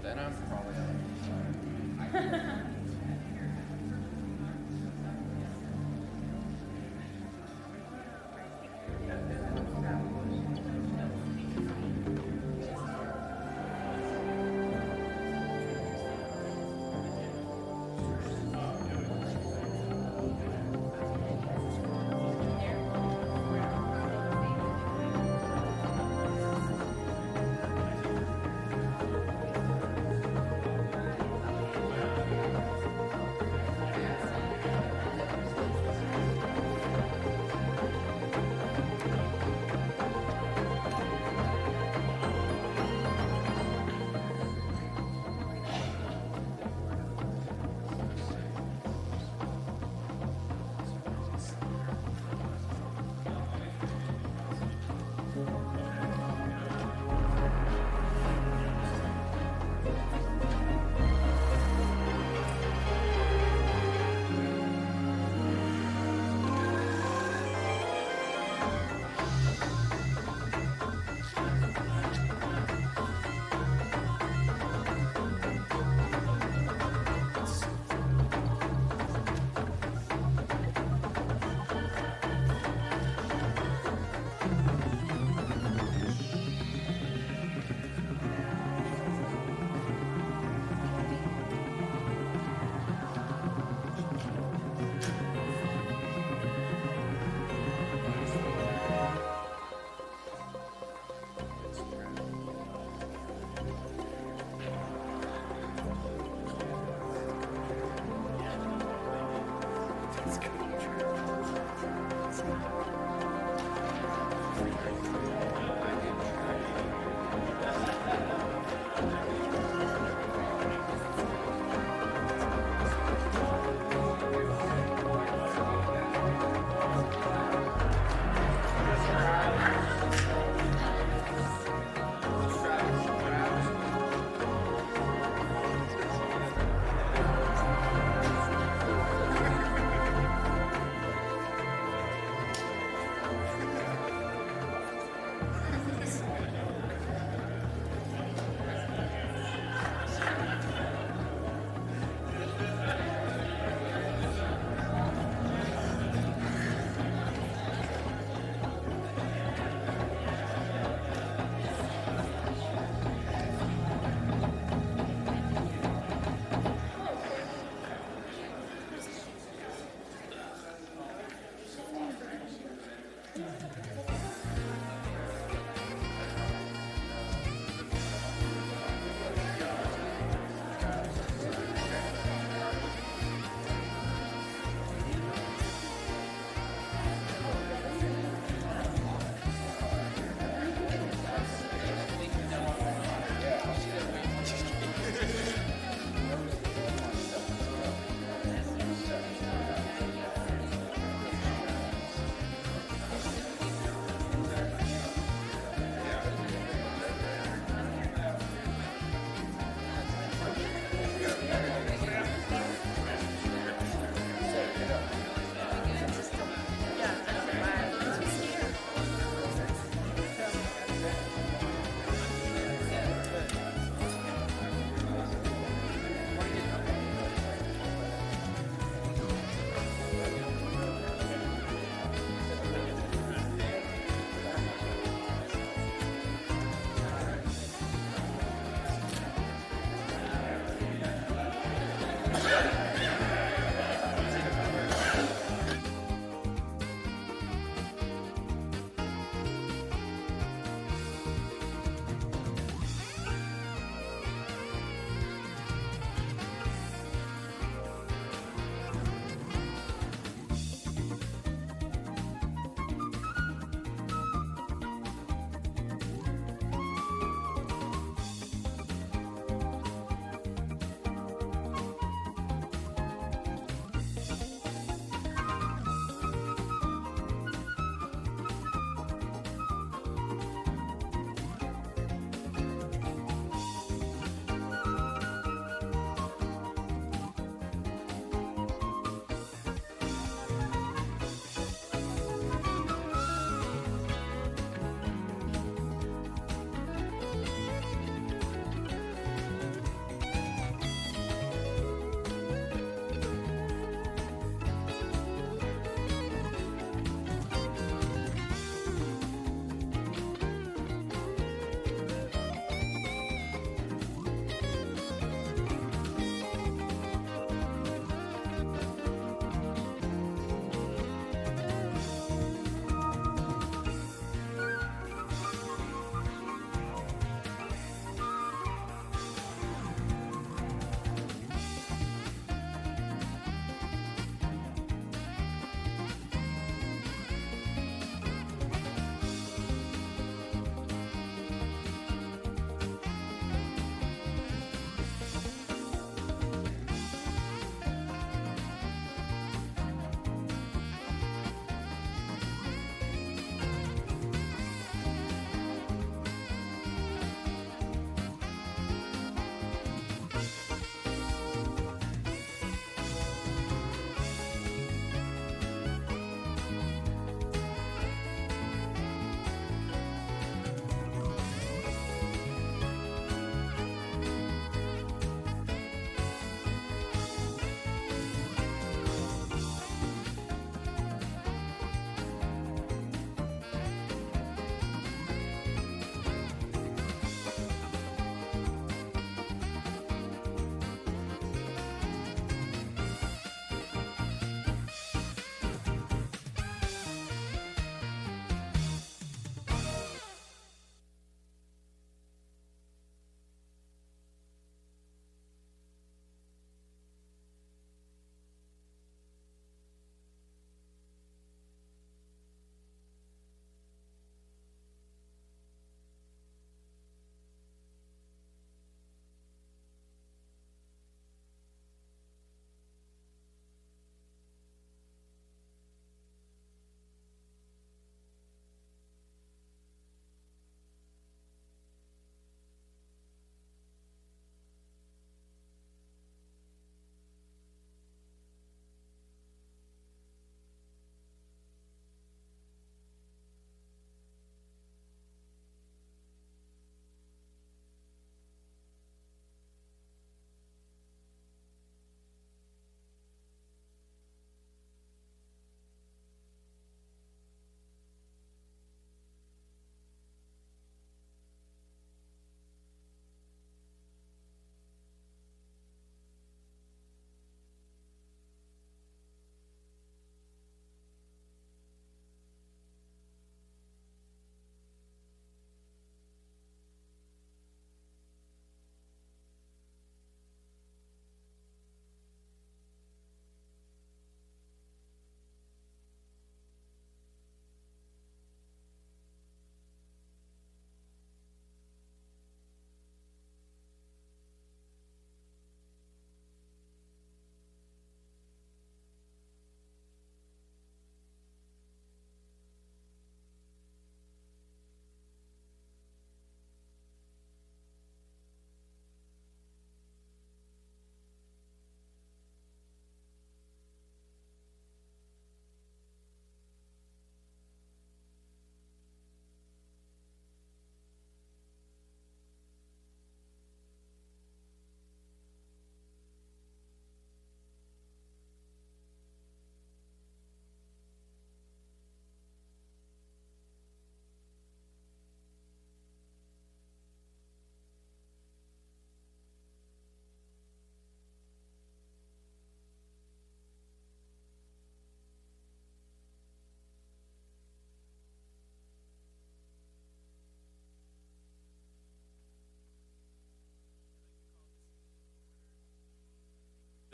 Then I'm probably out.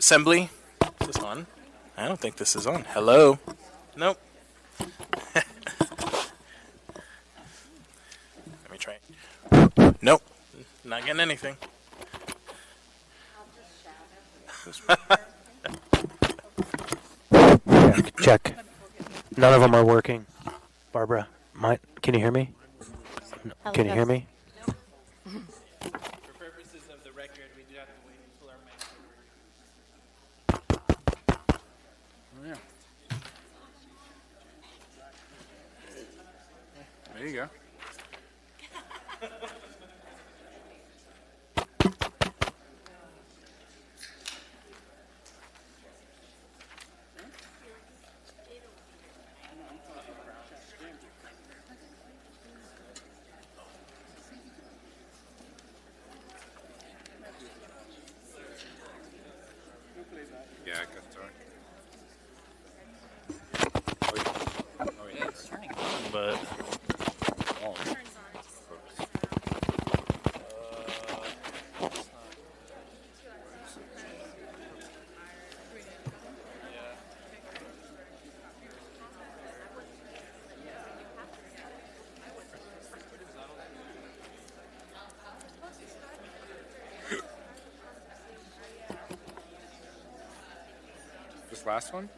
Assembly. Is this on? I don't think this is on. Hello? Nope. Let me try. Nope. Not getting anything. Check. None of them are working. Barbara, can you hear me? Can you hear me? For purposes of the record, we do have to wait until our mics Oh, yeah. There you go. Yeah, I got dark. Oh, yeah. it's turning on, but Oh, this last one?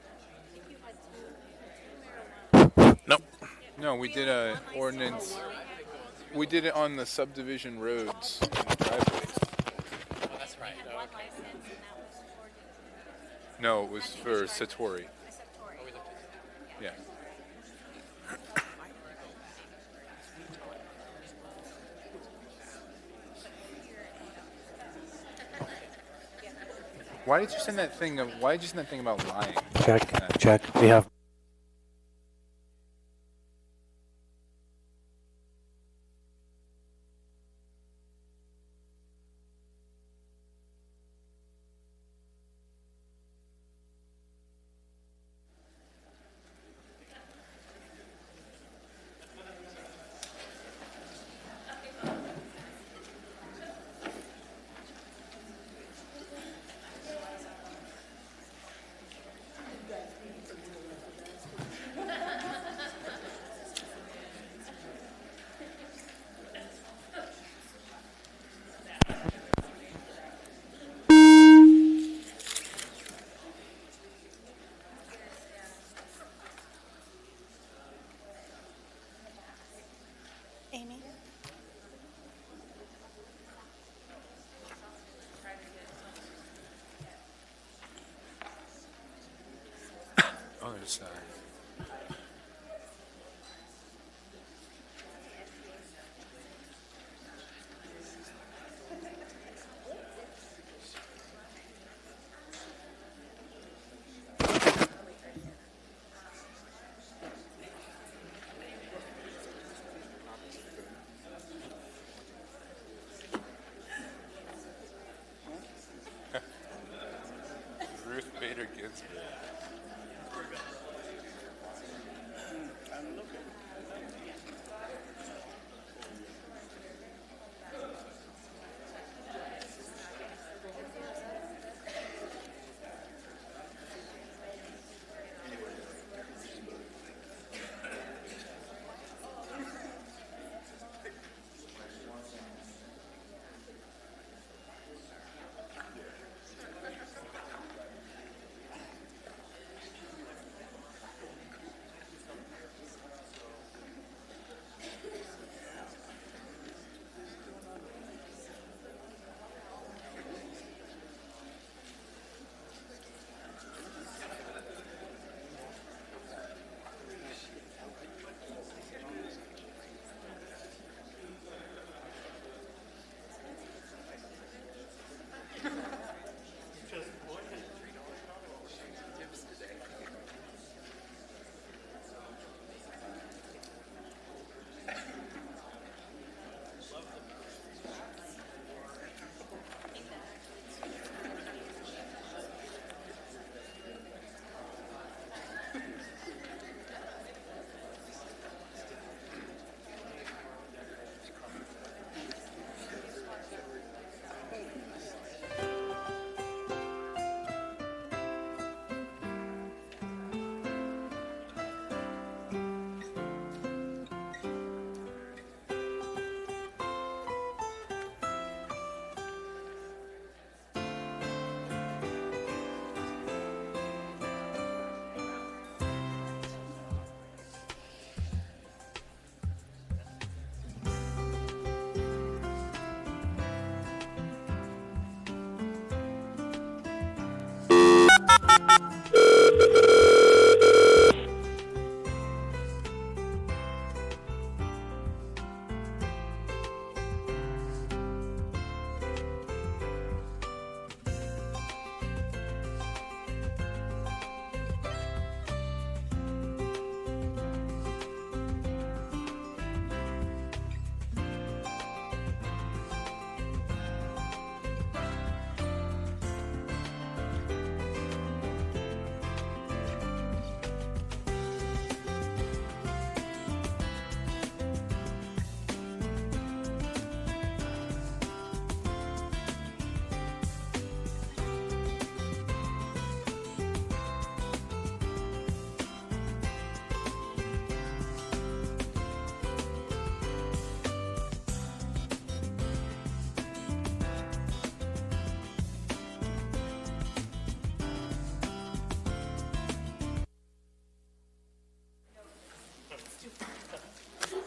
nope. No, we did a ordinance. We did it on the subdivision roads and driveways. Oh, that's right. No, it was for Satori. Yeah. Why did you send that thing? Why did you send that thing about lying? Check. We have. Amy? Oh, there's Ruth Bader Ginsburg.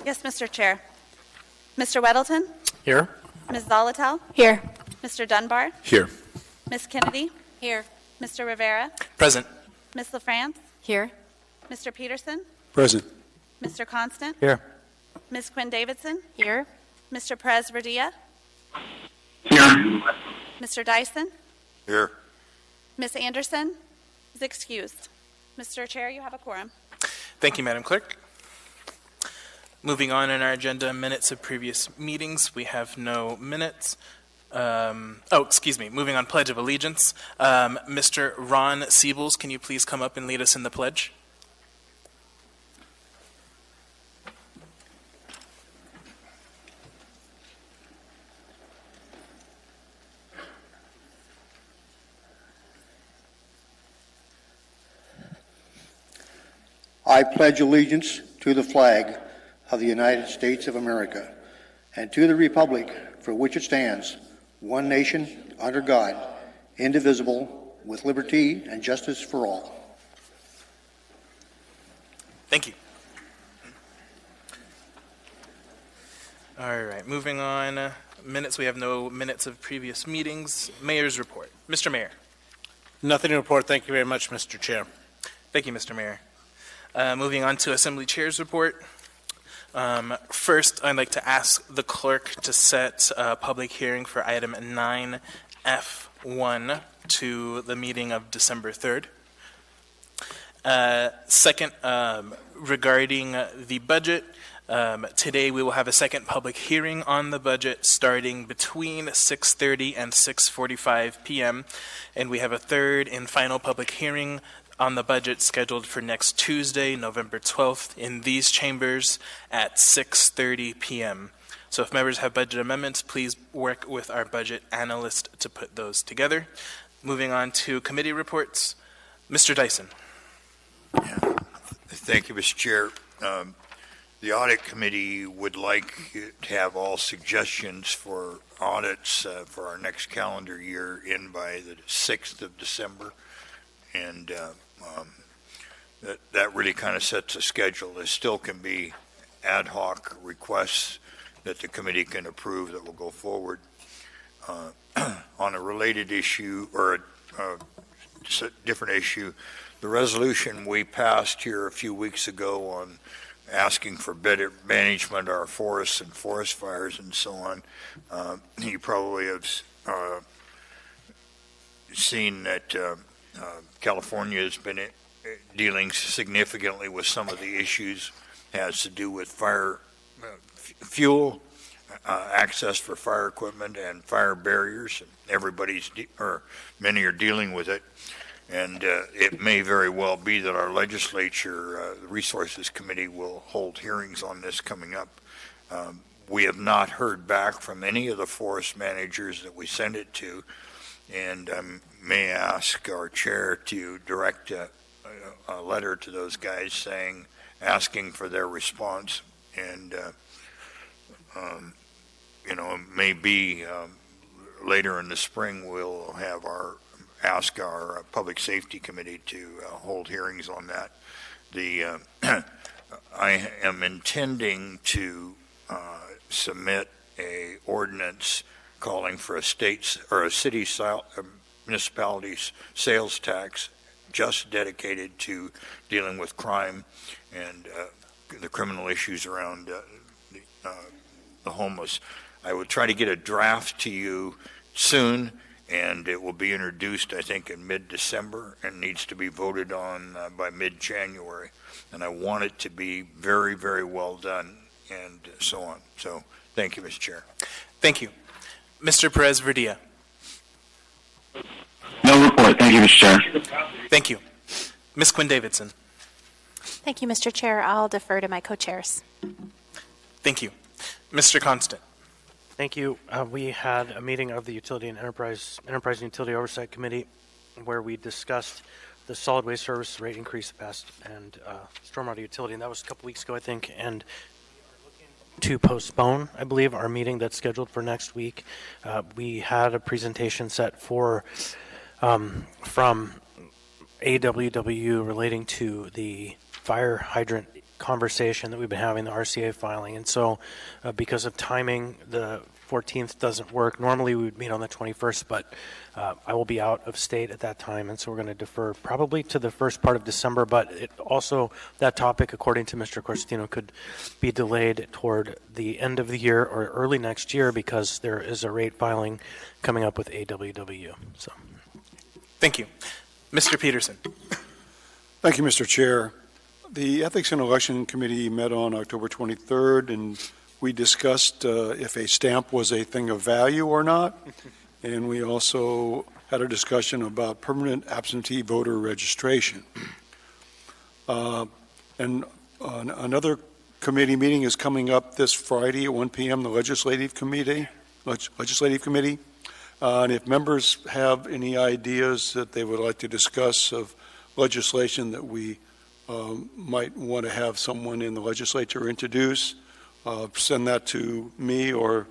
Yes, Mr. Chair. Mr. Weddleton? Here. Ms. Zolotel? Here. Mr. Dunbar? Here. Ms. Kennedy? Here. Mr. Rivera? Present. Ms. LaFrance? Here. Mr. Peterson? Present. Mr. Constant? Here. Ms. Quinn Davidson? Here. Mr. Perez Verdia? Here. Mr. Dyson? Here. Ms. Anderson is excused. Mr. Chair, you have a quorum. Thank you, Madam Clerk. Moving on in our agenda, minutes of previous meetings. We have no minutes. Moving on, Pledge of Allegiance. Mr. Ron Siebels, can you please come up and lead us in the pledge? I pledge allegiance to the flag of the United States of America and to the republic for which it stands, one nation, under God, indivisible, with liberty and justice for all. Thank you. All right, moving on. Minutes, we have no minutes of previous meetings. Mayor's report. Mr. Mayor. Nothing to report. Thank you very much, Mr. Chair. Thank you, Mr. Mayor. Moving on to Assembly Chair's report. First, I'd like to ask the clerk to set a public hearing for item 9F1 to the meeting of December 3rd. Second, regarding the budget, today we will have a second public hearing on the budget starting between 6:30 and 6:45 p.m. And we have a third and final public hearing on the budget scheduled for next Tuesday, November 12th, in these chambers at 6:30 p.m. So if members have budget amendments, please work with our budget analyst to put those together. Moving on to committee reports. Mr. Dyson. Thank you, Mr. Chair. The Audit Committee would like to have all suggestions for audits for our next calendar year in by the 6th of December. And that really kind of sets a schedule. There still can be ad hoc requests that the committee can approve that will go forward. On a related issue or a different issue, the resolution we passed here a few weeks ago on asking for better management of our forests and forest fires and so on, you probably have seen that California has been dealing significantly with some of the issues. It has to do with fire fuel, access for fire equipment, and fire barriers. Many are dealing with it, and it may very well be that our legislature, the Resources Committee, will hold hearings on this coming up. We have not heard back from any of the forest managers that we sent it to, and may ask our chair to direct a letter to those guys asking for their response. And maybe later in the spring we'll have ask our Public Safety Committee to hold hearings on that. I am intending to submit a ordinance calling for a municipality's sales tax just dedicated to dealing with crime and the criminal issues around the homeless. I will try to get a draft to you soon, and it will be introduced, I think, in mid-December and needs to be voted on by mid-January. And I want it to be very, very well done and so on. So thank you, Mr. Chair. Thank you. Mr. Perez Verdia. No report. Thank you, Mr. Chair. Thank you. Ms. Quinn Davidson. Thank you, Mr. Chair. I'll defer to my co-chairs. Thank you. Mr. Constant. Thank you. We had a meeting of the Utility and Enterprise and Utility Oversight Committee where we discussed the solid waste service rate increase passed and stormwater utility, and that was a couple weeks ago, I think, and to postpone, I believe, our meeting that's scheduled for next week. We had a presentation set for from AWW relating to the fire hydrant conversation that we've been having, the RCA filing. And so because of timing, the 14th doesn't work. Normally we would meet on the 21st, but I will be out of state at that time, and so we're going to defer probably to the first part of December, but it also, that topic, according to Mr. Corstino, could be delayed toward the end of the year or early next year because there is a rate filing coming up with AWWU. So, Thank you. Mr. Peterson. Thank you, Mr. Chair. The Ethics and Election Committee met on October 23rd, and we discussed if a stamp was a thing of value or not, and we also had a discussion about permanent absentee voter registration. And another committee meeting is coming up this Friday at 1 p.m., the Legislative Committee. And if members have any ideas that they would like to discuss of legislation that we might want to have someone in the legislature introduce, send that to me or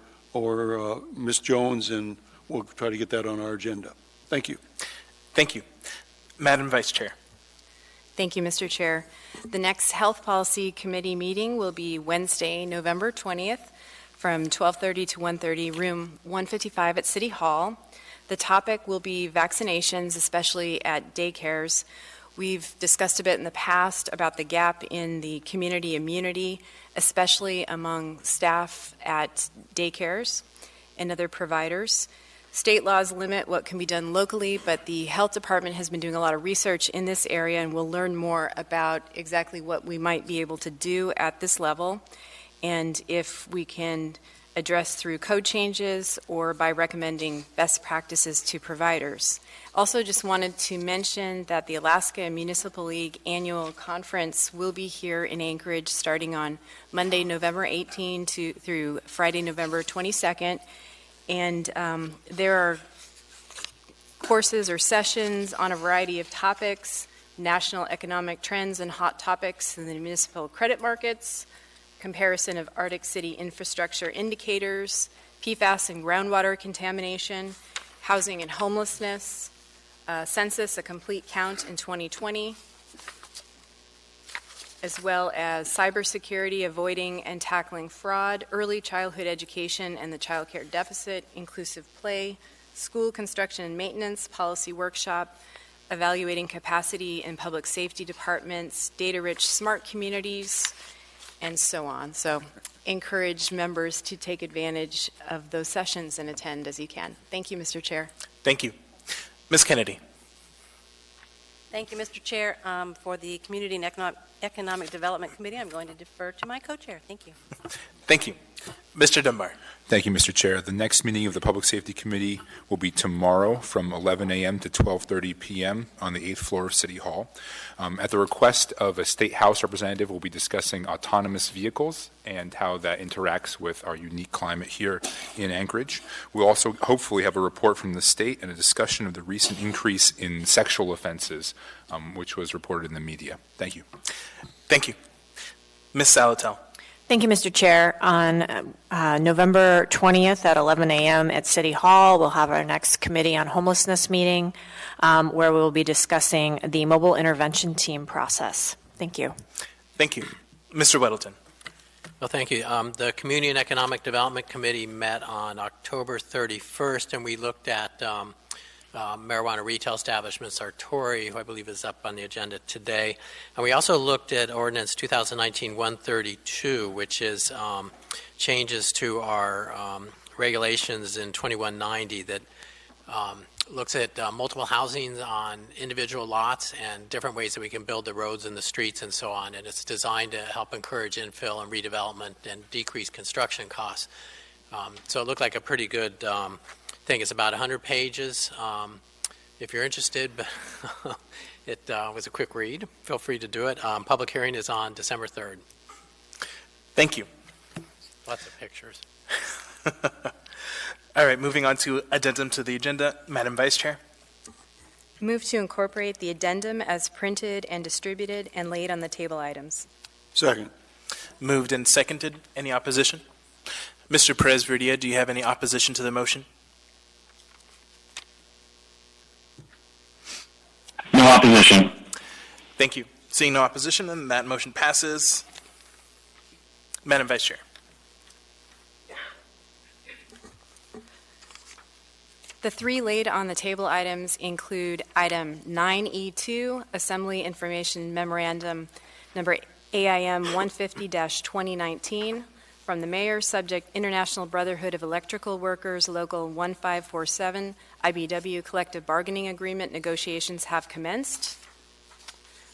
Ms. Jones, and we'll try to get that on our agenda. Thank you. Thank you. Madam Vice Chair. Thank you, Mr. Chair. The next Health Policy Committee meeting will be Wednesday, November 20th, from 12:30 to 1:30, room 155 at City Hall. The topic will be vaccinations, especially at daycares. We've discussed a bit in the past about the gap in the community immunity, especially among staff at daycares and other providers. State laws limit what can be done locally, but the health department has been doing a lot of research in this area, and we'll learn more about exactly what we might be able to do at this level, and if we can address through code changes or by recommending best practices to providers. Also just wanted to mention that the Alaska Municipal League annual conference will be here in Anchorage starting on Monday, November 18 through Friday, November 22nd. And there are courses or sessions on a variety of topics, national economic trends and hot topics in the municipal credit markets, comparison of Arctic City infrastructure indicators, PFAS and groundwater contamination, housing and homelessness, census, a complete count in 2020, as well as cybersecurity, avoiding and tackling fraud, early childhood education and the child care deficit, inclusive play, school construction and maintenance, policy workshop, evaluating capacity in public safety departments, data-rich smart communities, and so on. So encourage members to take advantage of those sessions and attend as you can. Thank you, Mr. Chair. Thank you. Ms. Kennedy. Thank you, Mr. Chair. For the Community and Economic Development Committee, I'm going to defer to my co-chair. Thank you. Thank you. Mr. Dunbar. Thank you, Mr. Chair. The next meeting of the Public Safety Committee will be tomorrow from 11 a.m. to 12:30 p.m. on the 8th floor of City Hall. At the request of a State House representative, we'll be discussing autonomous vehicles and how that interacts with our unique climate here in Anchorage. We'll also hopefully have a report from the state and a discussion of the recent increase in sexual offenses, which was reported in the media. Thank you. Thank you. Ms. Salatel. Thank you, Mr. Chair. On November 20th at 11 a.m. at City Hall, we'll have our next Committee on Homelessness meeting where we will be discussing the mobile intervention team process. Thank you. Thank you. Mr. Weddleton. Well, thank you. The Community and Economic Development Committee met on October 31st, and we looked at marijuana retail establishments, Artori, who I believe is up on the agenda today. And we also looked at Ordinance 2019-132, which is changes to our regulations in 2190 that looks at multiple housing on individual lots and different ways that we can build the roads and the streets and so on. And it's designed to help encourage infill and redevelopment and decrease construction costs. So it looked like a pretty good thing. It's about 100 pages. If you're interested, but it was a quick read. Feel free to do it. Public hearing is on December 3rd. Thank you. Lots of pictures. All right, moving on to addendum to the agenda. Madam Vice Chair. Move to incorporate the addendum as printed and distributed and laid on the table items. Second. Moved and seconded. Any opposition? Mr. Perez-Verdia, do you have any opposition to the motion? No opposition. Thank you. Seeing no opposition, then that motion passes. Madam Vice Chair. The three laid on the table items include item 9E2, Assembly Information Memorandum number AIM 150-2019 from the Mayor, subject International Brotherhood of Electrical Workers, Local 1547, IBW Collective Bargaining Agreement negotiations have commenced.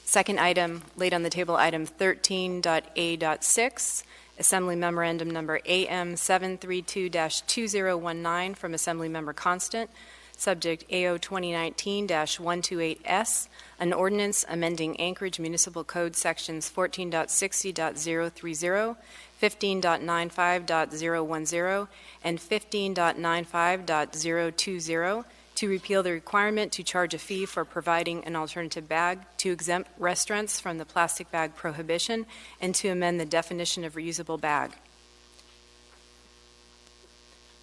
Second item, laid on the table, item 13.A.6, Assembly Memorandum number AM 732-2019 from Assembly Member Constant, subject AO 2019-128S, an ordinance amending Anchorage Municipal Code sections 14.60.030, 15.95.010, and 15.95.020 to repeal the requirement to charge a fee for providing an alternative bag, to exempt restaurants from the plastic bag prohibition, and to amend the definition of reusable bag.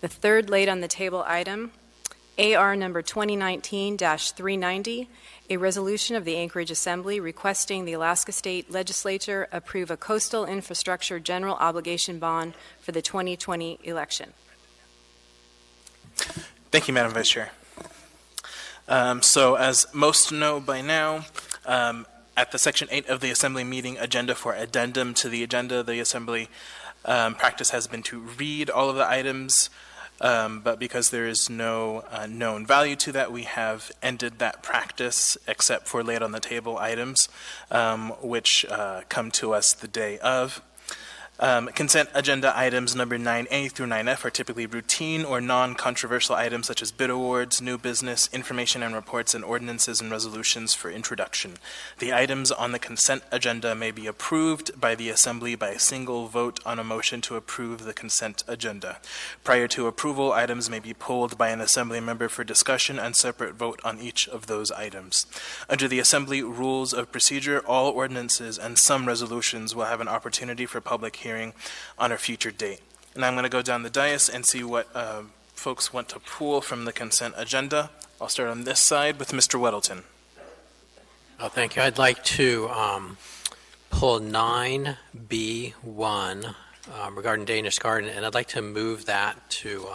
The third laid on the table item, AR number 2019-390, a resolution of the Anchorage Assembly requesting the Alaska State Legislature approve a coastal infrastructure general obligation bond for the 2020 election. Thank you, Madam Vice Chair. So as most know by now, at the Section 8 of the Assembly meeting agenda for addendum to the agenda, the Assembly practice has been to read all of the items, but because there is no known value to that, we have ended that practice except for laid on the table items, which come to us the day of. Consent agenda items number 9A through 9F are typically routine or non-controversial items such as bid awards, new business, information and reports, and ordinances and resolutions for introduction. The items on the consent agenda may be approved by the Assembly by a single vote on a motion to approve the consent agenda. Prior to approval, items may be pulled by an Assembly member for discussion and separate vote on each of those items. Under the Assembly Rules of Procedure, all ordinances and some resolutions will have an opportunity for public hearing on a future date. And I'm going to go down the dais and see what folks want to pull from the consent agenda. I'll start on this side with Mr. Weddleton. Thank you. I'd like to pull 9B1 regarding Danish Garden, and I'd like to move that to,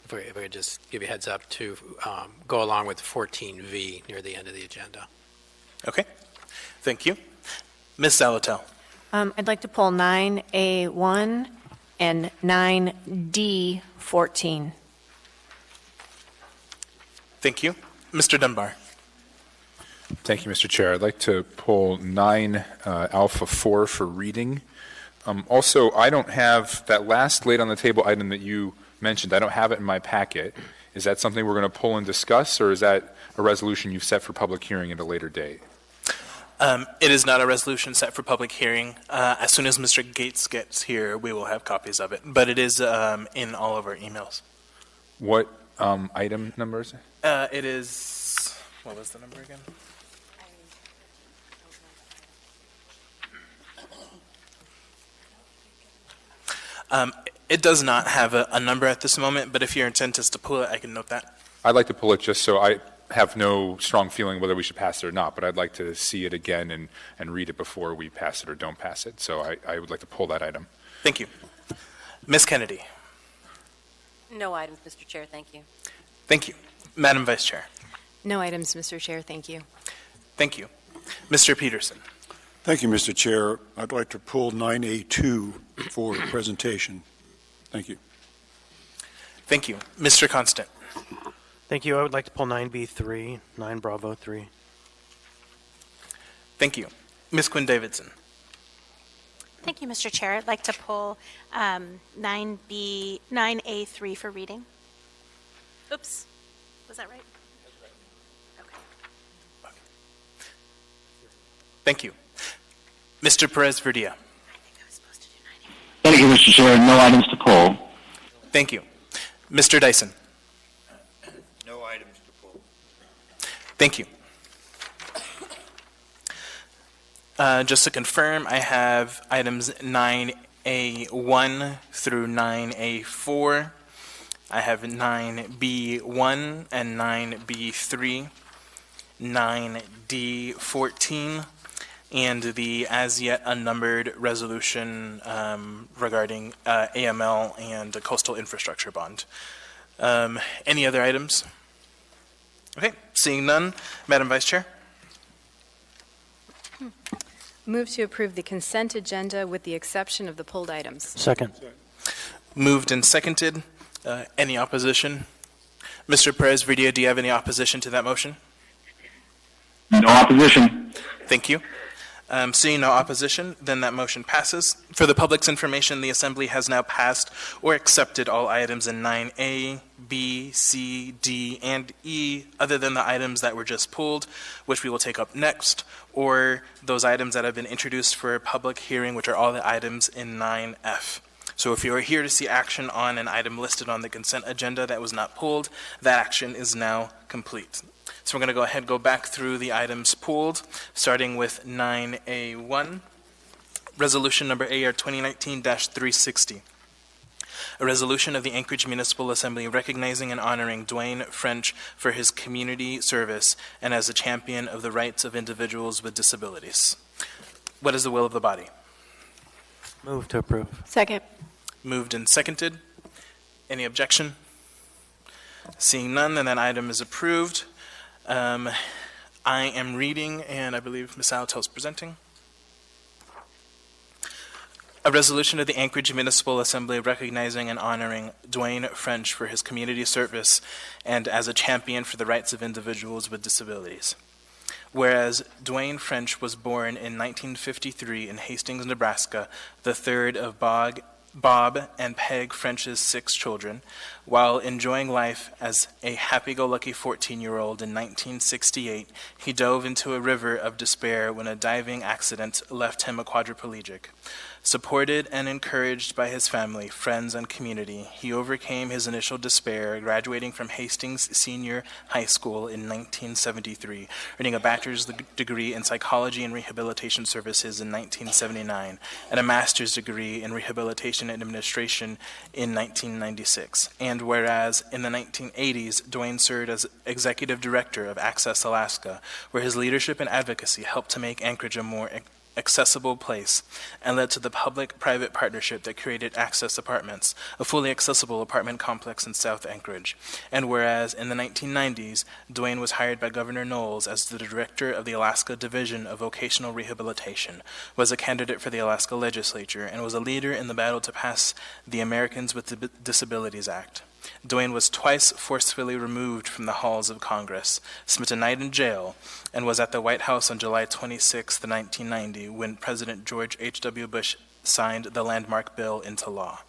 if we could just give you a heads up, to go along with 14V near the end of the agenda. Okay. Thank you. Ms. Salatel. I'd like to pull 9A1 and 9D14. Thank you. Mr. Dunbar. Thank you, Mr. Chair. I'd like to pull 9 Alpha 4 for reading. Also, I don't have that last laid on the table item that you mentioned. I don't have it in my packet. Is that something we're going to pull and discuss, or is that a resolution you've set for public hearing at a later date? It is not a resolution set for public hearing. As soon as Mr. Gates gets here, we will have copies of it. But it is in all of our emails. What item number is it? It is, what was the number again? It does not have a number at this moment, but if your intent is to pull it, I can note that. I'd like to pull it just so I have no strong feeling whether we should pass it or not, but I'd like to see it again and read it before we pass it or don't pass it. So I would like to pull that item. Thank you. Ms. Kennedy. No items, Mr. Chair. Thank you. Thank you. Madam Vice Chair. No items, Mr. Chair. Thank you. Thank you. Mr. Peterson. Thank you, Mr. Chair. I'd like to pull 9A2 for presentation. Thank you. Thank you. Mr. Constant. Thank you. I would like to pull 9B3, 9 Bravo 3. Thank you. Ms. Quinn Davidson. Thank you, Mr. Chair. I'd like to pull 9A3 for reading. Oops. Was that right? Okay. Thank you. Mr. Perez-Verdia. Thank you, Mr. Chair. No items to pull. Thank you. Mr. Dyson. No items to pull. Thank you. Just to confirm, I have items 9A1 through 9A4. I have 9B1 and 9B3, 9D14, and the as yet unnumbered resolution regarding AML and the coastal infrastructure bond. Any other items? Okay, seeing none, Madam Vice Chair. Move to approve the consent agenda with the exception of the pulled items. Second. Moved and seconded. Any opposition? Mr. Perez-Verdia, do you have any opposition to that motion? No opposition. Thank you. Seeing no opposition, then that motion passes. For the public's information, the Assembly has now passed or accepted all items in 9A, B, C, D, and E, other than the items that were just pulled, which we will take up next, or those items that have been introduced for a public hearing, which are all the items in 9F. So if you are here to see action on an item listed on the consent agenda that was not pulled, that action is now complete. So we're going to go ahead and go back through the items pulled, starting with 9A1, Resolution Number AR 2019-360. A resolution of the Anchorage Municipal Assembly recognizing and honoring Dwayne French for his community service and as a champion of the rights of individuals with disabilities. What is the will of the body? Move to approve. Second. Moved and seconded. Any objection? Seeing none, then that item is approved. I am reading, and I believe Ms. Alatel is presenting. A resolution of the Anchorage Municipal Assembly recognizing and honoring Dwayne French for his community service and as a champion for the rights of individuals with disabilities. Whereas Dwayne French was born in 1953 in Hastings, Nebraska, the third of Bob and Peg French's 6 children, while enjoying life as a happy-go-lucky 14-year-old in 1968, he dove into a river of despair when a diving accident left him a quadriplegic. Supported and encouraged by his family, friends, and community, he overcame his initial despair, graduating from Hastings Senior High School in 1973, earning a bachelor's degree in psychology and rehabilitation services in 1979, and a master's degree in rehabilitation and administration in 1996. And whereas in the 1980s, Dwayne served as executive director of Access Alaska, where his leadership and advocacy helped to make Anchorage a more accessible place and led to the public-private partnership that created Access Apartments, a fully accessible apartment complex in South Anchorage. And whereas in the 1990s, Dwayne was hired by Governor Knowles as the director of the Alaska Division of Vocational Rehabilitation, was a candidate for the Alaska Legislature, and was a leader in the battle to pass the Americans with Disabilities Act. Dwayne was twice forcefully removed from the halls of Congress, spent a night in jail, and was at the White House on July 26, 1990, when President George H.W. Bush signed the landmark bill into law.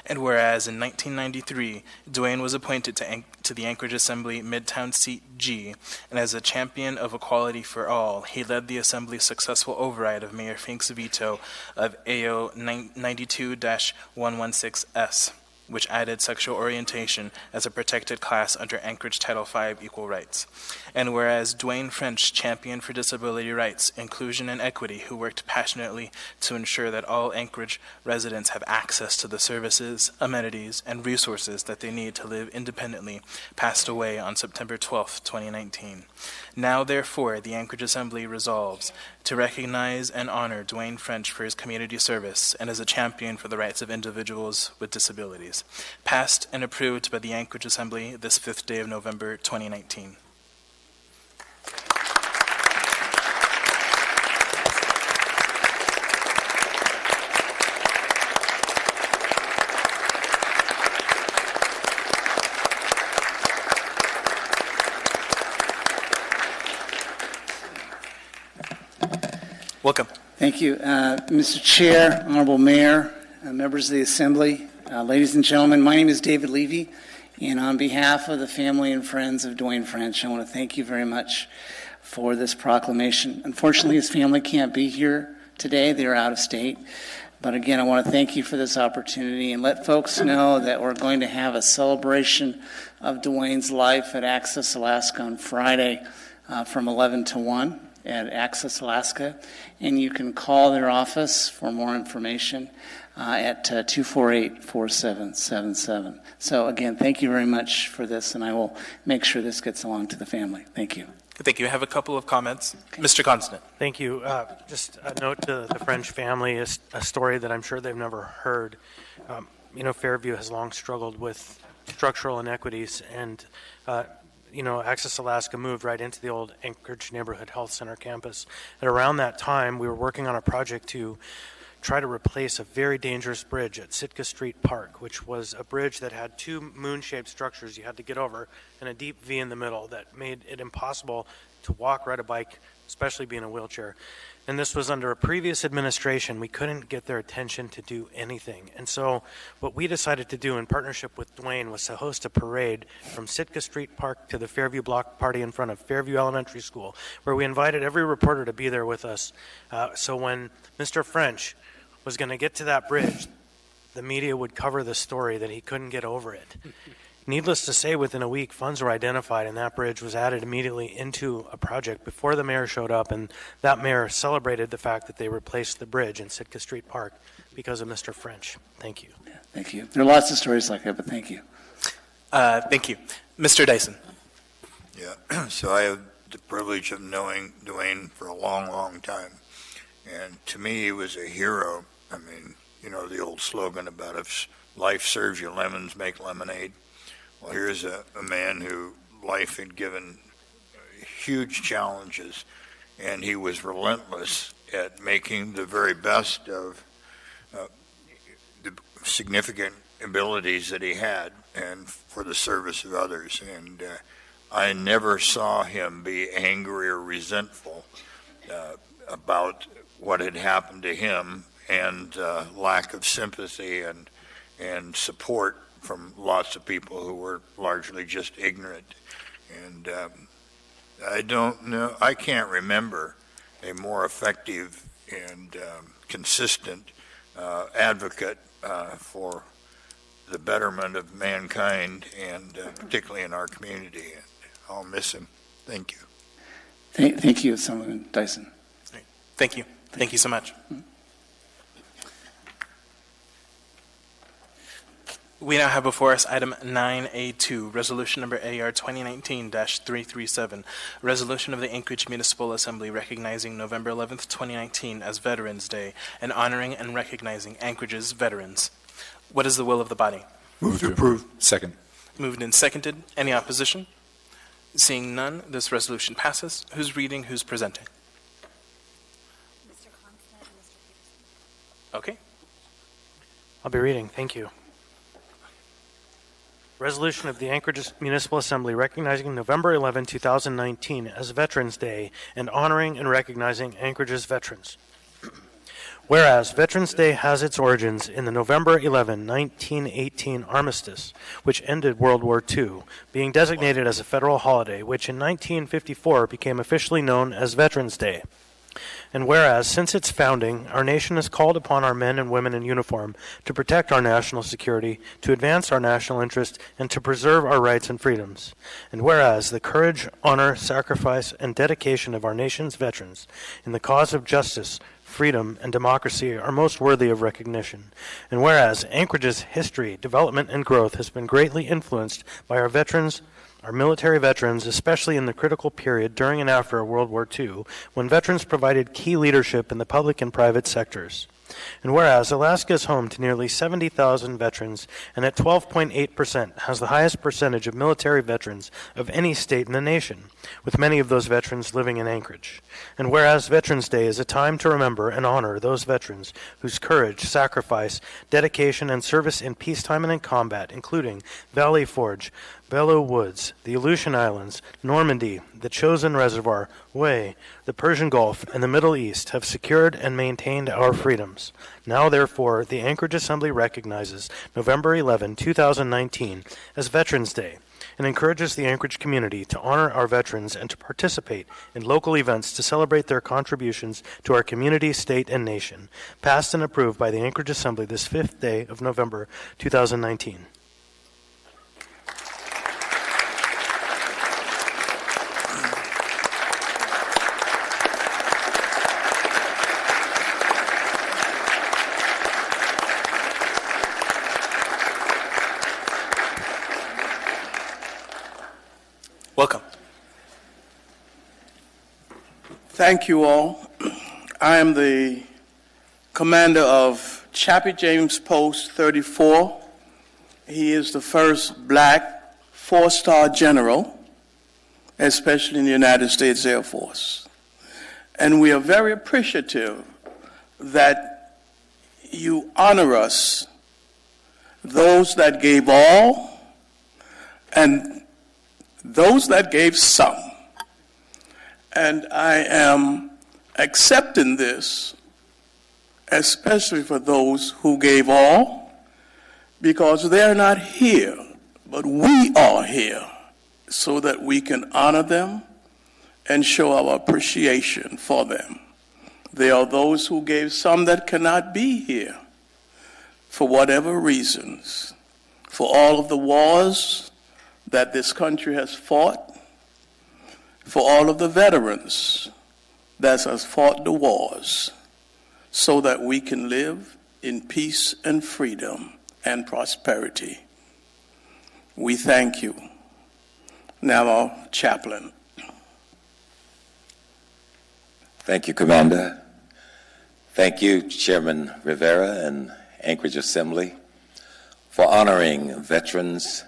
And whereas in 1993, Dwayne was appointed to the Anchorage Assembly Midtown Seat G, and as a champion of equality for all, he led the Assembly's successful override of Mayor Fink's veto of AO 92-116S, which added sexual orientation as a protected class under Anchorage Title V Equal Rights. And whereas Dwayne French championed for disability rights, inclusion, and equity, who worked passionately to ensure that all Anchorage residents have access to the services, amenities, and resources that they need to live independently, passed away on September 12, 2019. Now, therefore, the Anchorage Assembly resolves to recognize and honor Dwayne French for his community service and as a champion for the rights of individuals with disabilities. Passed and approved by the Anchorage Assembly this 5th day of November, 2019. Welcome. Thank you. Mr. Chair, Honorable Mayor, members of the Assembly, ladies and gentlemen, my name is David Levy, and on behalf of the family and friends of Dwayne French, I want to thank you very much for this proclamation. Unfortunately, his family can't be here today. They're out of state. But again, I want to thank you for this opportunity and let folks know that we're going to have a celebration of Dwayne's life at Access Alaska on Friday from 11 to 1. At Access Alaska, and you can call their office for more information at 248-4777. So again, thank you very much for this, and I will make sure this gets along to the family. Thank you. Thank you. I have a couple of comments. Mr. Constant. Thank you. Just a note to the French family, is a story that I'm sure they've never heard. Fairview has long struggled with structural inequities, and Access Alaska moved right into the old Anchorage Neighborhood Health Center campus. And around that time, we were working on a project to try to replace a very dangerous bridge at Sitka Street Park, which was a bridge that had two moon-shaped structures you had to get over and a deep V in the middle that made it impossible to walk, ride a bike, especially be in a wheelchair. And this was under a previous administration. We couldn't get their attention to do anything. And so what we decided to do in partnership with Dwayne was to host a parade from Sitka Street Park to the Fairview Block Party in front of Fairview Elementary School, where we invited every reporter to be there with us. So when Mr. French was going to get to that bridge, the media would cover the story that he couldn't get over it. Needless to say, within a week, funds were identified, and that bridge was added immediately into a project before the mayor showed up, and that mayor celebrated the fact that they replaced the bridge in Sitka Street Park because of Mr. French. Thank you. Thank you. There are lots of stories like that, but thank you. Thank you. Mr. Dyson. Yeah, so I have the privilege of knowing Dwayne for a long, long time, and to me, he was a hero. I mean, the old slogan about if life serves you lemons, make lemonade. Well, here's a man who life had given huge challenges, and he was relentless at making the very best of the significant abilities that he had and for the service of others. And I never saw him be angry or resentful about what had happened to him, and lack of sympathy and support from lots of people who were largely just ignorant. And I can't remember a more effective and consistent advocate for the betterment of mankind, and particularly in our community. And I'll miss him. Thank you. Thank you, Assemblyman Dyson. Thank you. Thank you so much. We now have before us item 9A2, resolution number AR 2019-337, resolution of the Anchorage Municipal Assembly recognizing November 11th, 2019 as Veterans Day and honoring and recognizing Anchorage's veterans. What is the will of the body? Move to approve. Second. Moved and seconded. Any opposition? Seeing none, this resolution passes. Who's reading? Who's presenting? Mr. Constant and Mr. Peterson. Okay. I'll be reading. Thank you. Resolution of the Anchorage Municipal Assembly recognizing November 11, 2019 as Veterans Day and honoring and recognizing Anchorage's veterans. Whereas Veterans Day has its origins in the November 11, 1918 armistice, which ended World War II, being designated as a federal holiday, which in 1954 became officially known as Veterans Day. And whereas, since its founding, our nation has called upon our men and women in uniform to protect our national security, to advance our national interest, and to preserve our rights and freedoms. And whereas, the courage, honor, sacrifice, and dedication of our nation's veterans in the cause of justice, freedom, and democracy are most worthy of recognition. And whereas, Anchorage's history, development, and growth has been greatly influenced by our veterans, our military veterans, especially in the critical period during and after World War II, when veterans provided key leadership in the public and private sectors. And whereas Alaska is home to nearly 70,000 veterans, and at 12.8% has the highest percentage of military veterans of any state in the nation, with many of those veterans living in Anchorage. And whereas Veterans Day is a time to remember and honor those veterans whose courage, sacrifice, dedication, and service in peacetime and in combat, including Valley Forge, Belleau Woods, the Aleutian Islands, Normandy, the Chosin Reservoir, Way, the Persian Gulf, and the Middle East have secured and maintained our freedoms. Now, therefore, the Anchorage Assembly recognizes November 11, 2019 as Veterans Day and encourages the Anchorage community to honor our veterans and to participate in local events to celebrate their contributions to our community, state, and nation, passed and approved by the Anchorage Assembly this 5th day of November 2019. Welcome. Thank you all. I am the commander of Chappie James Post 34. He is the first black four-star general, especially in the United States Air Force. And we are very appreciative that you honor us, those that gave all and those that gave some. And I am accepting this, especially for those who gave all, because they're not here, but we are here so that we can honor them and show our appreciation for them. There are those who gave some that cannot be here for whatever reasons, for all of the wars that this country has fought, for all of the veterans that has fought the wars, so that we can live in peace and freedom and prosperity. We thank you. Now, our chaplain. Thank you, Commander. Thank you, Chairman Rivera and Anchorage Assembly, for honoring veterans.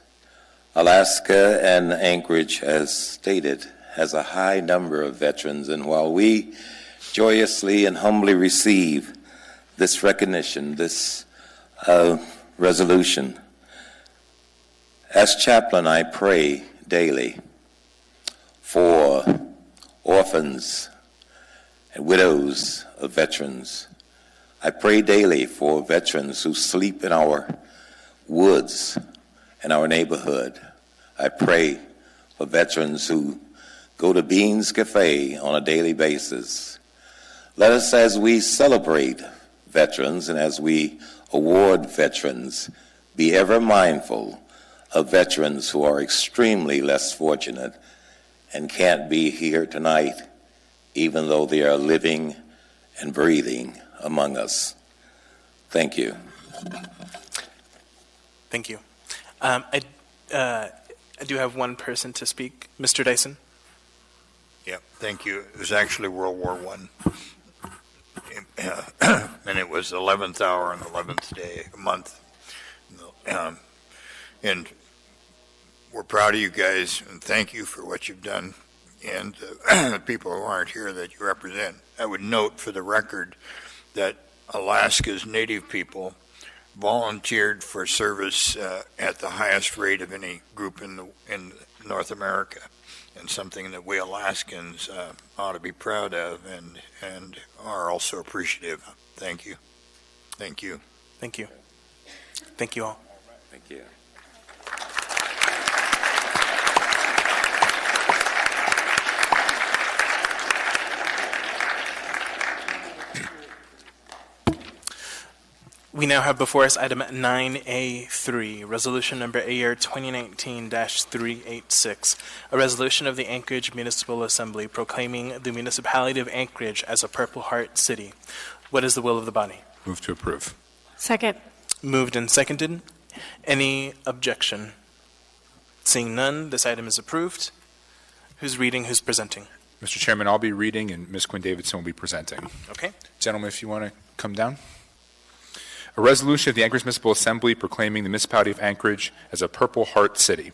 Alaska and Anchorage, as stated, has a high number of veterans, and while we joyously and humbly receive this recognition, this resolution, as chaplain, I pray daily for orphans and widows of veterans. I pray daily for veterans who sleep in our woods in our neighborhood. I pray for veterans who go to Beans Cafe on a daily basis. Let us, as we celebrate veterans and as we award veterans, be ever mindful of veterans who are extremely less fortunate and can't be here tonight, even though they are living and breathing among us. Thank you. Thank you. I do have one person to speak. Mr. Dyson? Yeah, thank you. It was actually World War I. And it was the 11th hour and the 11th day, month. And we're proud of you guys, and thank you for what you've done, and the people who aren't here that you represent. I would note for the record that Alaska's Native people volunteered for service at the highest rate of any group in North America, and something that we Alaskans ought to be proud of and are also appreciative. Thank you. Thank you. Thank you. Thank you all. Thank you. We now have before us item 9A3, resolution number AR 2019-386, a resolution of the Anchorage Municipal Assembly proclaiming the municipality of Anchorage as a Purple Heart City. What is the will of the body? Move to approve. Second. Moved and seconded. Any objection? Seeing none, this item is approved. Who's reading, who's presenting? Mr. Chairman, I'll be reading and Ms. Quinn Davidson will be presenting. Okay. Gentlemen, if you want to come down. A resolution of the Anchorage Municipal Assembly proclaiming the municipality of Anchorage as a Purple Heart City.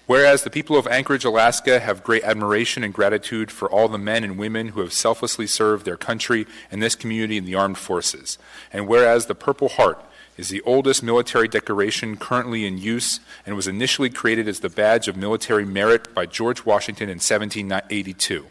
Whereas the people of Anchorage, Alaska have great admiration and gratitude for all the men and women who have selflessly served their country and this community in the armed forces. And whereas the Purple Heart is the oldest military decoration currently in use and was initially created as the badge of military merit by George Washington in 1782.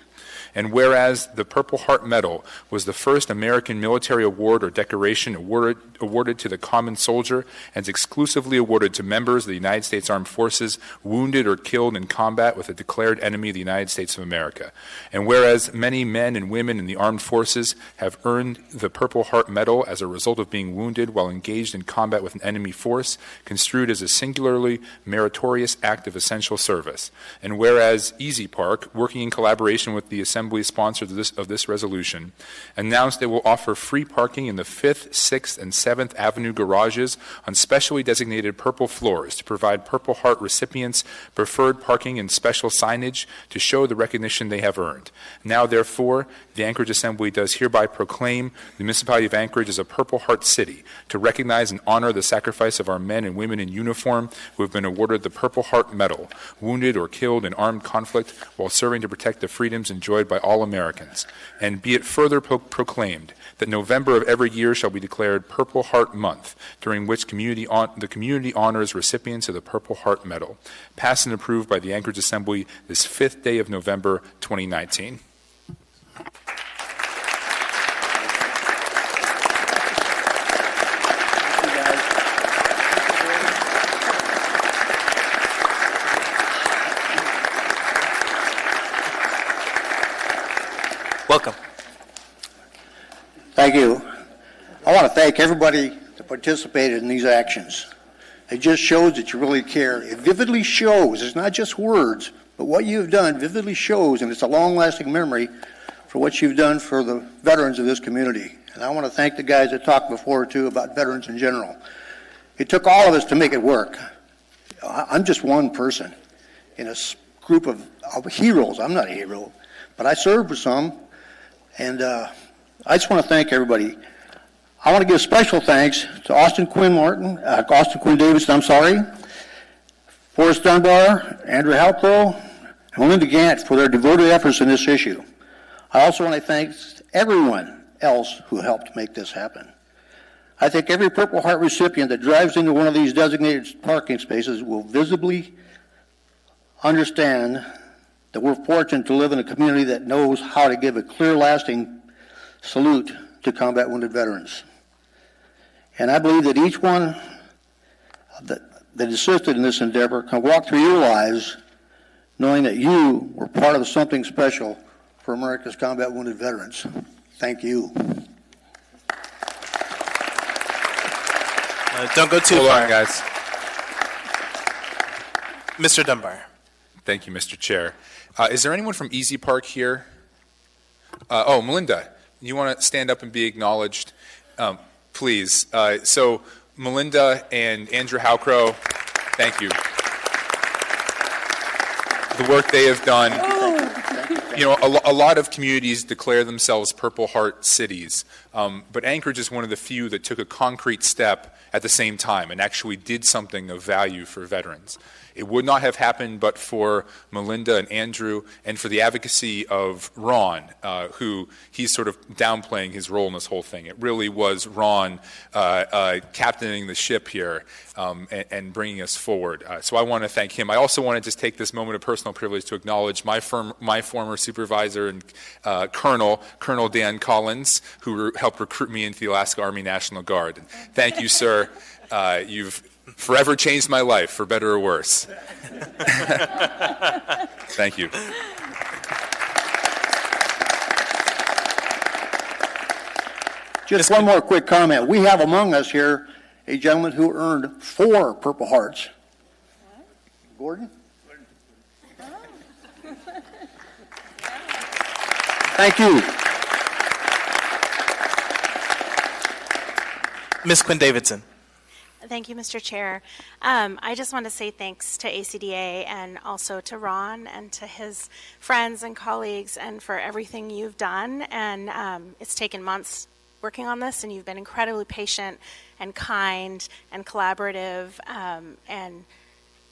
And whereas the Purple Heart Medal was the first American military award or decoration awarded to the common soldier and is exclusively awarded to members of the United States Armed Forces wounded or killed in combat with a declared enemy of the United States of America. And whereas many men and women in the armed forces have earned the Purple Heart Medal as a result of being wounded while engaged in combat with an enemy force, construed as a singularly meritorious act of essential service. And whereas Easy Park, working in collaboration with the Assembly Assembly sponsors of this resolution, announced it will offer free parking in the 5th, 6th, and 7th Avenue garages on specially designated purple floors to provide Purple Heart recipients preferred parking and special signage to show the recognition they have earned. Now, therefore, the Anchorage Assembly does hereby proclaim the municipality of Anchorage as a Purple Heart City to recognize and honor the sacrifice of our men and women in uniform who have been awarded the Purple Heart Medal, wounded or killed in armed conflict while serving to protect the freedoms enjoyed by all Americans. And be it further proclaimed that November of every year shall be declared Purple Heart Month, during which the community honors recipients of the Purple Heart Medal. Passed and approved by the Anchorage Assembly this 5th day of November, 2019. Welcome. Thank you. I want to thank everybody that participated in these actions. It just shows that you really care. It vividly shows, it's not just words, but what you've done vividly shows, and it's a long-lasting memory for what you've done for the veterans of this community. And I want to thank the guys that talked before, too, about veterans in general. It took all of us to make it work. I'm just one person in a group of heroes. I'm not a hero, but I served with some, and I just want to thank everybody. I want to give special thanks to Austin Quinn Davidson, Forrest Dunbar, Andrew Halcrow, and Melinda Gant for their devoted efforts in this issue. I also want to thank everyone else who helped make this happen. I think every Purple Heart recipient that drives into one of these designated parking spaces will visibly understand that we're fortunate to live in a community that knows how to give a clear, lasting salute to combat wounded veterans. And I believe that each one that assisted in this endeavor can walk through your lives knowing that you were part of something special for America's combat wounded veterans. Thank you. Don't go too Hold far, on, guys. Mr. Dunbar. Thank you, Mr. Chair. Is there anyone from Easy Park here? Melinda, you want to stand up and be acknowledged? Please. So Melinda and Andrew Halcrow, thank you. The work they have done. You know, a lot of communities declare themselves Purple Heart cities, but Anchorage is one of the few that took a concrete step at the same time and actually did something of value for veterans. It would not have happened but for Melinda and Andrew and for the advocacy of Ron, who he's sort of downplaying his role in this whole thing. It really was Ron captaining the ship here and bringing us forward. So I want to thank him. I also want to just take this moment of personal privilege to acknowledge my former supervisor and Colonel Dan Collins, who helped recruit me into the Alaska Army National Guard. And thank you, sir. You've forever changed my life, for better or worse. Thank you. Just one more quick comment. We have among us here a gentleman who earned 4 Purple Hearts. Gordon? Thank you. Ms. Quinn Davidson. Thank you, Mr. Chair. I just want to say thanks to ACDA and also to Ron and to his friends and colleagues and for everything you've done. And it's taken months working on this, and you've been incredibly patient and kind and collaborative. And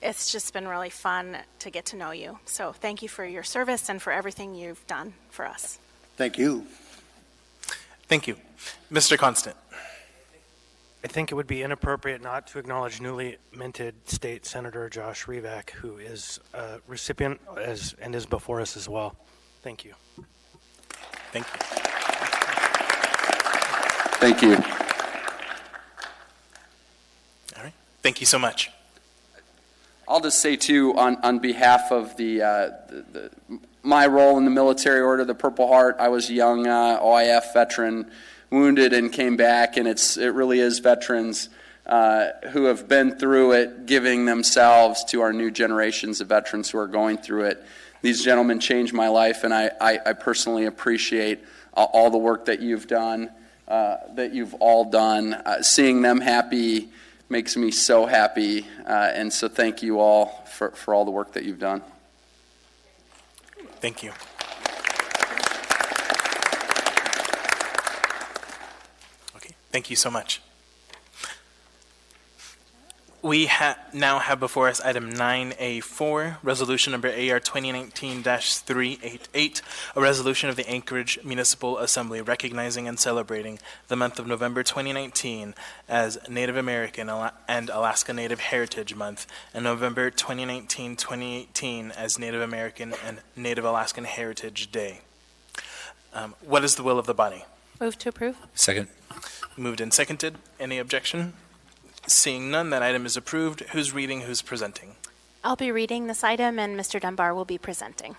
it's just been really fun to get to know you. So thank you for your service and for everything you've done for us. Thank you. Thank you. Mr. Constant. I think it would be inappropriate not to acknowledge newly minted State Senator Josh Revak, who is a recipient and is before us as well. Thank you. Thank you. Thank you. All right. Thank you so much. I'll just say, too, on behalf of my role in the military order, the Purple Heart, I was a young OIF veteran, wounded and came back, and it really is veterans who have been through it, giving themselves to our new generations of veterans who are going through it. these gentlemen changed my life, and I personally appreciate all the work that you've done, that you've all done. Seeing them happy makes me so happy, and so thank you all for all the work that you've done. Thank you. Okay, thank you so much. We now have before us item 9A4, resolution number AR 2019-388, a resolution of the Anchorage Municipal Assembly recognizing and celebrating the month of November 2019 as Native American and Alaska Native Heritage Month, and November 2019-2018 as Native American and Native Alaskan Heritage Day. What is the will of the body? Move to approve. Second. Moved and seconded. Any objection? Seeing none, that item is approved. Who's reading, who's presenting? I'll be reading this item, and Mr. Dunbar will be presenting.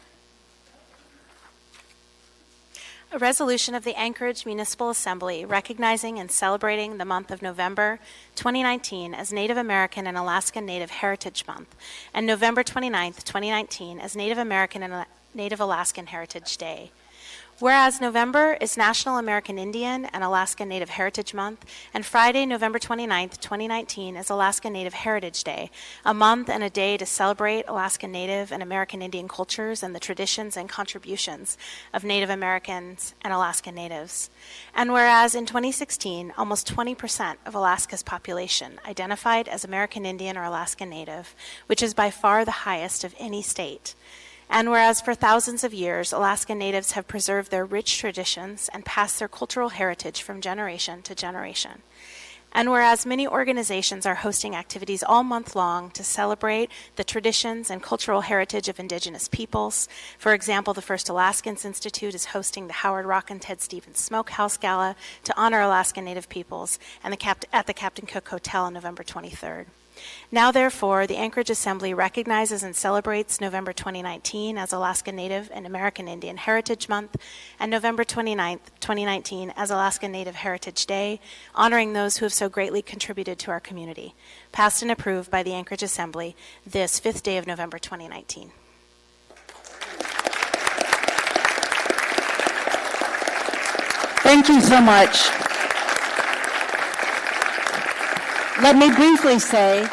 A resolution of the Anchorage Municipal Assembly recognizing and celebrating the month of November 2019 as Native American and Alaska Native Heritage Month, and November 29th, 2019 as Native American and Native Alaskan Heritage Day. Whereas November is National American Indian and Alaska Native Heritage Month, and Friday, November 29th, 2019 is Alaska Native Heritage Day, a month and a day to celebrate Alaska Native and American Indian cultures and the traditions and contributions of Native Americans and Alaska Natives. And whereas in 2016, almost 20% of Alaska's population identified as American Indian or Alaska Native, which is by far the highest of any state. And whereas for thousands of years, Alaska Natives have preserved their rich traditions and passed their cultural heritage from generation to generation. And whereas many organizations are hosting activities all month long to celebrate the traditions and cultural heritage of Indigenous peoples. For example, the First Alaskans Institute is hosting the Howard Rock and Ted Stevens Smokehouse Gala to honor Alaska Native peoples and at the Captain Cook Hotel on November 23rd. Now, therefore, the Anchorage Assembly recognizes and celebrates November 2019 as Alaska Native and American Indian Heritage Month, and November 29th, 2019 as Alaska Native Heritage Day, honoring those who have so greatly contributed to our community. Passed and approved by the Anchorage Assembly this 5th day of November 2019. Thank you so much. Let me briefly say,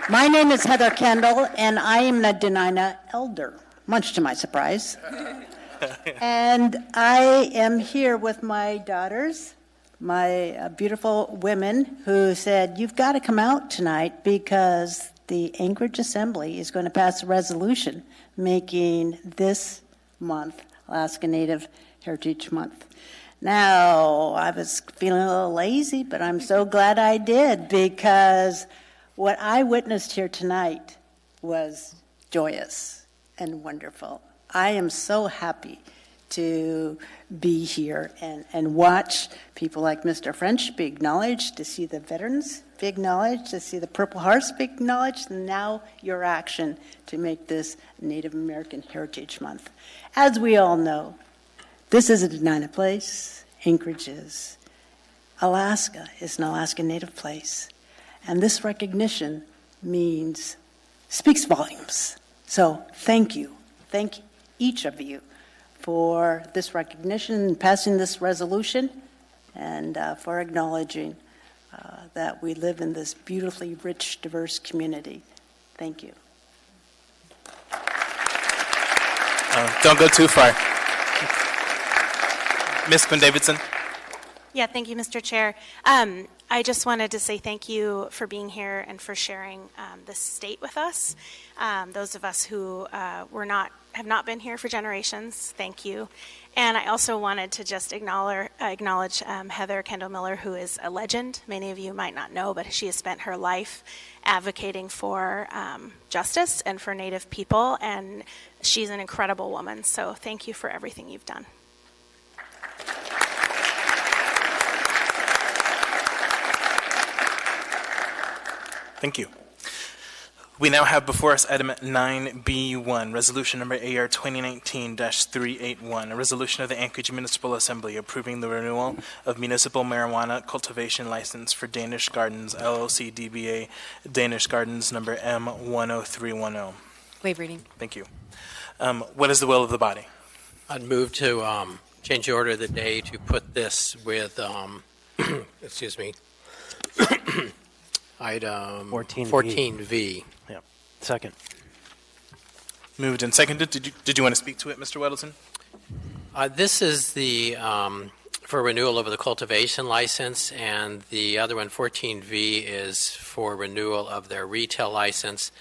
my name is Heather Kendall, and I am a Dena'ina elder, much to my surprise. And I am here with my daughters, my beautiful women, who said, you've got to come out tonight because the Anchorage Assembly is going to pass a resolution making this month Alaska Native Heritage Month. Now, I was feeling a little lazy, but I'm so glad I did, because what I witnessed here tonight was joyous and wonderful. I am so happy to be here and watch people like Mr. French be acknowledged, to see the veterans be acknowledged, to see the Purple Hearts be acknowledged, and now your action to make this Native American Heritage Month. As we all know, this is a Dena'ina place. Anchorage is. Alaska is an Alaska Native place. And this recognition speaks volumes. So thank you. Thank each of you for this recognition and passing this resolution, and for acknowledging that we live in this beautifully rich, diverse community. Thank you. Don't go too far. Ms. Quinn Davidson. Yeah, thank you, Mr. Chair. I just wanted to say thank you for being here and for sharing this state with us. Those of us who have not been here for generations, thank you. And I also wanted to just acknowledge Heather Kendall Miller, who is a legend. Many of you might not know, but she has spent her life advocating for justice and for Native people, and she's an incredible woman. So thank you for everything you've done. Thank you. We now have before us item 9B1, resolution number AR 2019-381, a resolution of the Anchorage Municipal Assembly approving the renewal of municipal marijuana cultivation license for Danish Gardens LLC DBA Danish Gardens number M10310. Waive reading. Thank you. What is the will of the body? I'd move to change the order of the day to put this with, excuse me, item 14V. Yeah. Second. Moved and seconded. Did you want to speak to it, Mr. Weddleton? This is the for renewal of the cultivation license, and the other one, 14V, is for renewal of their retail license.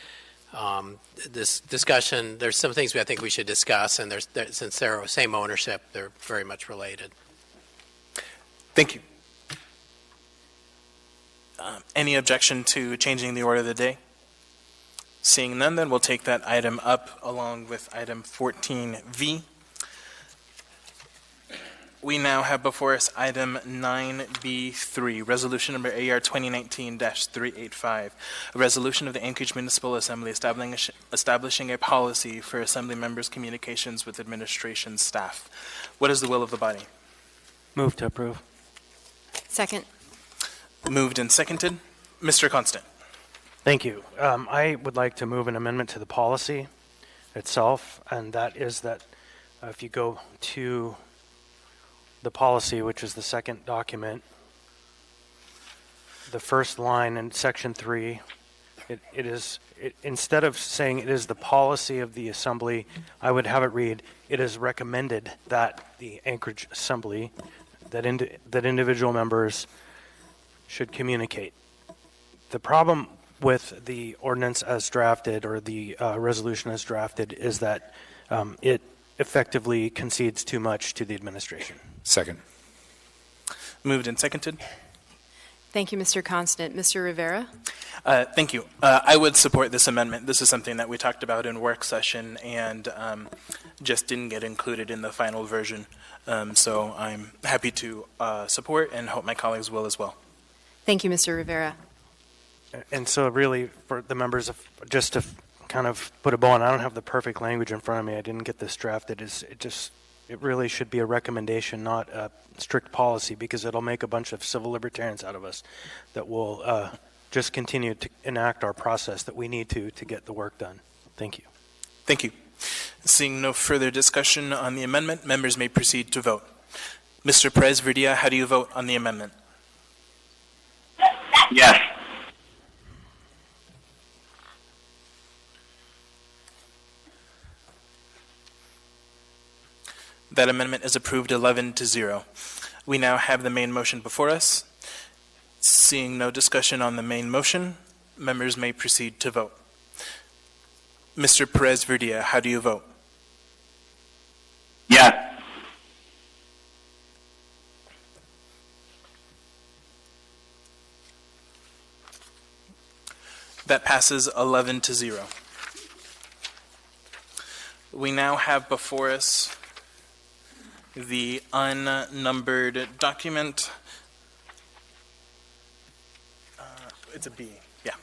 This discussion, there's some things I think we should discuss, and since they're same ownership, they're very much related. Thank you. Any objection to changing the order of the day? Seeing none, then we'll take that item up along with item 14V. We now have before us item 9B3, resolution number AR 2019-385, a resolution of the Anchorage Municipal Assembly establishing a policy for Assembly members' communications with administration staff. What is the will of the body? Move to approve. Second. Moved and seconded. Mr. Constant. Thank you. I would like to move an amendment to the policy itself, and that is that if you go to the policy, which is the second document, the first line in section 3, instead of saying it is the policy of the Assembly, I would have it read, it is recommended that the Anchorage Assembly, that individual members should communicate. The problem with the ordinance as drafted, or the resolution as drafted, is that it effectively concedes too much to the administration. Second. Moved and seconded. Thank you, Mr. Constant. Mr. Rivera? Thank you. I would support this amendment. This is something that we talked about in work session and just didn't get included in the final version. So I'm happy to support and hope my colleagues will as well. Thank you, Mr. Rivera. And so really, for the members, just to kind of put a bow on, I don't have the perfect language in front of me. I didn't get this drafted. It really should be a recommendation, not a strict policy, because it'll make a bunch of civil libertarians out of us that will just continue to enact our process that we need to get the work done. Thank you. Thank you. Seeing no further discussion on the amendment, members may proceed to vote. Mr. Perez-Verdia, how do you vote on the amendment? Yes. That amendment is approved 11-0. We now have the main motion before us. Seeing no discussion on the main motion, members may proceed to vote. Mr. Perez-Verdia, how do you vote? Yes. That passes 11-0. We now have before us the unnumbered document. It's a B, yeah.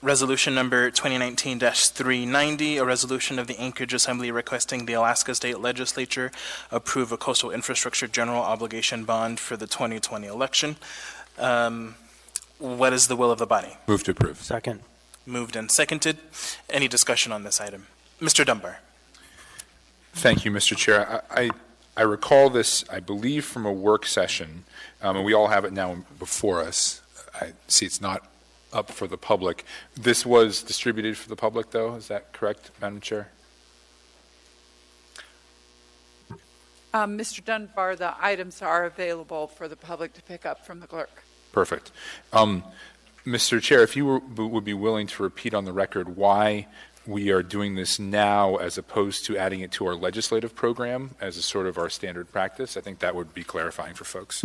Resolution number 2019-390, a resolution of the Anchorage Assembly requesting the Alaska State Legislature approve a coastal infrastructure general obligation bond for the 2020 election. What is the will of the body? Move to approve. Second. Moved and seconded. Any discussion on this item? Mr. Dunbar. Thank you, Mr. Chair. I recall this, I believe, from a work session, and we all have it now before us. I see it's not up for the public. This was distributed for the public, though. Is that correct, Madam Chair? Mr. Dunbar, the items are available for the public to pick up from the clerk. Perfect. Mr. Chair, if you would be willing to repeat on the record why we are doing this now as opposed to adding it to our legislative program as a sort of our standard practice, I think that would be clarifying for folks.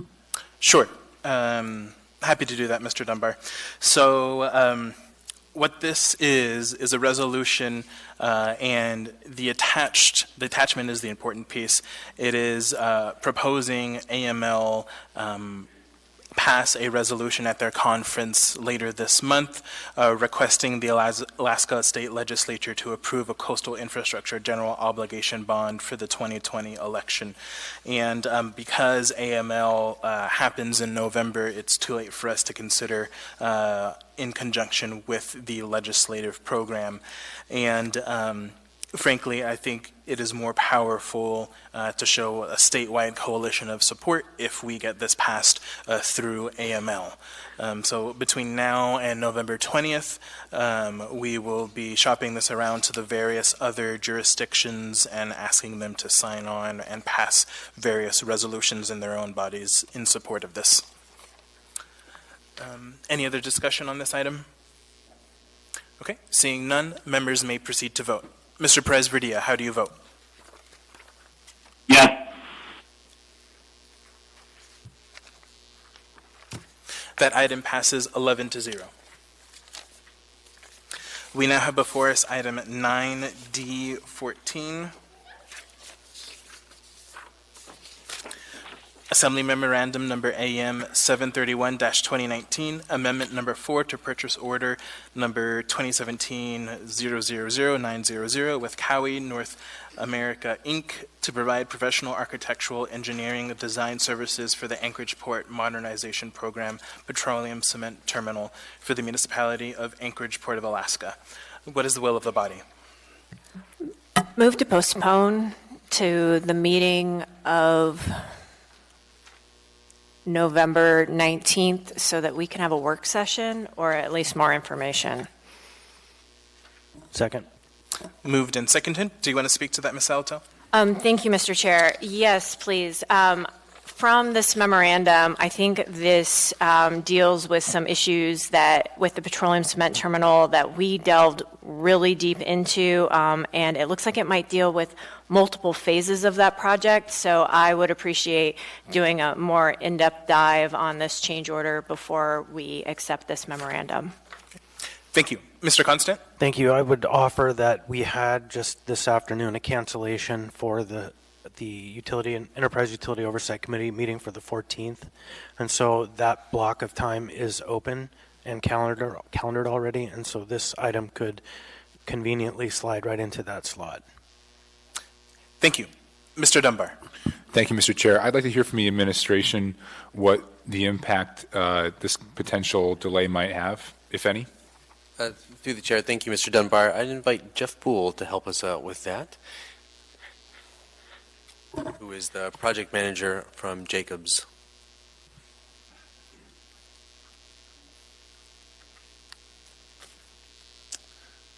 Sure. Happy to do that, Mr. Dunbar. So what this is a resolution, and the attachment is the important piece. It is proposing AML pass a resolution at their conference later this month requesting the Alaska State Legislature to approve a coastal infrastructure general obligation bond for the 2020 election. And because AML happens in November, it's too late for us to consider in conjunction with the legislative program. And frankly, I think it is more powerful to show a statewide coalition of support if we get this passed through AML. So between now and November 20th, we will be shopping this around to the various other jurisdictions and asking them to sign on and pass various resolutions in their own bodies in support of this. Any other discussion on this item? Okay, seeing none, members may proceed to vote. Mr. Perez-Verdia, how do you vote? Yes. That item passes 11-0. We now have before us item 9D14. Assembly Memorandum number AM 731-2019, Amendment number 4 to Purchase Order number 2017-000900 with Cowie North America, Inc. to provide professional architectural engineering design services for the Anchorage Port Modernization Program Petroleum Cement Terminal for the municipality of Anchorage, Port of Alaska. What is the will of the body? Move to postpone to the meeting of November 19th so that we can have a work session or at least more information. Second. Moved and seconded. Do you want to speak to that, Ms. Salto? Thank you, Mr. Chair. Yes, please. From this memorandum, I think this deals with some issues that with the petroleum cement terminal that we delved really deep into, and it looks like it might deal with multiple phases of that project. So I would appreciate doing a more in-depth dive on this change order before we accept this memorandum. Thank you. Mr. Constant? Thank you. I would offer that we had just this afternoon a cancellation for the Utility and Enterprise Utility Oversight Committee meeting for the 14th. And so that block of time is open and calendared already. And so this item could conveniently slide right into that slot. Thank you. Mr. Dunbar. Thank you, Mr. Chair. I'd like to hear from the administration what the impact this potential delay might have, if any. Through the chair, thank you, Mr. Dunbar. I'd invite Jeff Poole to help us out with that, who is the project manager from Jacobs.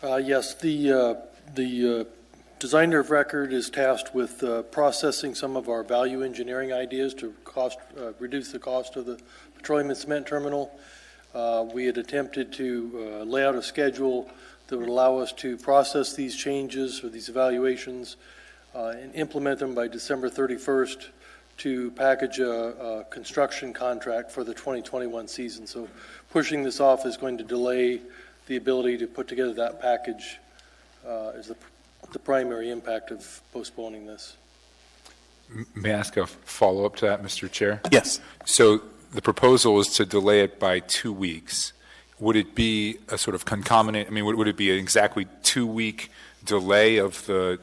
Yes, the designer of record is tasked with processing some of our value engineering ideas to reduce the cost of the petroleum and cement terminal. We had attempted to lay out a schedule that would allow us to process these changes or these evaluations and implement them by December 31st to package a construction contract for the 2021 season. So pushing this off is going to delay the ability to put together that package is the primary impact of postponing this. May I ask a follow-up to that, Mr. Chair? Yes. So the proposal is to delay it by 2 weeks. Would it be a sort of concomitant, I mean, would it be an exactly 2-week delay of the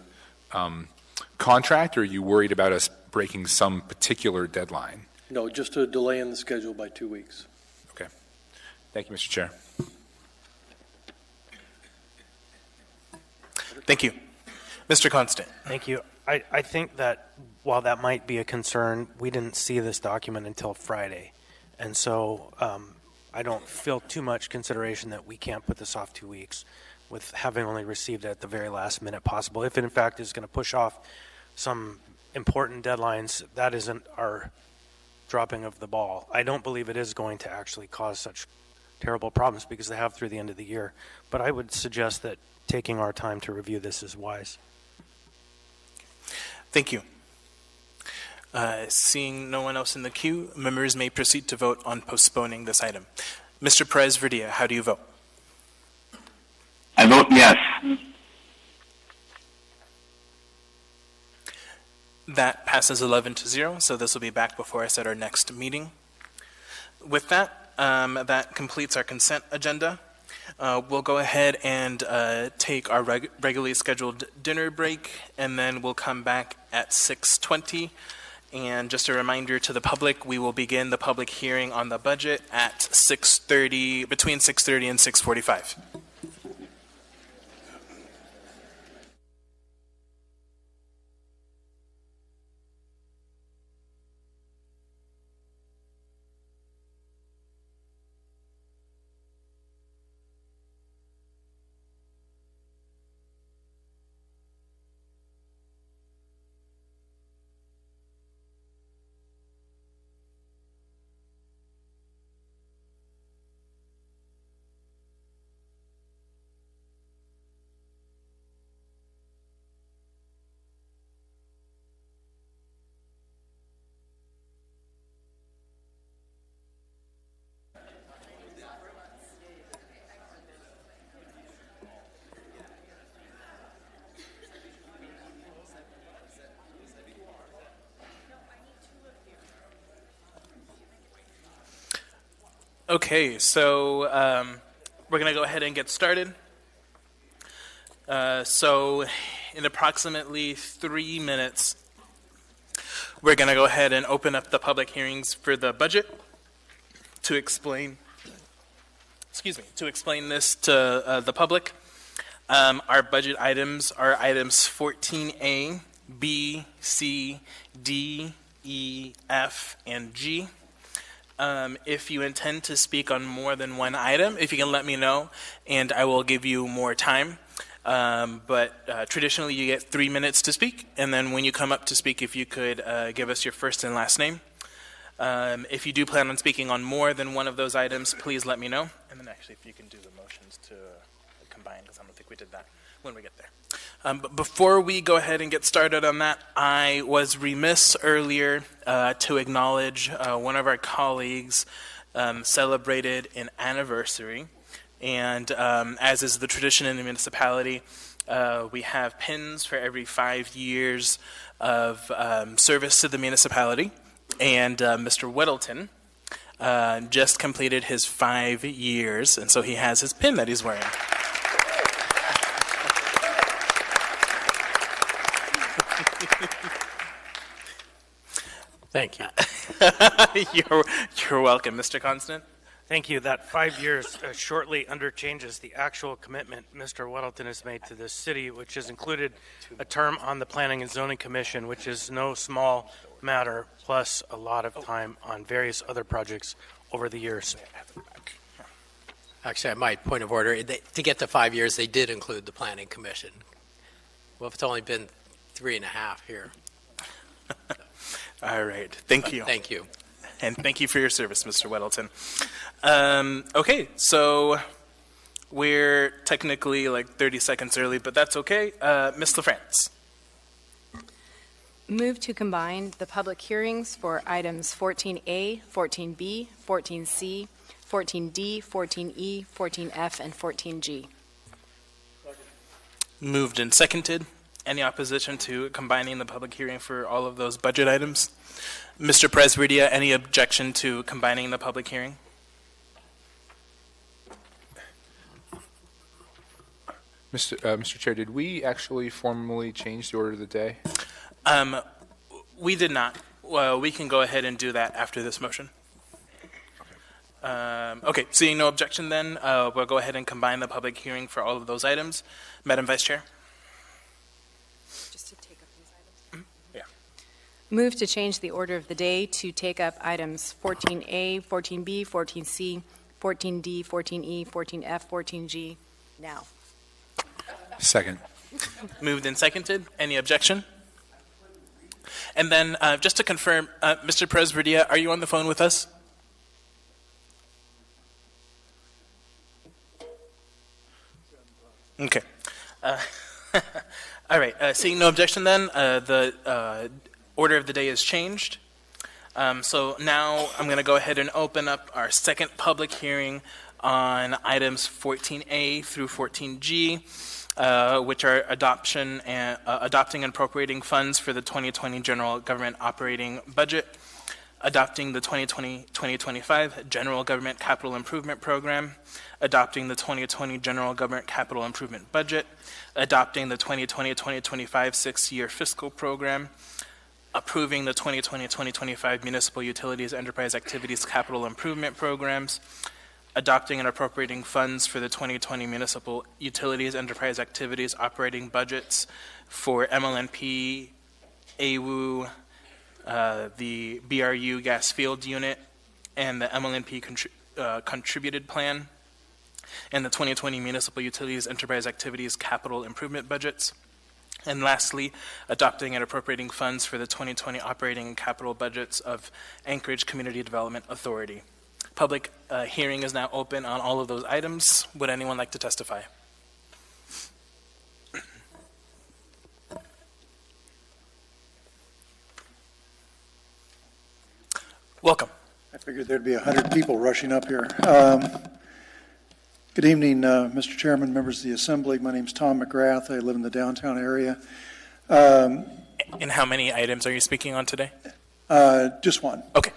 contract, or are you worried about us breaking some particular deadline? No, just a delay in the schedule by 2 weeks. Okay. Thank you, Mr. Chair. Thank you. Mr. Constant. Thank you. I think that while that might be a concern, we didn't see this document until Friday. And so I don't feel too much consideration that we can't put this off 2 weeks with having only received it at the very last minute possible. If it in fact is going to push off some important deadlines, that isn't our dropping of the ball. I don't believe it is going to actually cause such terrible problems because they have through the end of the year. But I would suggest that taking our time to review this is wise. Thank you. Seeing no one else in the queue, members may proceed to vote on postponing this item. Mr. Perez-Verdia, how do you vote? I vote yes. That passes 11-0, so this will be back before us at our next meeting. With that, that completes our consent agenda. We'll go ahead and take our regularly scheduled dinner break, and then we'll come back at 6:20. And just a reminder to the public, we will begin the public hearing on the budget at 6:30, between 6:30 and 6:45. Okay, so we're going to go ahead and get started. So in approximately 3 minutes, we're going to go ahead and open up the public hearings for the budget to explain this to the public. Our budget items are items 14A, B, C, D, E, F, and G. If you intend to speak on more than one item, if you can let me know, and I will give you more time. But traditionally, you get 3 minutes to speak, and then when you come up to speak, if you could give us your first and last name. If you do plan on speaking on more than one of those items, please let me know. And then actually, if you can do the motions to combine, because I don't think we did that when we get there. But before we go ahead and get started on that, I was remiss earlier to acknowledge one of our colleagues celebrated an anniversary. And as is the tradition in the municipality, we have pins for every 5 years of service to the municipality. And Mr. Weddleton just completed his 5 years, and so he has his pin that he's wearing. Thank you. You're welcome, Mr. Constant. Thank you. That 5 years shortly underchanges the actual commitment Mr. Weddleton has made to this city, which has included a term on the Planning and Zoning Commission, which is no small matter, plus a lot of time on various other projects over the years. Actually, I might point of order. To get to 5 years, they did include the Planning Commission. Well, it's only been 3.5 here. All right. Thank you. Thank you. And thank you for your service, Mr. Weddleton. Okay, so we're technically like 30 seconds early, but that's okay. Ms. LaFrance. Move to combine the public hearings for items 14A, 14B, 14C, 14D, 14E, 14F, and 14G. Moved and seconded. Any opposition to combining the public hearing for all of those budget items? Mr. Presverdia, any objection to combining the public hearing? Mr. Chair, did we actually formally change the order of the day? We did not. Well, we can go ahead and do that after this motion. Okay, seeing no objection then, we'll go ahead and combine the public hearing for all of those items. Madam Vice Chair? Move to change the order of the day to take up items 14A, 14B, 14C, 14D, 14E, 14F, 14G now. Second. Moved and seconded. Any objection? And then just to confirm, Mr. Presverdia, are you on the phone with us? Okay. All right. Seeing no objection then, the order of the day is changed. So now I'm going to go ahead and open up our second public hearing on items 14A through 14G, which are adopting and appropriating funds for the 2020 general government operating budget. adopting the 2020-2025 General Government Capital Improvement Program, adopting the 2020 General Government Capital Improvement Budget, adopting the 2020-2025 six-year fiscal program, approving the 2020-2025 Municipal Utilities Enterprise Activities Capital Improvement Programs, adopting and appropriating funds for the 2020 Municipal Utilities Enterprise Activities operating budgets for MLNP, AWU, the BRU gas field unit, and the MLNP contributed plan, and the 2020 Municipal Utilities Enterprise Activities capital improvement budgets. And lastly, adopting and appropriating funds for the 2020 operating and capital budgets of Anchorage Community Development Authority. Public hearing is now open on all of those items. Would anyone like to testify? Welcome. I figured there'd be 100 people rushing up here. Good evening, Mr. Chairman, members of the Assembly. My name's Tom McGrath. I live in the downtown area. And how many items are you speaking on today? Just one. Okay.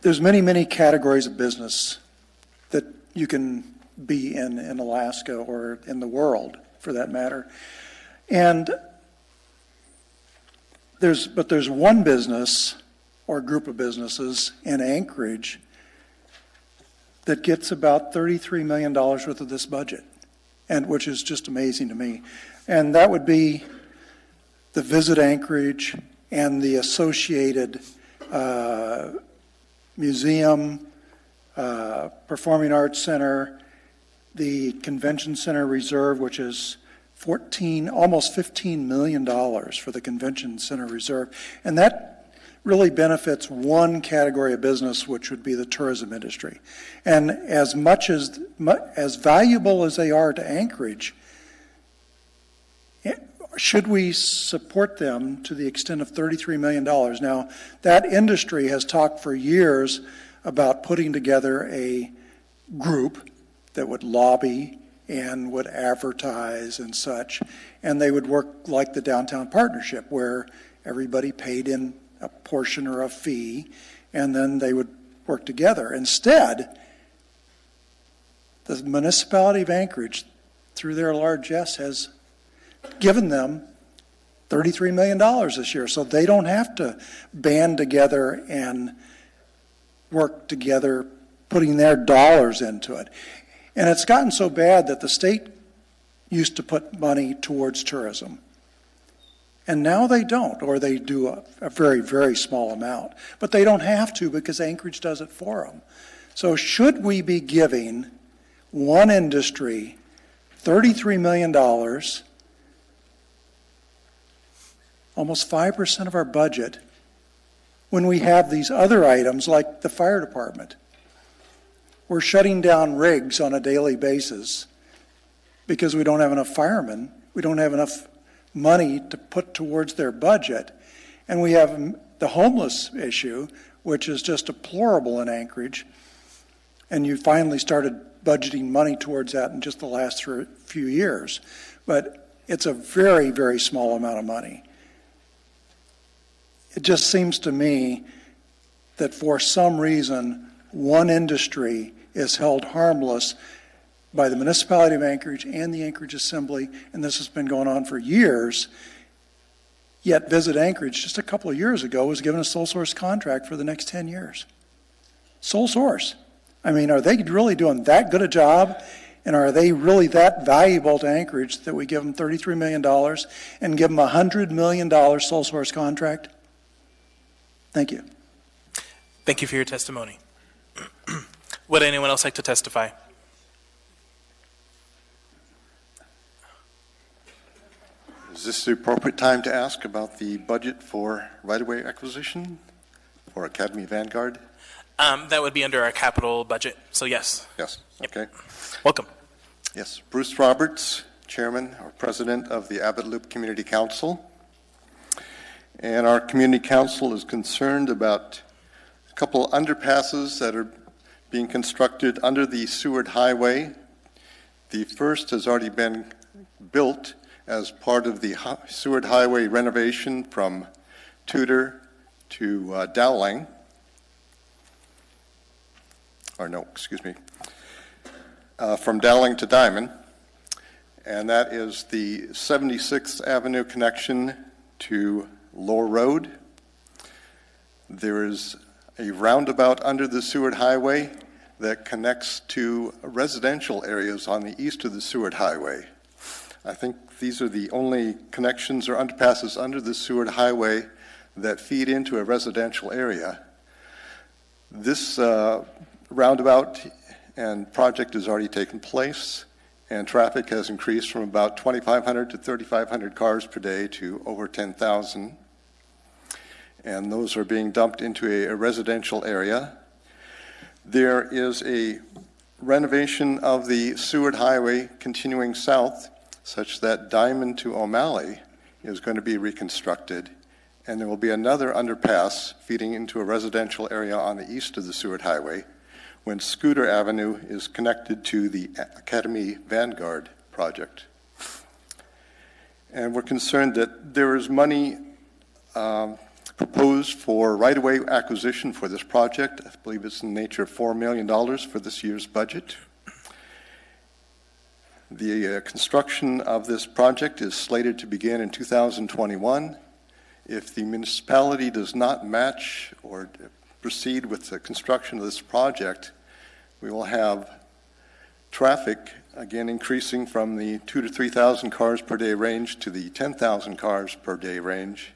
There's many categories of business that you can be in Alaska or in the world, for that matter. And there's one business or group of businesses in Anchorage that gets about $33 million worth of this budget, and which is just amazing to me. And that would be the Visit Anchorage and the associated museum, Performing Arts Center, the Convention Center Reserve, which is almost $15 million for the Convention Center Reserve. And that really benefits one category of business, which would be the tourism industry. And as valuable as they are to Anchorage, should we support them to the extent of $33 million? Now, that industry has talked for years about putting together a group that would lobby and would advertise and such, and they would work like the Downtown Partnership, where everybody paid in a portion or a fee, and then they would work together. Instead, the municipality of Anchorage, through their largesse, has given them $33 million this year, so they don't have to band together and work together, putting their dollars into it. And it's gotten so bad that the state used to put money towards tourism. And now they don't, or they do a very small amount. But they don't have to, because Anchorage does it for them. So should we be giving one industry $33 million, almost 5% of our budget, when we have these other items like the fire department? We're shutting down rigs on a daily basis because we don't have enough firemen. We don't have enough money to put towards their budget. And we have the homeless issue, which is just deplorable in Anchorage. And you finally started budgeting money towards that in just the last few years. But it's a very small amount of money. It just seems to me that for some reason, one industry is held harmless by the municipality of Anchorage and the Anchorage Assembly, and this has been going on for years. Yet Visit Anchorage, just a couple of years ago, was given a sole source contract for the next 10 years. Sole source. I mean, are they really doing that good a job? And are they really that valuable to Anchorage that we give them $33 million and give them a $100 million sole source contract? Thank you. Thank you for your testimony. Would anyone else like to testify? Is this the appropriate time to ask about the budget for right-of-way acquisition for Academy Vanguard? That would be under our capital budget, so yes. Yes, okay. Welcome. Yes, Bruce Roberts, Chairman or President of the Abbott Loop Community Council. And our Community Council is concerned about a couple of underpasses that are being constructed under the Seward Highway. The first has already been built as part of the Seward Highway renovation from Tudor to Dowling, from Dowling to Diamond, and that is the 76th Avenue connection to Lower Road. There is a roundabout under the Seward Highway that connects to residential areas on the east of the Seward Highway. I think these are the only connections or underpasses under the Seward Highway that feed into a residential area. This roundabout and project has already taken place, and traffic has increased from about 2,500 to 3,500 cars per day to over 10,000. And those are being dumped into a residential area. There is a renovation of the Seward Highway continuing south, such that Diamond to O'Malley is going to be reconstructed, and there will be another underpass feeding into a residential area on the east of the Seward Highway when Scooter Avenue is connected to the Academy Vanguard project. And we're concerned that there is money proposed for right-of-way acquisition for this project. I believe it's in the nature of $4 million for this year's budget. The construction of this project is slated to begin in 2021. If the municipality does not match or proceed with the construction of this project, we will have traffic again increasing from the 2,000 to 3,000 cars per day range to the 10,000 cars per day range,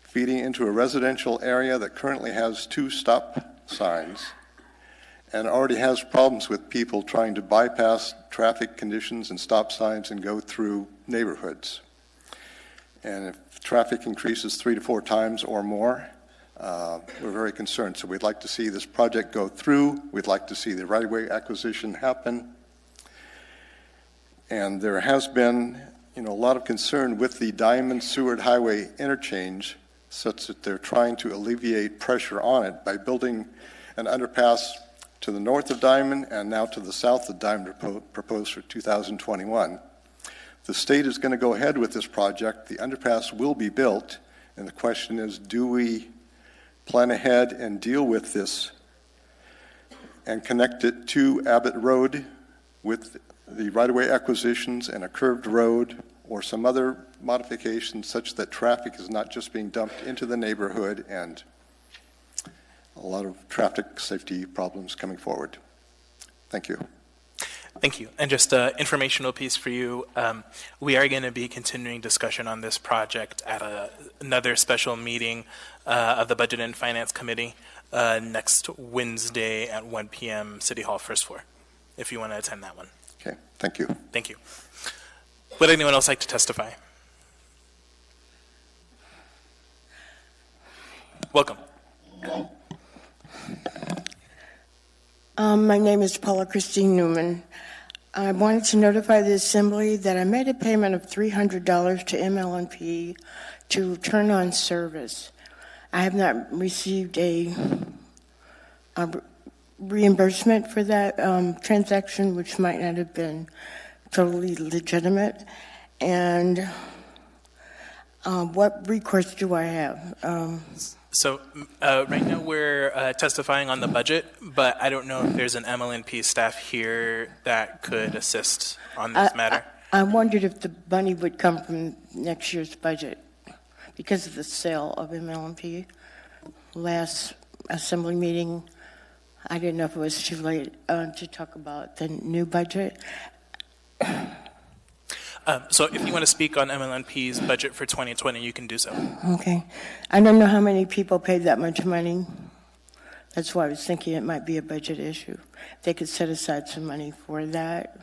feeding into a residential area that currently has 2 stop signs and already has problems with people trying to bypass traffic conditions and stop signs and go through neighborhoods. And if traffic increases 3 to 4 times or more, we're very concerned. So we'd like to see this project go through. We'd like to see the right-of-way acquisition happen. And there has been, a lot of concern with the Diamond Seward Highway interchange, such that they're trying to alleviate pressure on it by building an underpass to the north of Diamond and now to the south of Diamond proposed for 2021. The state is going to go ahead with this project. The underpass will be built, and the question is, do we plan ahead and deal with this and connect it to Abbott Road with the right-of-way acquisitions and a curved road or some other modifications such that traffic is not just being dumped into the neighborhood and a lot of traffic safety problems coming forward. Thank you. Thank you. And just an informational piece for you. We are going to be continuing discussion on this project at another special meeting of the Budget and Finance Committee next Wednesday at 1 p.m. City Hall, first floor, if you want to attend that one. Okay, thank you. Thank you. Would anyone else like to testify? Welcome. My name is Paula Christine Newman. I wanted to notify the Assembly that I made a payment of $300 to ML&P to turn on service. I have not received a reimbursement for that transaction, which might not have been totally legitimate. And what recourse do I have? So right now we're testifying on the budget, but I don't know if there's an MLNP staff here that could assist on this matter. I wondered if the money would come from next year's budget because of the sale of MLNP. Last Assembly meeting, I didn't know if it was too late to talk about the new budget. So if you want to speak on MLNP's budget for 2020, you can do so. Okay. I don't know how many people paid that much money. That's why I was thinking it might be a budget issue. They could set aside some money for that.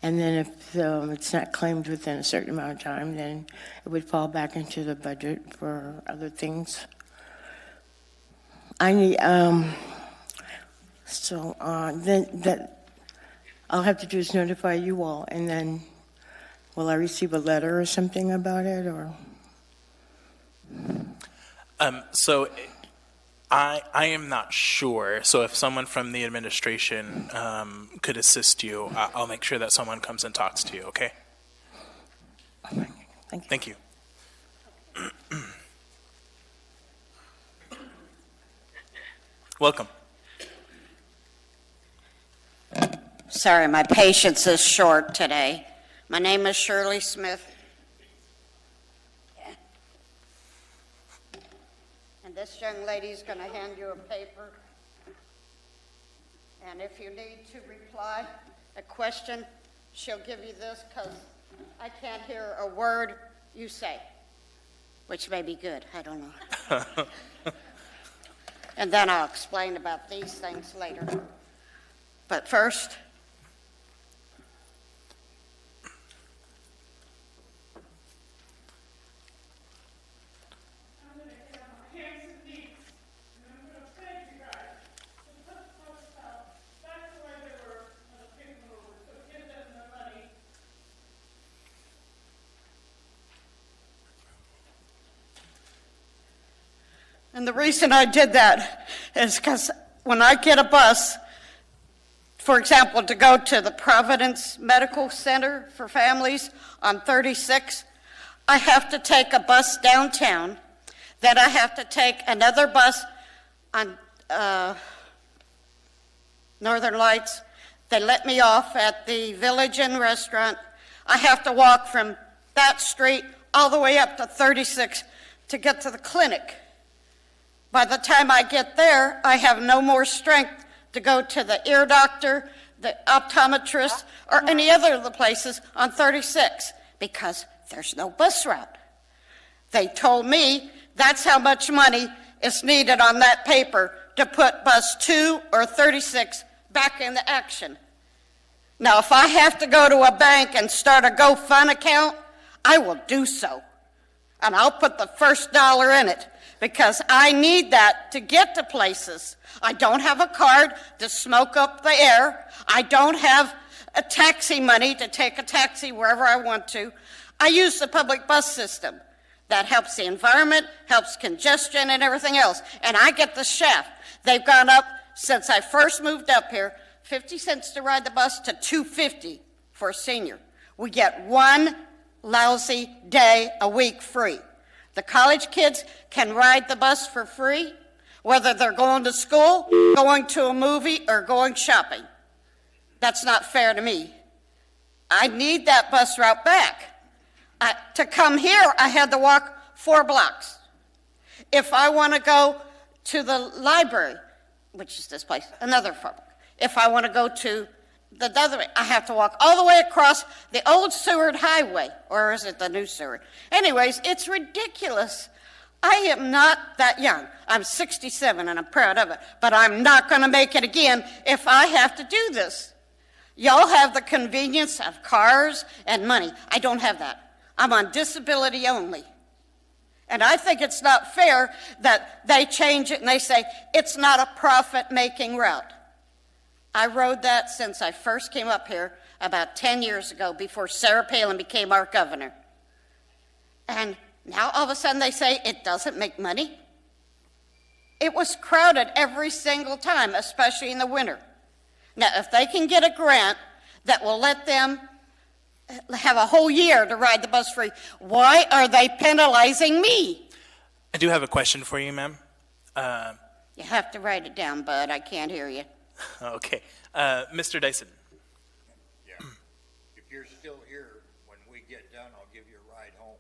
And then if it's not claimed within a certain amount of time, then it would fall back into the budget for other things. I need, then that I'll have to do is notify you all, and then will I receive a letter or something about it, or? So I am not sure. So if someone from the administration could assist you, I'll make sure that someone comes and talks to you, okay? Thank you. Thank you. Welcome. Sorry, my patience is short today. My name is Shirley Smith. And this young lady is going to hand you a paper. And if you need to reply a question, she'll give you this because I can't hear a word you say, which may be good. I don't know. And then I'll explain about these things later. But first, and the reason I did that is because when I get a bus, for example, to go to the Providence Medical Center for families on 36, I have to take a bus downtown. Then I have to take another bus on Northern Lights. They let me off at the Village Inn restaurant. I have to walk from that street all the way up to 36 to get to the clinic. By the time I get there, I have no more strength to go to the ear doctor, the optometrist, or any other of the places on 36 because there's no bus route. They told me that's how much money is needed on that paper to put bus 2 or 36 back into action. Now, if I have to go to a bank and start a GoFund account, I will do so. And I'll put the first dollar in it because I need that to get to places. I don't have a card to smoke up the air. I don't have a taxi money to take a taxi wherever I want to. I use the public bus system. That helps the environment, helps congestion and everything else. And I get the shaft. They've gone up since I first moved up here, 50 cents to ride the bus to $2.50 for a senior. We get one lousy day a week free. The college kids can ride the bus for free, whether they're going to school, going to a movie, or going shopping. That's not fair to me. I need that bus route back. To come here, I had to walk 4 blocks. If I want to go to the library, which is this place, another 4 blocks. If I want to go to the other way, I have to walk all the way across the old Seward Highway, or is it the new Seward? Anyways, it's ridiculous. I am not that young. I'm 67 and I'm proud of it, but I'm not going to make it again if I have to do this. Y'all have the convenience of cars and money. I don't have that. I'm on disability only. And I think it's not fair that they change it and they say it's not a profit-making route. I rode that since I first came up here about 10 years ago before Sarah Palin became our governor. And now all of a sudden they say it doesn't make money. It was crowded every single time, especially in the winter. Now, if they can get a grant that will let them have a whole year to ride the bus free, why are they penalizing me? I do have a question for you, ma'am. You have to write it down, bud. I can't hear you. Okay. Mr. Dyson. Yeah. If you're still here, when we get done, I'll give you a ride home.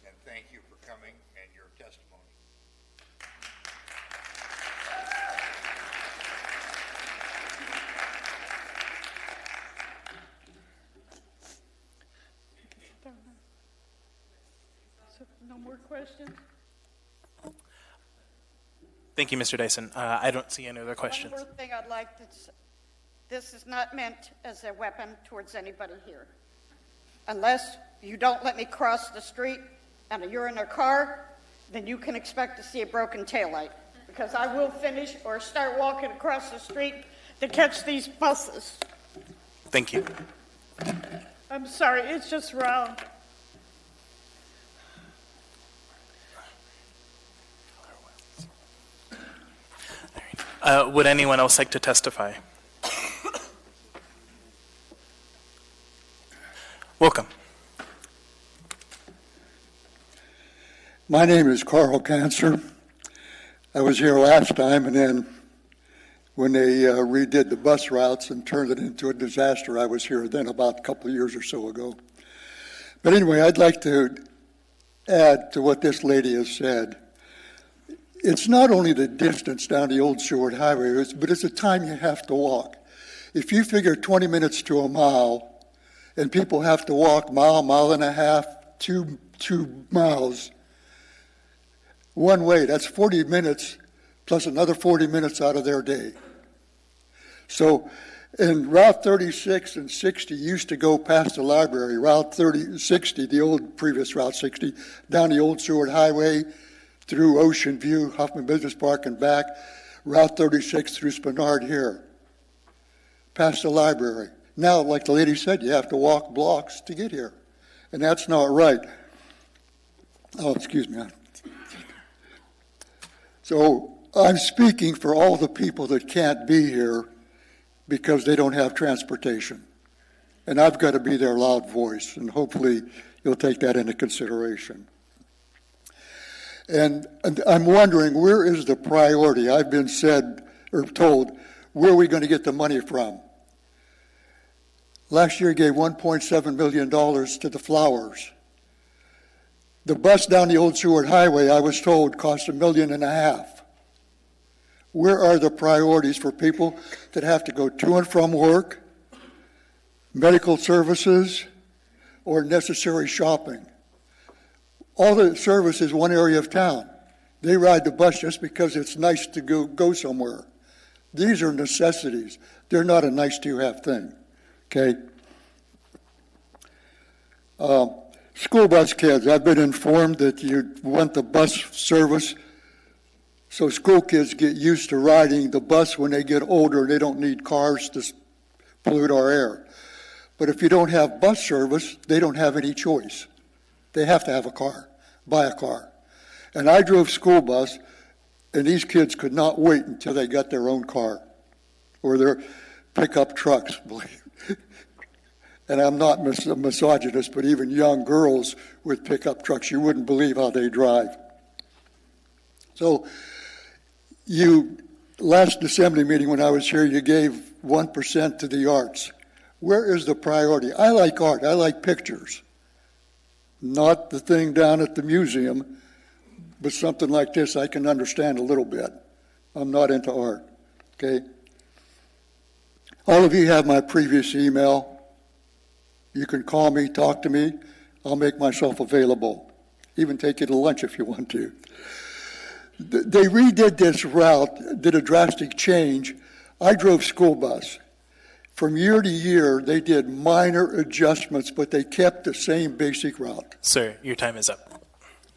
And thank you for coming and your testimony. No more questions? Thank you, Mr. Dyson. I don't see any other questions. One more thing I'd like to say. This is not meant as a weapon towards anybody here. Unless you don't let me cross the street and you're in a car, then you can expect to see a broken taillight. Because I will finish or start walking across the street to catch these buses. Thank you. I'm sorry, it's just wrong. Would anyone else like to testify? Welcome. My name is Carl Cancer. I was here last time, and then when they redid the bus routes and turned it into a disaster. I was here then about a couple of years or so ago. But anyway, I'd like to add to what this lady has said. It's not only the distance down the old Seward Highway, but it's the time you have to walk. If you figure 20 minutes to a mile, and people have to walk mile and a half, 2 miles one way, that's 40 minutes plus another 40 minutes out of their day. So, and Route 36 and 60 used to go past the library. Route 60, the old previous Route 60, down the old Seward Highway, through Ocean View, Huffman Business Park, and back. Route 36 through Spenard here, past the library. Now, like the lady said, you have to walk blocks to get here, and that's not right. Oh, excuse me. So I'm speaking for all the people that can't be here because they don't have transportation. And I've got to be their loud voice, and hopefully you'll take that into consideration. And I'm wondering, where is the priority? I've been told, where are we going to get the money from? Last year gave $1.7 million to the Flowers. The bus down the old Seward Highway, I was told, cost $1.5 million. Where are the priorities for people that have to go to and from work, medical services, or necessary shopping? All the service is one area of town. They ride the bus just because it's nice to go somewhere. These are necessities. They're not a nice-to-have thing, okay? School bus kids, I've been informed that you want the bus service so school kids get used to riding the bus when they get older and they don't need cars to pollute our air. But if you don't have bus service, they don't have any choice. They have to have a car, buy a car. And I drove school bus, and these kids could not wait until they got their own car or their pickup trucks. And I'm not a misogynist, but even young girls with pickup trucks, you wouldn't believe how they drive. So last assembly meeting when I was here, you gave 1% to the arts. Where is the priority? I like art. I like pictures. Not the thing down at the museum, but something like this I can understand a little bit. I'm not into art, okay? All of you have my previous email. You can call me, talk to me. I'll make myself available. Even take you to lunch if you want to. They redid this route, did a drastic change. I drove school bus. From year to year, they did minor adjustments, but they kept the same basic route. Sir, your time is up.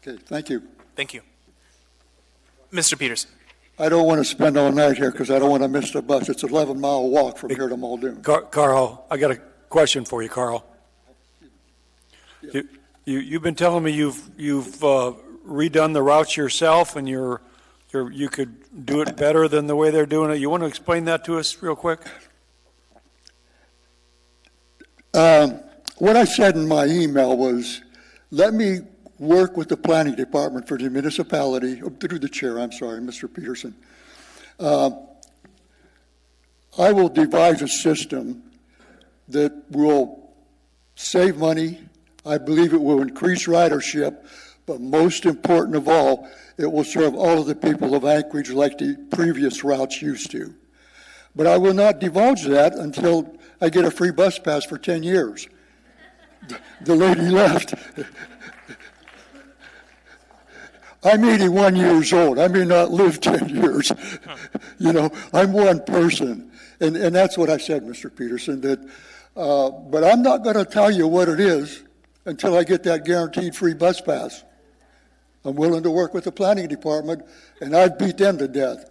Okay, thank you. Thank you. Mr. Peterson. I don't want to spend all night here because I don't want to miss the bus. It's an 11-mile walk from here to Muldoon. Carl, I got a question for you, Carl. Yeah. You've been telling me you've redone the routes yourself, and you could do it better than the way they're doing it. You want to explain that to us real quick? What I said in my email was, let me work with the planning department for the municipality, through the chair, I'm sorry, Mr. Peterson. I will devise a system that will save money. I believe it will increase ridership, but most important of all, it will serve all of the people of Anchorage like the previous routes used to. But I will not divulge that until I get a free bus pass for 10 years. The lady left. I'm 81 years old. I may not live 10 years. I'm one person. And that's what I said, Mr. Peterson, but I'm not going to tell you what it is until I get that guaranteed free bus pass. I'm willing to work with the planning department, and I've beat them to death.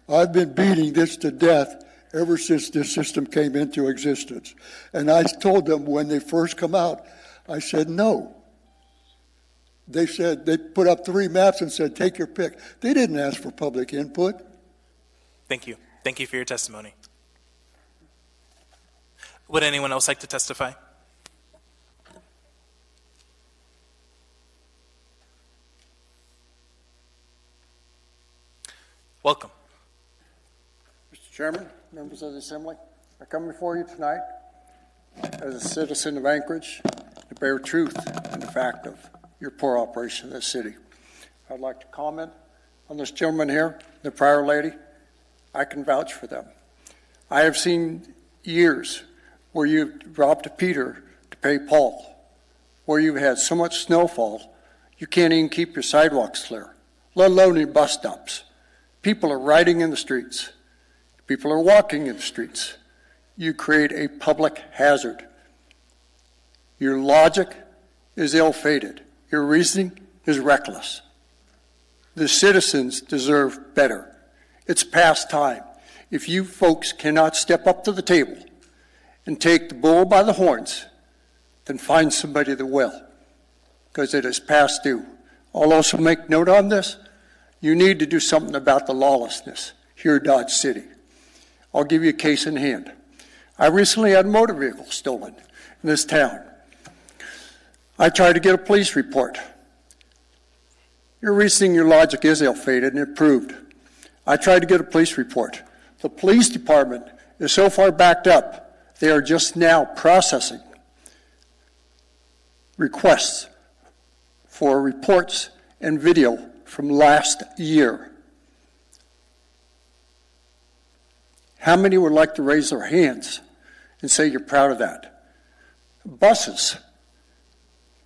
I've been beating this to death ever since this system came into existence. And I told them when they first come out, I said no. They said, they put up 3 maps and said, take your pick. They didn't ask for public input. Thank you. Thank you for your testimony. Would anyone else like to testify? Welcome. Mr. Chairman, members of the Assembly, I come before you tonight as a citizen of Anchorage to bear truth in the fact of your poor operation of the city. I'd like to comment on this gentleman here, the prior lady. I can vouch for them. I have seen years where you've robbed Peter to pay Paul, where you've had so much snowfall you can't even keep your sidewalks clear, let alone your bus stops. People are riding in the streets. People are walking in the streets. You create a public hazard. Your logic is ill-fated. Your reasoning is reckless. The citizens deserve better. It's past time. If you folks cannot step up to the table and take the bull by the horns, then find somebody that will, because it is past due. I'll also make note on this. You need to do something about the lawlessness here in Dodge City. I'll give you a case in hand. I recently had a motor vehicle stolen in this town. I tried to get a police report. Your reasoning, your logic is ill-fated, and it proved. I tried to get a police report. The police department is so far backed up, they are just now processing requests for reports and video from last year. How many would like to raise their hands and say you're proud of that? Buses.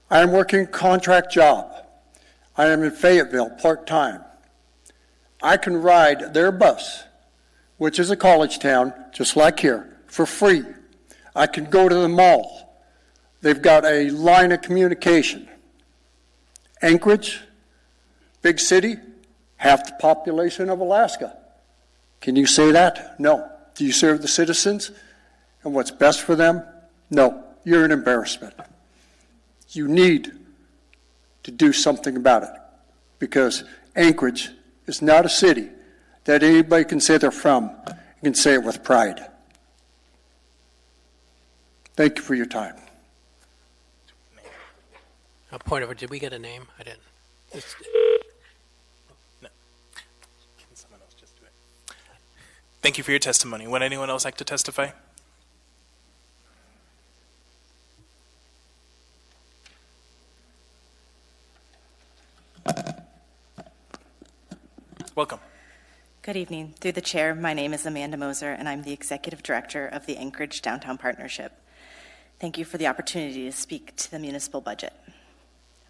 I am working a contract job. I am in Fayetteville part-time. I can ride their bus, which is a college town, just like here, for free. I can go to the mall. They've got a line of communication. Anchorage, big city, half the population of Alaska. Can you say that? No. Do you serve the citizens and what's best for them? No. You're an embarrassment. You need to do something about it, because Anchorage is not a city that anybody can say they're from and can say it with pride. Thank you for your time. A point of, did we get a name? I didn't. No. Can someone else just do it? Thank you for your testimony. Would anyone else like to testify? Welcome. Good evening. Through the chair, my name is Amanda Moser, and I'm the Executive Director of the Anchorage Downtown Partnership. Thank you for the opportunity to speak to the municipal budget.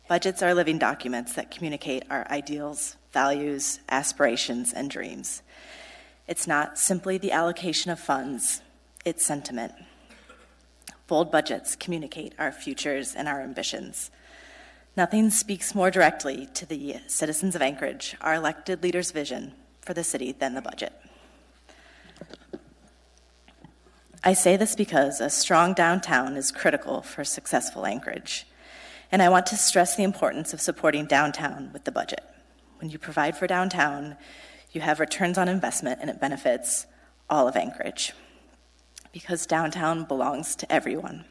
Budgets are living documents that communicate our ideals, values, aspirations, and dreams. It's not simply the allocation of funds, it's sentiment. Bold budgets communicate our futures and our ambitions. Nothing speaks more directly to the citizens of Anchorage, our elected leaders' vision for the city, than the budget. I say this because a strong downtown is critical for successful Anchorage. And I want to stress the importance of supporting downtown with the budget. When you provide for downtown, you have returns on investment, and it benefits all of Anchorage, because downtown belongs to everyone.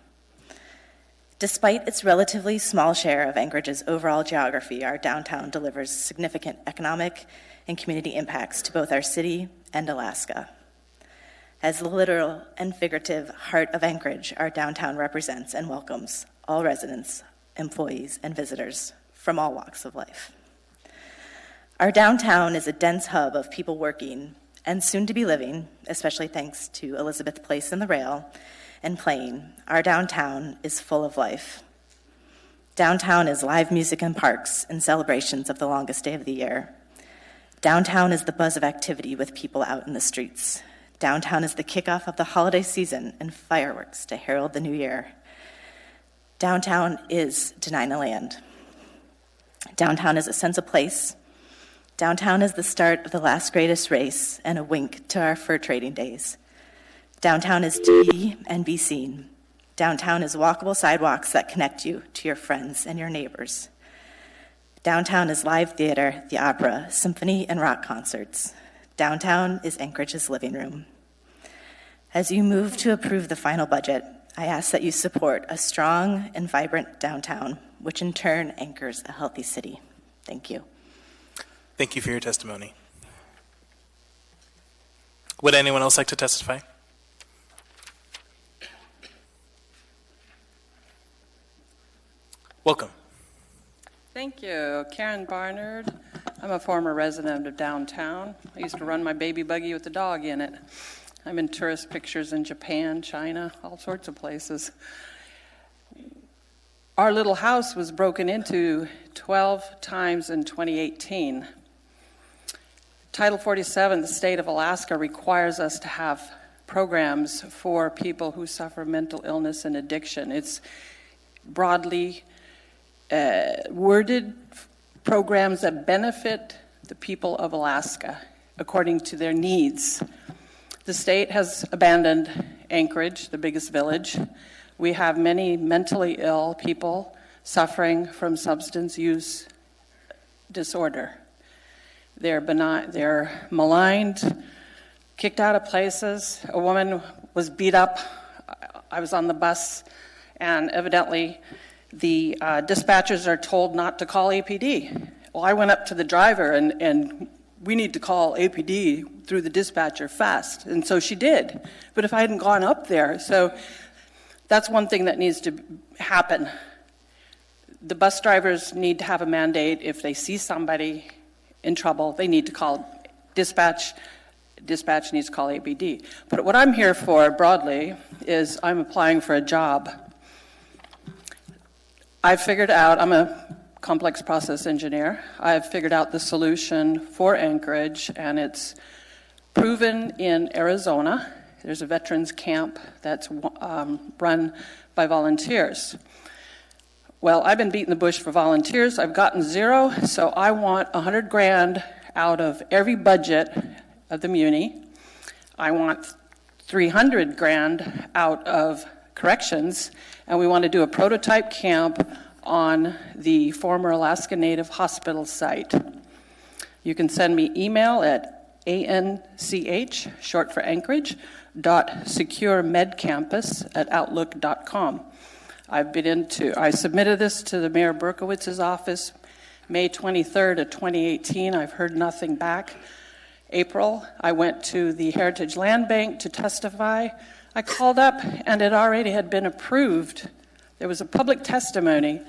Despite its relatively small share of Anchorage's overall geography, our downtown delivers significant economic and community impacts to both our city and Alaska. As the literal and figurative heart of Anchorage, our downtown represents and welcomes all residents, employees, and visitors from all walks of life. Our downtown is a dense hub of people working and soon to be living, especially thanks to Elizabeth Place and the rail, and playing. Our downtown is full of life. Downtown is live music and parks and celebrations of the longest day of the year. Downtown is the buzz of activity with people out in the streets. Downtown is the kickoff of the holiday season and fireworks to herald the new year. Downtown is Denina Land. Downtown is a sense of place. Downtown is the start of the last greatest race and a wink to our fur trading days. Downtown is to be and be seen. Downtown is walkable sidewalks that connect you to your friends and your neighbors. Downtown is live theater, the opera, symphony, and rock concerts. Downtown is Anchorage's living room. As you move to approve the final budget, I ask that you support a strong and vibrant downtown, which in turn anchors a healthy city. Thank you. Thank you for your testimony. Would anyone else like to testify? Welcome. Thank you. Karen Barnard. I'm a former resident of downtown. I used to run my baby buggy with a dog in it. I'm in tourist pictures in Japan, China, all sorts of places. Our little house was broken into 12 times in 2018. Title 47, the state of Alaska, requires us to have programs for people who suffer mental illness and addiction. It's broadly worded programs that benefit the people of Alaska according to their needs. The state has abandoned Anchorage, the biggest village. We have many mentally ill people suffering from substance use disorder. They're maligned, kicked out of places. A woman was beat up. I was on the bus, and evidently the dispatchers are told not to call APD. Well, I went up to the driver, and we need to call APD through the dispatcher fast. And so she did. But if I hadn't gone up there, so that's one thing that needs to happen. The bus drivers need to have a mandate. If they see somebody in trouble, they need to call dispatch. Dispatch needs to call APD. But what I'm here for broadly is I'm applying for a job. I've figured out, I'm a complex process engineer. I've figured out the solution for Anchorage, and it's proven in Arizona. There's a veterans camp that's run by volunteers. Well, I've been beating the bush for volunteers. I've gotten zero, so I want $100,000 out of every budget of the Muni. I want $300,000 out of corrections, and we want to do a prototype camp on the former Alaska Native Hospital site. You can send me email at ANCH, short for Anchorage, .securemedcampus@outlook.com. I submitted this to the Mayor Berkowitz's office May 23rd of 2018. I've heard nothing back. April, I went to the Heritage Land Bank to testify. I called up, and it already had been approved. There was a public testimony.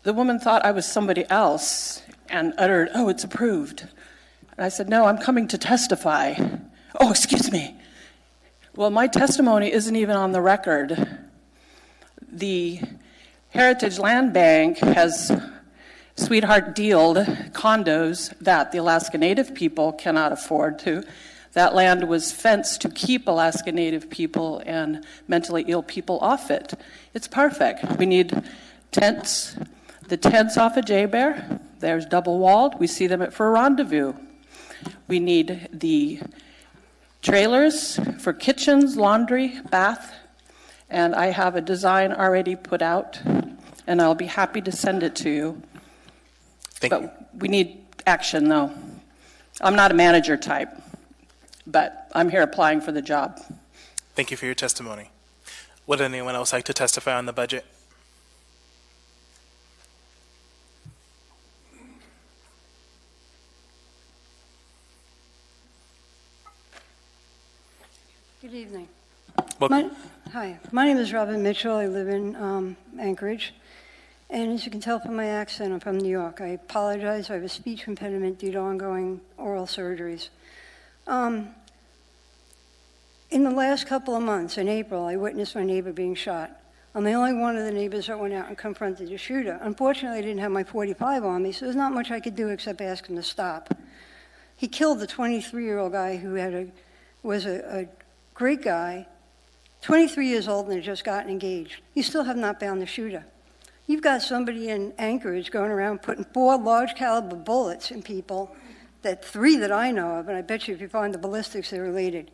The woman thought I was somebody else and uttered, "Oh, it's approved." And I said, "No, I'm coming to testify." "Oh, excuse me." Well, my testimony isn't even on the record. The Heritage Land Bank has sweetheart dealed condos that the Alaska Native people cannot afford to. That land was fenced to keep Alaska Native people and mentally ill people off it. It's perfect. We need tents. The tents off of J-Bear, there's double-walled. We see them for Rendezvous. We need the trailers for kitchens, laundry, bath, and I have a design already put out, and I'll be happy to send it to you. Thank you. But we need action, though. I'm not a manager type, but I'm here applying for the job. Thank you for your testimony. Would anyone else like to testify on the budget? Good evening. Welcome. Hi, my name is Robin Mitchell. I live in Anchorage. And as you can tell from my accent, I'm from New York. I apologize. I have a speech impediment due to ongoing oral surgeries. In the last couple of months, in April, I witnessed my neighbor being shot. I'm the only one of the neighbors that went out and confronted the shooter. Unfortunately, I didn't have my .45 on me, so there's not much I could do except ask him to stop. He killed the 23-year-old guy who was a great guy, 23 years old, and had just gotten engaged. You still have not found the shooter. You've got somebody in Anchorage going around putting 4 large caliber bullets in people, 3 that I know of, and I bet you if you find the ballistics, they're related.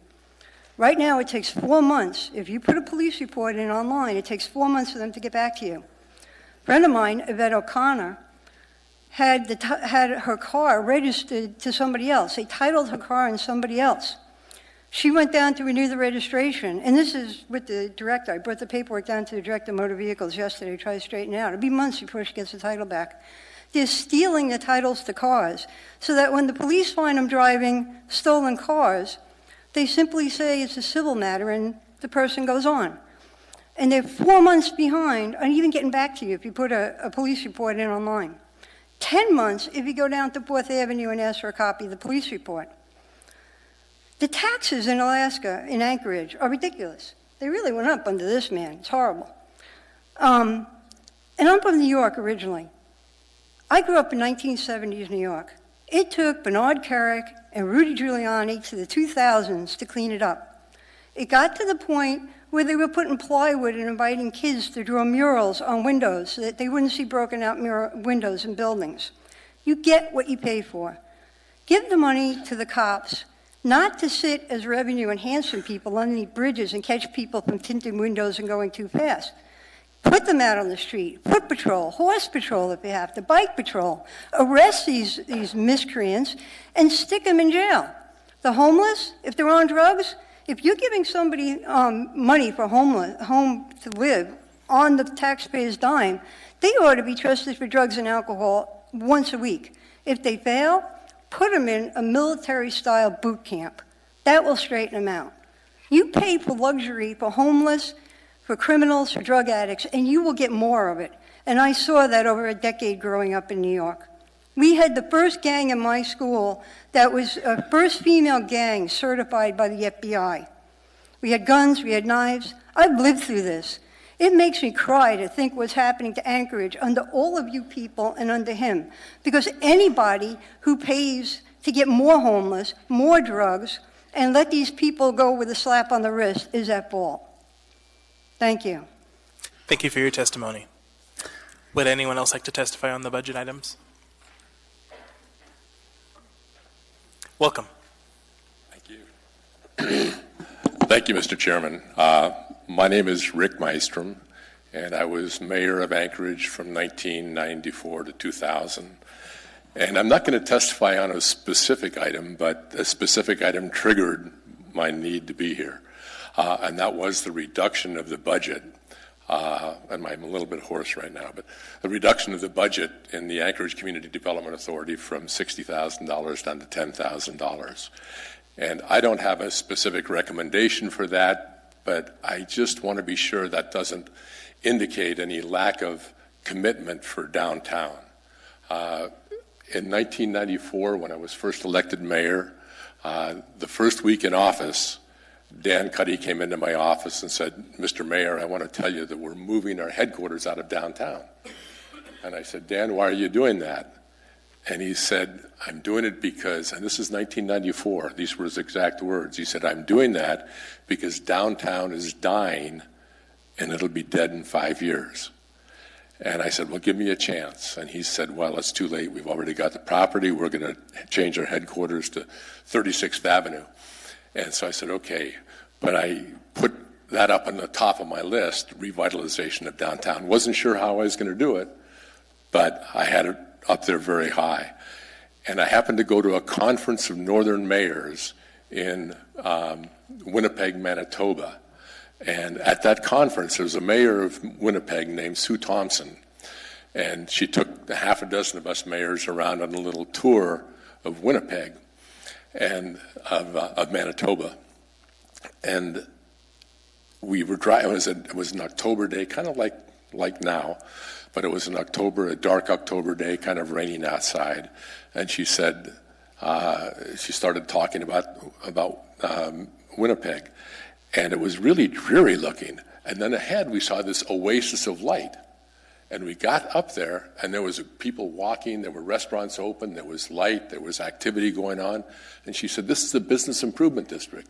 Right now, it takes 4 months. If you put a police report in online, it takes 4 months for them to get back to you. A friend of mine, Yvette O'Connor, had her car registered to somebody else. They titled her car in somebody else. She went down to renew the registration, and this is with the director. I brought the paperwork down to the director of motor vehicles yesterday to try to straighten it out. It'll be months before she gets the title back. They're stealing the titles to cars so that when the police find them driving stolen cars, They simply say it's a civil matter and the person goes on. And they're 4 months behind on even getting back to you if you put a police report in online. 10 months if you go down to 4th Avenue and ask for a copy of the police report. The taxes in Alaska, in Anchorage, are ridiculous. They really went up under this man. It's horrible. And I'm from New York originally. I grew up in 1970s New York. It took Bernard Kerik and Rudy Giuliani to the 2000s to clean it up. It got to the point where they were putting plywood and inviting kids to draw murals on windows so that they wouldn't see broken out windows in buildings. You get what you pay for. Give the money to the cops, not to sit as revenue enhancing people underneath bridges and catch people from tinted windows and going too fast. Put them out on the street, foot patrol, horse patrol if you have to, bike patrol. Arrest these miscreants and stick them in jail. The homeless, if they're on drugs, if you're giving somebody money for home to live on the taxpayer's dime, they ought to be trusted for drugs and alcohol once a week. If they fail, put them in a military-style boot camp. That will straighten them out. You pay for luxury for homeless, for criminals, for drug addicts, and you will get more of it. And I saw that over a decade growing up in New York. We had the first gang in my school that was a first female gang certified by the FBI. We had guns, we had knives. I've lived through this. It makes me cry to think what's happening to Anchorage under all of you people and under him. Because anybody who pays to get more homeless, more drugs, and let these people go with a slap on the wrist is at fault. Thank you. Thank you for your testimony. Would anyone else like to testify on the budget items? Welcome. Thank you. Thank you, Mr. Chairman. My name is Rick Mystrom, and I was mayor of Anchorage from 1994 to 2000. And I'm not going to testify on a specific item, but a specific item triggered my need to be here, and that was the reduction of the budget. And I'm a little bit hoarse right now, but the reduction of the budget in the Anchorage Community Development Authority from $60,000 down to $10,000. And I don't have a specific recommendation for that, but I just want to be sure that doesn't indicate any lack of commitment for downtown. In 1994, when I was first elected mayor, the first week in office, Dan Cuddy came into my office and said, "Mr. Mayor, I want to tell you that we're moving our headquarters out of downtown." And I said, "Dan, why are you doing that?" And he said, "I'm doing it because," and this is 1994, these were his exact words. He said, "I'm doing that because downtown is dying and it'll be dead in 5 years." And I said, "Well, give me a chance." And he said, "Well, it's too late. We've already got the property. We're going to change our headquarters to 36th Avenue. And so I said, "Okay." But I put that up on the top of my list, revitalization of downtown. Wasn't sure how I was going to do it, but I had it up there very high. And I happened to go to a conference of northern mayors in Winnipeg, Manitoba. And at that conference, there was a mayor of Winnipeg named Sue Thompson. And she took half a dozen of us mayors around on a little tour of Winnipeg and of Manitoba. And we were driving. It was an October day, kind of like now, but it was a dark October day, kind of raining outside. And she said, she started talking about Winnipeg, and it was really dreary looking. And then ahead we saw this oasis of light. And we got up there, and there was people walking, there were restaurants open, there was light, there was activity going on. And she said, "This is the business improvement district."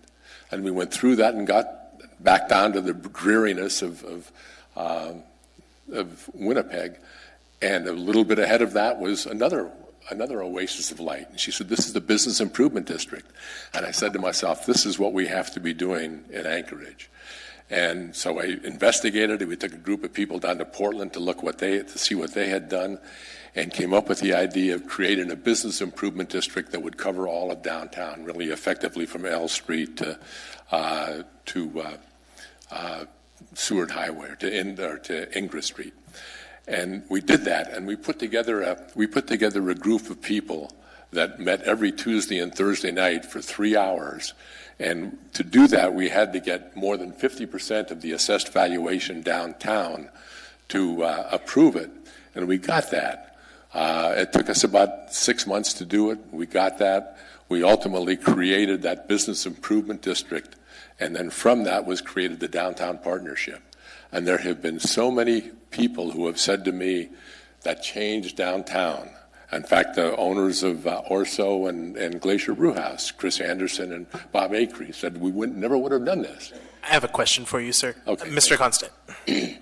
And we went through that and got back down to the dreariness of Winnipeg. And a little bit ahead of that was another oasis of light. And she said, "This is the business improvement district." And I said to myself, this is what we have to be doing in Anchorage. And so I investigated it. We took a group of people down to Portland to see what they had done, and came up with the idea of creating a business improvement district that would cover all of downtown really effectively, from L Street to Seward Highway or to Ingress Street. And we did that, and we put together a group of people that met every Tuesday and Thursday night for 3 hours And to do that, we had to get more than 50% of the assessed valuation downtown to approve it, and we got that. It took us about 6 months to do it. We got that. We ultimately created that business improvement district, and then from that was created the downtown partnership. And there have been so many people who have said to me that changed downtown. In fact, the owners of Orso and Glacier Brewhouse, Chris Anderson and Bob Acree, said we never would have done this. I have a question for you, sir. Okay. Mr. Constant. A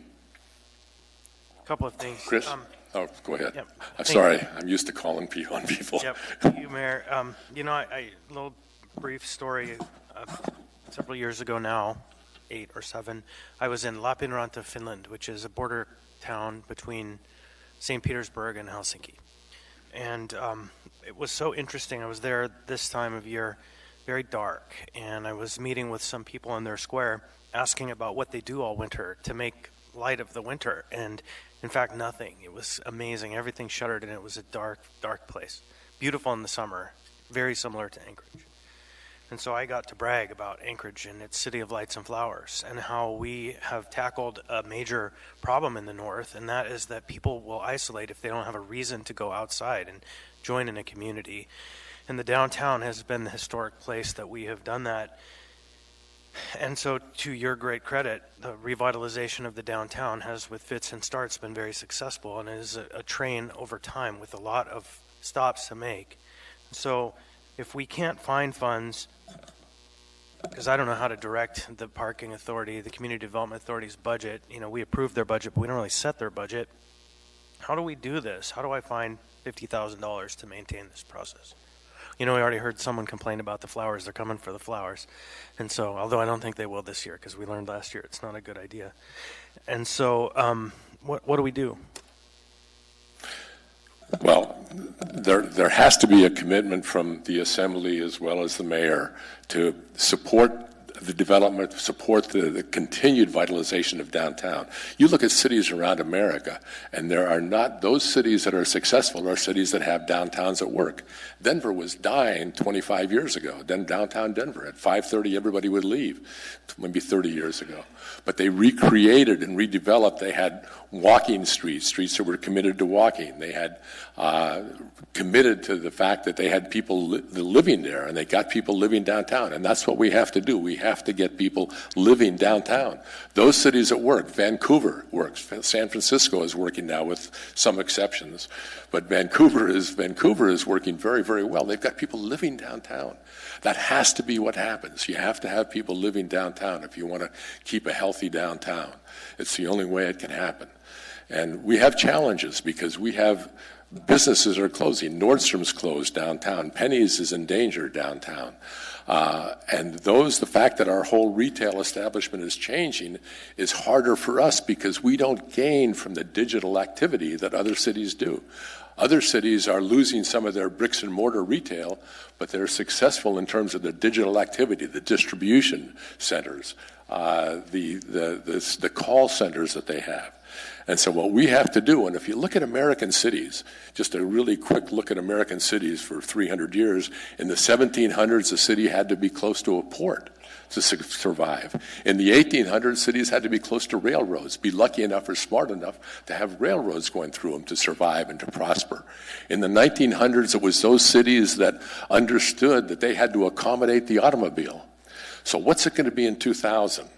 couple of things. Chris? Go ahead. Yep. I'm sorry. I'm used to calling on people. Yep. You, Mayor. A little brief story. Several years ago now, 8 or 7, I was in Lappeenranta, Finland, which is a border town between St. Petersburg and Helsinki. And it was so interesting. I was there this time of year, very dark, and I was meeting with some people in their square asking about what they do all winter to make light of the winter. And in fact, nothing. It was amazing. Everything shuttered, and it was a dark, dark place. Beautiful in the summer, very similar to Anchorage. And so I got to brag about Anchorage and its City of Lights and Flowers and how we have tackled a major problem in the north, and that is that people will isolate if they don't have a reason to go outside and join in a community. And the downtown has been the historic place that we have done that. And so to your great credit, the revitalization of the downtown has, with fits and starts, been very successful, and it is a train over time with a lot of stops to make. So if we can't find funds, because I don't know how to direct the parking authority, the community development authority's budget. We approve their budget, but we don't really set their budget. How do we do this? How do I find $50,000 to maintain this process? We already heard someone complain about the flowers. They're coming for the flowers. And so, although I don't think they will this year, because we learned last year it's not a good idea. And so, what do we do? Well, there has to be a commitment from the Assembly as well as the mayor to support the development, support the continued vitalization of downtown. You look at cities around America, and there are not those cities that are successful are cities that have downtowns at work. Denver was dying 25 years ago. Then downtown Denver, at 5:30, everybody would leave, maybe 30 years ago. But they recreated and redeveloped. They had walking streets that were committed to walking. They had committed to the fact that they had people living there, and they got people living downtown. And that's what we have to do. We have to get people living downtown. Those cities at work, Vancouver works. San Francisco is working now with some exceptions. But Vancouver is working very, very well. They've got people living downtown. That has to be what happens. You have to have people living downtown if you want to keep a healthy downtown. It's the only way it can happen. And we have challenges because we have businesses are closing. Nordstrom's closed downtown. Penny's is in danger downtown. And the fact that our whole retail establishment is changing is harder for us because we don't gain from the digital activity that other cities do. Other cities are losing some of their bricks and mortar retail, but they're successful in terms of the digital activity, the distribution centers, the call centers that they have. And so what we have to do, and if you look at American cities, just a really quick look at American cities for 300 years, in the 1700s, a city had to be close to a port to survive. In the 1800s, cities had to be close to railroads, be lucky enough or smart enough to have railroads going through them to survive and to prosper. In the 1900s, it was those cities that understood that they had to accommodate the automobile. So what's it going to be in 2000?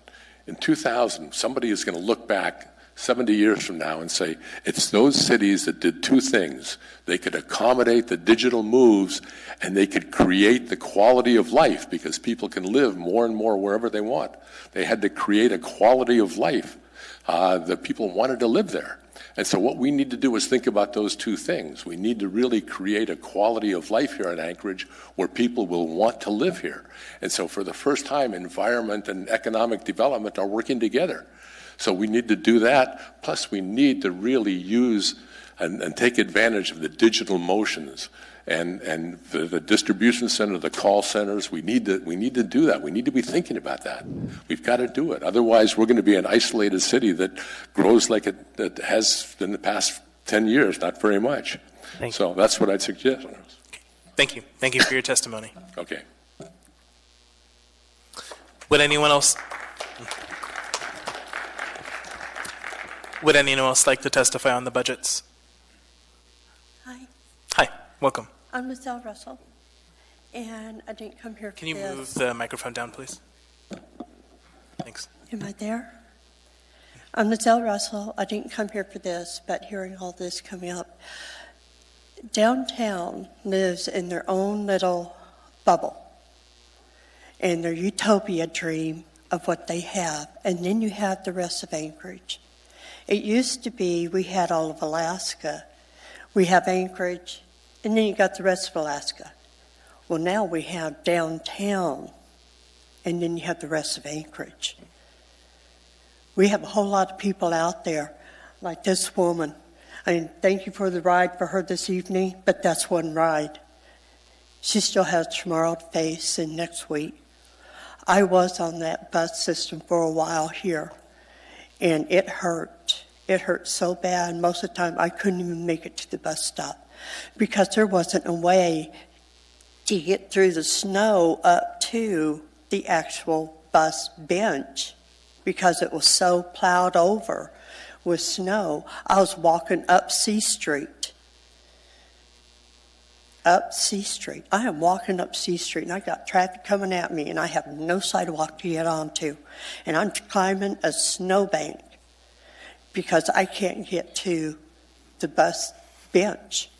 In 2000, somebody is going to look back 70 years from now and say, it's those cities that did two things. They could accommodate the digital moves and they could create the quality of life because people can live more and more wherever they want. They had to create a quality of life that people wanted to live there. And so what we need to do is think about those two things. We need to really create a quality of life here in Anchorage where people will want to live here. And so for the first time, environment and economic development are working together. So we need to do that, plus we need to really use and take advantage of the digital motions and the distribution center, the call centers. We need to do that. We need to be thinking about that. We've got to do it. Otherwise, we're going to be an isolated city that grows like it has in the past 10 years, not very much. So that's what I'd suggest. Thank you. Thank you for your testimony. Okay. Would anyone else like to testify on the budgets? Hi, Hi, welcome. I'm Michelle Russell, and I didn't come here for Can you this. move the microphone down, please? Thanks. Am I there? I'm Michelle Russell. I didn't come here for this, but hearing all this coming up, downtown lives in their own little bubble and their utopia dream of what they have, and then you have the rest of Anchorage. It used to be we had all of Alaska, we have Anchorage, and then you got the rest of Alaska. Well, now we have downtown, and then you have the rest of Anchorage. We have a whole lot of people out there, like this woman. I mean, thank you for the ride for her this evening, but that's one ride. She still has tomorrow to face and next week. I was on that bus system for a while here, and it hurt. It hurt so bad. Most of the time, I couldn't even make it to the bus stop because there wasn't a way to get through the snow up to the actual bus bench because it was so plowed over with snow. I was walking up C Street. Up C Street. I am walking up C Street, and I got traffic coming at me, and I have no sidewalk to get onto. And I'm climbing a snowbank because I can't get to the bus bench.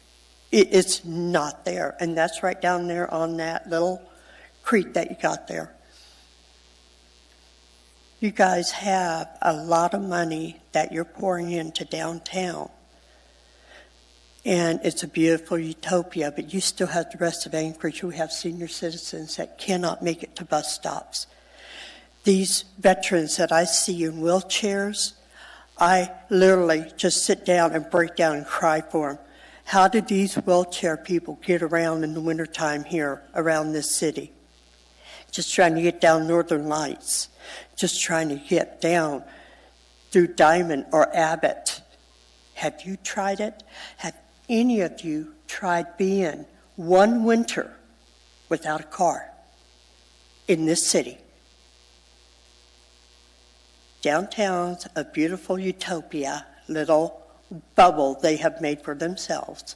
It's not there, and that's right down there on that little creek that you got there. You guys have a lot of money that you're pouring into downtown, and it's a beautiful utopia, but you still have the rest of Anchorage. We have senior citizens that cannot make it to bus stops. These veterans that I see in wheelchairs, I literally just sit down and break down and cry for them. How do these wheelchair people get around in the wintertime here around this city? Just trying to get down Northern Lights, just trying to get down through Diamond or Abbott. Have you tried it? Have any of you tried being one winter without a car in this city? Downtown's a beautiful utopia, little bubble they have made for themselves.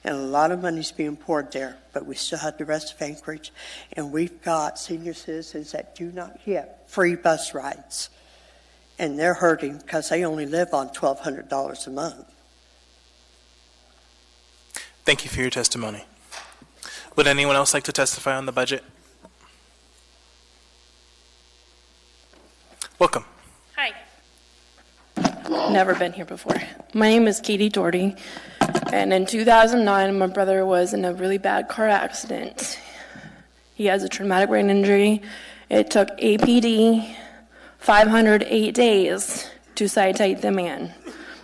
And a lot of money's being poured there, but we still have the rest of Anchorage. And we've got senior citizens that do not get free bus rides. And they're hurting because they only live on $1,200 a month. Thank you for your testimony. Would anyone else like to testify on the budget? Welcome. Hi. Never been here before. My name is Katie Doherty, and in 2009, my brother was in a really bad car accident. He has a traumatic brain injury. It took APD 508 days to citate the man.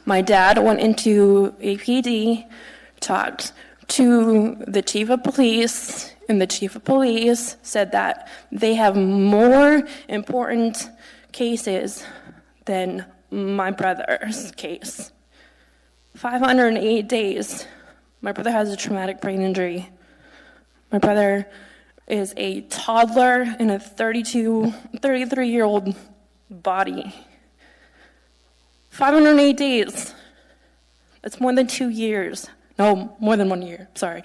My dad went into APD, talked to the chief of police, and the chief of police said that they have more important cases than my brother's case. 508 days. My brother has a traumatic brain injury. My brother is a toddler in a 33-year-old body. 508 days. That's more than 2 years. No, more than 1 year, sorry.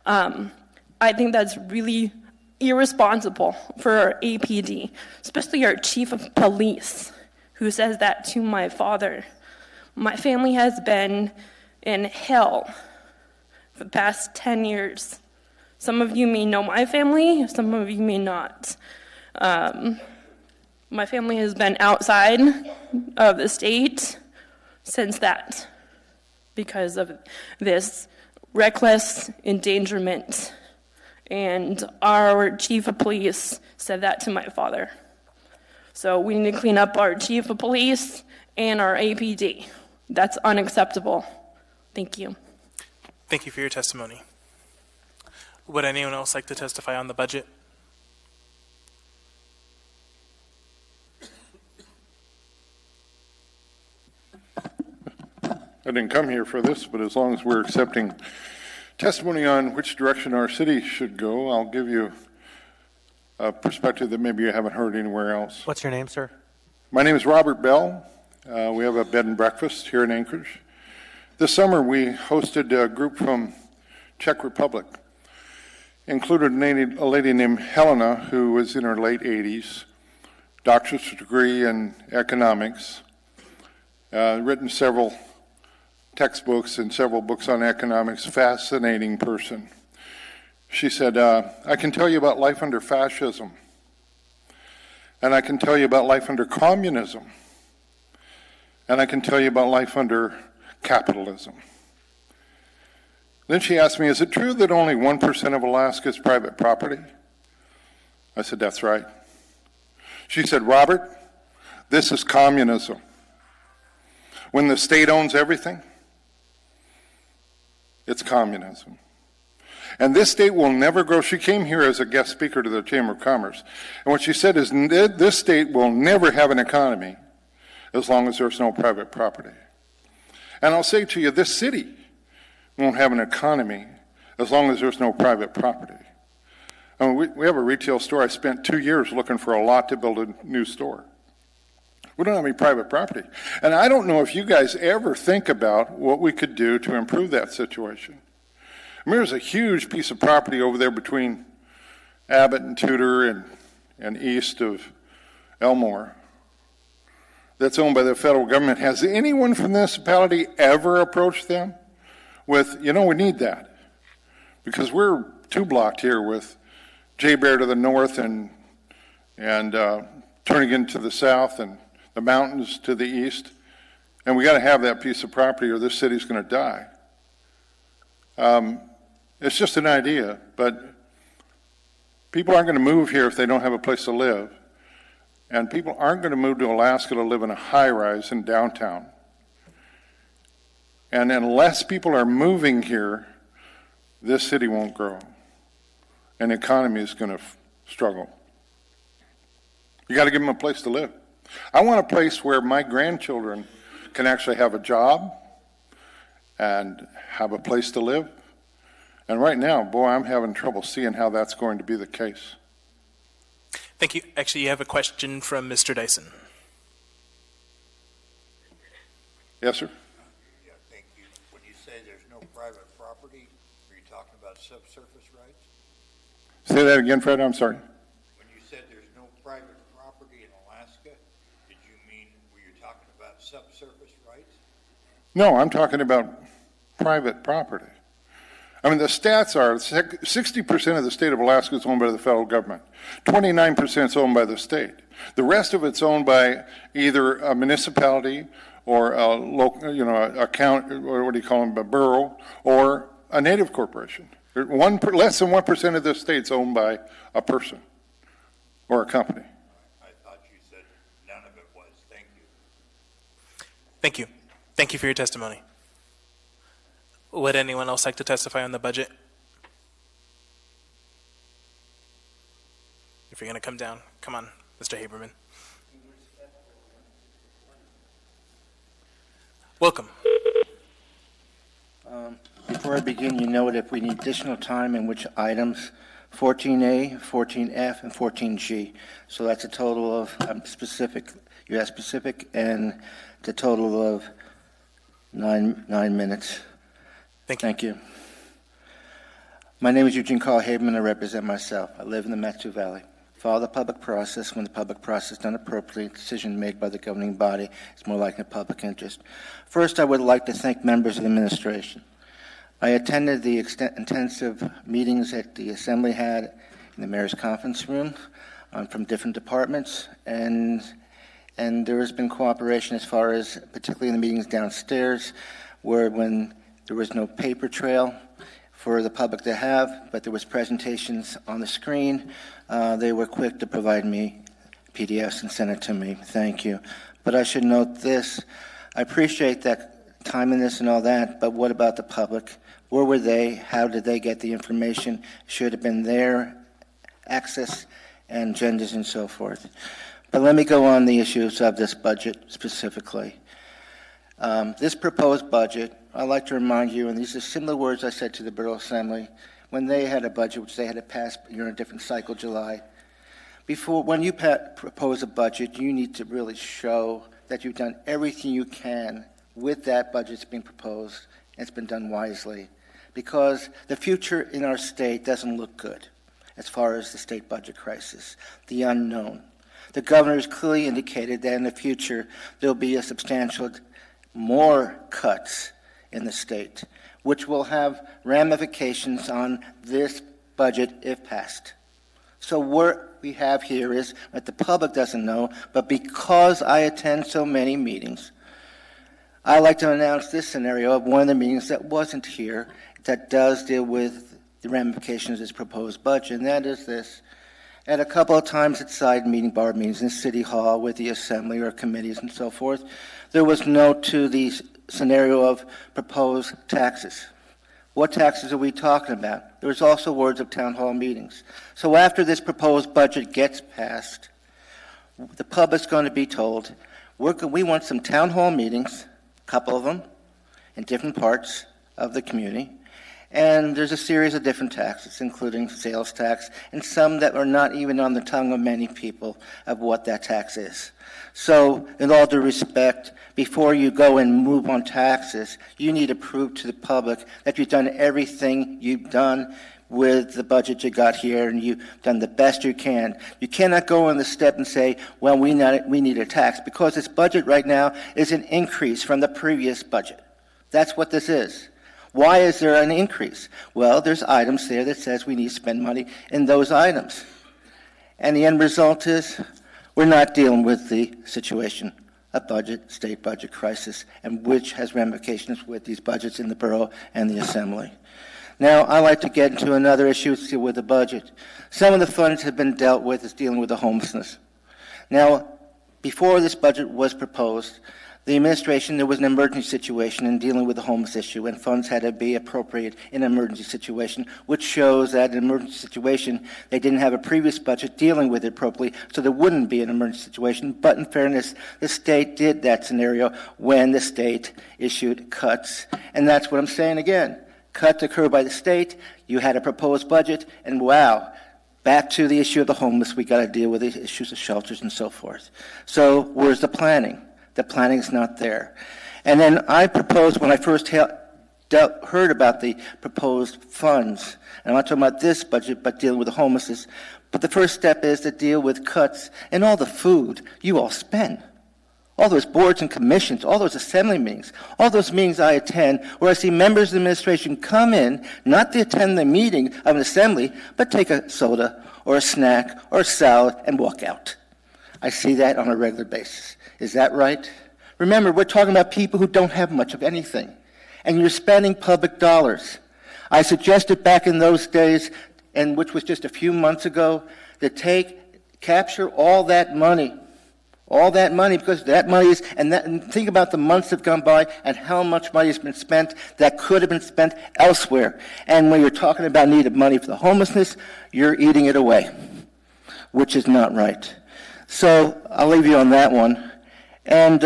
I think that's really irresponsible for our APD, especially our chief of police, who says that to my father. My family has been in hell for the past 10 years. Some of you may know my family, some of you may not. My family has been outside of the state since that, because of this reckless endangerment. And our chief of police said that to my father. So we need to clean up our chief of police and our APD. That's unacceptable. Thank you. Thank you for your testimony. Would anyone else like to testify on the budget? I didn't come here for this, but as long as we're accepting testimony on which direction our city should go, I'll give you a perspective that maybe you haven't heard anywhere else. What's your name, sir? My name is Robert Bell. We have a bed and breakfast here in Anchorage. This summer, we hosted a group from Czech Republic. Included a lady named Helena, who was in her late 80s, doctorate degree in economics, written several textbooks and several books on economics, fascinating person. She said, I can tell you about life under fascism, and I can tell you about life under communism, and I can tell you about life under capitalism. Then she asked me, is it true that only 1% of Alaska is private property? I said, that's right. She said, Robert, this is communism. When the state owns everything, it's communism. And this state will never grow. She came here as a guest speaker to the Chamber of Commerce. And what she said is, this state will never have an economy as long as there's no private property. And I'll say to you, this city won't have an economy as long as there's no private property. I mean, we have a retail store. I spent 2 years looking for a lot to build a new store. We don't have any private property. And I don't know if you guys ever think about what we could do to improve that situation. I mean, there's a huge piece of property over there between Abbott and Tudor and east of Elmore that's owned by the federal government. Has anyone from the municipality ever approached them with, we need that? Because we're 2 blocked here with Jay Bear to the north and turning into the south and the mountains to the east. And we got to have that piece of property or this city's going to die. It's just an idea, but people aren't going to move here if they don't have a place to live. And people aren't going to move to Alaska to live in a high-rise in downtown. And unless people are moving here, this city won't grow. And the economy is going to struggle. You got to give them a place to live. I want a place where my grandchildren can actually have a job and have a place to live. And right now, boy, I'm having trouble seeing how that's going to be the case. Thank you. Actually, you have a question from Mr. Dyson. Yes, sir. Yeah, thank you. When you say there's no private property, are you talking about subsurface rights? Say that again, Fred. I'm sorry. When you said there's no private property in Alaska, did you mean were you talking about subsurface rights? No, I'm talking about private property. I mean, the stats are 60% of the state of Alaska is owned by the federal government. 29% is owned by the state. The rest of it's owned by either a municipality or a local, a county, or what do you call them, a borough, or a native corporation. Less than 1% of the state's owned by a person or a company. I thought you said none of it was. Thank you. Thank you. Thank you for your testimony. Would anyone else like to testify on the budget? If you're going to come down, come on, Mr. Haberman. Welcome. Before I begin, you note if we need additional time in which items 14A, 14F, and 14G. So that's a total of specific, you asked specific, and the total of nine minutes. Thank you. My name is Eugene Carl Haberman. I represent myself. I live in the Mat-Su Valley. Follow the public process. When the public process is done appropriately, a decision made by the governing body is more likely in public interest. First, I would like to thank members of the administration. I attended the intensive meetings that the Assembly had in the Mayor's Conference Room from different departments, and there has been cooperation as far as, particularly in the meetings downstairs, where when there was no paper trail for the public to have, but there was presentations on the screen. They were quick to provide me PDFs and send it to me. Thank you. But I should note this. I appreciate that time in this and all that, but what about the public? Where were they? How did they get the information? Should have been their access and agendas and so forth. But let me go on the issues of this budget specifically. This proposed budget, I'd like to remind you, and these are similar words I said to the Borough Assembly when they had a budget which they had to pass, a different cycle, July. when you propose a budget, you need to really show that you've done everything you can with that budget that's being proposed, and it's been done wisely, because the future in our state doesn't look good as far as the state budget crisis, the unknown. The governor has clearly indicated that in the future there'll be a substantial more cuts in the state, which will have ramifications on this budget if passed. So what we have here is what the public doesn't know, but because I attend so many meetings, I like to announce this scenario of one of the meetings that wasn't here that does deal with the ramifications of this proposed budget, and that is this. At a couple of times at side meeting, bar meetings in City Hall with the Assembly or committees and so forth, there was note to the scenario of proposed taxes. What taxes are we talking about? There was also words of town hall meetings. So after this proposed budget gets passed, the public's going to be told, we want some town hall meetings, a couple of them, in different parts of the community, and there's a series of different taxes, including sales tax, and some that are not even on the tongue of many people of what that tax is. So, in all due respect, before you go and move on taxes, you need to prove to the public that you've done everything you've done with the budget you got here, and you've done the best you can. You cannot go on the step and say, well, we need a tax, because this budget right now is an increase from the previous budget. That's what this is. Why is there an increase? Well, there's items there that says we need to spend money in those items. And the end result is we're not dealing with the situation of state budget crisis, and which has ramifications with these budgets in the borough and the Assembly. Now, I'd like to get into another issue with the budget. Some of the funds have been dealt with is dealing with the homelessness. Now, before this budget was proposed, the administration, there was an emergency situation in dealing with the homeless issue, and funds had to be appropriated in an emergency situation, which shows that in an emergency situation, they didn't have a previous budget dealing with it appropriately, so there wouldn't be an emergency situation. But in fairness, the state did that scenario when the state issued cuts. And that's what I'm saying again. Cuts occur by the state, you had a proposed budget, and wow, back to the issue of the homeless, we got to deal with the issues of shelters and so forth. So where's the planning? The planning is not there. And then I proposed, when I first heard about the proposed funds, and I'm not talking about this budget, but dealing with the homelessness, but the first step is to deal with cuts and all the food you all spend. All those boards and commissions, all those assembly meetings, all those meetings I attend where I see members of the administration come in, not to attend the meeting of an assembly, but take a soda or a snack or a salad and walk out. I see that on a regular basis. Is that right? Remember, we're talking about people who don't have much of anything, and you're spending public dollars. I suggested back in those days, and which was just a few months ago, to capture all that money, because that money is, and think about the months that have gone by and how much money has been spent that could have been spent elsewhere. And when you're talking about needed money for the homelessness, you're eating it away, which is not right. So I'll leave you on that one. And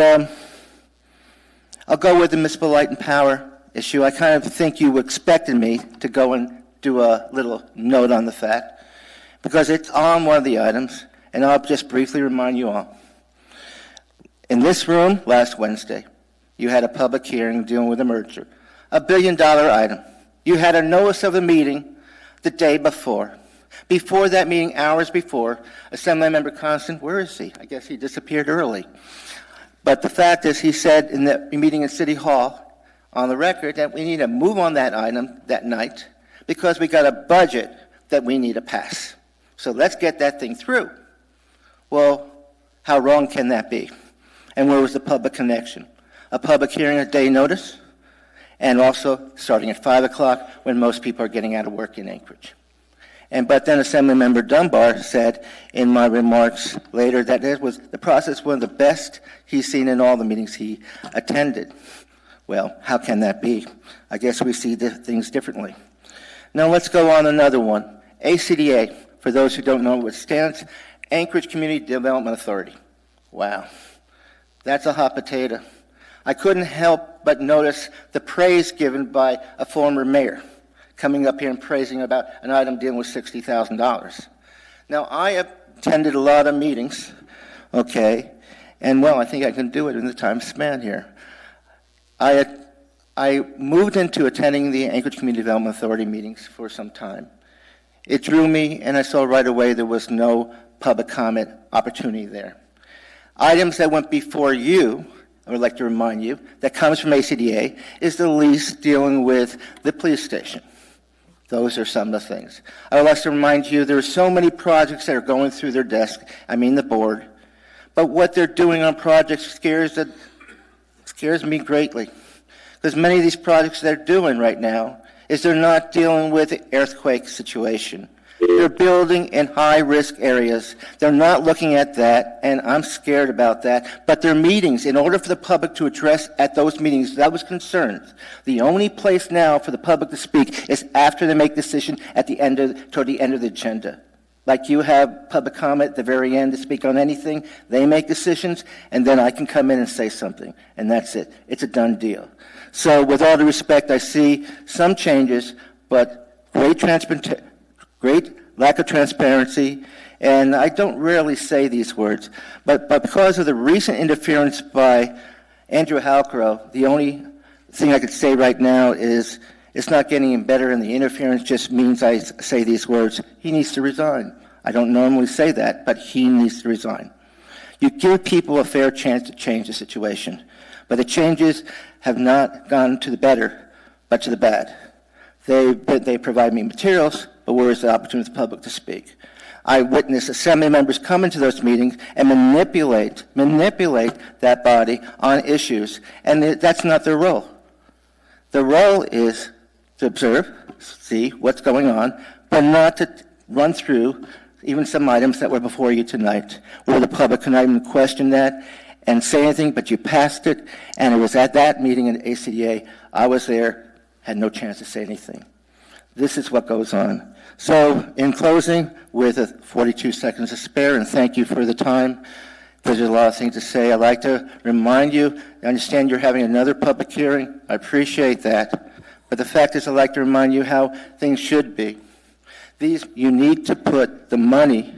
I'll go with the municipal light and power issue. I kind of think you expected me to go and do a little note on the fact, because it's on one of the items, and I'll just briefly remind you all. In this room last Wednesday, you had a public hearing dealing with a merger, $1 billion item. You had a notice of the meeting the day before. Before that meeting, hours before, Assemblymember Constant, where is he? I guess he disappeared early. But the fact is, he said in the meeting in City Hall, on the record, that we need to move on that item that night because we got a budget that we need to pass. So let's get that thing through. Well, how wrong can that be? And where was the public connection? A public hearing a day notice, and also starting at 5 o'clock when most people are getting out of work in Anchorage. But then Assemblymember Dunbar said in my remarks later that the process was one of the best he's seen in all the meetings he attended. Well, how can that be? I guess we see things differently. Now let's go on another one. ACDA, for those who don't know what it stands, Anchorage Community Development Authority. Wow, that's a hot potato. I couldn't help but notice the praise given by a former mayor, coming up here and praising about an item dealing with $60,000. Now, I attended a lot of meetings, okay, and well, I think I can do it in the time span here. I moved into attending the Anchorage Community Development Authority meetings for some time. It drew me, and I saw right away there was no public comment opportunity there. Items that went before you, I would like to remind you, that comes from ACDA is the lease dealing with the police station. Those are some of the things. I would like to remind you there are so many projects that are going through their desk, I mean the board, but what they're doing on projects scares me greatly. Because many of these projects they're doing right now is they're not dealing with the earthquake situation. They're building in high-risk areas. They're not looking at that, and I'm scared about that. But their meetings, in order for the public to address at those meetings, that was concerns. The only place now for the public to speak is after they make decision at the end toward the end of the agenda. Like you have public comment at the very end to speak on anything, they make decisions, and then I can come in and say something, and that's it. It's a done deal. So with all due respect, I see some changes, but great lack of transparency, and I don't rarely say these words, but because of the recent interference by Andrew Halcrow, the only thing I could say right now is it's not getting any better, and the interference just means I say these words. He needs to resign. I don't normally say that, but he needs to resign. You give people a fair chance to change the situation, but the changes have not gone to the better, but to the bad. They provide me materials, but where is the opportunity for the public to speak? I witness assembly members come into those meetings and manipulate that body on issues, and that's not their role. The role is to observe, see what's going on, but not to run through even some items that were before you tonight, where the public cannot even question that and say anything, but you passed it, and it was at that meeting in ACDA, I was there, had no chance to say anything. This is what goes on. So, in closing, with 42 seconds to spare, and thank you for the time, because there's a lot of things to say, I'd like to remind you, I understand you're having another public hearing, I appreciate that, but the fact is I'd like to remind you how things should be. You need to put the money,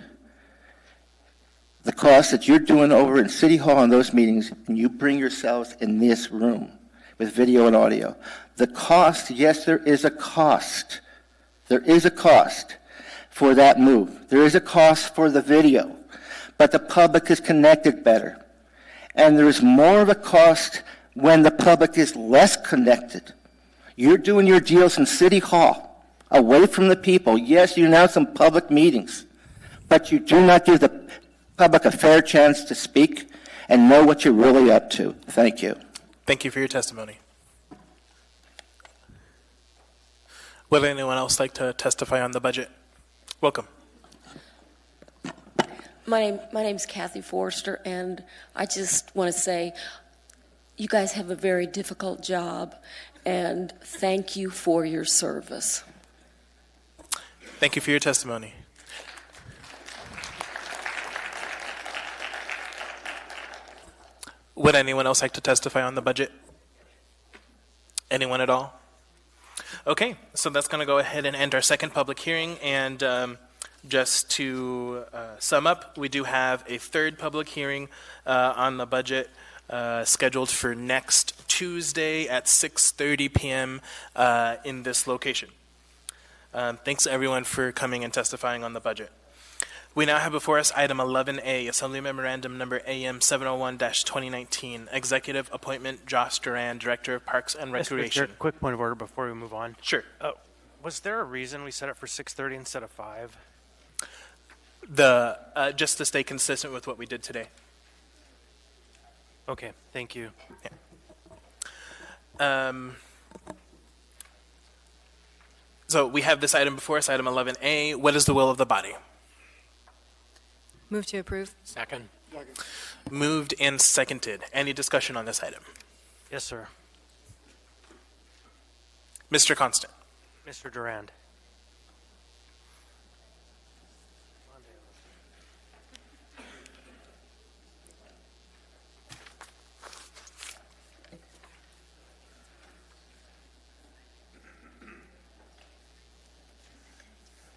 the cost that you're doing over in City Hall in those meetings, and you bring yourselves in this room with video and audio. The cost, yes, there is a cost. There is a cost for that move. There is a cost for the video, but the public is connected better. And there's more of a cost when the public is less connected. You're doing your deals in City Hall, away from the people. Yes, you announce some public meetings, but you do not give the public a fair chance to speak and know what you're really up to. Thank you. Thank you for your testimony. Would anyone else like to testify on the budget? Welcome. My name's Kathy Forrester, and I just want to say you guys have a very difficult job, and thank you for your service. Thank you for your testimony. Would anyone else like to testify on the budget? Anyone at all? Okay, so that's going to go ahead and end our second public hearing. And just to sum up, we do have a third public hearing on the budget scheduled for next Tuesday at 6:30 p.m. In this location. Thanks everyone for coming and testifying on the budget. We now have before us item 11A, Assembly Memorandum Number AM 701-2019, Executive Appointment, Josh Duran, Director of Parks and Recreation. Yes, quick point of order before we move on. Sure. Was there a reason we set it for 6:30 instead of 5? Just to stay consistent with what we did today. Okay, thank you. Yeah. So we have this item before us, item 11A. What is the will of the body? Move to approve. Second. Moved and seconded. Any discussion on this item? Yes, sir. Mr. Constant. Mr. Durand.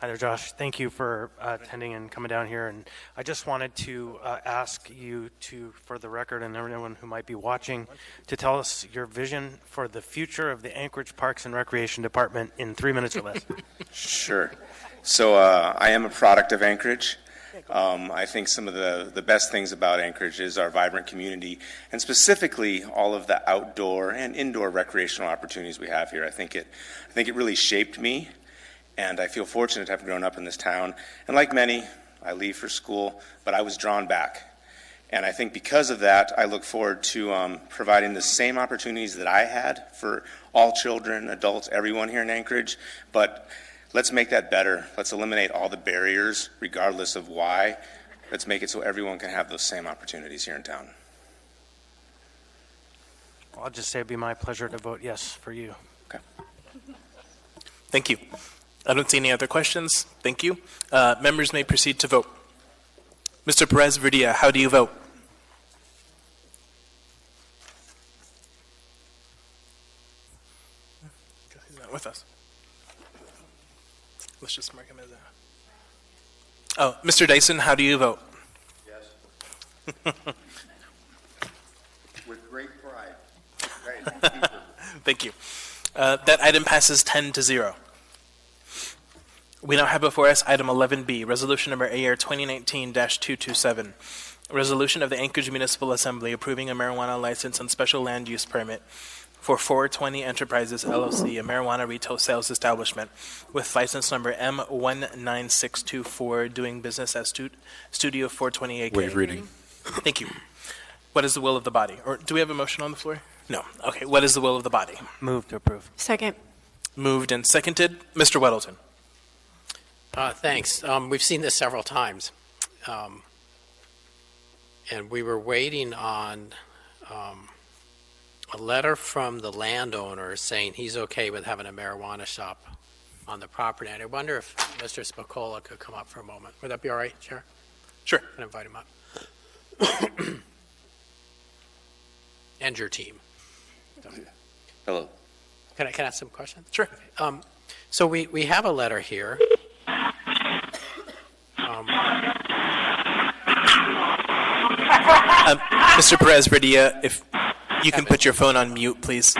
Hi there, Josh. Thank you for attending and coming down here. And I just wanted to ask you to, for the record and everyone who might be watching, to tell us your vision for the future of the Anchorage Parks and Recreation Department in 3 minutes or less. Sure. So I am a product of Anchorage. I think some of the best things about Anchorage is our vibrant community, and specifically all of the outdoor and indoor recreational opportunities we have here. I think it really shaped me, and I feel fortunate to have grown up in this town. And like many, I leave for school, but I was drawn back. And I think because of that, I look forward to providing the same opportunities that I had for all children, adults, everyone here in Anchorage. But let's make that better. Let's eliminate all the barriers, regardless of why. Let's make it so everyone can have those same opportunities here in town. I'll just say it'd be my pleasure to vote yes for you. Okay. Thank you. I don't see any other questions. Thank you. Members may proceed to vote. Mr. Perez-Verdia, how do you vote? He's not with us. Let's just mark him as a... Oh, Mr. Dyson, how do you vote? Yes. With great pride. Thank you. That item passes 10-0. We now have before us item 11B, resolution number AR 2019-227, resolution of the Anchorage Municipal Assembly approving a marijuana license and special land use permit for 420 Enterprises LLC, a marijuana retail sales establishment with license number M19624, doing business as Studio 420 AK. Waive reading. Thank you. What is the will of the body? Or do we have a motion on the floor? No. Okay. What is the will of the body? Move to approve. Second. Moved and seconded. Mr. Weddleton. Thanks. We've seen this several times. And we were waiting on a letter from the landowner saying he's okay with having a marijuana shop on the property. And I wonder if Mr. Spicola could come up for a moment. Would that be all right, Chair? Sure. Can I invite him up? And your team. Hello. Can I ask some questions? Sure. So we have a letter here. Mr. Perez-Verdia, if you can put your phone on mute, please.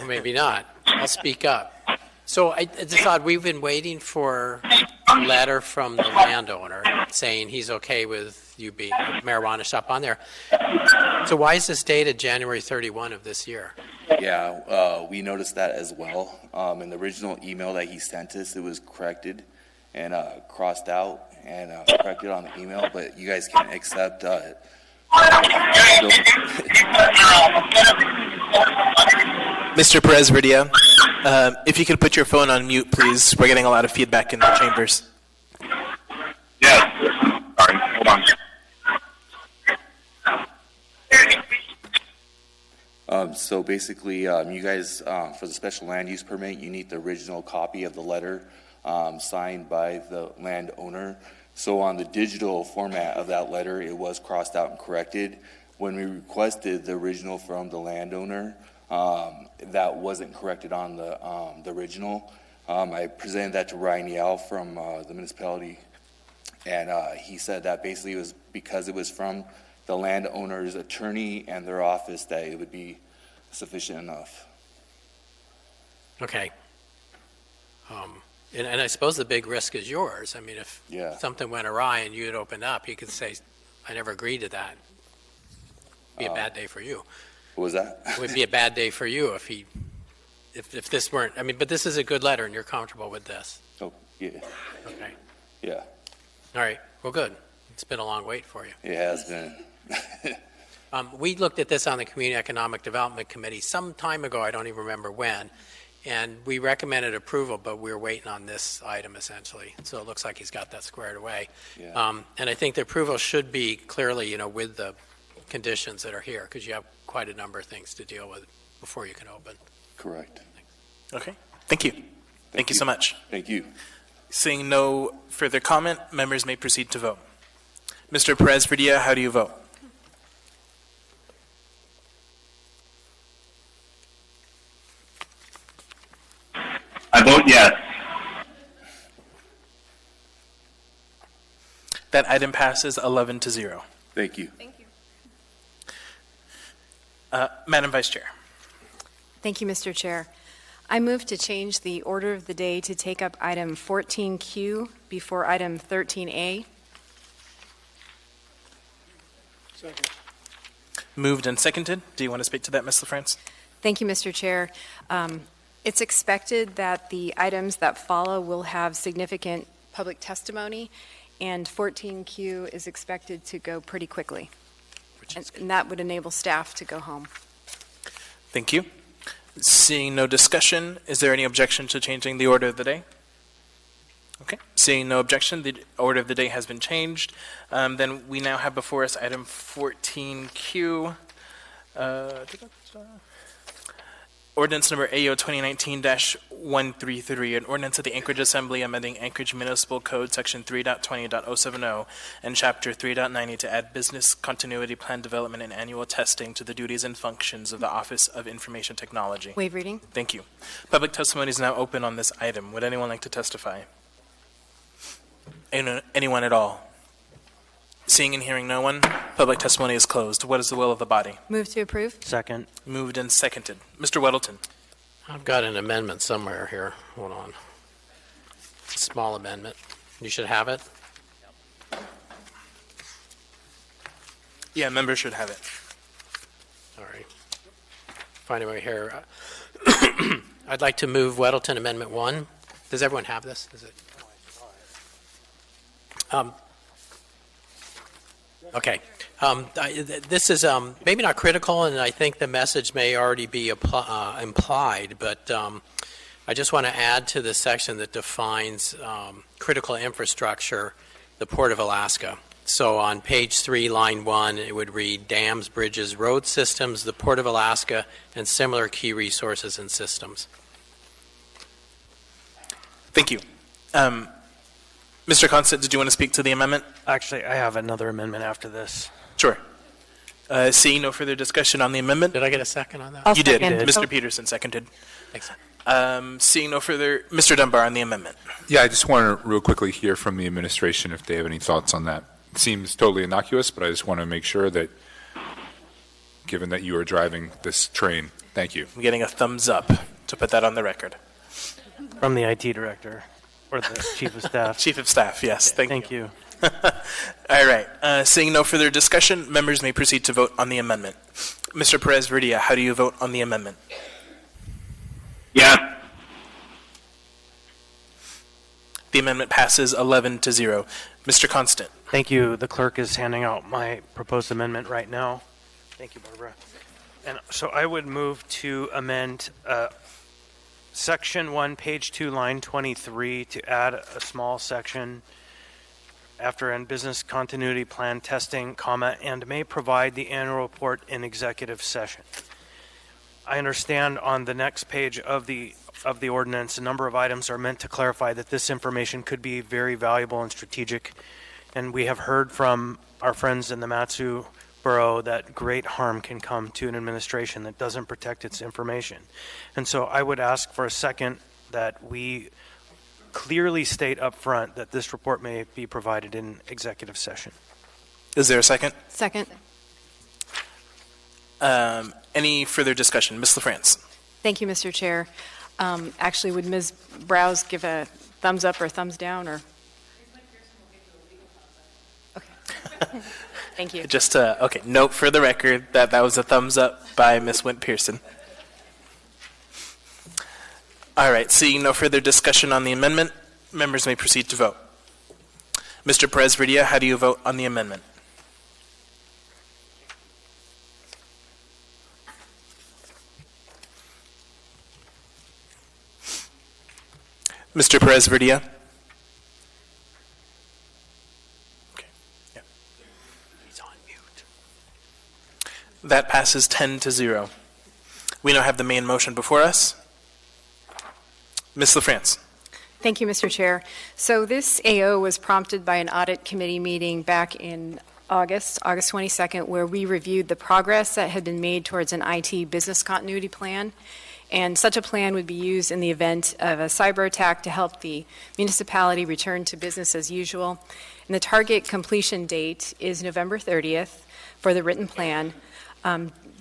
Maybe not. I'll speak up. So I just thought we've been waiting for a letter from the landowner saying he's okay with you being a marijuana shop on there. So why is this dated January 31 of this year? Yeah, we noticed that as well. In the original email that he sent us, it was corrected and crossed out and corrected on the email, but you guys can't accept Mr. Perez-Verdia, if you could put your phone on mute, please. We're getting a lot of feedback in the chambers. Yes. Sorry, hold on. So basically, you guys, for the special land use permit, you need the original copy of the letter signed by the landowner. So on the digital format of that letter, it was crossed out and corrected. When we requested the original from the landowner, that wasn't corrected on the original. I presented that to Ryan Yao from the municipality, and he said that basically it was because it was from the landowner's attorney and their office that it would be sufficient enough. Okay. And I suppose the big risk is yours. I mean, if something went awry and you had opened up, you could say, I never agreed to that. It'd be a bad day for you. What was that? It would be a bad day for you if this weren't, I mean, but this is a good letter and you're comfortable with this. Oh, yeah. Okay. Yeah. All right. Well, good. It's been a long wait for you. It has been. We looked at this on the Community Economic Development Committee some time ago. I don't even remember when. And we recommended approval, but we're waiting on this item essentially. So it looks like he's got that squared away. Yeah. And I think the approval should be clearly, with the conditions that are here, because you have quite a number of things to deal with before you can open. Correct. Okay. Thank you. Thank you so much. Thank you. Seeing no further comment, members may proceed to vote. Mr. Perez-Verdia, how do you vote? vote yes. That item passes 11-0. Thank you. Madam Vice Chair. Thank you, Mr. Chair. I move to change the order of the day to take up item 14Q before item 13A. Second. Moved and seconded. Do you want to speak to that, Ms. LaFrance? Thank you, Mr. Chair. It's expected that the items that follow will have significant public testimony, and 14Q is expected to go pretty quickly. And that would enable staff to go home. Thank you. Seeing no discussion, is there any objection to changing the order of the day? Okay. Seeing no objection, the order of the day has been changed. Then we now have before us item 14Q. Ordinance number AO 2019-133, an ordinance of the Anchorage Assembly amending Anchorage Municipal Code Section 3.20.070 and Chapter 3.90 to add business continuity plan development and annual testing to the duties and functions of the Office of Information Technology. Waive reading. Thank you. Public testimony is now open on this item. Would anyone like to testify? Anyone at all? Seeing and hearing no one, public testimony is closed. What is the will of the body? Move to approve. Second. Moved and seconded. Mr. Weddleton. I've got an amendment somewhere here. Hold on. Small amendment. You should have it. Yeah, members should have it. All right. Find it right here. I'd like to move Weddleton Amendment 1. Does everyone have this? Is it? Okay. This is maybe not critical, and I think the message may already be implied, but I just want to add to the section that defines critical infrastructure, the Port of Alaska. So on page 3, line 1, it would read dams, bridges, road systems, the Port of Alaska, and similar key resources and systems. Thank you. Mr. Constant, did you want to speak to the amendment? Actually, I have another amendment after this. Sure. Seeing no further discussion on the amendment. Did I get a second on that? You did. Second. Mr. Peterson seconded. Thanks. Seeing no further, Mr. Dunbar on the amendment. Yeah, I just want to real quickly hear from the administration if they have any thoughts on that. It seems totally innocuous, but I just want to make sure that, given that you are driving this train, thank you. I'm getting a thumbs up to put that on the record. From the IT director. Or the Chief of Staff. Chief of Staff, yes. Thank you. All right. Seeing no further discussion, members may proceed to vote on the amendment. Mr. Perez-Verdia, how do you vote on the amendment? Yes. The amendment passes 11-0. Mr. Constant. Thank you. The clerk is handing out my proposed amendment right now. Thank you, Barbara. And so I would move to amend Section 1, page 2, line 23, to add a small section after "and business continuity plan testing, comma, and may provide the annual report in executive session." I understand on the next page of the ordinance, a number of items are meant to clarify that this information could be very valuable and strategic, and we have heard from our friends in the Matsu Borough that great harm can come to an administration that doesn't protect its information. And so I would ask for a second that we clearly state up front that this report may be provided in executive session. Is there a second? Second. Any further discussion? Ms. LaFrance. Thank you, Mr. Chair. Actually, would Ms. Browse give a thumbs up or thumbs down? Or? Okay. Thank you. Just okay. Note for the record that was a thumbs up by Ms. Wint Pearson. All right. Seeing no further discussion on the amendment, members may proceed to vote. Mr. Perez-Verdia, how do you vote on the amendment? Mr. Perez-Verdia. That passes 10-0. We now have the main motion before us. Ms. LaFrance. Thank you, Mr. Chair. So this AO was prompted by an audit committee meeting back in August 22nd, where we reviewed the progress that had been made towards an IT business continuity plan. And such a plan would be used in the event of a cyber attack to help the municipality return to business as usual. And the target completion date is November 30th for the written plan.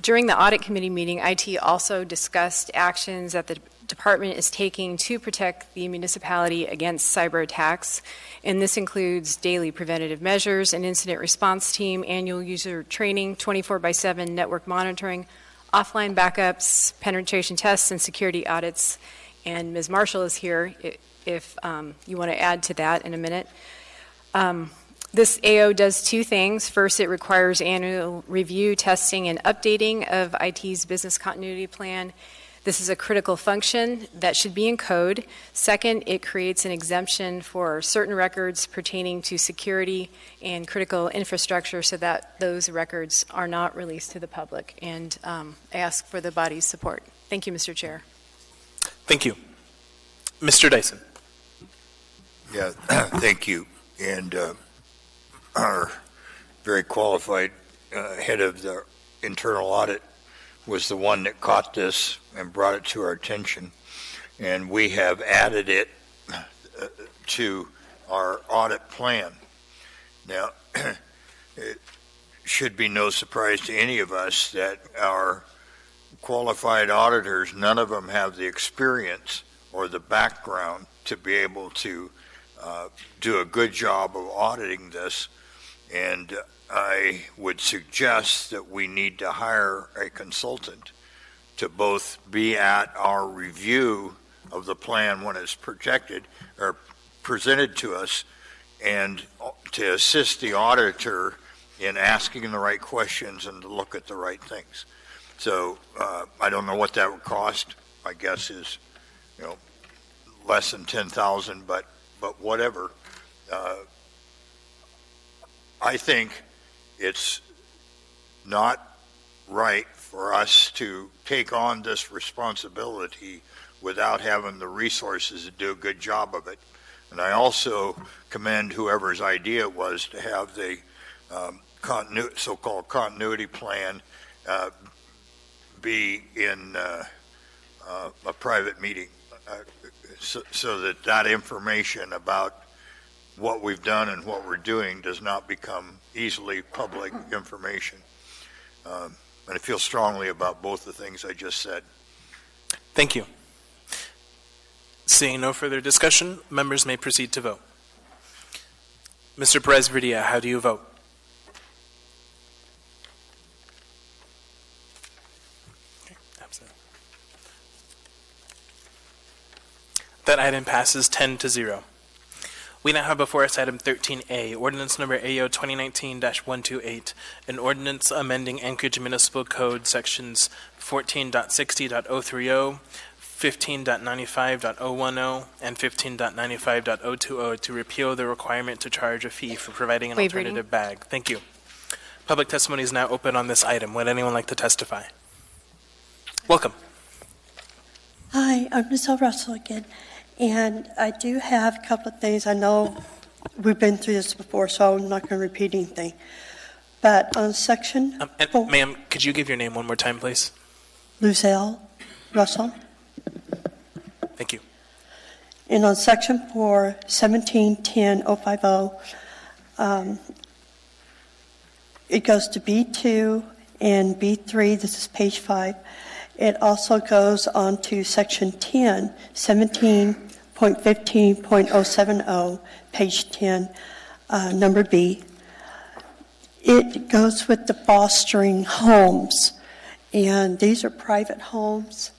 During the audit committee meeting, IT also discussed actions that the department is taking to protect the municipality against cyber attacks. And this includes daily preventative measures, an incident response team, annual user training, 24/7 network monitoring, offline backups, penetration tests, and security audits. And Ms. Marshall is here if you want to add to that in a minute. This AO does two things. First, it requires annual review, testing, and updating of IT's business continuity plan. This is a critical function that should be in code. Second, it creates an exemption for certain records pertaining to security and critical infrastructure so that those records are not released to the public. And I ask for the body's support. Thank you, Mr. Chair. Thank you. Mr. Dyson. Yeah, thank you. And our very qualified head of the internal audit was the one that caught this and brought it to our attention. And we have added it to our audit plan. Now, it should be no surprise to any of us that our qualified auditors, none of them have the experience or the background to be able to do a good job of auditing this. And I would suggest that we need to hire a consultant to both be at our review of the plan when it's projected or presented to us, and to assist the auditor in asking the right questions and to look at the right things. So I don't know what that would cost. My guess is, less than 10,000, but whatever. I think it's not right for us to take on this responsibility without having the resources to do a good job of it. And I also commend whoever's idea it was to have the so-called continuity plan be in a private meeting so that information about what we've done and what we're doing does not become easily public information. And I feel strongly about both the things I just said. Thank you. Seeing no further discussion, members may proceed to vote. Mr. Perez-Verdia, how do you vote? Okay, absent. That item passes 10-0. We now have before us item 13A, ordinance number AO 2019-128, an ordinance amending Anchorage Municipal Code sections 14.60.030, 15.95.010, and 15.95.020 to repeal the requirement to charge a fee for providing an alternative bag. Thank you. Public testimony is now open on this item. Would anyone like to testify? Welcome. Hi, I'm Michelle Russell again. And I do have a couple of things. I know we've been through this before, so I'm not going to repeat anything. But on section... Ma'am, could you give your name one more time, please? Lucille Russell. Thank you. And on section 4, 1710.050, it goes to B2 and B3. This is page 5. It also goes on to section 10, 17.15.070, page 10, number B. It goes with the fostering homes, and these are private homes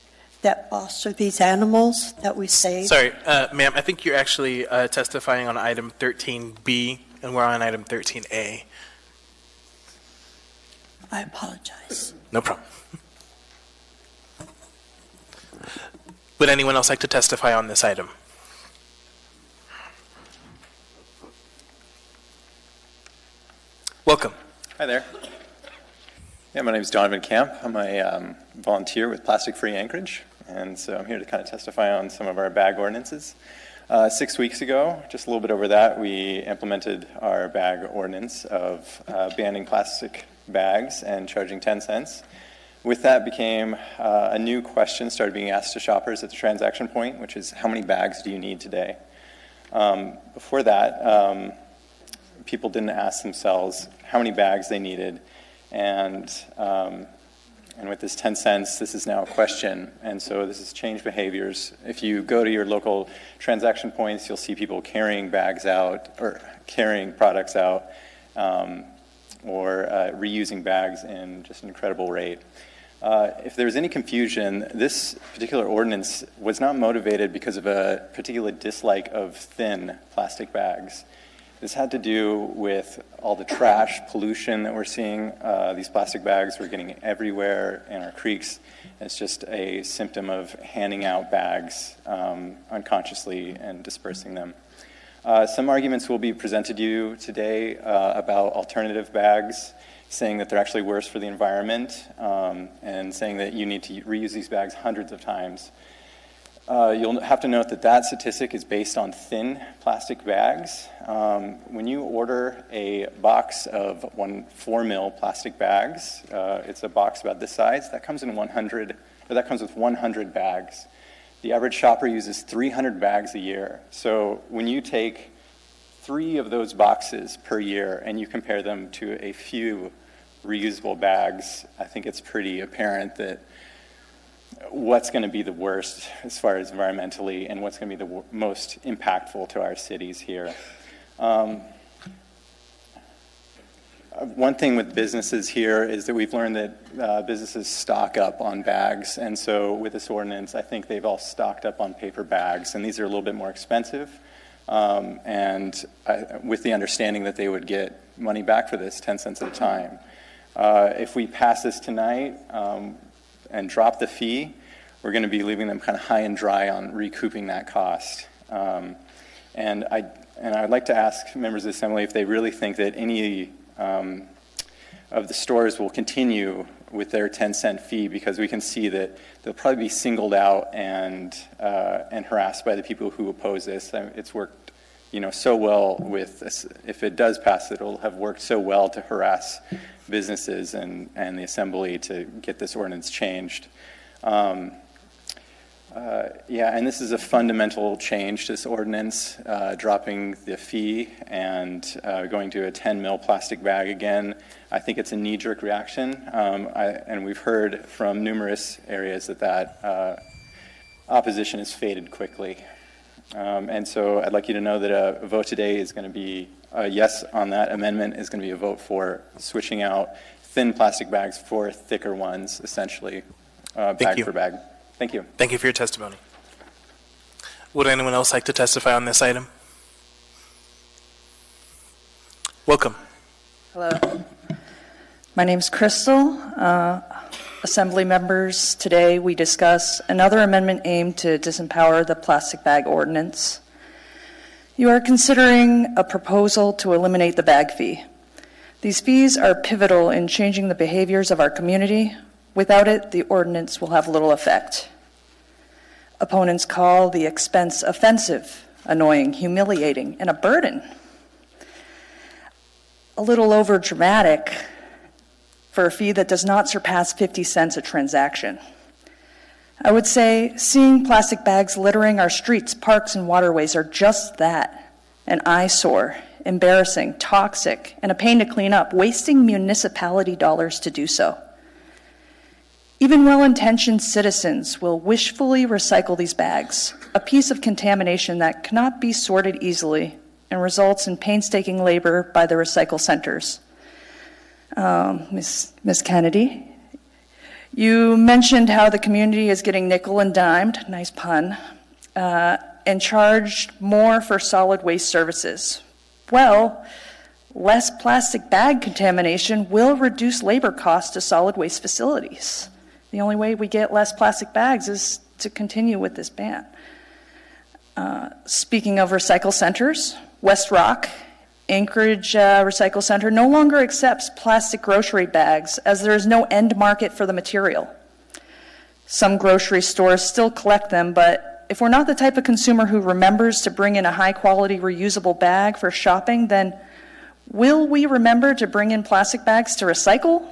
that foster these animals that we save. Sorry, ma'am, I think you're actually testifying on item 13B, and we're on item 13A. I apologize. No problem. Would anyone else like to testify on this item? Welcome. Hi there. Yeah, my name is Donovan Camp. I'm a volunteer with Plastic Free Anchorage, and so I'm here to kind of testify on some of our bag ordinances. 6 weeks ago, just a little bit over that, we implemented our bag ordinance of banning plastic bags and charging 10 cents. With that became a new question started being asked to shoppers at the transaction point, which is how many bags do you need today? Before that, people didn't ask themselves how many bags they needed, and with this 10 cents, this is now a question, and so this has changed behaviors. If you go to your local transaction points, you'll see people carrying bags out, or carrying products out, or reusing bags in just an incredible rate. If there's any confusion, this particular ordinance was not motivated because of a particular dislike of thin plastic bags. This had to do with all the trash, pollution that we're seeing. These plastic bags were getting everywhere in our creeks. It's just a symptom of handing out bags unconsciously and dispersing them. Some arguments will be presented to you today about alternative bags, saying that they're actually worse for the environment, and saying that you need to reuse these bags hundreds of times. You'll have to note that that statistic is based on thin plastic bags. When you order a box of 4 mil plastic bags, it's a box about this size, that comes with 100 bags. The average shopper uses 300 bags a year. So when you take 3 of those boxes per year and you compare them to a few reusable bags, I think it's pretty apparent that what's going to be the worst as far as environmentally and what's going to be the most impactful to our cities here. One thing with businesses here is that we've learned that businesses stock up on bags, and so with this ordinance, I think they've all stocked up on paper bags, and these are a little bit more expensive, and with the understanding that they would get money back for this, 10 cents at a time. If we pass this tonight and drop the fee, we're going to be leaving them kind of high and dry on recouping that cost. And I'd like to ask members of the Assembly if they really think that any of the stores will continue with their 10-cent fee, because we can see that they'll probably be singled out and harassed by the people who oppose this. It's worked, so well with this. If it does pass, it'll have worked so well to harass businesses and the Assembly to get this ordinance changed. And this is a fundamental change to this ordinance, dropping the fee and going to a 10 mil plastic bag again. I think it's a knee-jerk reaction, and we've heard from numerous areas that opposition has faded quickly. And so I'd like you to know that a vote today is going to be a yes on that amendment, is going to be a vote for switching out thin plastic bags for thicker ones, essentially, bag for bag. Thank you. Thank you for your testimony. Would anyone else like to testify on this item? Welcome. Hello. My name is Crystal. Assembly members, today we discuss another amendment aimed to disempower the plastic bag ordinance. You are considering a proposal to eliminate the bag fee. These fees are pivotal in changing the behaviors of our community. Without it, the ordinance will have little effect. Opponents call the expense offensive, annoying, humiliating, and a burden. A little over dramatic for a fee that does not surpass 50 cents a transaction. I would say seeing plastic bags littering our streets, parks, and waterways are just that, an eyesore, embarrassing, toxic, and a pain to clean up, wasting municipality dollars to do so. Even well-intentioned citizens will wishfully recycle these bags, a piece of contamination that cannot be sorted easily and results in painstaking labor by the recycle centers. Ms. Kennedy, you mentioned how the community is getting nickel and dimed, nice pun, and charged more for solid waste services. Well, less plastic bag contamination will reduce labor costs to solid waste facilities. The only way we get less plastic bags is to continue with this ban. Speaking of recycle centers, West Rock, Anchorage Recycle Center no longer accepts plastic grocery bags as there is no end market for the material. Some grocery stores still collect them, but if we're not the type of consumer who remembers to bring in a high-quality reusable bag for shopping, then will we remember to bring in plastic bags to recycle?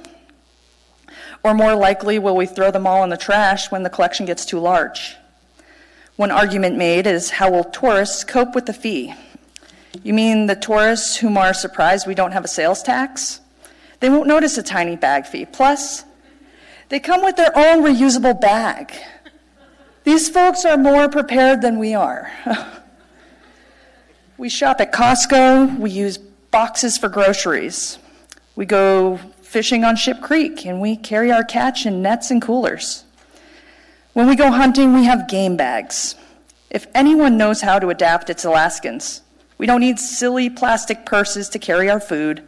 Or more likely, will we throw them all in the trash when the collection gets too large? One argument made is, how will tourists cope with the fee? You mean the tourists whom are surprised we don't have a sales tax? They won't notice a tiny bag fee. Plus, they come with their own reusable bag. These folks are more prepared than we are. We shop at Costco. We use boxes for groceries. We go fishing on Ship Creek, and we carry our catch in nets and coolers. When we go hunting, we have game bags. If anyone knows how to adapt, it's Alaskans. We don't need silly plastic purses to carry our food.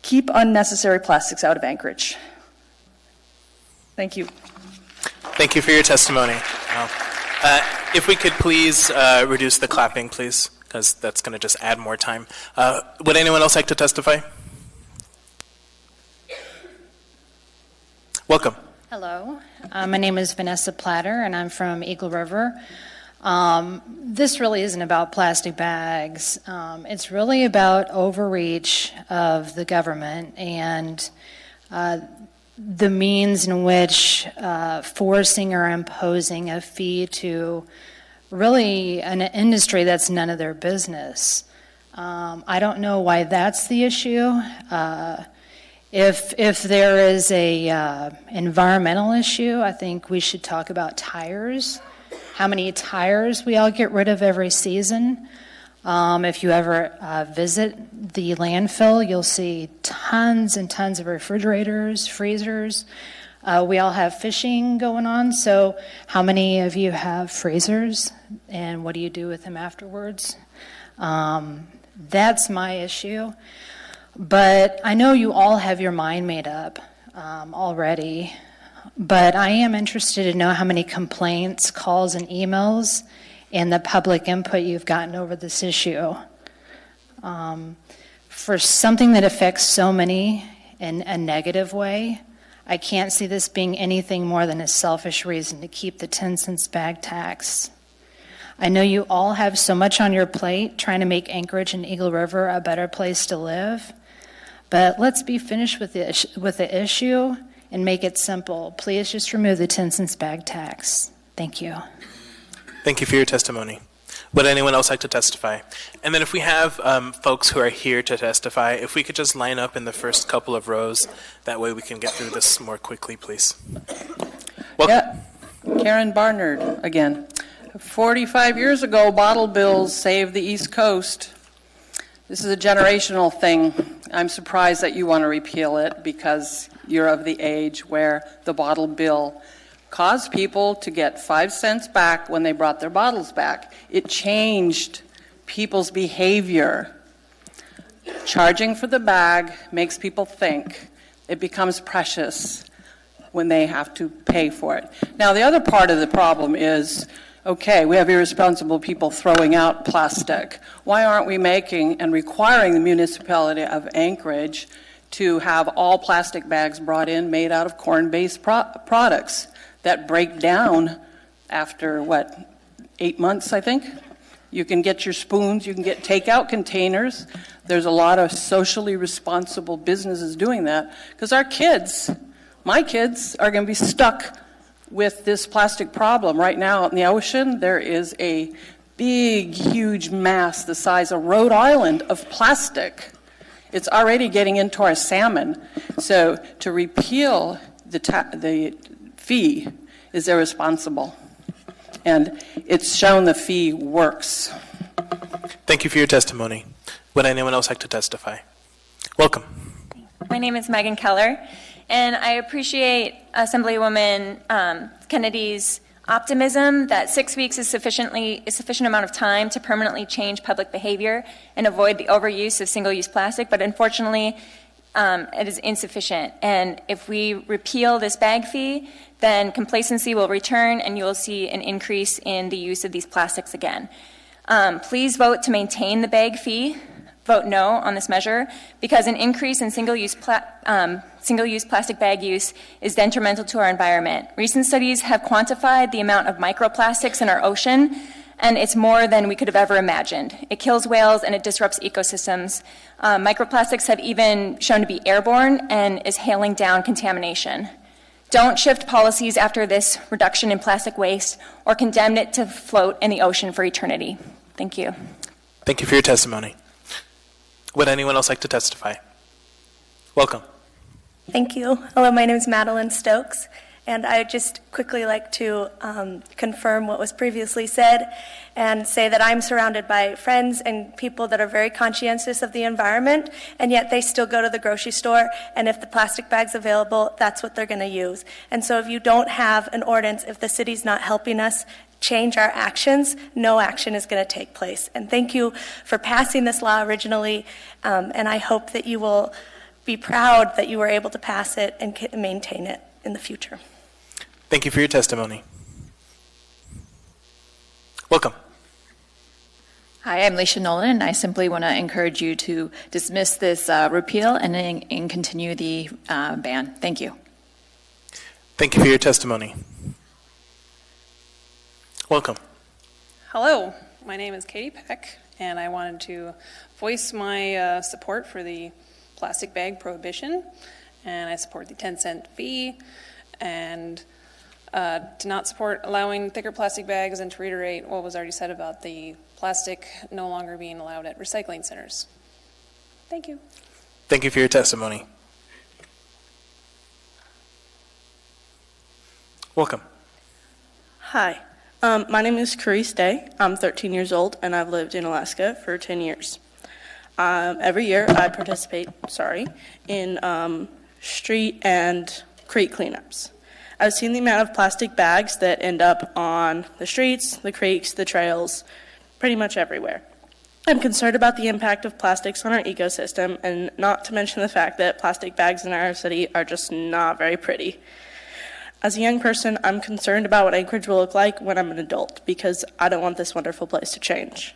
Keep unnecessary plastics out of Anchorage. Thank you. Thank you for your testimony. If we could please reduce the clapping, please, because that's going to just add more time. Would anyone else like to testify? Welcome. Hello. My name is Vanessa Platter, and I'm from Eagle River. This really isn't about plastic bags. It's really about overreach of the government and the means in which forcing or imposing a fee to really an industry that's none of their business. I don't know why that's the issue. If there is a environmental issue, I think we should talk about tires. How many tires we all get rid of every season. If you ever visit the landfill, you'll see tons and tons of refrigerators, freezers. We all have fishing going on, so how many of you have freezers, and what do you do with them afterwards? That's my issue. But I know you all have your mind made up already, but I am interested to know how many complaints, calls, and emails and the public input you've gotten over this issue. For something that affects so many in a negative way, I can't see this being anything more than a selfish reason to keep the 10 cents bag tax. I know you all have so much on your plate trying to make Anchorage and Eagle River a better place to live, but let's be finished with the issue and make it simple. Please just remove the 10 cents bag tax. Thank you. Thank you for your testimony. Would anyone else like to testify? And then if we have folks who are here to testify, if we could just line up in the first couple of rows, that way we can get through this more quickly, please. Welcome. Yeah. Karen Barnard again. 45 years ago, bottle bills saved the East Coast. This is a generational thing. I'm surprised that you want to repeal it because you're of the age where the bottle bill caused people to get 5 cents back when they brought their bottles back. It changed people's behavior. Charging for the bag makes people think. It becomes precious when they have to pay for it. Now, the other part of the problem is, okay, we have irresponsible people throwing out plastic. Why aren't we making and requiring the municipality of Anchorage to have all plastic bags brought in made out of corn-based products that break down after, 8 months, I think? You can get your spoons, you can get takeout containers. There's a lot of socially responsible businesses doing that because our kids, my kids, are going to be stuck with this plastic problem. Right now out in the ocean, there is a big, huge mass the size of Rhode Island of plastic. It's already getting into our salmon. So to repeal the fee is irresponsible. And it's shown the fee works. Thank you for your testimony. Would anyone else like to testify? Welcome. My name is Megan Keller, and I appreciate Assemblywoman Kennedy's optimism that 6 weeks is sufficient amount of time to permanently change public behavior and avoid the overuse of single-use plastic, but unfortunately, it is insufficient. And if we repeal this bag fee, then complacency will return and you will see an increase in the use of these plastics again. Please vote to maintain the bag fee. Vote no on this measure because an increase in single-use plastic bag use is detrimental to our environment. Recent studies have quantified the amount of microplastics in our ocean, and it's more than we could have ever imagined. It kills whales and it disrupts ecosystems. Microplastics have even shown to be airborne and is hailing down contamination. Don't shift policies after this reduction in plastic waste or condemn it to float in the ocean for eternity. Thank you. Thank you for your testimony. Would anyone else like to testify? Welcome. Thank you. Hello, my name is Madeline Stokes, and I would just quickly like to confirm what was previously said and say that I'm surrounded by friends and people that are very conscientious of the environment, and yet they still go to the grocery store, and if the plastic bag's available, that's what they're going to use. And so if you don't have an ordinance, if the city's not helping us change our actions, no action is going to take place. And thank you for passing this law originally, and I hope that you will be proud that you were able to pass it and maintain it in the future. Thank you for your testimony. Welcome. Hi, I'm Leisha Nolan, and I simply want to encourage you to dismiss this repeal and continue the ban. Thank you. Thank you for your testimony. Welcome. Hello, my name is Katie Peck, and I wanted to voice my support for the plastic bag prohibition, and I support the 10-cent fee, and to not support allowing thicker plastic bags, and to reiterate what was already said about the plastic no longer being allowed at recycling centers. Thank you. Thank you for your testimony. Welcome. Hi. My name is Carice Day. I'm 13 years old, and I've lived in Alaska for 10 years. Every year I participate, in street and creek cleanups. I've seen the amount of plastic bags that end up on the streets, the creeks, the trails, pretty much everywhere. I'm concerned about the impact of plastics on our ecosystem, and not to mention the fact that plastic bags in our city are just not very pretty. As a young person, I'm concerned about what Anchorage will look like when I'm an adult, because I don't want this wonderful place to change.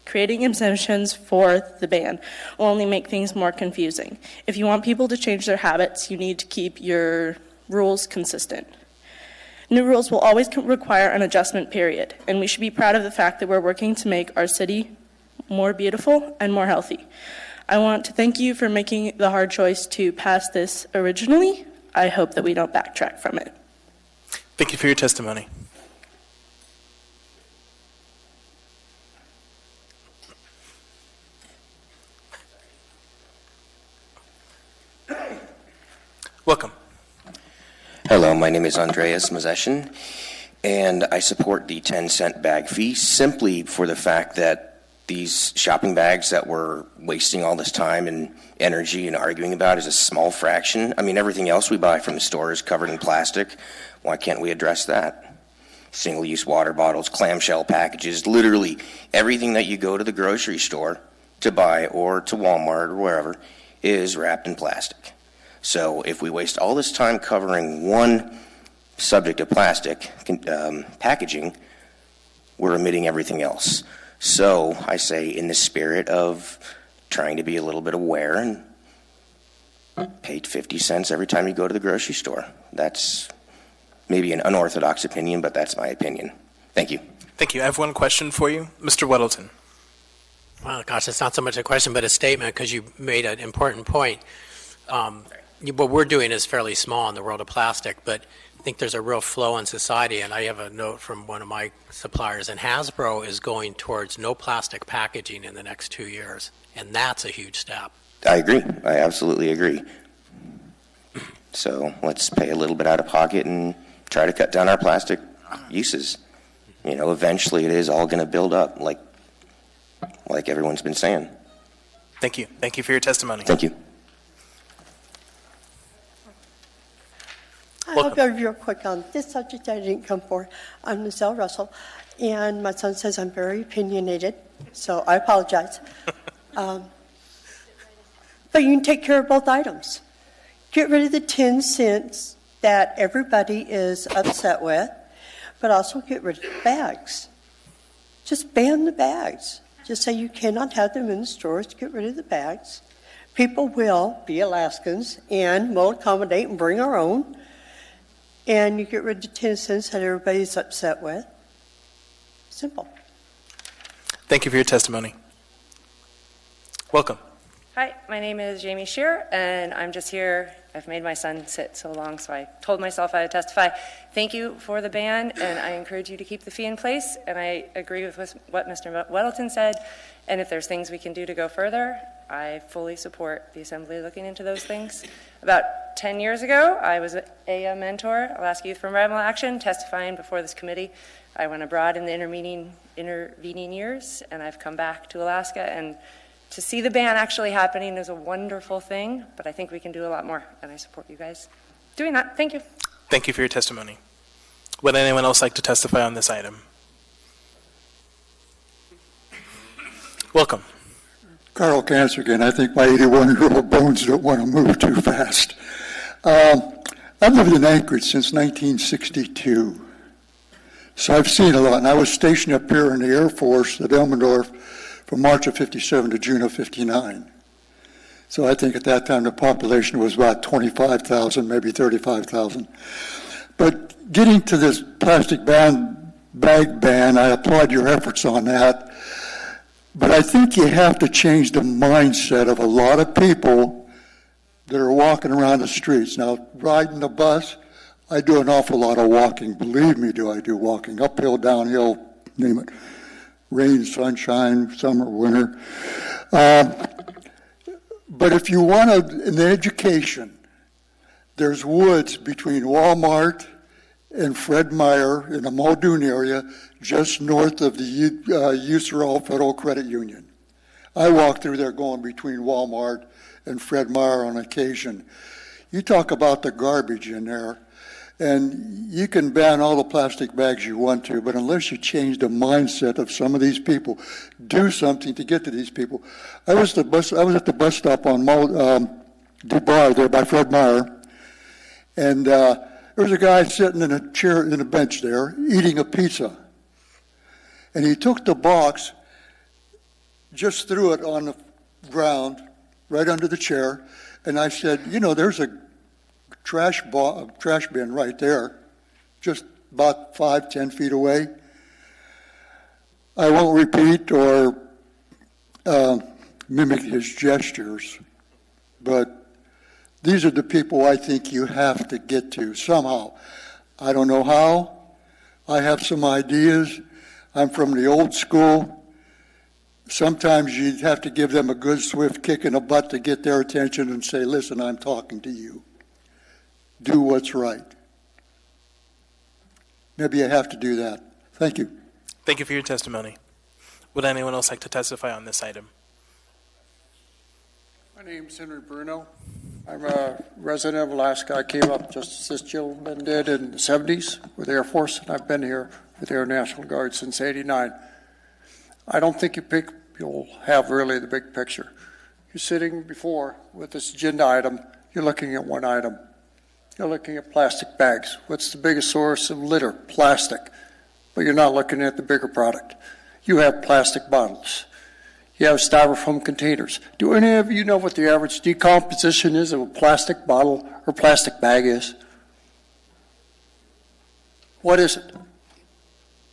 Creating exemptions for the ban will only make things more confusing. If you want people to change their habits, you need to keep your rules consistent. New rules will always require an adjustment period, and we should be proud of the fact that we're working to make our city more beautiful and more healthy. I want to thank you for making the hard choice to pass this originally. I hope that we don't backtrack from it. Thank you for your testimony. Welcome. Hello, my name is Andreas Mazeshin, and I support the 10-cent bag fee simply for the fact that these shopping bags that we're wasting all this time and energy and arguing about is a small fraction. I mean, everything else we buy from the store is covered in plastic. Why can't we address that? Single-use water bottles, clamshell packages, literally everything that you go to the grocery store to buy or to Walmart or wherever is wrapped in plastic. So if we waste all this time covering one subject of plastic packaging, we're omitting everything else. So I say, in the spirit of trying to be a little bit aware, and pay 50 cents every time you go to the grocery store. That's maybe an unorthodox opinion, but that's my opinion. Thank you. Thank you. I have one question for you. Mr. Weddleton. Well, gosh, it's not so much a question, but a statement, because you made an important point. What we're doing is fairly small in the world of plastic, but I think there's a real flow in society, and I have a note from one of my suppliers, and Hasbro is going towards no plastic packaging in the next 2 years, and that's a huge step. I agree. I absolutely agree. So let's pay a little bit out of pocket and try to cut down our plastic uses. You know, eventually it is all going to build up, like everyone's been saying. Thank you. Thank you for your testimony. Thank you. I'll go real quick on this subject I didn't come for. I'm Michelle Russell, and my son says I'm very opinionated, so I apologize. But you can take care of both items. Get rid of the 10 cents that everybody is upset with, but also get rid of the bags. Just ban the bags. Just say you cannot have them in the stores. Get rid of the bags. People will be Alaskans and will accommodate and bring our own. And you get rid of the 10 cents that everybody's upset with. Simple. Thank you for your testimony. Welcome. Hi, my name is Jamie Shear, and I'm just here. I've made my son sit so long, so I told myself I would testify. Thank you for the ban, and I encourage you to keep the fee in place, and I agree with what Mr. Weddleton said, and if there's things we can do to go further, I fully support the Assembly looking into those things. About 10 years ago, I was a mentor, Alaska Youth for Environmental Action, testifying before this committee. I went abroad in the intervening years, and I've come back to Alaska, and to see the ban actually happening is a wonderful thing, but I think we can do a lot more, and I support you guys doing that. Thank you. Thank you for your testimony. Would anyone else like to testify on this item? Welcome. Carl Cancer again. I think my 81-year-old bones don't want to move too fast. I've lived in Anchorage since 1962, so I've seen a lot. And I was stationed up here in the Air Force at Elmendorf from March of 57 to June of 59. So I think at that time the population was about 25,000, maybe 35,000. But getting to this plastic bag ban, I applaud your efforts on that. But I think you have to change the mindset of a lot of people that are walking around the streets. Now, riding the bus, I do an awful lot of walking. Believe me, I do walking. Uphill, downhill, name it. Rain, sunshine, summer, winter. But if you want an education, there's woods between Walmart and Fred Meyer in the Muldoon area, just north of the USERO Federal Credit Union. I walk through there going between Walmart and Fred Meyer on occasion. You talk about the garbage in there, and you can ban all the plastic bags you want to, but unless you change the mindset of some of these people, do something to get to these people. I was at the bus stop on DeBar there by Fred Meyer, and there was a guy sitting in a chair, in a bench there, eating a pizza. And he took the box, just threw it on the ground, right under the chair, and I said, there's a trash bin right there, just about 5-10 feet away. I won't repeat or mimic his gestures, but these are the people I think you have to get to somehow. I don't know how. I have some ideas. I'm from the old school. Sometimes you have to give them a good swift kick in the butt to get their attention and say, listen, I'm talking to you. Do what's right. Maybe I have to do that. Thank you. Thank you for your testimony. Would anyone else like to testify on this item? My name's Henry Bruno. I'm a resident of Alaska. I came up just as this gentleman did in the 70s with the Air Force, and I've been here with the Air National Guard since '89. I don't think you'll have really the big picture. You're sitting before with this agenda item, you're looking at one item. You're looking at plastic bags. What's the biggest source of litter? Plastic. But you're not looking at the bigger product. You have plastic bottles. You have styrofoam containers. Do any of you know what the average decomposition is of a plastic bottle or plastic bag is? What is it?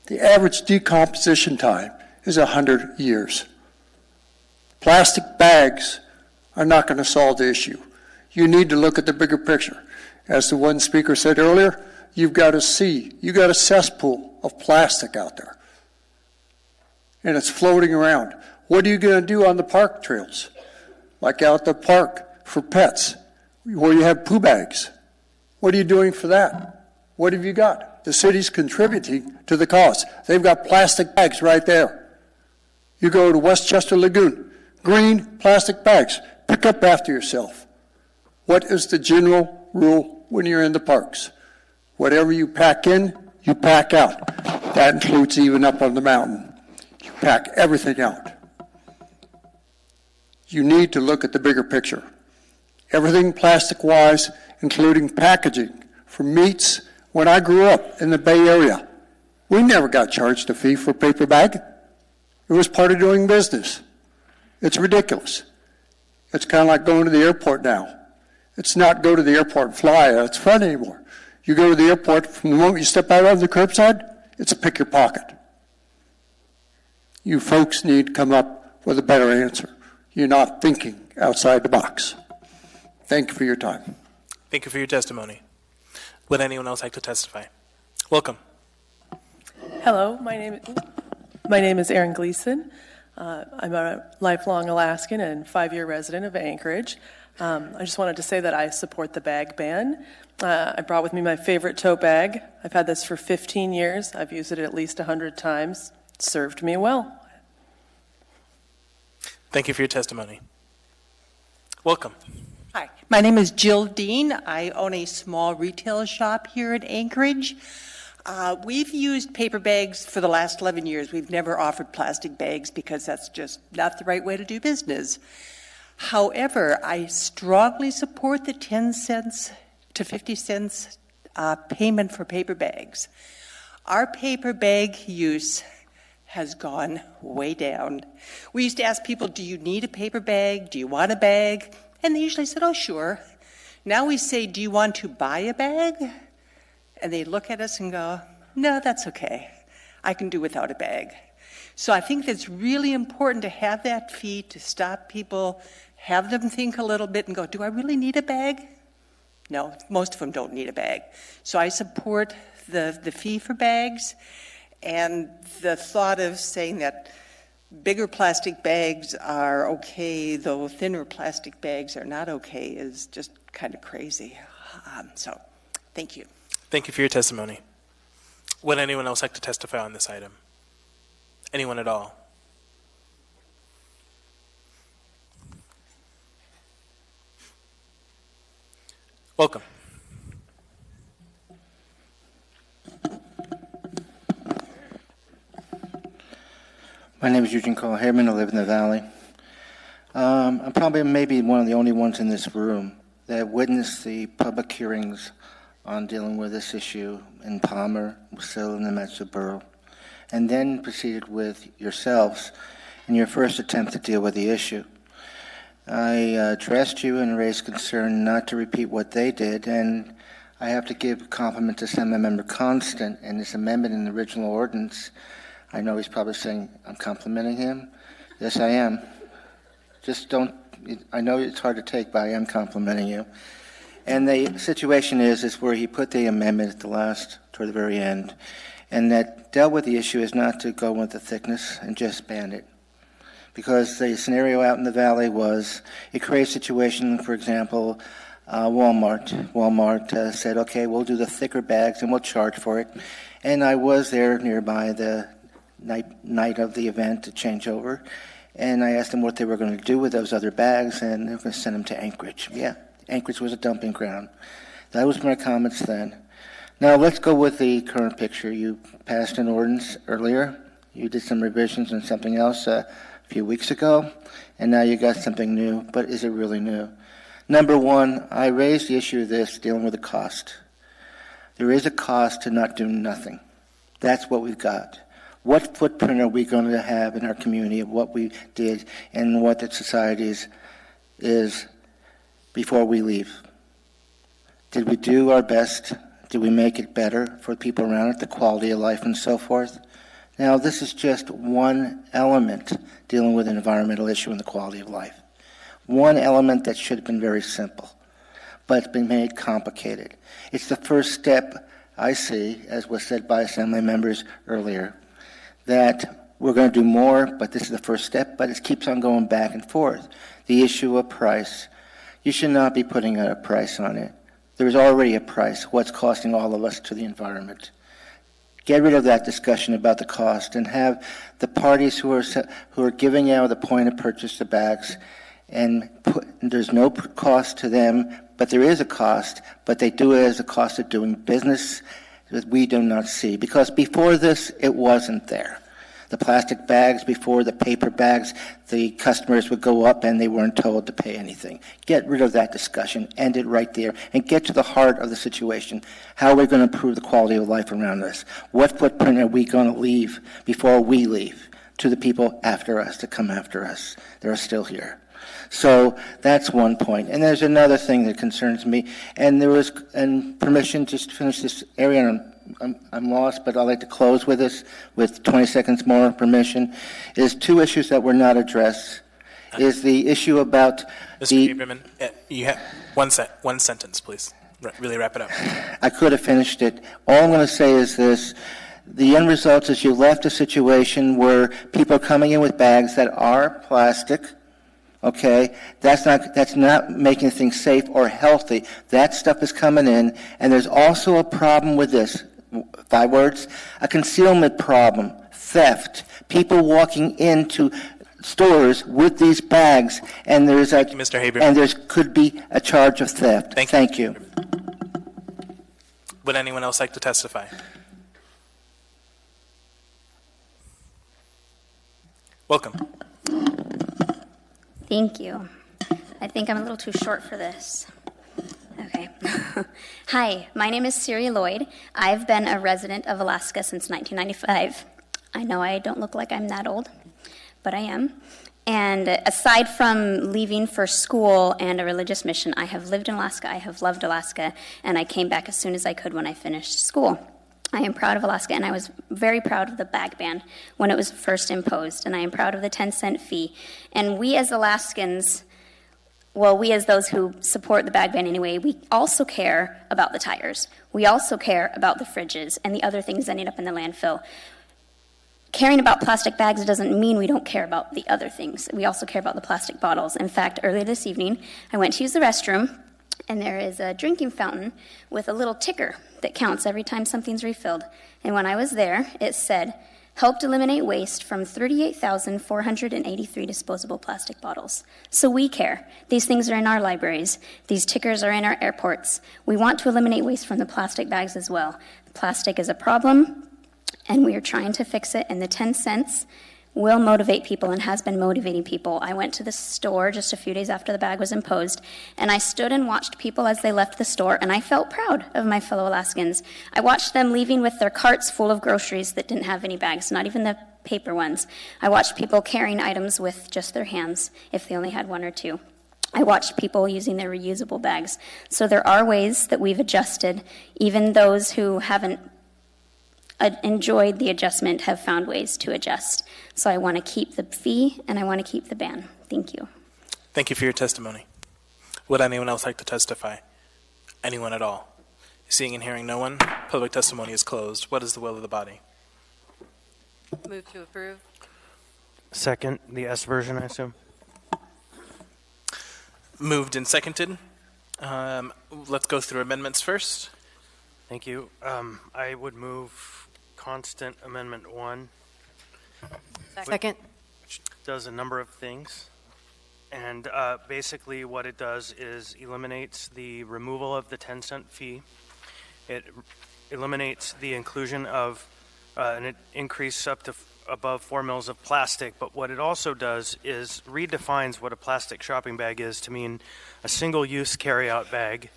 The average decomposition time is 100 years. Plastic bags are not going to solve the issue. You need to look at the bigger picture. As the one speaker said earlier, you've got a cesspool of plastic out there. And it's floating around. What are you going to do on the park trails? Like out the park for pets, where you have poo bags. What are you doing for that? What have you got? The city's contributing to the cause. They've got plastic bags right there. You go to Westchester Lagoon, green plastic bags. Pick up after yourself. What is the general rule when you're in the parks? Whatever you pack in, you pack out. That includes even up on the mountain. You pack everything out. You need to look at the bigger picture. Everything plastic-wise, including packaging for meats. When I grew up in the Bay Area, we never got charged a fee for a paper bag. It was part of doing business. It's ridiculous. It's kind of like going to the airport now. It's not go to the airport and fly. It's fun anymore. You go to the airport, from the moment you step out on the curbside, it's a pick your pocket. You folks need to come up with a better answer. You're not thinking outside the box. Thank you for your time. Thank you for your testimony. Would anyone else like to testify? Welcome. Hello, my name is Erin Gleason. I'm a lifelong Alaskan and 5-year resident of Anchorage. I just wanted to say that I support the bag ban. I brought with me my favorite tote bag. I've had this for 15 years. I've used it at least 100 times. It served me well. Thank you for your testimony. Welcome. Hi, my name is Jill Dean. I own a small retail shop here in Anchorage. We've used paper bags for the last 11 years. We've never offered plastic bags because that's just not the right way to do business. However, I strongly support the 10 cents to 50 cents payment for paper bags. Our paper bag use has gone way down. We used to ask people, do you need a paper bag? Do you want a bag? And they usually said, oh, sure. Now we say, do you want to buy a bag? And they look at us and go, no, that's okay. I can do without a bag. So I think that's really important to have that fee to stop people, have them think a little bit and go, do I really need a bag? No, most of them don't need a bag. So I support the fee for bags, and the thought of saying that bigger plastic bags are okay, though thinner plastic bags are not okay, is just kind of crazy. So thank you. Thank you for your testimony. Would anyone else like to testify on this item? Anyone at all? Welcome. My name is Eugene Carl Hairman. I live in the Valley. I'm probably maybe one of the only ones in this room that witnessed the public hearings on dealing with this issue in Palmer, Wasilla, and the Metro Borough, and then proceeded with yourselves in your first attempt to deal with the issue. I addressed you and raised concern not to repeat what they did, and I have to give a compliment to Assemblymember Constant and this amendment in the original ordinance. I know he's probably saying I'm complimenting him. Yes, I am. Just don't, I know it's hard to take, but I am complimenting you. And the situation is where he put the amendment at the last, toward the very end, and that dealt with the issue is not to go with the thickness and just ban it. Because the scenario out in the Valley was, it creates a situation, for example, Walmart. Walmart said, okay, we'll do the thicker bags and we'll charge for it. And I was there nearby the night of the event to change over, and I asked them what they were going to do with those other bags, and they were going to send them to Anchorage. Yeah, Anchorage was a dumping ground. That was my comments then. Now let's go with the current picture. You passed an ordinance earlier. You did some revisions on something else a few weeks ago, and now you got something new, but is it really new? Number one, I raised the issue of this dealing with the cost. There is a cost to not do nothing. That's what we've got. What footprint are we going to have in our community of what we did and what the society is before we leave? Did we do our best? Did we make it better for people around it, the quality of life and so forth? Now, this is just one element dealing with an environmental issue and the quality of life. One element that should have been very simple, but it's been made complicated. It's the first step, I see, as was said by Assembly members earlier, that we're going to do more, but this is the first step, but it keeps on going back and forth. The issue of price. You should not be putting a price on it. There is already a price, what's costing all of us to the environment. Get rid of that discussion about the cost and have the parties who are giving out the point of purchase the bags, and there's no cost to them, but there is a cost, but they do it as a cost of doing business that we do not see. Because before this, it wasn't there. The plastic bags, before the paper bags, the customers would go up and they weren't told to pay anything. Get rid of that discussion, end it right there, and get to the heart of the situation. How are we going to improve the quality of life around us? What footprint are we going to leave before we leave to the people after us, to come after us? They're still here. So that's one point. And there's another thing that concerns me, and there was, and permission just to finish this area, and I'm lost, but I'd like to close with this with 20 seconds more permission, is two issues that were not addressed. is the issue about Mr. Haberman, you have one sentence, please. Really wrap it up. I could have finished it. All I'm going to say is this. The end result is you left a situation where people are coming in with bags that are plastic. Okay, that's not making things safe or healthy. That stuff is coming in, and there's also a problem with this. 5 words: a concealment problem, theft. People walking into stores with these bags, and there's a Mr. Haberman. and there could be a charge of theft. Thank you. Would anyone else like to testify? Welcome. Thank you. I think I'm a little too short for this. Okay. Hi, my name is Siri Lloyd. I've been a resident of Alaska since 1995. I know I don't look like I'm that old, but I am. And aside from leaving for school and a religious mission, I have lived in Alaska, I have loved Alaska, and I came back as soon as I could when I finished school. I am proud of Alaska, and I was very proud of the bag ban when it was first imposed, and I am proud of the 10-cent fee. And we as Alaskans, well, we as those who support the bag ban anyway, we also care about the tires. We also care about the fridges and the other things ending up in the landfill. Caring about plastic bags doesn't mean we don't care about the other things. We also care about the plastic bottles. In fact, earlier this evening, I went to use the restroom, and there is a drinking fountain with a little ticker that counts every time something's refilled. And when I was there, it said, helped eliminate waste from 38,483 disposable plastic bottles. So we care. These things are in our libraries. These tickers are in our airports. We want to eliminate waste from the plastic bags as well. Plastic is a problem, and we are trying to fix it, and the 10 cents will motivate people and has been motivating people. I went to the store just a few days after the bag was imposed, and I stood and watched people as they left the store, and I felt proud of my fellow Alaskans. I watched them leaving with their carts full of groceries that didn't have any bags, not even the paper ones. I watched people carrying items with just their hands, if they only had 1 or 2. I watched people using their reusable bags. So there are ways that we've adjusted. Even those who haven't enjoyed the adjustment have found ways to adjust. So I want to keep the fee and I want to keep the ban. Thank you. Thank you for your testimony. Would anyone else like to testify? Anyone at all? Seeing and hearing no one, public testimony is closed. What is the will of the body? Move to approve. Second, the S version, I assume. Moved and seconded. Let's go through amendments first. Thank you. I would move constant amendment 1. Second. Which does a number of things. And basically what it does is eliminates the removal of the 10-cent fee. It eliminates the inclusion of an increase up to above 4 mils of plastic, but what it also does is redefines what a plastic shopping bag is to mean a single-use carry-out bag,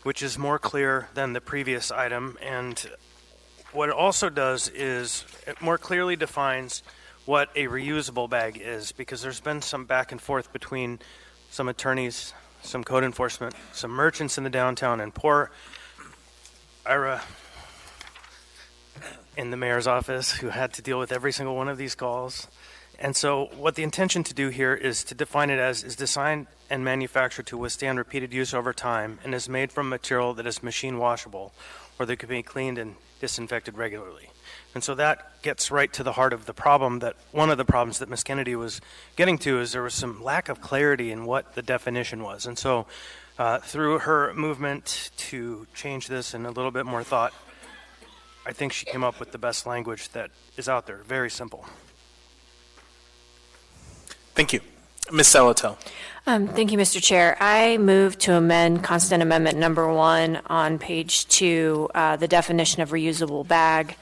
which is more clear than the previous item. And what it also does is it more clearly defines what a reusable bag is, because there's been some back and forth between some attorneys, some code enforcement, some merchants in the downtown, and poor Ira in the mayor's office who had to deal with every single one of these calls. And so what the intention to do here is to define it as is designed and manufactured to withstand repeated use over time and is made from material that is machine washable or that can be cleaned and disinfected regularly. And so that gets right to the heart of the problem, that one of the problems that Ms. Kennedy was getting to is there was some lack of clarity in what the definition was. And so through her movement to change this and a little bit more thought, I think she came up with the best language that is out there. Very simple. Thank you. Ms. Salatel. Thank you, Mr. Chair. I move to amend constant amendment number 1 on page 2, the definition of reusable bag.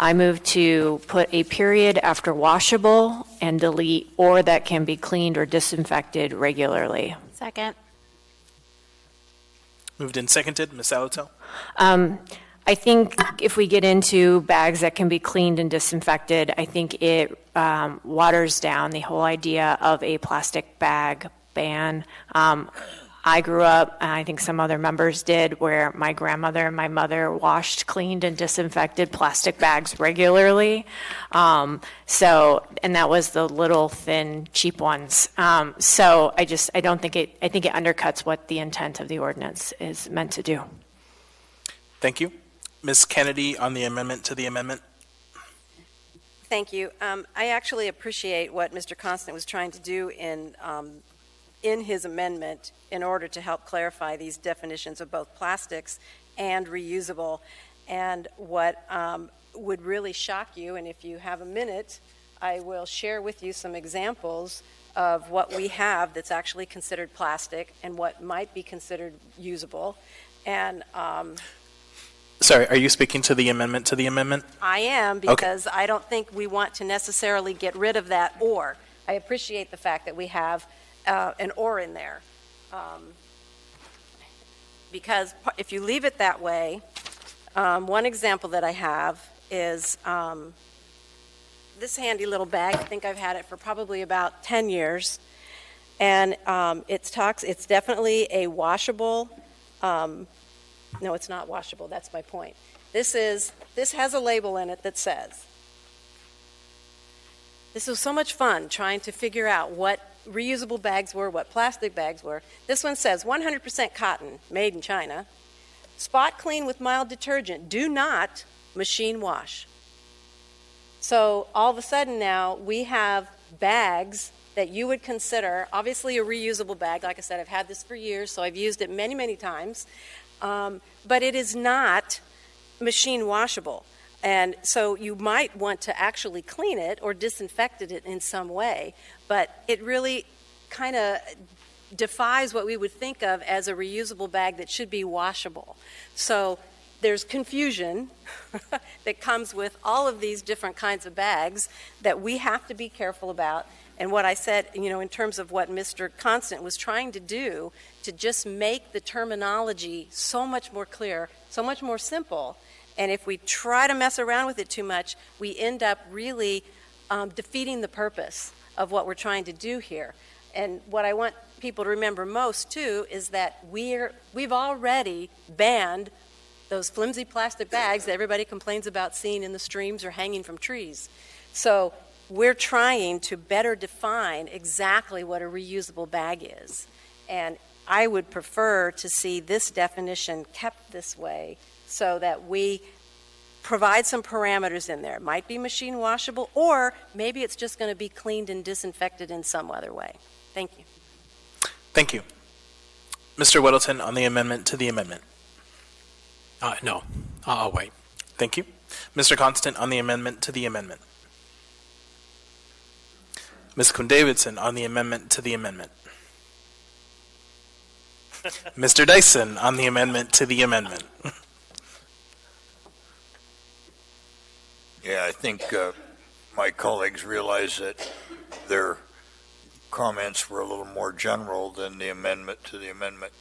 I move to put a period after washable and delete or that can be cleaned or disinfected regularly. Second. Moved and seconded. Ms. Salatel. I think if we get into bags that can be cleaned and disinfected, I think it waters down the whole idea of a plastic bag ban. I grew up, and I think some other members did, where my grandmother and my mother washed, cleaned, and disinfected plastic bags regularly. And that was the little, thin, cheap ones. So I think it undercuts what the intent of the ordinance is meant to do. Thank you. Ms. Kennedy on the amendment to the amendment. Thank you. I actually appreciate what Mr. Constant was trying to do in his amendment in order to help clarify these definitions of both plastics and reusable. And what would really shock you, and if you have a minute, I will share with you some examples of what we have that's actually considered plastic and what might be considered usable. And sorry, are you speaking to the amendment to the amendment? I am, because I don't think we want to necessarily get rid of that or. I appreciate the fact that we have an or in there. Because if you leave it that way, one example that I have is this handy little bag. I think I've had it for probably about 10 years. And it's definitely a washable, no, it's not washable, that's my point. This has a label in it that says, this was so much fun trying to figure out what reusable bags were, what plastic bags were. This one says 100% cotton, made in China, spot clean with mild detergent, do not machine wash. So all of a sudden now we have bags that you would consider, obviously a reusable bag. Like I said, I've had this for years, so I've used it many, many times. But it is not machine washable. And so you might want to actually clean it or disinfect it in some way, but it really kind of defies what we would think of as a reusable bag that should be washable. So there's confusion that comes with all of these different kinds of bags that we have to be careful about. And what I said, in terms of what Mr. Constant was trying to do to just make the terminology so much more clear, so much more simple. And if we try to mess around with it too much, we end up really defeating the purpose of what we're trying to do here. And what I want people to remember most, too, is that we've already banned those flimsy plastic bags that everybody complains about seeing in the streams or hanging from trees. So we're trying to better define exactly what a reusable bag is. And I would prefer to see this definition kept this way so that we provide some parameters in there. It might be machine washable, or maybe it's just going to be cleaned and disinfected in some other way. Thank you. Thank you. Mr. Weddleton on the amendment to the amendment. No, I'll wait. Thank you. Mr. Constant on the amendment to the amendment. Ms. Quinn-Davidson on the amendment to the amendment. Mr. Dyson on the amendment to the amendment. Yeah, I think my colleagues realize that their comments were a little more general than the amendment to the amendment.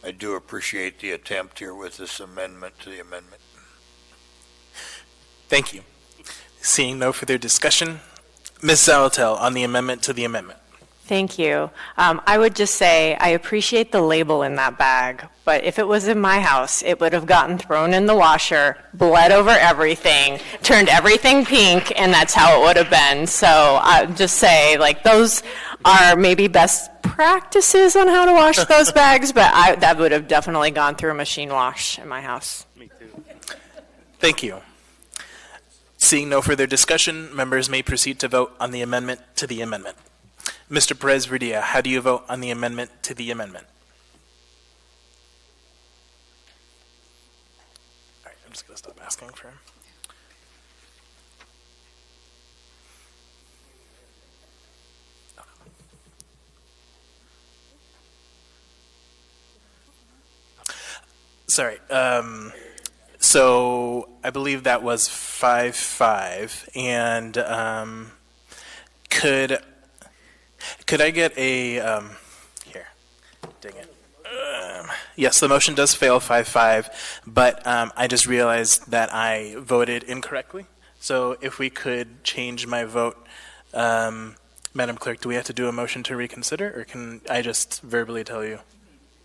I do appreciate the attempt here with this amendment to the amendment. Thank you. Seeing no further discussion, Ms. Zalatel on the amendment to the amendment. Thank you. I would just say I appreciate the label in that bag, but if it was in my house, it would have gotten thrown in the washer, bled over everything, turned everything pink, and that's how it would have been. So I would just say, those are maybe best practices on how to wash those bags, but that would have definitely gone through a machine wash in my house. Me too. Thank you. Seeing no further discussion, members may proceed to vote on the amendment to the amendment. Mr. Perez-Verdia, how do you vote on the amendment to the amendment? All right, I'm just going to stop asking for him. Sorry. So I believe that was 5-5, and could I get a here? Dang it. Yes, the motion does fail 5-5, but I just realized that I voted incorrectly. So if we could change my vote, Madam Clerk, do we have to do a motion to reconsider, or can I just verbally tell you?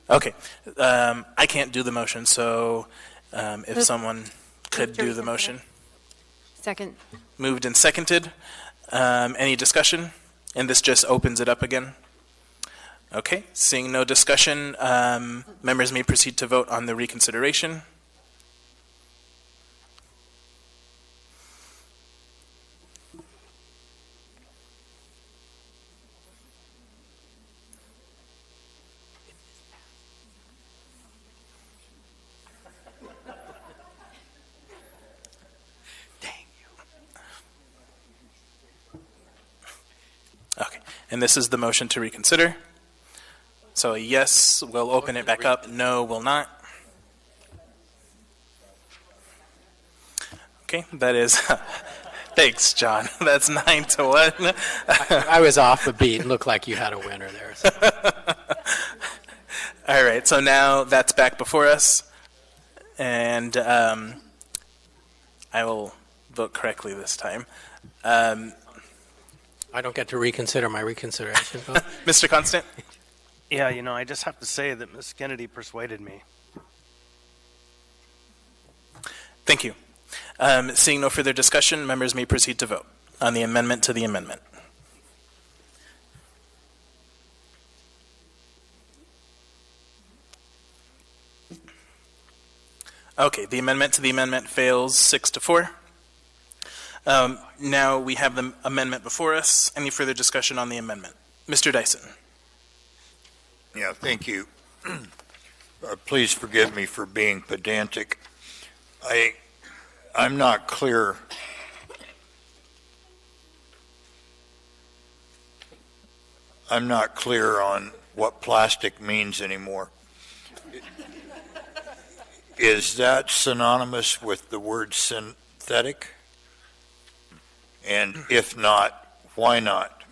Okay. I can't do the motion, so if someone could do the motion. Second. Moved and seconded. Any discussion? And this just opens it up again. Okay. Seeing no discussion, members may proceed to vote on the reconsideration. Okay, and this is the motion to reconsider. So a yes will open it back up, no will not. Okay, that is, thanks, John. That's 9-1. I was off a beat. Looked like you had a winner there. So. All right, so now that's back before us, and I will vote correctly this time. I don't get to reconsider my reconsideration vote. Mr. Constant? Yeah, I just have to say that Ms. Kennedy persuaded me. Thank you. Seeing no further discussion, members may proceed to vote on the amendment to the amendment. Okay, the amendment to the amendment fails 6-4. Now we have the amendment before us. Any further discussion on the amendment? Mr. Dyson. Yeah, thank you. Please forgive me for being pedantic. I'm not clear. I'm not clear on what plastic means anymore. Is that synonymous with the word synthetic? And if not, why not?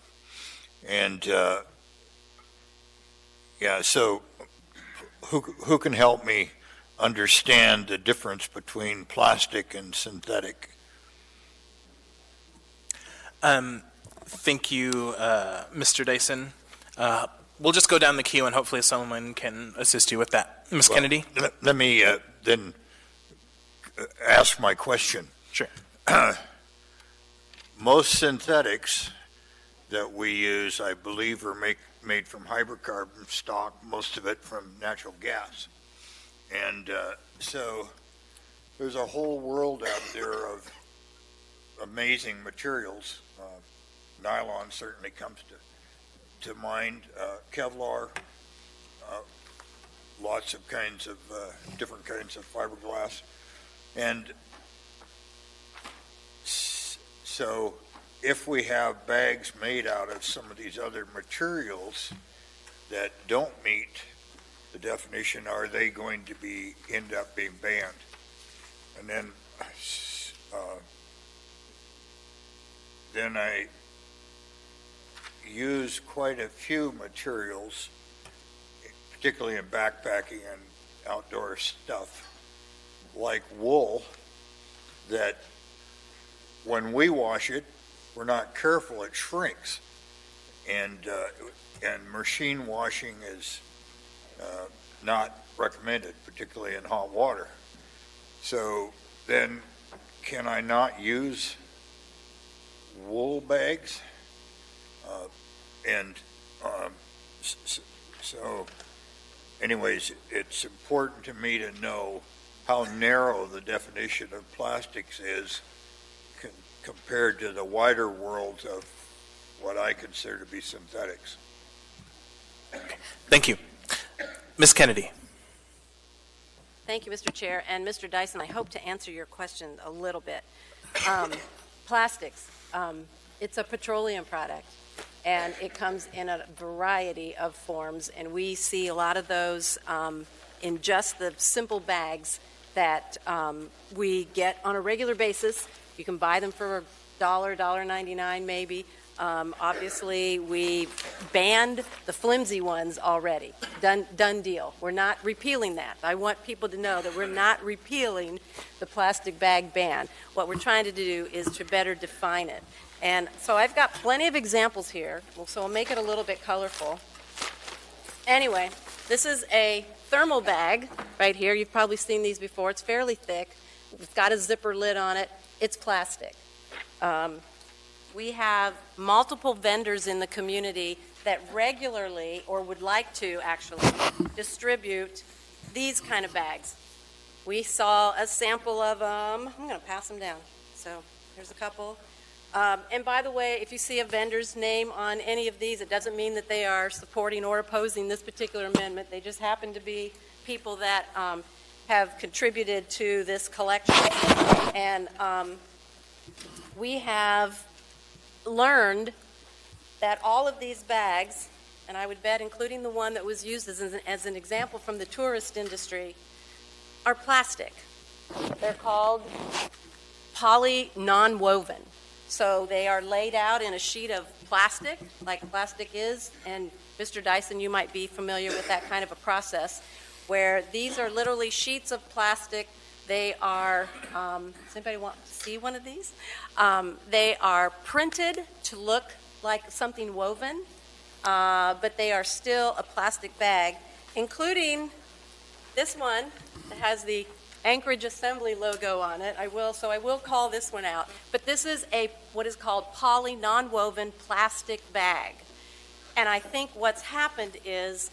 And yeah, so who can help me understand the difference between plastic and synthetic? Thank you, Mr. Dyson. We'll just go down the queue and hopefully someone can assist you with that. Ms. Kennedy? Let me then ask my question. Sure. Most synthetics that we use, I believe, are made from hydrocarbon stock, most of it from natural gas. And so there's a whole world out there of amazing materials. Nylon certainly comes to mind, Kevlar, lots of kinds of different kinds of fiberglass. And so if we have bags made out of some of these other materials that don't meet the definition, are they going to end up being banned? And then I use quite a few materials, particularly in backpacking and outdoor stuff, like wool, that when we wash it, we're not careful, it shrinks. And machine washing is not recommended, particularly in hot water. So then, can I not use wool bags? So anyways, it's important to me to know how narrow the definition of plastics is compared to the wider world of what I consider to be synthetics. Thank you. Ms. Kennedy. Thank you, Mr. Chair. And Mr. Dyson, I hope to answer your question a little bit. Plastics, it's a petroleum product, and it comes in a variety of forms, and we see a lot of those in just the simple bags that we get on a regular basis. You can buy them for $1, $1.99 maybe. Obviously, we banned the flimsy ones already. Done deal. We're not repealing that. I want people to know that we're not repealing the plastic bag ban. What we're trying to do is to better define it. And so I've got plenty of examples here, so I'll make it a little bit colorful. Anyway, This is a thermal bag right here. You've probably seen these before. It's fairly thick. It's got a zipper lid on it. It's plastic. We have multiple vendors in the community that regularly, or would like to actually, distribute these kind of bags. We saw a sample of them. I'm going to pass them down. So here's a couple. And by the way, if you see a vendor's name on any of these, it doesn't mean that they are supporting or opposing this particular amendment. They just happen to be people that have contributed to this collection. And we have learned that all of these bags, and I would bet including the one that was used as an example from the tourist industry, are plastic. They're called poly non-woven. So they are laid out in a sheet of plastic, like plastic is, and Mr. Dyson, you might be familiar with that kind of a process, where these are literally sheets of plastic. They are, does anybody want to see one of these? They are printed to look like something woven, but they are still a plastic bag, including this one that has the Anchorage Assembly logo on it. I will call this one out. But this is what is called poly non-woven plastic bag. And I think what's happened is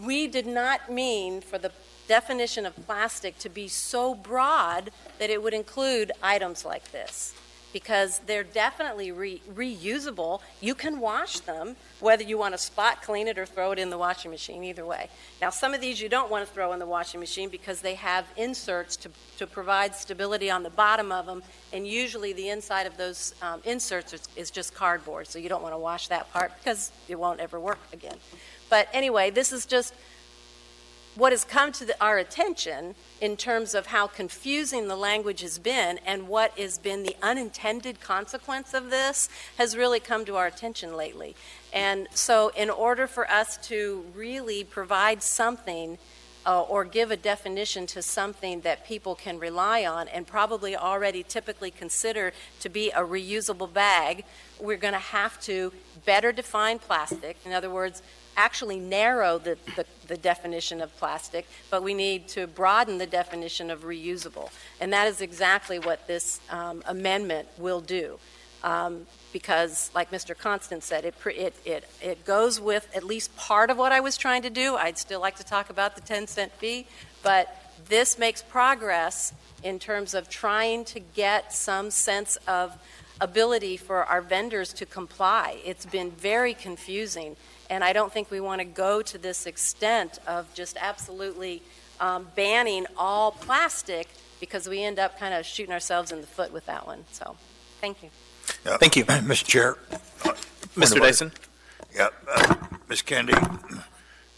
we did not mean for the definition of plastic to be so broad that it would include items like this, because they're definitely reusable. You can wash them, whether you want to spot clean it or throw it in the washing machine, either way. Now, some of these you don't want to throw in the washing machine because they have inserts to provide stability on the bottom of them, and usually the inside of those inserts is just cardboard, so you don't want to wash that part because it won't ever work again. But anyway, this is just what has come to our attention in terms of how confusing the language has been, and what has been the unintended consequence of this has really come to our attention lately. And so in order for us to really provide something or give a definition to something that people can rely on and probably already typically consider to be a reusable bag, we're going to have to better define plastic. In other words, actually narrow the definition of plastic, but we need to broaden the definition of reusable. And that is exactly what this amendment will do. Because, like Mr. Constant said, it goes with at least part of what I was trying to do. I'd still like to talk about the 10-cent fee, but this makes progress in terms of trying to get some sense of ability for our vendors to comply. It's been very confusing. And I don't think we want to go to this extent of just absolutely banning all plastic, because we end up kind of shooting ourselves in the foot with that one. So, thank you. Thank you. Mr. Chair. Mr. Dyson? Yeah. Ms. Kennedy,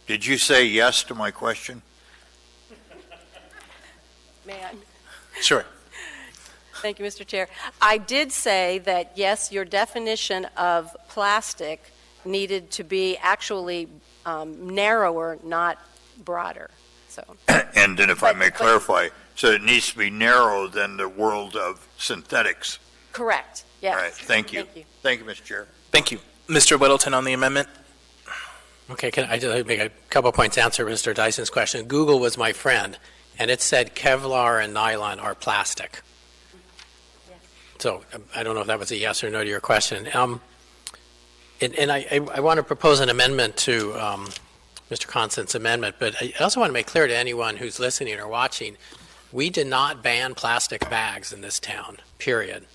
did you say yes to my question? May I? Sure. Thank you, Mr. Chair. I did say that, yes, your definition of plastic needed to be actually narrower, not broader. So. And then if I may clarify, so it needs to be narrow than the world of synthetics. Correct, yes. All right, thank you. Thank you. Thank you, Mr. Chair. Thank you. Mr. Whittleton on the amendment. Okay, can I just make a couple points to answer Mr. Dyson's question? Google was my friend, and it said Kevlar and nylon are plastic. Yes. So I don't know if that was a yes or no to your question. And I want to propose an amendment to Mr. Constant's amendment, but I also want to make clear to anyone who's listening or watching, we did not ban plastic bags in this town, period.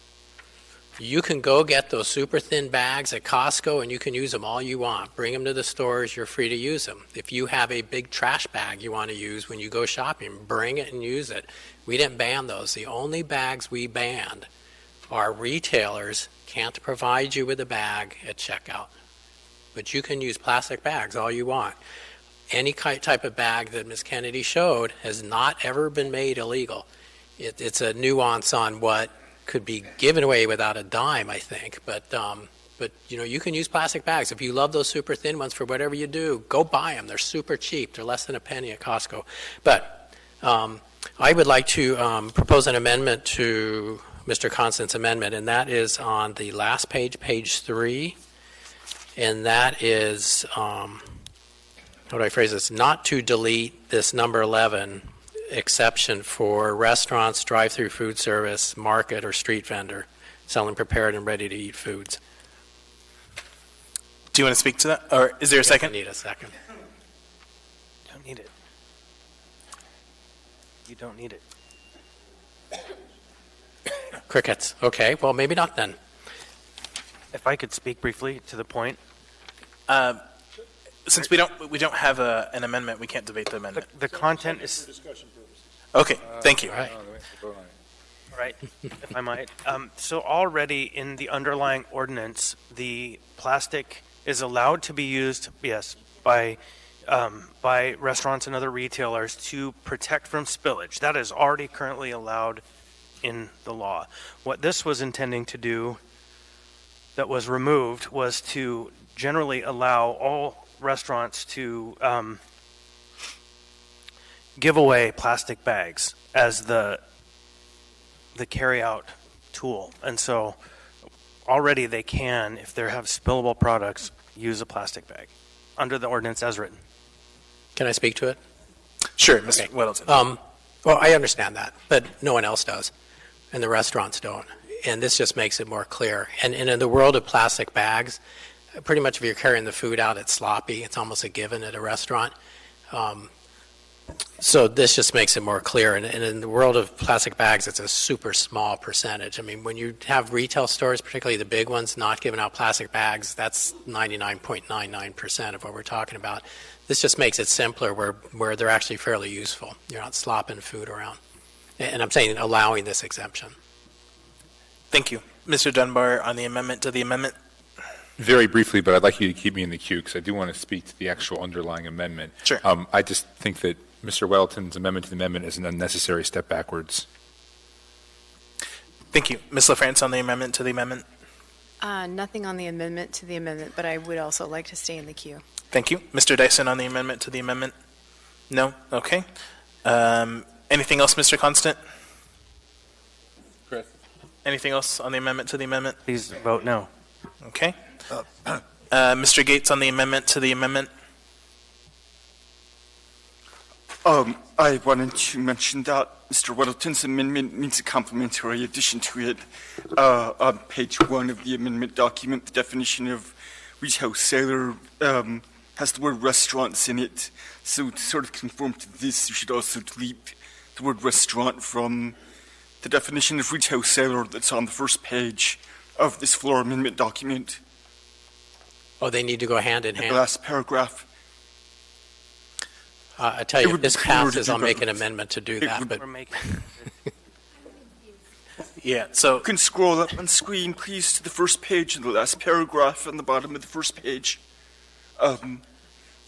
You can go get those super thin bags at Costco and you can use them all you want. Bring them to the stores, you're free to use them. If you have a big trash bag you want to use when you go shopping, bring it and use it. We didn't ban those. The only bags we banned are retailers can't provide you with a bag at checkout. But you can use plastic bags all you want. Any type of bag that Ms. Kennedy showed has not ever been made illegal. It's a nuance on what could be given away without a dime, I think. But you know, you can use plastic bags. If you love those super thin ones for whatever you do, go buy them. They're super cheap. They're less than a penny at Costco. But I would like to propose an amendment to Mr. Constant's amendment, and that is on the last page, page 3, and that is how do I phrase this, not to delete this number 11 exception for restaurants, drive-through food service, market, or street vendor selling prepared and ready-to-eat foods. Do you want to speak to that? Or is there a second? I need a second. You don't need it. You don't need it. Crickets. Okay, well, maybe not then. If I could speak briefly to the point. Since we don't have an amendment, we can't debate the amendment. The content is... Okay, thank you. All right, if I might. So already in the underlying ordinance, the plastic is allowed to be used, yes, by restaurants and other retailers to protect from spillage. That is already currently allowed in the law. What this was intending to do that was removed was to generally allow all restaurants to give away plastic bags as the carry-out tool. And so already they can, if they have spillable products, use a plastic bag under the ordinance as written. Can I speak to it? Sure, Mr. Weddleton. Well, I understand that, but no one else does, and the restaurants don't. And this just makes it more clear. And in the world of plastic bags, pretty much if you're carrying the food out, it's sloppy. It's almost a given at a restaurant. So this just makes it more clear. And in the world of plastic bags, it's a super small percentage. I mean, when you have retail stores, particularly the big ones, not giving out plastic bags, that's 99.99% of what we're talking about. This just makes it simpler where they're actually fairly useful. You're not slopping food around. And I'm saying allowing this exemption. Thank you. Mr. Dunbar, on the amendment to the amendment. Very briefly, but I'd like you to keep me in the queue because I do want to speak to the actual underlying amendment. Sure. I just think that Mr. Weddleton's amendment to the amendment is an unnecessary step backwards. Thank you. Ms. LaFrance, on the amendment to the amendment. Nothing on the amendment to the amendment, but I would also like to stay in the queue. Thank you. Mr. Dyson, on the amendment to the amendment? No? Okay. Anything else, Mr. Constant? Chris? Anything else on the amendment to the amendment? Please vote no. Okay. Mr. Gates, on the amendment to the amendment? I wanted to mention that Mr. Weddleton's amendment needs a complementary addition to it. On page 1 of the amendment document, the definition of retail seller has the word restaurants in it. So to sort of conform to this, you should also delete the word restaurant from the definition of retail seller that's on the first page of this floor amendment document. Oh, they need to go hand in hand? The last paragraph. I tell you, if this passes, I'll make an amendment to do that. But yeah, so you can scroll up on screen, please, to the first page and the last paragraph on the bottom of the first page.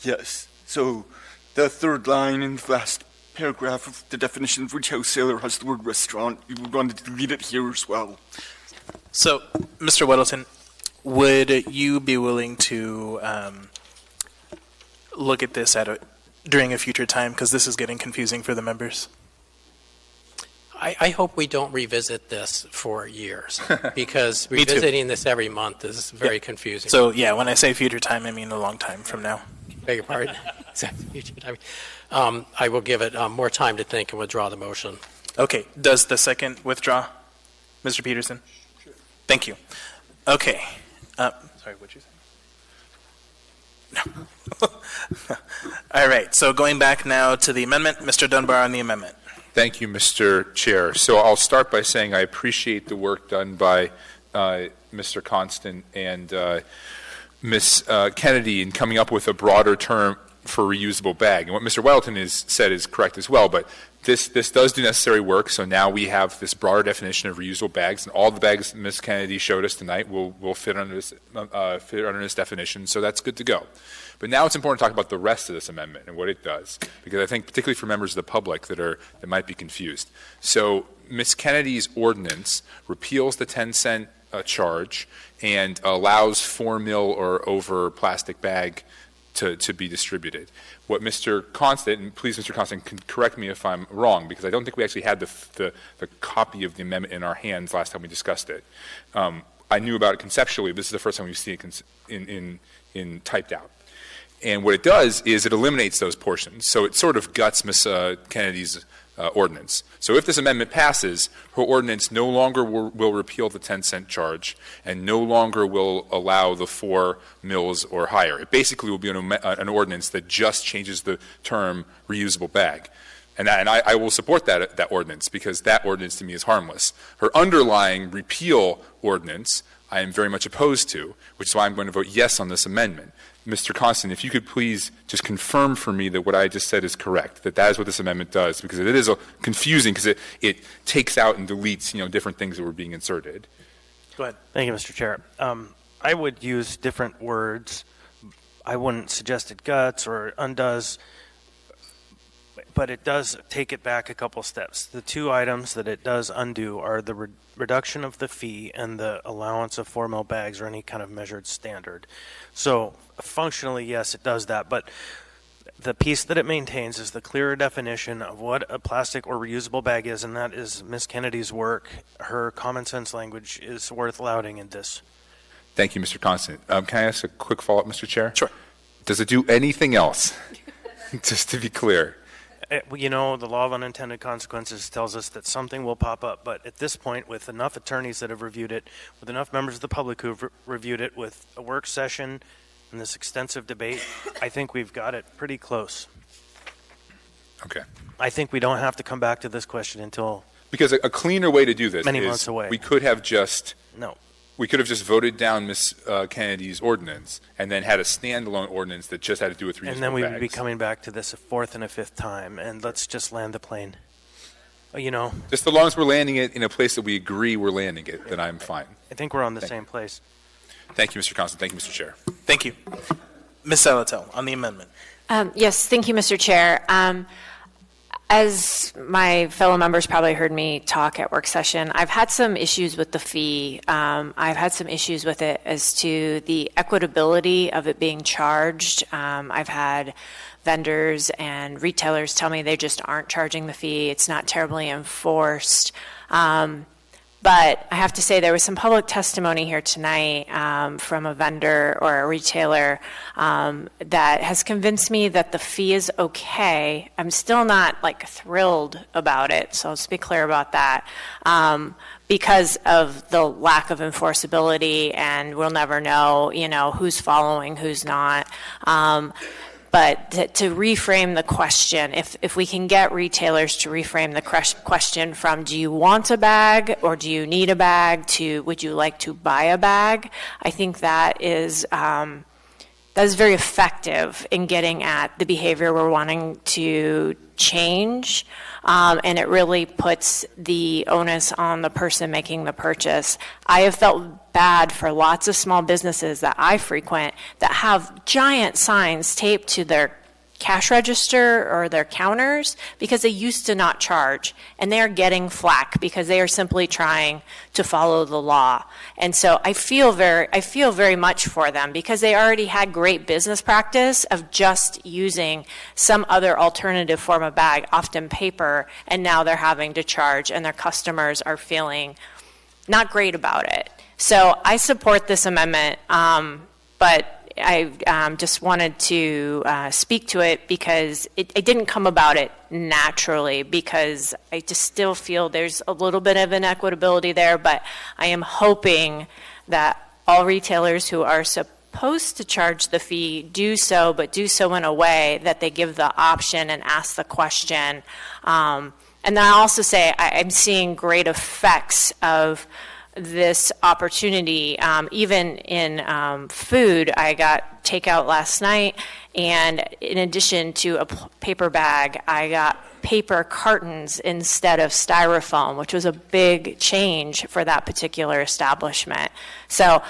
Yes, so the third line in the last paragraph of the definition of retail seller has the word restaurant. We would want to delete it here as well. So, Mr. Weddleton, would you be willing to look at this during a future time, because this is getting confusing for the members? I hope we don't revisit this for years, because revisiting this every month is very confusing. So, yeah, when I say future time, I mean a long time from now. Beg your pardon? Future time. I will give it more time to think and withdraw the motion. Okay. Does the second withdraw, Mr. Peterson? Sure. Thank you. Okay. Sorry, what'd you say? No. All right. So going back now to the amendment, Mr. Dunbar on the amendment. Thank you, Mr. Chair. So I'll start by saying I appreciate the work done by Mr. Constant and Ms. Kennedy in coming up with a broader term for reusable bag. And what Mr. Weddleton has said is correct as well, but this does do necessary work, so now we have this broader definition of reusable bags, and all the bags Ms. Kennedy showed us tonight will fit under this definition, so that's good to go. But now it's important to talk about the rest of this amendment and what it does, because I think particularly for members of the public that might be confused. So Ms. Kennedy's ordinance repeals the 10-cent charge and allows 4 mil or over plastic bag to be distributed. What Mr. Constant, and please Mr. Constant can correct me if I'm wrong, because I don't think we actually had the copy of the amendment in our hands last time we discussed it. I knew about it conceptually, but this is the first time we've seen it in typed out. And what it does is it eliminates those portions. So it sort of guts Ms. Kennedy's ordinance. So if this amendment passes, her ordinance no longer will repeal the 10-cent charge and no longer will allow the 4 mils or higher. It basically will be an ordinance that just changes the term reusable bag. And I will support that ordinance because that ordinance to me is harmless. Her underlying repeal ordinance I am very much opposed to, which is why I'm going to vote yes on this amendment. Mr. Constant, if you could please just confirm for me that what I just said is correct, that is what this amendment does, because it is confusing because it takes out and deletes different things that were being inserted. Go ahead. Thank you, Mr. Chair. I would use different words. I wouldn't suggest it guts or undoes, but it does take it back a couple steps. The 2 items that it does undo are the reduction of the fee and the allowance of 4 mil bags or any kind of measured standard. So functionally, yes, it does that, but the piece that it maintains is the clearer definition of what a plastic or reusable bag is, and that is Ms. Kennedy's work. Her common sense language is worth lauding in this. Thank you, Mr. Constant. Can I ask a quick follow-up, Mr. Chair? Sure. Does it do anything else? Just to be clear. The law of unintended consequences tells us that something will pop up, but at this point, with enough attorneys that have reviewed it, with enough members of the public who have reviewed it, with a work session and this extensive debate, I think we've got it pretty close. Okay. I think we don't have to come back to this question until because a cleaner way to do this many is months away. We could have just voted down Ms. Kennedy's ordinance and then had a standalone ordinance that just had to do with reusable bags. And then we would be coming back to this a 4th and a 5th time, and let's just land the plane. Just as long as we're landing it in a place that we agree we're landing it, then I'm fine. I think we're on the same place. Thank you, Mr. Constant. Thank you, Mr. Chair. Thank you. Ms. Salatel, on the amendment. Yes, thank you, Mr. Chair. As my fellow members probably heard me talk at work session, I've had some issues with the fee. I've had some issues with it as to the equitability of it being charged. I've had vendors and retailers tell me they just aren't charging the fee. It's not terribly enforced. But I have to say there was some public testimony here tonight from a vendor or a retailer that has convinced me that the fee is okay. I'm still not thrilled about it, so let's be clear about that. Because of the lack of enforceability, and we'll never know, who's following, who's not. But to reframe the question, if we can get retailers to reframe the question from do you want a bag or do you need a bag to would you like to buy a bag, I think that is very effective in getting at the behavior we're wanting to change. And it really puts the onus on the person making the purchase. I have felt bad for lots of small businesses that I frequent that have giant signs taped to their cash register or their counters because they used to not charge, and they are getting flack because they are simply trying to follow the law. And so I feel very much for them because they already had great business practice of just using some other alternative form of bag, often paper, and now they're having to charge, and their customers are feeling not great about it. So I support this amendment, but I just wanted to speak to it because it didn't come about it naturally, because I just still feel there's a little bit of inequitability there, but I am hoping that all retailers who are supposed to charge the fee do so, but do so in a way that they give the option and ask the question. And then I also say I'm seeing great effects of this opportunity, even in food. I got takeout last night, and in addition to a paper bag, I got paper cartons instead of styrofoam, which was a big change for that particular establishment. So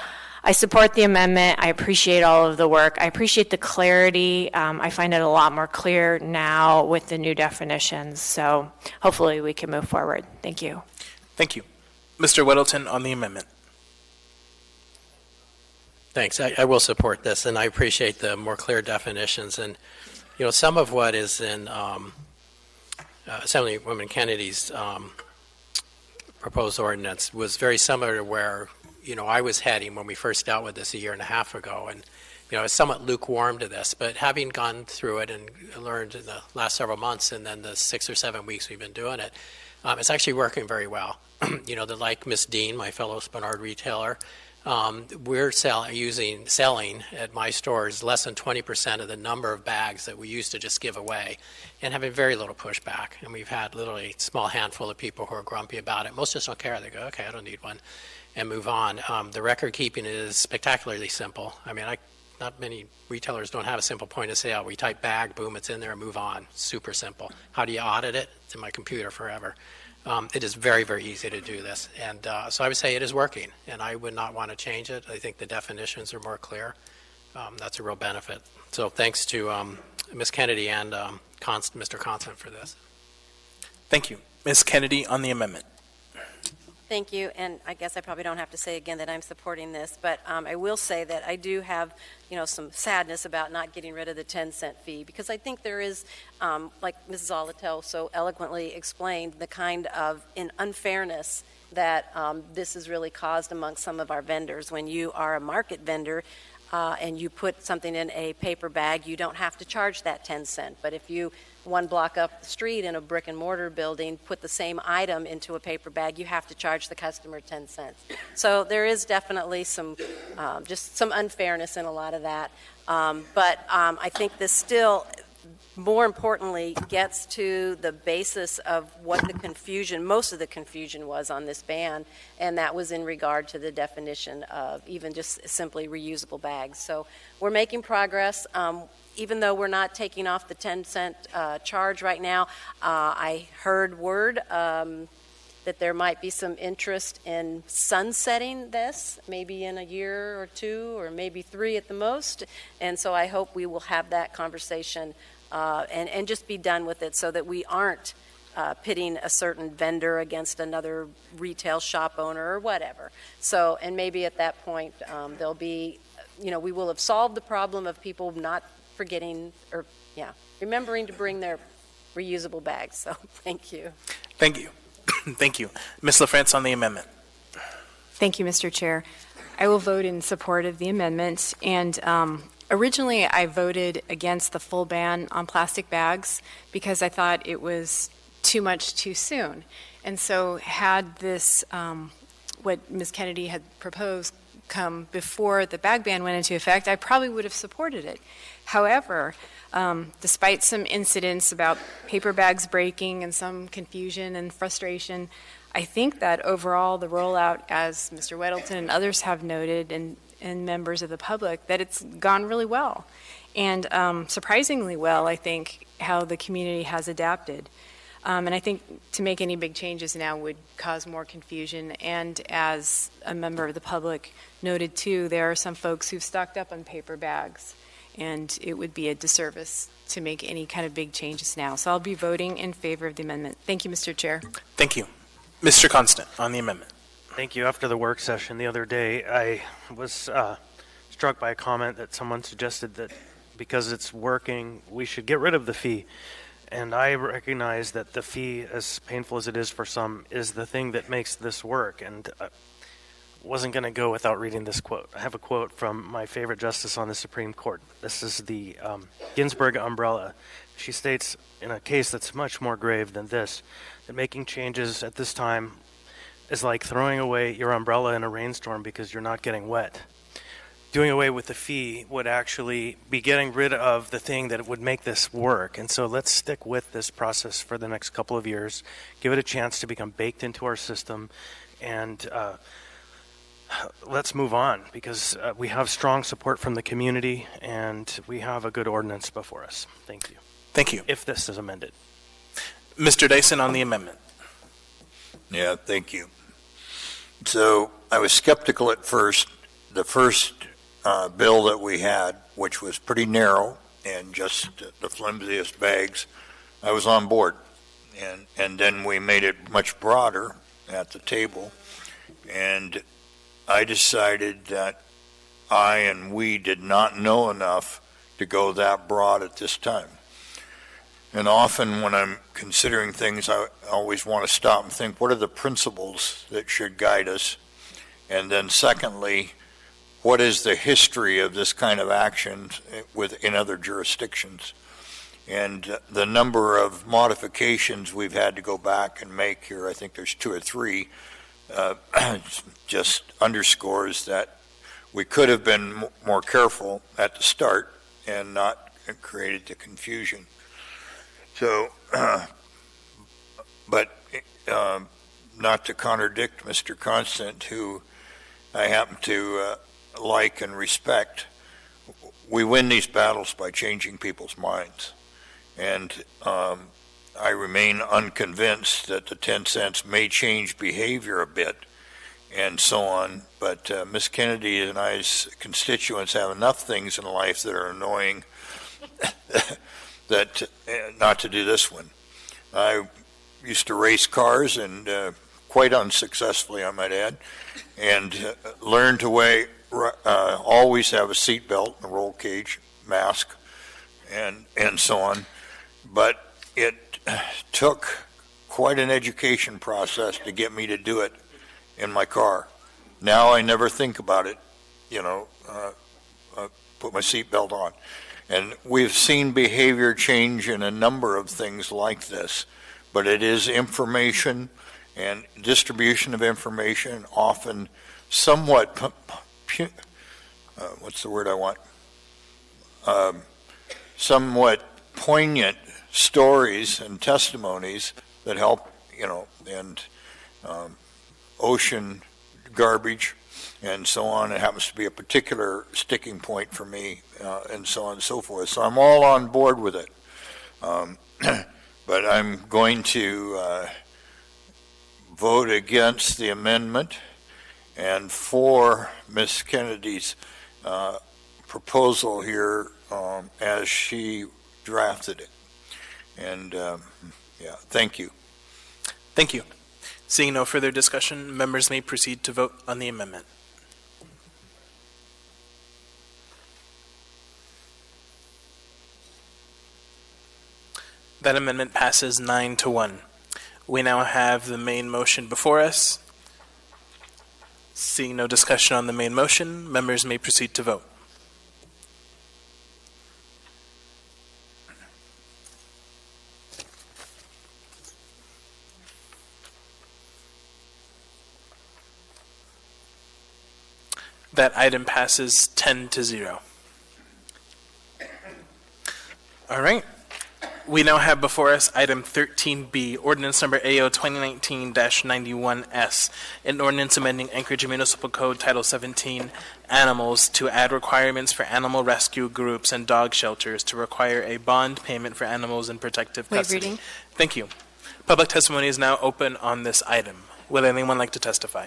I support the amendment. I appreciate all of the work. I appreciate the clarity. I find it a lot more clear now with the new definitions. So hopefully we can move forward. Thank you. Thank you. Mr. Weddleton on the amendment. Thanks. I will support this, and I appreciate the more clear definitions. And, some of what is in Assemblywoman Kennedy's proposed ordinance was very similar to where, I was heading when we first dealt with this a year and a half ago. And is somewhat lukewarm to this. But having gone through it and learned in the last several months and then the 6 or 7 weeks we've been doing it, it's actually working very well. Like Miss Dean, my fellow Spenard retailer, we're selling at my stores less than 20% of the number of bags that we used to just give away and having very little pushback. And we've had literally a small handful of people who are grumpy about it. Most just don't care. They go, okay, I don't need one, and move on. The record keeping is spectacularly simple. I mean, not many retailers don't have a simple point of sale. We type bag, boom, it's in there, move on. Super simple. How do you audit it? It's in my computer forever. It is very, very easy to do this. And so I would say it is working, and I would not want to change it. I think the definitions are more clear. That's a real benefit. So thanks to Ms. Kennedy and Mr. Constant for this. Thank you. Ms. Kennedy on the amendment. Thank you, and I guess I probably don't have to say again that I'm supporting this, but I will say that I do have, some sadness about not getting rid of the 10-cent fee, because I think there is, like Mrs. Olatel so eloquently explained, the kind of unfairness that this has really caused amongst some of our vendors. When you are a market vendor, and you put something in a paper bag, you don't have to charge that 10 cent. But if you, one block up the street in a brick and mortar building, put the same item into a paper bag, you have to charge the customer 10 cents. So there is definitely some, just some unfairness in a lot of that. But I think this still, more importantly, gets to the basis of what the confusion, most of the confusion was on this ban, and that was in regard to the definition of even just simply reusable bags. So we're making progress. Even though we're not taking off the 10-cent charge right now, I heard word that there might be some interest in sunsetting this, maybe in a year or 2 or maybe 3 at the most. And so I hope we will have that conversation and just be done with it so that we aren't pitting a certain vendor against another retail shop owner or whatever. So, and maybe at that point there'll be, we will have solved the problem of people not forgetting or, remembering to bring their reusable bags. So, thank you. Thank you. Thank you. Ms. LaFrance on the amendment. Thank you, Mr. Chair. I will vote in support of the amendment. And originally, I voted against the full ban on plastic bags because I thought it was too much too soon. And so had this, what Ms. Kennedy had proposed, come before the bag ban went into effect, I probably would have supported it. However, despite some incidents about paper bags breaking and some confusion and frustration, I think that overall the rollout, as Mr. Weddleton and others have noted, and members of the public, that it's gone really well. And surprisingly well, I think, how the community has adapted. And I think to make any big changes now would cause more confusion. And as a member of the public noted too, there are some folks who've stocked up on paper bags, and it would be a disservice to make any kind of big changes now. So I'll be voting in favor of the amendment. Thank you, Mr. Chair. Thank you. Mr. Constant on the amendment. Thank you. After the work session the other day, I was struck by a comment that someone suggested that because it's working, we should get rid of the fee. And I recognize that the fee, as painful as it is for some, is the thing that makes this work. And I wasn't going to go without reading this quote. I have a quote from my favorite justice on the Supreme Court. This is the Ginsburg umbrella. She states, in a case that's much more grave than this, that making changes at this time is like throwing away your umbrella in a rainstorm because you're not getting wet. Doing away with the fee would actually be getting rid of the thing that would make this work. And so let's stick with this process for the next couple of years, give it a chance to become baked into our system, and let's move on, because we have strong support from the community and we have a good ordinance before us. Thank you. Thank you. If this is amended. Mr. Dyson on the amendment. Yeah, thank you. So I was skeptical at first. The first bill that we had, which was pretty narrow and just the flimsiest bags, I was on board. And then we made it much broader at the table. And I decided that I and we did not know enough to go that broad at this time. And often when I'm considering things, I always want to stop and think, what are the principles that should guide us? And then secondly, what is the history of this kind of action in other jurisdictions. And the number of modifications we've had to go back and make here, I think there's 2 or 3, just underscores that we could have been more careful at the start and not created the confusion. So, but not to contradict Mr. Constant, who I happen to like and respect, we win these battles by changing people's minds. And I remain unconvinced that the 10 cents may change behavior a bit and so on, but Ms. Kennedy and I's constituents have enough things in life that are annoying that not to do this one. I used to race cars, and quite unsuccessfully, I might add, and learned to always have a seat belt, a roll cage, mask, and so on. But it took quite an education process to get me to do it in my car. Now I never think about it, put my seatbelt on. And we've seen behavior change in a number of things like this, but it is information and distribution of information, often somewhat, what's the word I want? Somewhat poignant stories and testimonies that help, and ocean garbage and so on. It happens to be a particular sticking point for me, and so on and so forth. So I'm all on board with it. But I'm going to vote against the amendment and for Ms. Kennedy's proposal here as she drafted it. And thank you. Thank you. Seeing no further discussion, members may proceed to vote on the amendment. That amendment passes 9-1. We now have the main motion before us. Seeing no discussion on the main motion, members may proceed to vote. That item passes 10-0. All right. We now have before us item 13B, ordinance number AO 2019-91S, an ordinance amending Anchorage Municipal Code Title 17, Animals, to add requirements for animal rescue groups and dog shelters to require a bond payment for animals in protective custody. Wait, reading. Thank you. Public testimony is now open on this item. Will anyone like to testify?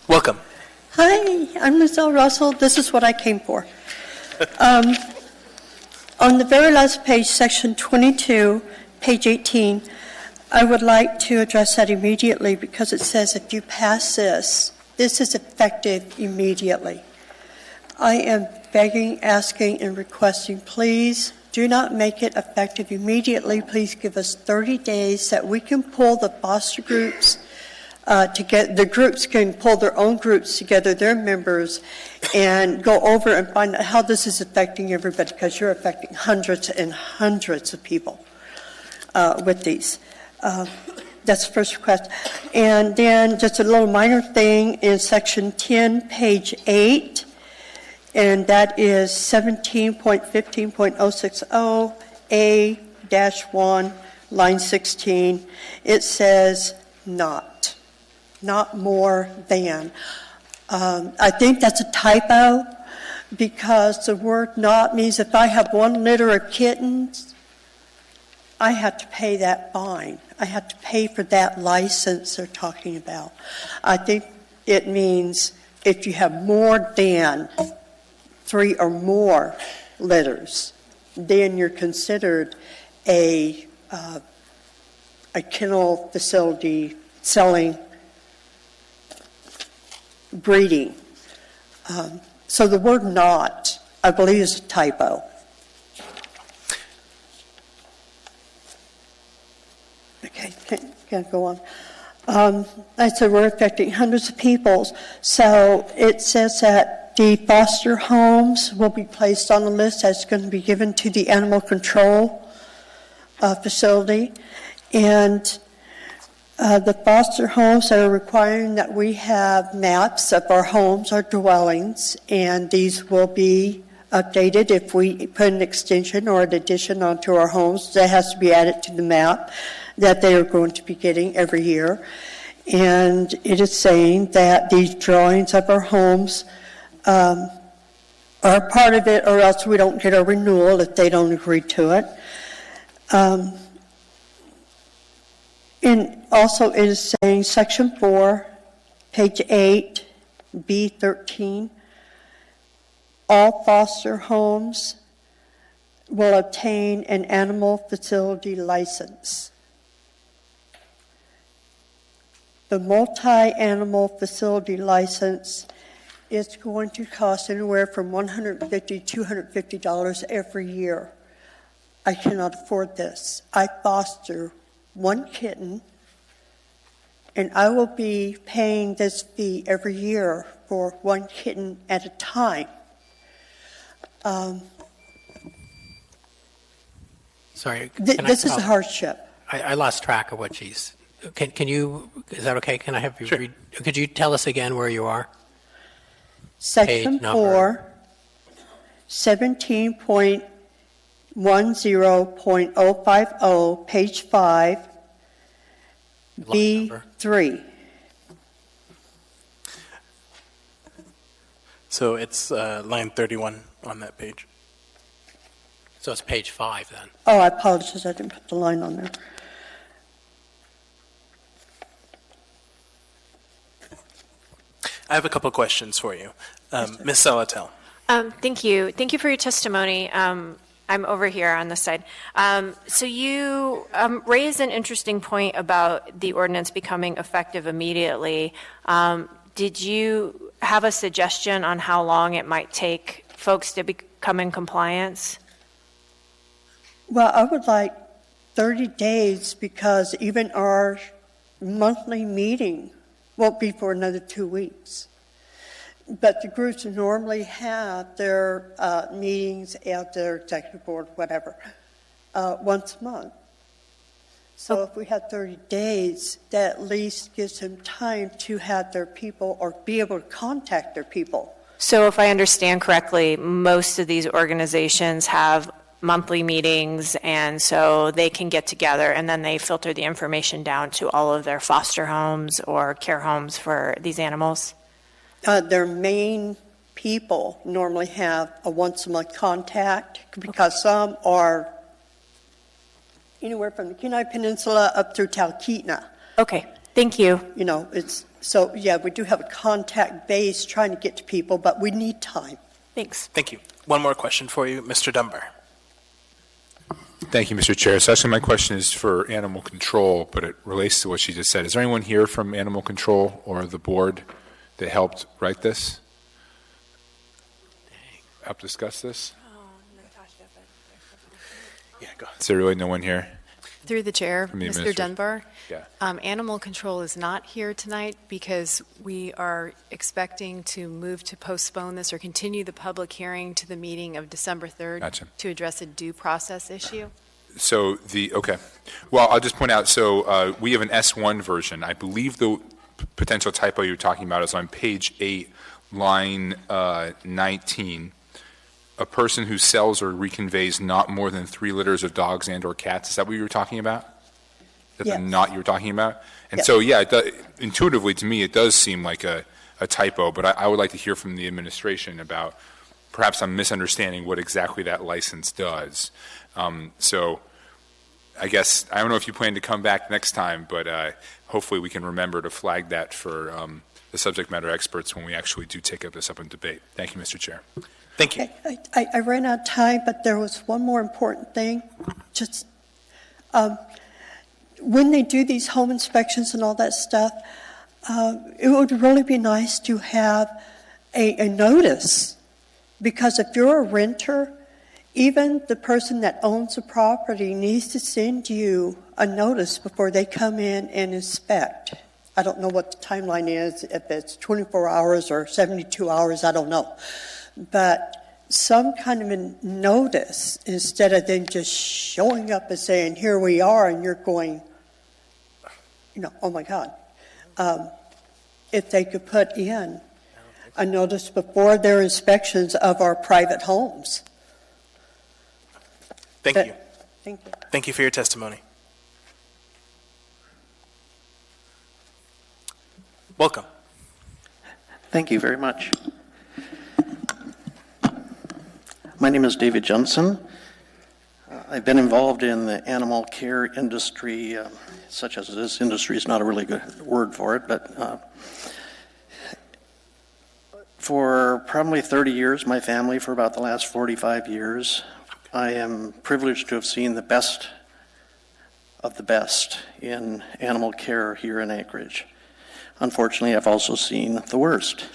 Welcome. Hi, I'm Michelle Russell. This is what I came for. On the very last page, section 22, page 18, I would like to address that immediately because it says if you pass this, this is effective immediately. I am begging, asking, and requesting, please do not make it effective immediately. Please give us 30 days that we can pull the foster groups together. The groups can pull their own groups together, their members, and go over and find out how this is affecting everybody, because you're affecting hundreds and hundreds of people with these. That's the first request. And then just a little minor thing in section 10, page 8, and that is 17.15.060 A-1, line 16. It says not more than. I think that's a typo because the word not means if I have one litter of kittens, I have to pay that fine. I have to pay for that license they're talking about. I think it means if you have more than 3 or more litters, then you're considered a kennel facility selling breeding. So the word not, I believe, is a typo. Okay, can I go on? I said we're affecting hundreds of people. So it says that the foster homes will be placed on the list that's going to be given to the animal control facility. And the foster homes are requiring that we have maps of our homes, our dwellings, and these will be updated if we put an extension or an addition onto our homes. That has to be added to the map that they are going to be getting every year. And it is saying that these drawings of our homes are part of it, or else we don't get a renewal if they don't agree to it. And also it is saying Section 4, page 8, B13, all foster homes will obtain an animal facility license. The multi-animal facility license is going to cost anywhere from $150 to $250 every year. I cannot afford this. I foster one kitten, and I will be paying this fee every year for one kitten at a time. Sorry. This is a hardship. I lost track of what she's. Can you? Is that okay? Can I have you read? Could you tell us again where you are? Section 4, 17.10.050, page 5, B3. So it's line 31 on that page. So it's page 5 then. Oh, I apologize. I didn't put the line on there. I have a couple questions for you. Ms. Salatel. Thank you. Thank you for your testimony. I'm over here on this side. So you raised an interesting point about the ordinance becoming effective immediately. Did you have a suggestion on how long it might take folks to become in compliance? Well, I would like 30 days because even our monthly meeting won't be for another 2 weeks. But the groups normally have their meetings at their executive board, whatever, once a month. So if we had 30 days, that at least gives them time to have their people or be able to contact their people. So if I understand correctly, most of these organizations have monthly meetings, and so they can get together and then they filter the information down to all of their foster homes or care homes for these animals? Their main people normally have a once-a-month contact because some are anywhere from the Kenai Peninsula up through Talkeetna. Okay, thank you. You know, it's so, yeah, we do have a contact base trying to get to people, but we need time. Thanks. Thank you. One more question for you, Mr. Dunbar. Thank you, Mr. Chair. So actually my question is for animal control, but it relates to what she just said. Is there anyone here from animal control or the board that helped write this? Help discuss this? Yeah, go ahead. Is there really no one here? Through the chair, From the Mr. administration. Dunbar. Yeah. Animal control is not here tonight because we are expecting to move to postpone this or continue the public hearing to the meeting of December 3rd Gotcha. to address a due process issue. So okay. Well, I'll just point out, so we have an S1 version. I believe the potential typo you're talking about is on page 8, line 19. A person who sells or reconveys not more than 3 litters of dogs and or cats. Is that what you were talking about? That's Yes. the not you were talking about? And Yes. so, yeah, intuitively to me, it does seem like a typo, but I would like to hear from the administration about, perhaps I'm misunderstanding what exactly that license does. So I guess, I don't know if you plan to come back next time, but hopefully we can remember to flag that for the subject matter experts when we actually do take this up in debate. Thank you, Mr. Chair. Thank you. I ran out of time, but there was one more important thing. Just when they do these home inspections and all that stuff, it would really be nice to have a notice, because if you're a renter, even the person that owns the property needs to send you a notice before they come in and inspect. I don't know what the timeline is, if it's 24 hours or 72 hours, I don't know. But some kind of a notice instead of them just showing up and saying, here we are, and you're going, oh my God. If they could put in a notice before their inspections of our private homes. Thank you. Thank you. Thank you for your testimony. Welcome. Thank you very much. My name is David Johnson. I've been involved in the animal care industry, such as this industry is not a really good word for it, but for probably 30 years, my family for about the last 45 years. I am privileged to have seen the best of the best in animal care here in Anchorage. Unfortunately, I've also seen the worst.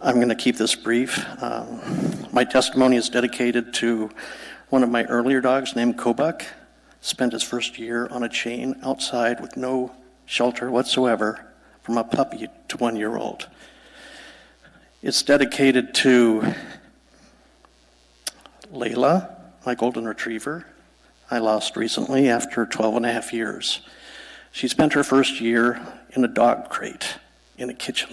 I'm going to keep this brief. My testimony is dedicated to one of my earlier dogs named Kobuk. Spent his first year on a chain outside with no shelter whatsoever from a puppy to 1 year old. It's dedicated to Layla, my golden retriever, I lost recently after 12 and a half years. She spent her first year in a dog crate in a kitchen.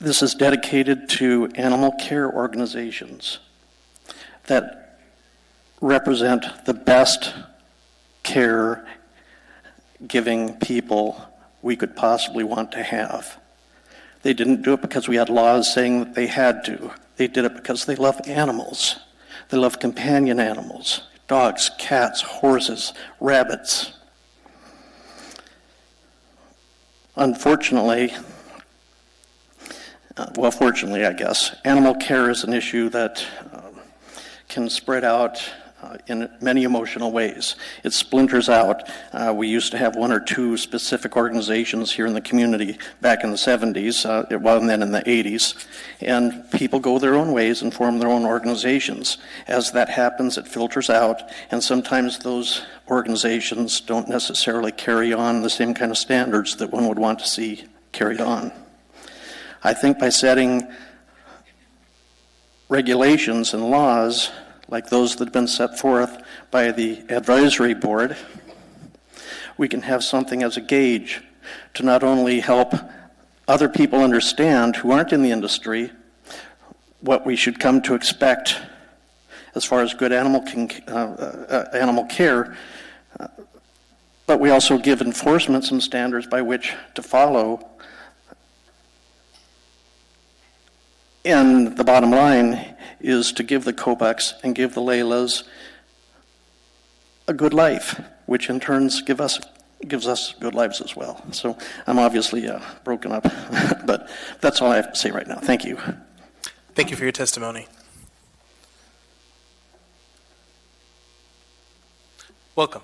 This is dedicated to animal care organizations that represent the best care giving people we could possibly want to have. They didn't do it because we had laws saying that they had to. They did it because they love animals. They love companion animals, dogs, cats, horses, rabbits. Unfortunately, fortunately, I guess, animal care is an issue that can spread out in many emotional ways. It splinters out. We used to have one or two specific organizations here in the community back in the 70s, it wasn't then in the 80s, and people go their own ways and form their own organizations. As that happens, it filters out, and sometimes those organizations don't necessarily carry on the same kind of standards that one would want to see carried on. I think by setting regulations and laws like those that have been set forth by the advisory board, we can have something as a gauge to not only help other people understand who aren't in the industry what we should come to expect as far as good animal care, but we also give enforcement some standards by which to follow. And the bottom line is to give the Kobuks and give the Laylas a good life, which in turn gives us good lives as well. So I'm obviously broken up, but that's all I have to say right now. Thank you. Thank you for your testimony. Welcome.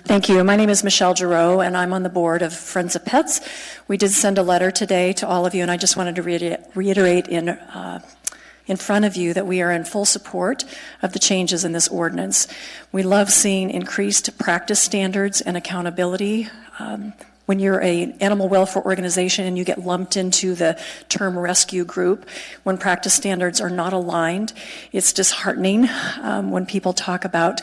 Thank you. My name is Michelle Giroux, and I'm on the board of Friends of Pets. We did send a letter today to all of you, and I just wanted to reiterate in front of you that we are in full support of the changes in this ordinance. We love seeing increased practice standards and accountability. When you're an animal welfare organization and you get lumped into the term rescue group, when practice standards are not aligned, it's disheartening when people talk about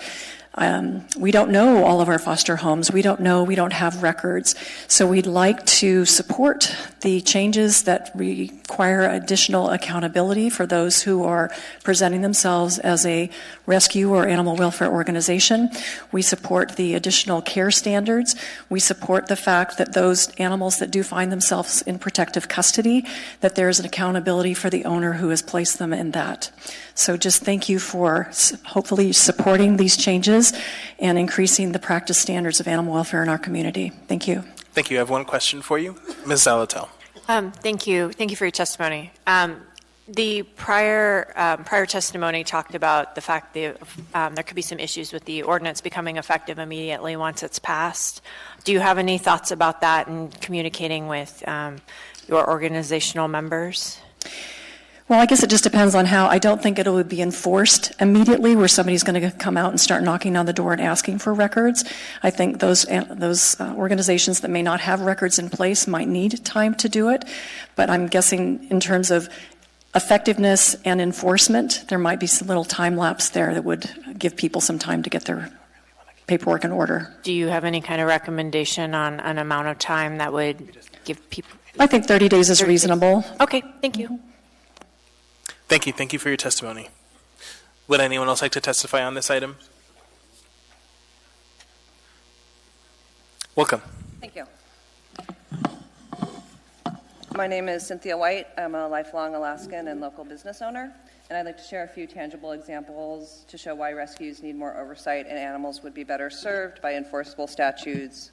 we don't know all of our foster homes. We don't know. We don't have records. So we'd like to support the changes that require additional accountability for those who are presenting themselves as a rescue or animal welfare organization. We support the additional care standards. We support the fact that those animals that do find themselves in protective custody, that there is an accountability for the owner who has placed them in that. So just thank you for hopefully supporting these changes and increasing the practice standards of animal welfare in our community. Thank you. Thank you. I have one question for you. Ms. Zalatel. Thank you. Thank you for your testimony. The prior testimony talked about the fact that there could be some issues with the ordinance becoming effective immediately once it's passed. Do you have any thoughts about that and communicating with your organizational members? Well, I guess it just depends on how. I don't think it would be enforced immediately where somebody's going to come out and start knocking on the door and asking for records. I think those organizations that may not have records in place might need time to do it. But I'm guessing in terms of effectiveness and enforcement, there might be some little time lapse there that would give people some time to get their paperwork in order. Do you have any kind of recommendation on an amount of time that would give people? I think 30 days is reasonable. Okay, thank you. Thank you. Thank you for your testimony. Would anyone else like to testify on this item? Welcome. Thank you. My name is Cynthia White. I'm a lifelong Alaskan and local business owner, and I'd like to share a few tangible examples to show why rescues need more oversight and animals would be better served by enforceable statutes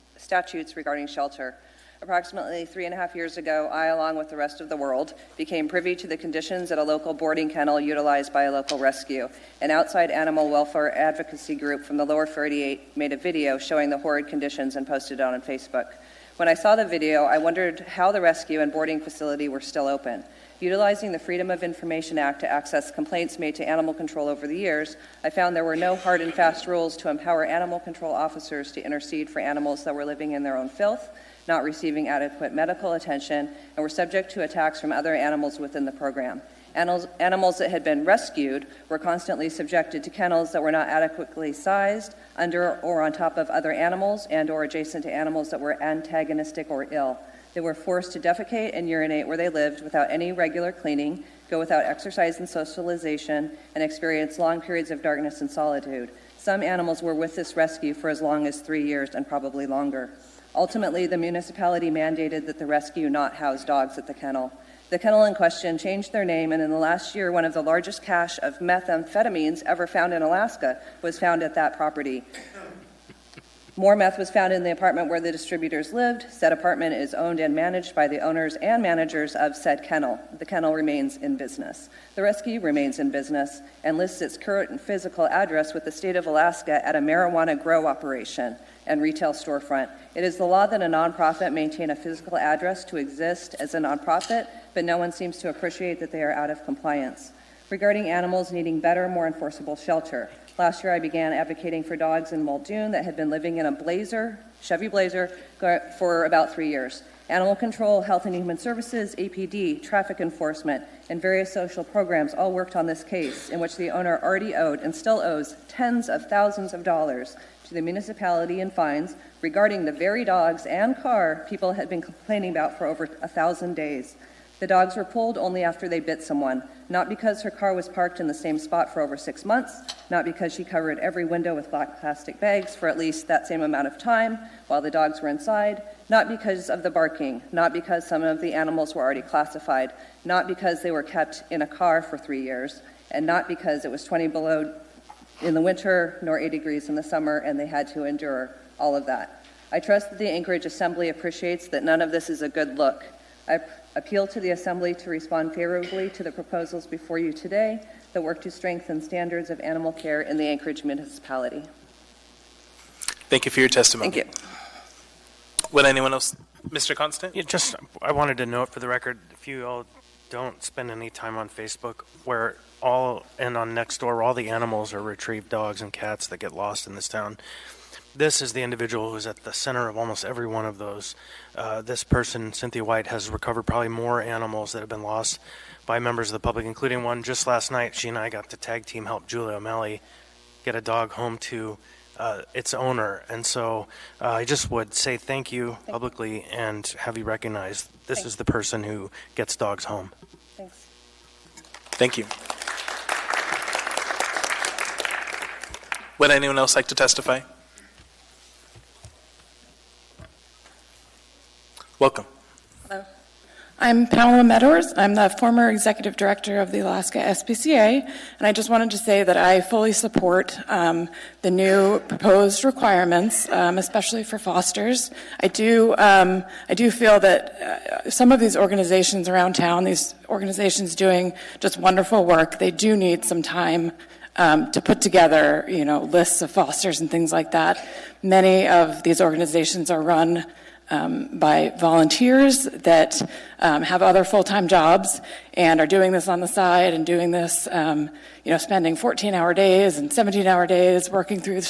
regarding shelter. Approximately 3.5 years ago, I, along with the rest of the world, became privy to the conditions at a local boarding kennel utilized by a local rescue. An outside animal welfare advocacy group from the lower 48 made a video showing the horrid conditions and posted it on Facebook. When I saw the video, I wondered how the rescue and boarding facility were still open. Utilizing the Freedom of Information Act to access complaints made to animal control over the years, I found there were no hard and fast rules to empower animal control officers to intercede for animals that were living in their own filth, not receiving adequate medical attention, and were subject to attacks from other animals within the program. Animals that had been rescued were constantly subjected to kennels that were not adequately sized, under or on top of other animals and or adjacent to animals that were antagonistic or ill. They were forced to defecate and urinate where they lived without any regular cleaning, go without exercise and socialization, and experience long periods of darkness and solitude. Some animals were with this rescue for as long as 3 years and probably longer. Ultimately, the municipality mandated that the rescue not house dogs at the kennel. The kennel in question changed their name, and in the last year, one of the largest cache of methamphetamines ever found in Alaska was found at that property. More meth was found in the apartment where the distributors lived. Said apartment is owned and managed by the owners and managers of said kennel. The kennel remains in business. The rescue remains in business and lists its current physical address with the state of Alaska at a marijuana grow operation and retail storefront. It is the law that a nonprofit maintain a physical address to exist as a nonprofit, but no one seems to appreciate that they are out of compliance. Regarding animals needing better, more enforceable shelter. Last year, I began advocating for dogs in Muldoon that had been living in a Chevy Blazer, for about 3 years. Animal Control, Health and Human Services, APD, traffic enforcement, and various social programs all worked on this case, in which the owner already owed and still owes tens of thousands of dollars to the municipality in fines regarding the very dogs and car people had been complaining about for over 1,000 days. The dogs were pulled only after they bit someone, not because her car was parked in the same spot for over 6 months, not because she covered every window with black plastic bags for at least that same amount of time while the dogs were inside, not because of the barking, not because some of the animals were already classified, not because they were kept in a car for 3 years, and not because it was 20 below in the winter nor 8 degrees in the summer and they had to endure all of that. I trust that the Anchorage Assembly appreciates that none of this is a good look. I appeal to the Assembly to respond favorably to the proposals before you today that work to strengthen standards of animal care in the Anchorage municipality. Thank you for your testimony. Thank you. Would anyone else? Mr. Constant? Yeah, I wanted to note for the record, if you all don't spend any time on Facebook, on Nextdoor, where all the animals are retrieved dogs and cats that get lost in this town. This is the individual who's at the center of almost every one of those. This person, Cynthia White, has recovered probably more animals that have been lost by members of the public, including one just last night. She and I got to tag team help Julia O'Malley get a dog home to its owner. And so I just would say thank you publicly and have you recognize this is the person who gets dogs home. Thanks. Thank you. Would anyone else like to testify? Welcome. Hello. I'm Pamela Meadors. I'm the former executive director of the Alaska SPCA, and I just wanted to say that I fully support the new proposed requirements, especially for fosters. I do feel that some of these organizations around town, these organizations doing just wonderful work, they do need some time to put together, lists of fosters and things like that. Many of these organizations are run by volunteers that have other full-time jobs and are doing this on the side and doing this, spending 14-hour days and 17-hour days working through,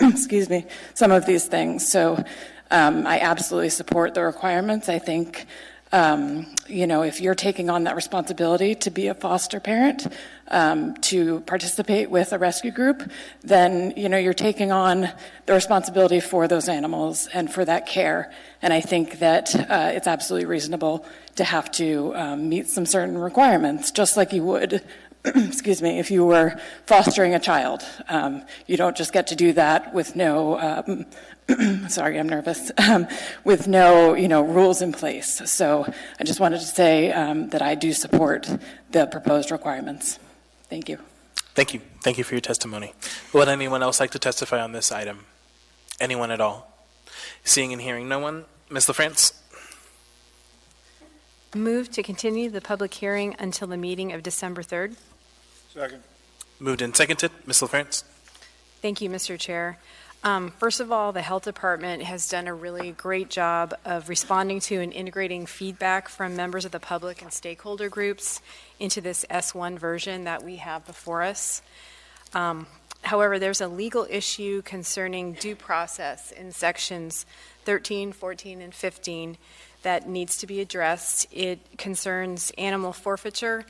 excuse me, some of these things. So I absolutely support the requirements. I think, if you're taking on that responsibility to be a foster parent, to participate with a rescue group, then, you're taking on the responsibility for those animals and for that care. And I think that it's absolutely reasonable to have to meet some certain requirements, just like you would excuse me, if you were fostering a child. You don't just get to do that with no, sorry, I'm nervous, with no, rules in place. So I just wanted to say that I do support the proposed requirements. Thank you. Thank you. Thank you for your testimony. Would anyone else like to testify on this item? Anyone at all? Seeing and hearing no one. Ms. LaFrance? Move to continue the public hearing until the meeting of December 3rd. Second. Moved and seconded. Ms. LaFrance? Thank you, Mr. Chair. First of all, the Health Department has done a really great job of responding to and integrating feedback from members of the public and stakeholder groups into this S1 version that we have before us. However, there's a legal issue concerning due process in sections 13, 14, and 15 that needs to be addressed. It concerns animal forfeiture,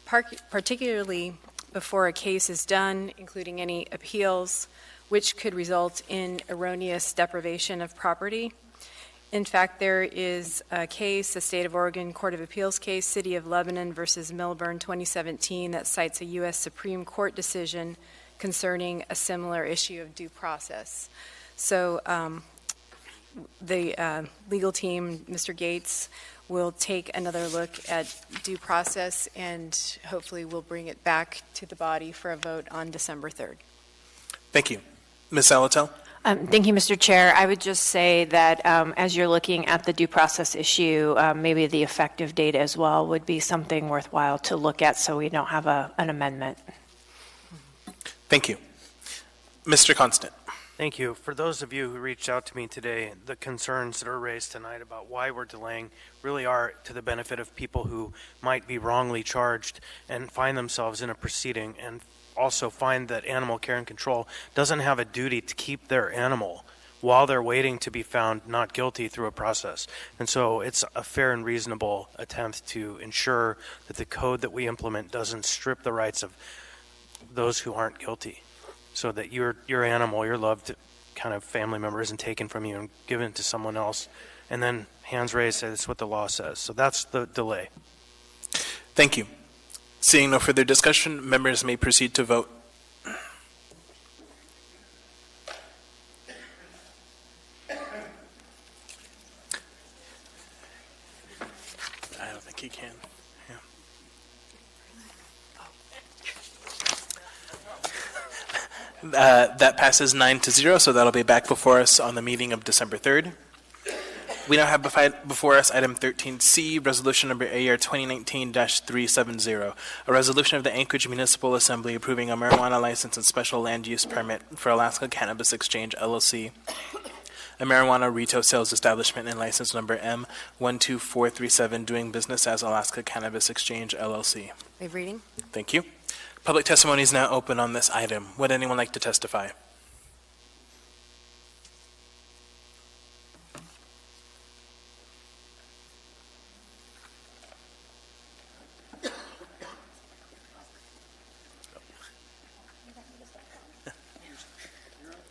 particularly before a case is done, including any appeals, which could result in erroneous deprivation of property. In fact, there is a case, a State of Oregon Court of Appeals case, City of Lebanon versus Milburn 2017, that cites a U.S. Supreme Court decision concerning a similar issue of due process. So the legal team, Mr. Gates, will take another look at due process and hopefully we'll bring it back to the body for a vote on December 3rd. Thank you. Ms. Salatel? Thank you, Mr. Chair. I would just say that as you're looking at the due process issue, maybe the effective date as well would be something worthwhile to look at so we don't have an amendment. Thank you. Mr. Constant? Thank you. For those of you who reached out to me today, the concerns that are raised tonight about why we're delaying really are to the benefit of people who might be wrongly charged and find themselves in a proceeding, and also find that Animal Care and Control doesn't have a duty to keep their animal while they're waiting to be found not guilty through a process. And so it's a fair and reasonable attempt to ensure that the code that we implement doesn't strip the rights of those who aren't guilty, so that your animal, your loved kind of family member, isn't taken from you and given to someone else. And then hands raised, say that's what the law says. So that's the delay. Thank you. Seeing no further discussion, members may proceed to vote. I don't think he can. Yeah. That passes 9-0, so that'll be back before us on the meeting of December 3rd. We now have before us item 13C, resolution number AR 2019-370, a resolution of the Anchorage Municipal Assembly approving a marijuana license and special land use permit for Alaska Cannabis Exchange, LLC, a marijuana retail sales establishment and license number M12437, doing business as Alaska Cannabis Exchange, LLC. Waive reading. Thank you. Public testimony is now open on this item. Would anyone like to testify?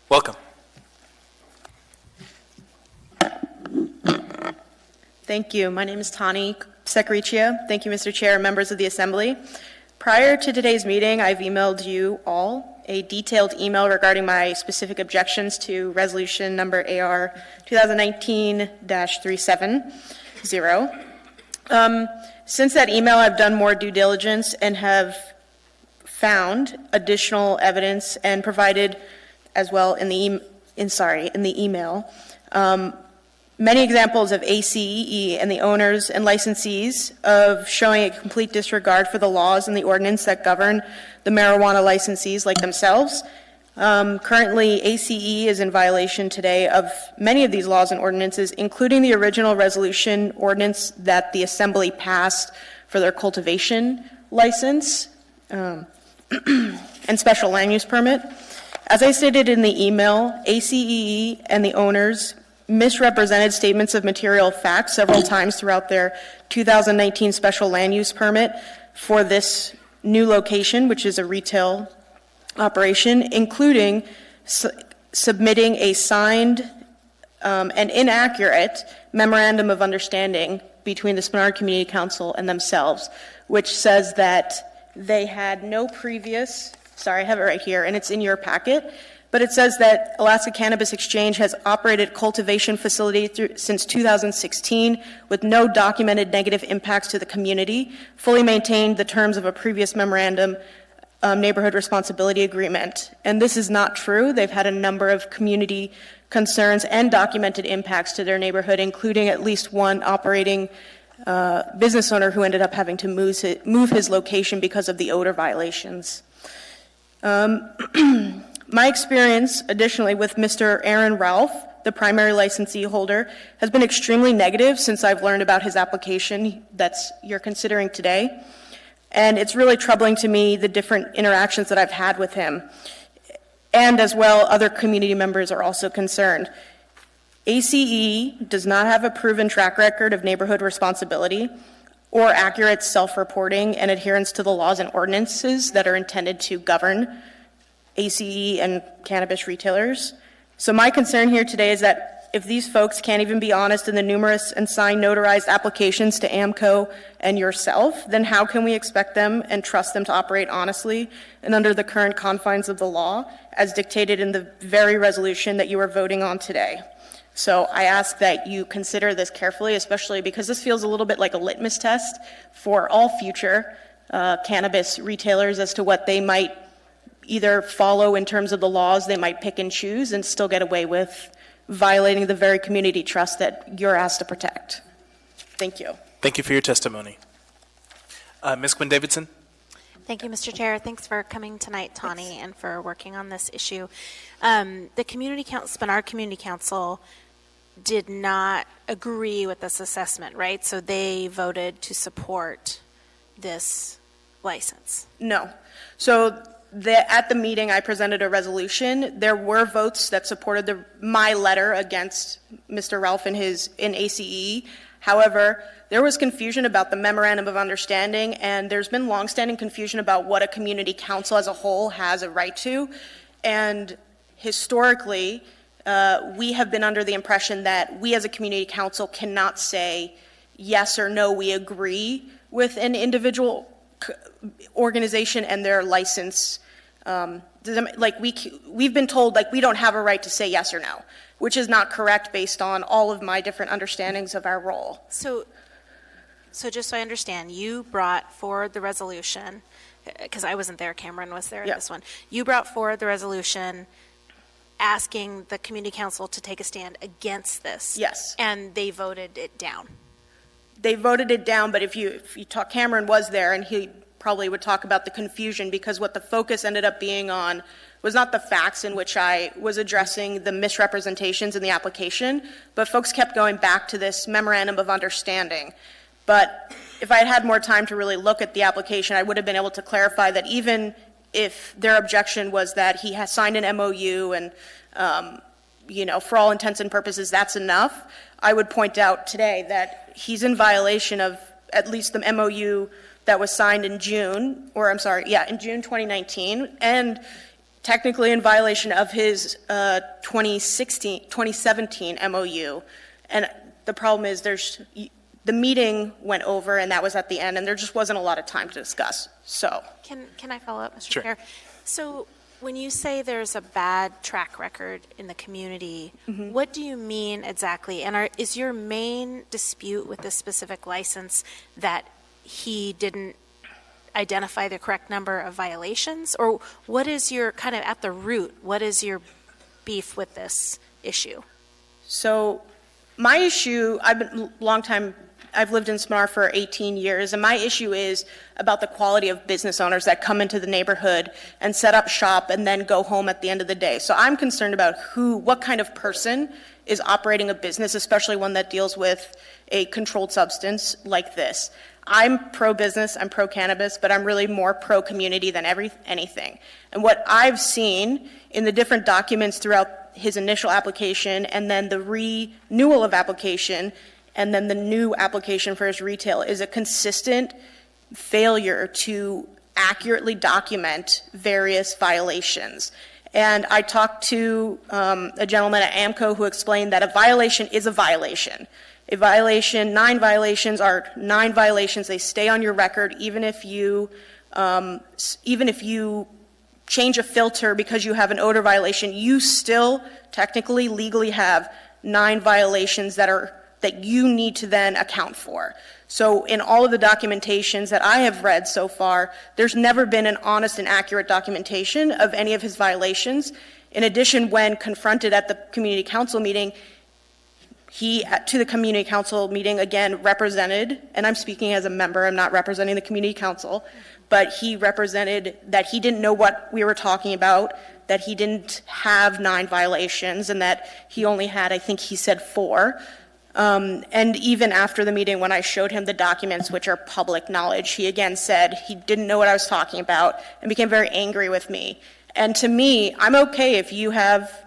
Welcome. Thank you. My name is Tani Secaricia. Thank you, Mr. Chair, members of the Assembly. Prior to today's meeting, I've emailed you all a detailed email regarding my specific objections to resolution number AR 2019-370. Since that email, I've done more due diligence and have found additional evidence and provided as well in the email. Many examples of ACEE and the owners and licensees of showing a complete disregard for the laws and the ordinance that govern the marijuana licensees like themselves. Currently, ACE is in violation today of many of these laws and ordinances, including the original resolution ordinance that the Assembly passed for their cultivation license and special land use permit. As I stated in the email, ACE and the owners misrepresented statements of material facts several times throughout their 2019 special land use permit for this new location, which is a retail operation, including submitting a signed and inaccurate memorandum of understanding between the Spenard Community Council and themselves, which says that they had no previous, sorry, I have it right here, and it's in your packet, but it says that Alaska Cannabis Exchange has operated cultivation facility since 2016 with no documented negative impacts to the community, fully maintained the terms of a previous memorandum neighborhood responsibility agreement. And this is not true. They've had a number of community concerns and documented impacts to their neighborhood, including at least one operating business owner who ended up having to move his location because of the odor violations. My experience, additionally, with Mr. Aaron Ralph, the primary licensee holder, has been extremely negative since I've learned about his application that's you're considering today. And it's really troubling to me the different interactions that I've had with him. And as well, other community members are also concerned. ACE does not have a proven track record of neighborhood responsibility or accurate self-reporting and adherence to the laws and ordinances that are intended to govern ACE and cannabis retailers. So my concern here today is that if these folks can't even be honest in the numerous and signed notarized applications to AMCO and yourself, then how can we expect them and trust them to operate honestly and under the current confines of the law as dictated in the very resolution that you are voting on today? So I ask that you consider this carefully, especially because this feels a little bit like a litmus test for all future cannabis retailers as to what they might either follow in terms of the laws they might pick and choose and still get away with violating the very community trust that you're asked to protect. Thank you. Thank you for your testimony. Ms. Quinn Davidson. Thank you, Mr. Chair. Thanks for coming tonight, Tawny, and for working on this issue. The Community Council, Spenard Community Council, did not agree with this assessment, right? So they voted to support this license. No. So at the meeting, I presented a resolution. There were votes that supported my letter against Mr. Ralph in ACE. However, there was confusion about the memorandum of understanding, and there's been longstanding confusion about what a community council as a whole has a right to. And historically, we have been under the impression that we as a community council cannot say yes or no, we agree with an individual organization and their license. We've been told we don't have a right to say yes or no, which is not correct based on all of my different understandings of our role. So just so I understand, you brought forward the resolution, because I wasn't there, Cameron was there at this one. You brought forward the resolution asking the community council to take a stand against this. Yes. And they voted it down. They voted it down, but if you talk, Cameron was there, and he probably would talk about the confusion, because what the focus ended up being on was not the facts in which I was addressing the misrepresentations in the application, but folks kept going back to this memorandum of understanding. But if I had had more time to really look at the application, I would have been able to clarify that even if their objection was that he has signed an MOU and, for all intents and purposes, that's enough, I would point out today that he's in violation of at least the MOU that was signed in June 2019, and technically in violation of his 2017 MOU. And the problem is the meeting went over, and that was at the end, and there just wasn't a lot of time to discuss. So Can I follow up, Mr. Sure. Chair? So when you say there's a bad track record in the community, what do you mean exactly? And is your main dispute with this specific license that he didn't identify the correct number of violations? Or what is your, kind of at the root, what is your beef with this issue? So my issue, I've been a long time I've lived in Smar for 18 years, and my issue is about the quality of business owners that come into the neighborhood and set up shop and then go home at the end of the day. So I'm concerned about what kind of person is operating a business, especially one that deals with a controlled substance like this. I'm pro-business, I'm pro-cannabis, but I'm really more pro-community than anything. And what I've seen in the different documents throughout his initial application and then the renewal of application and then the new application for his retail is a consistent failure to accurately document various violations. And I talked to a gentleman at AMCO who explained that a violation is a violation. A violation, 9 violations are 9 violations. They stay on your record even if you change a filter because you have an odor violation. You still technically legally have 9 violations that you need to then account for. So in all of the documentations that I have read so far, there's never been an honest and accurate documentation of any of his violations. In addition, when confronted at the community council meeting, he, to the community council meeting, again represented, and I'm speaking as a member, I'm not representing the community council, but he represented that he didn't know what we were talking about, that he didn't have 9 violations, and that he only had, I think he said 4. And even after the meeting, when I showed him the documents, which are public knowledge, he again said he didn't know what I was talking about and became very angry with me. And to me, I'm okay if you have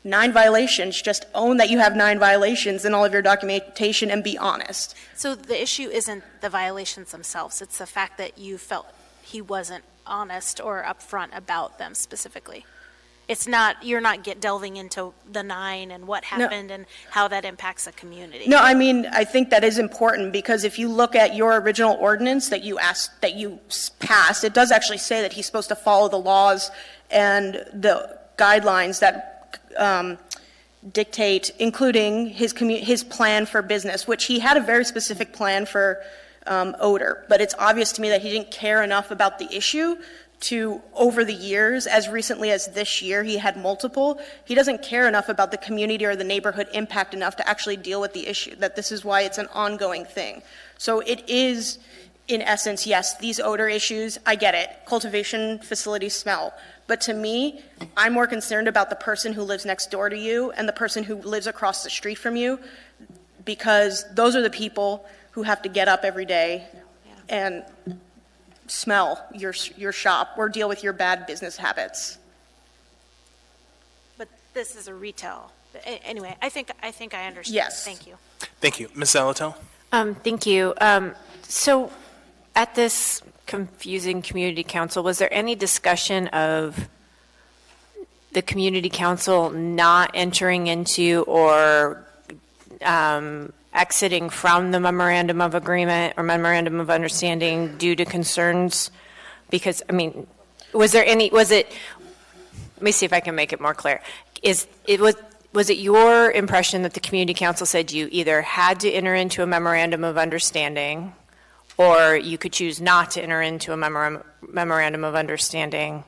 9 violations, just own that you have 9 violations in all of your documentation and be honest. So the issue isn't the violations themselves, it's the fact that you felt he wasn't honest or upfront about them specifically. It's not, you're not delving into the 9 and what happened and how that impacts the community. No, I mean, I think that is important because if you look at your original ordinance that you passed, it does actually say that he's supposed to follow the laws and the guidelines that dictate, including his plan for business, which he had a very specific plan for odor. But it's obvious to me that he didn't care enough about the issue to, over the years, as recently as this year, he had multiple. He doesn't care enough about the community or the neighborhood impact enough to actually deal with the issue, that this is why it's an ongoing thing. So it is, in essence, yes, these odor issues, I get it. Cultivation facilities smell. But to me, I'm more concerned about the person who lives next door to you and the person who lives across the street from you, because those are the people who have to get up every day and smell your shop or deal with your bad business habits. But this is a retail. Anyway, I think I understand. Yes. Thank you. Thank you. Ms. Zalatel? Thank you. So at this confusing community council, was there any discussion of the community council not entering into or exiting from the memorandum of agreement or memorandum of understanding due to concerns? Because, I mean, was it, let me see if I can make it more clear. Was it your impression that the community council said you either had to enter into a memorandum of understanding or you could choose not to enter into a memorandum of understanding?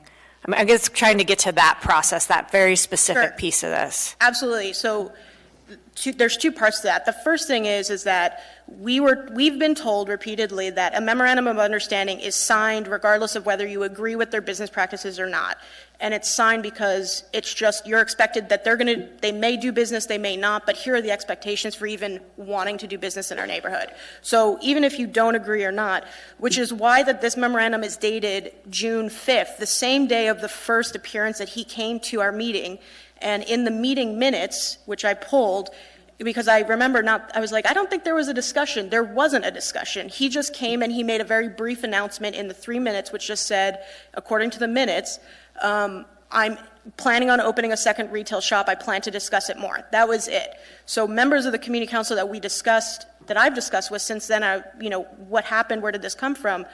I guess trying to get to that process, that very specific piece of this. Absolutely. So there's 2 parts to that. The first thing is that we've been told repeatedly that a memorandum of understanding is signed regardless of whether you agree with their business practices or not. And it's signed because it's just, you're expected that they may do business, they may not, but here are the expectations for even wanting to do business in our neighborhood. So even if you don't agree or not, which is why that this memorandum is dated June 5th, the same day of the first appearance that he came to our meeting. And in the meeting minutes, which I pulled, because I remember I was like, I don't think there was a discussion. There wasn't a discussion. He just came and he made a very brief announcement in the 3 minutes, which just said, according to the minutes, I'm planning on opening a second retail shop. I plan to discuss it more. That was it. So members of the community council that I've discussed with since then, what happened, where did this come from?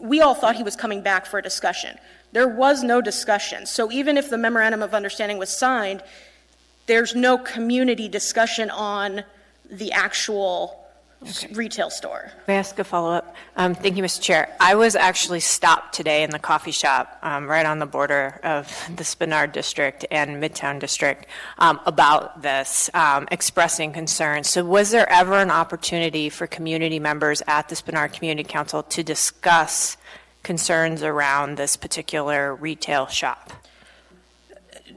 We all thought he was coming back for a discussion. There was no discussion. So even if the memorandum of understanding was signed, there's no community discussion on the actual retail store. May I ask a follow-up? Thank you, Mr. Chair. I was actually stopped today in the coffee shop right on the border of the Spenard District and Midtown District about this, expressing concerns. So was there ever an opportunity for community members at the Spenard Community Council to discuss concerns around this particular retail shop?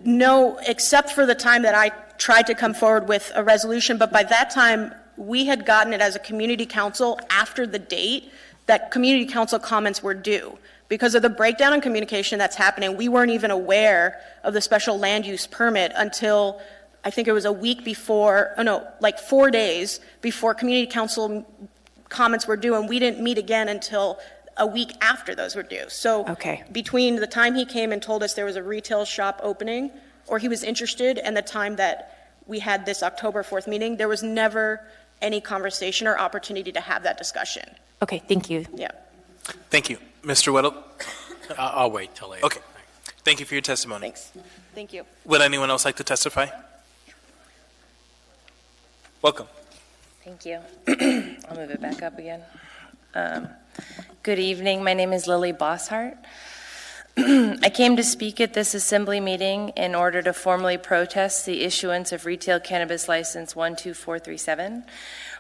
No, except for the time that I tried to come forward with a resolution, but by that time, we had gotten it as a community council after the date that community council comments were due. Because of the breakdown in communication that's happening, we weren't even aware of the special land use permit until I think it was a week before, like 4 days before community council comments were due, and we didn't meet again until a week after those were due. So between the time he came and told us there was a retail shop opening, or he was interested, and the time that we had this October 4th meeting, there was never any conversation or opportunity to have that discussion. Okay, thank you. Yeah. Thank you. Mr. Weddle? I'll wait till later. Okay. Thank you for your testimony. Thanks. Thank you. Would anyone else like to testify? Welcome. Thank you. I'll move it back up again. Good evening. My name is Lily Bosshart. I came to speak at this assembly meeting in order to formally protest the issuance of retail cannabis license 12437.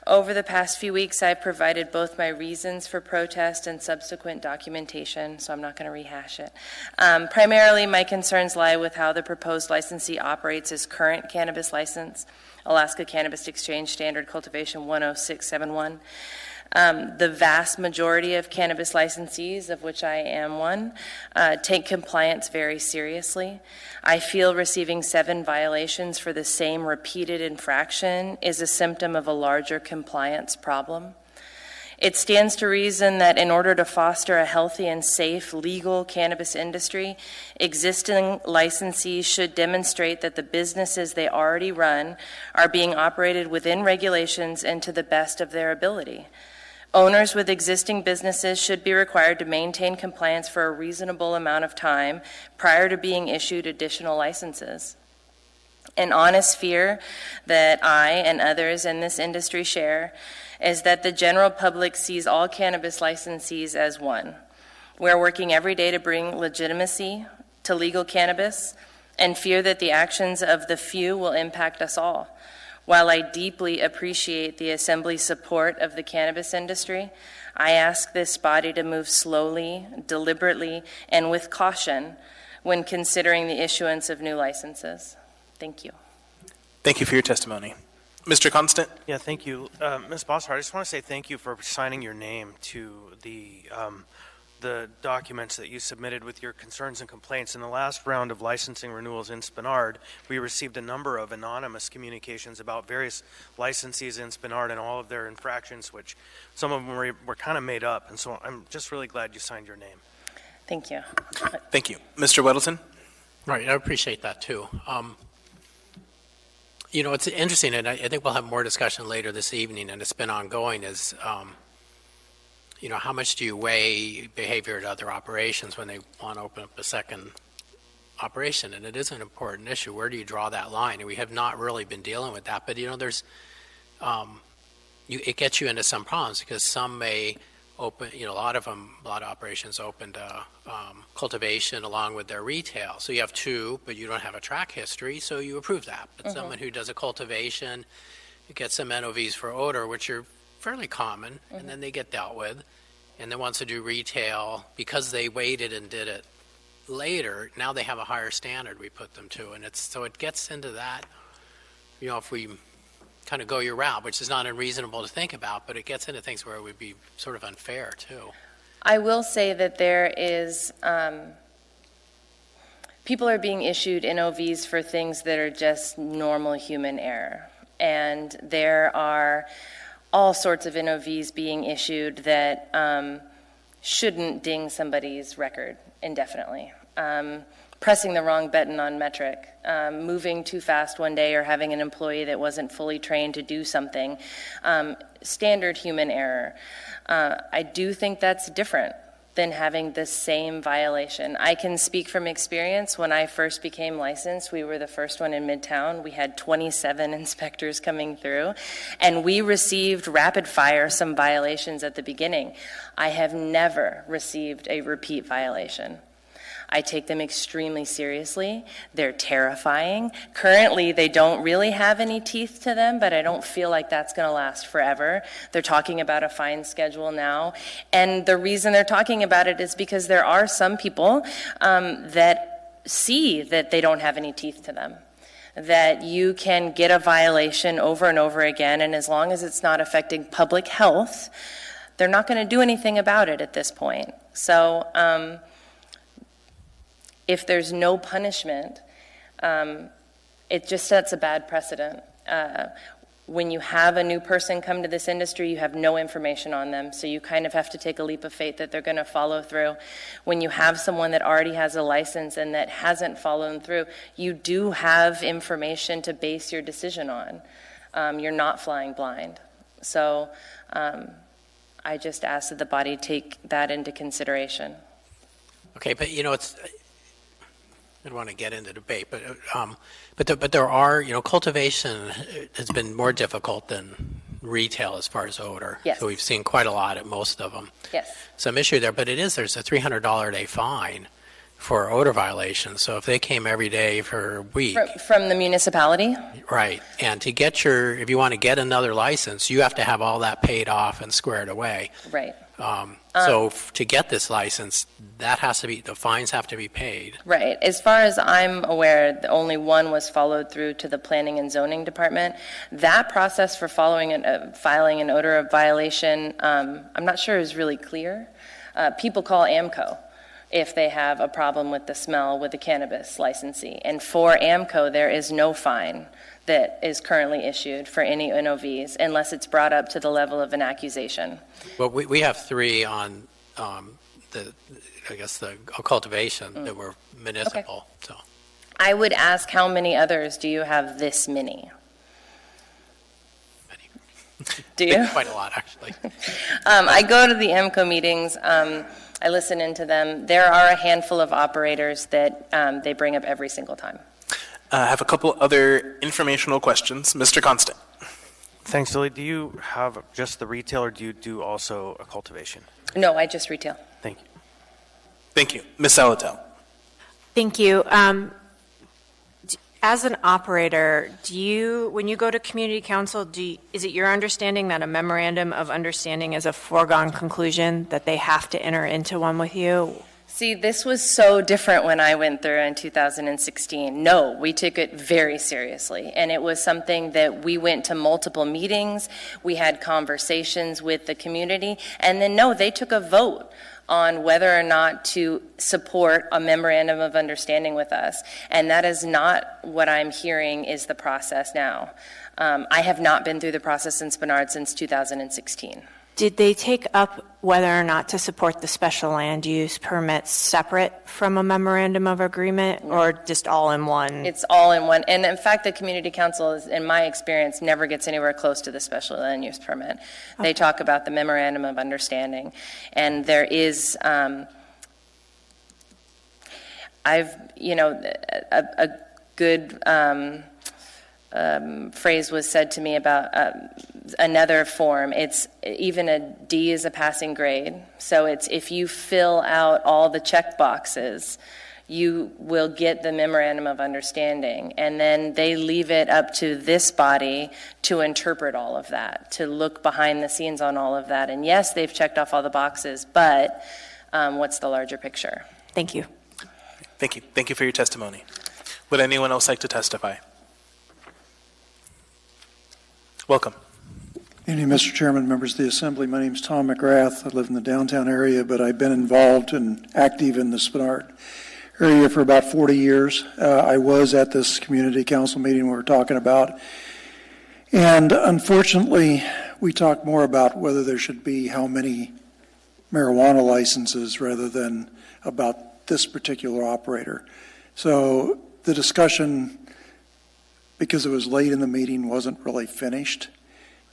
Over the past few weeks, I provided both my reasons for protest and subsequent documentation, so I'm not going to rehash it. Primarily, my concerns lie with how the proposed licensee operates his current cannabis license, Alaska Cannabis Exchange Standard Cultivation 10671. The vast majority of cannabis licensees, of which I am one, take compliance very seriously. I feel receiving 7 violations for the same repeated infraction is a symptom of a larger compliance problem. It stands to reason that in order to foster a healthy and safe legal cannabis industry, existing licensees should demonstrate that the businesses they already run are being operated within regulations and to the best of their ability. Owners with existing businesses should be required to maintain compliance for a reasonable amount of time prior to being issued additional licenses. An honest fear that I and others in this industry share is that the general public sees all cannabis licensees as one. We're working every day to bring legitimacy to legal cannabis and fear that the actions of the few will impact us all. While I deeply appreciate the Assembly's support of the cannabis industry, I ask this body to move slowly, deliberately, and with caution when considering the issuance of new licenses. Thank you. Thank you for your testimony. Mr. Constant? Yeah, thank you. Ms. Bosshart, I just want to say thank you for signing your name to the documents that you submitted with your concerns and complaints. In the last round of licensing renewals in Spenard, we received a number of anonymous communications about various licensees in Spenard and all of their infractions, which some of them were kind of made up. And so I'm just really glad you signed your name. Thank you. Thank you. Mr. Weddleton? Right, I appreciate that too. You know, it's interesting, and I think we'll have more discussion later this evening, and it's been ongoing, is, you know, how much do you weigh behavior at other operations when they want to open up a second operation? And it is an important issue. Where do you draw that line? And we have not really been dealing with that. But, you know, there's, it gets you into some problems because some may open, you know, a lot of operations opened cultivation along with their retail. So you have 2, but you don't have a track history, so you approve that. But someone who does a cultivation, you get some NOVs for odor, which are fairly common, and then they get dealt with. And then wants to do retail, because they waited and did it later, now they have a higher standard we put them to. And so it gets into that, you know, if we kind of go your route, which is not unreasonable to think about, but it gets into things where it would be sort of unfair too. I will say that there is, people are being issued NOVs for things that are just normal human error. And there are all sorts of NOVs being issued that shouldn't ding somebody's record indefinitely. Pressing the wrong button on metric, moving too fast one day, or having an employee that wasn't fully trained to do something. Standard human error. I do think that's different than having the same violation. I can speak from experience. When I first became licensed, we were the first one in Midtown. We had 27 inspectors coming through, and we received rapid fire some violations at the beginning. I have never received a repeat violation. I take them extremely seriously. They're terrifying. Currently, they don't really have any teeth to them, but I don't feel like that's going to last forever. They're talking about a fine schedule now. And the reason they're talking about it is because there are some people that see that they don't have any teeth to them, that you can get a violation over and over again, and as long as it's not affecting public health, they're not going to do anything about it at this point. So, if there's no punishment, it just sets a bad precedent. When you have a new person come to this industry, you have no information on them, so you kind of have to take a leap of faith that they're going to follow through. When you have someone that already has a license and that hasn't followed through, you do have information to base your decision on. You're not flying blind. So I just ask that the body take that into consideration. Okay, but I don't want to get into debate, but there are, cultivation has been more difficult than retail as far as odor. Yes. So we've seen quite a lot at most of them. Yes. Some issue there, but there's a $300 a day fine for odor violations. So if they came every day for a week. From the municipality? Right. And if you want to get another license, you have to have all that paid off and squared away. Right. So to get this license, the fines have to be paid. Right. As far as I'm aware, only one was followed through to the Planning and Zoning Department. That process for filing an odor of violation, I'm not sure is really clear. People call AMCO if they have a problem with the smell with the cannabis licensee. And for AMCO, there is no fine that is currently issued for any NOVs unless it's brought up to the level of an accusation. Well, we have 3 on the cultivation that were municipal. Okay. So I would ask, how many others do you have this many? Do you? Quite a lot, actually. I go to the AMCO meetings. I listen into them. There are a handful of operators that they bring up every single time. I have a couple other informational questions. Mr. Constant. Thanks, Lily. Do you have just the retail, or do you do also a cultivation? No, I just retail. Thank you. Thank you. Ms. Salatel. Thank you. As an operator, when you go to community council, is it your understanding that a memorandum of understanding is a foregone conclusion, that they have to enter into one with you? See, this was so different when I went through in 2016. No, we took it very seriously, and it was something that we went to multiple meetings, we had conversations with the community, and then no, they took a vote on whether or not to support a memorandum of understanding with us, and that is not what I'm hearing is the process now. I have not been through the process in Spenard since 2016. Did they take up whether or not to support the special land use permits separate from a memorandum of agreement, or just all in one? It's all in one. And in fact, the community council, in my experience, never gets anywhere close to the special land use permit. They talk about the memorandum of understanding. And there is, a good phrase was said to me about another form. It's even a D is a passing grade. So it's if you fill out all the check boxes, you will get the memorandum of understanding. And then they leave it up to this body to interpret all of that, to look behind the scenes on all of that. And yes, they've checked off all the boxes, but what's the larger picture? Thank you. Thank you. Thank you for your testimony. Would anyone else like to testify? Welcome. Good evening, Mr. Chairman, members of the Assembly. My name is Tom McGrath. I live in the downtown area, but I've been involved and active in the Spenard area for about 40 years. I was at this community council meeting we were talking about, and unfortunately, we talked more about whether there should be how many marijuana licenses rather than about this particular operator. So the discussion, because it was late in the meeting, wasn't really finished.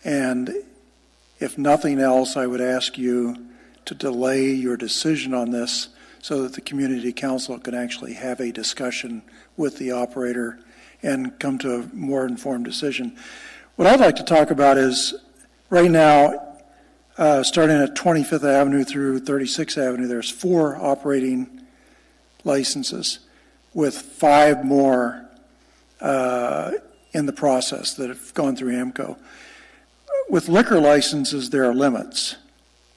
And if nothing else, I would ask you to delay your decision on this so that the community council can actually have a discussion with the operator and come to a more informed decision. What I'd like to talk about is right now, starting at 25th Avenue through 36th Avenue, there's 4 operating licenses with 5 more in the process that have gone through AMCO. With liquor licenses, there are limits.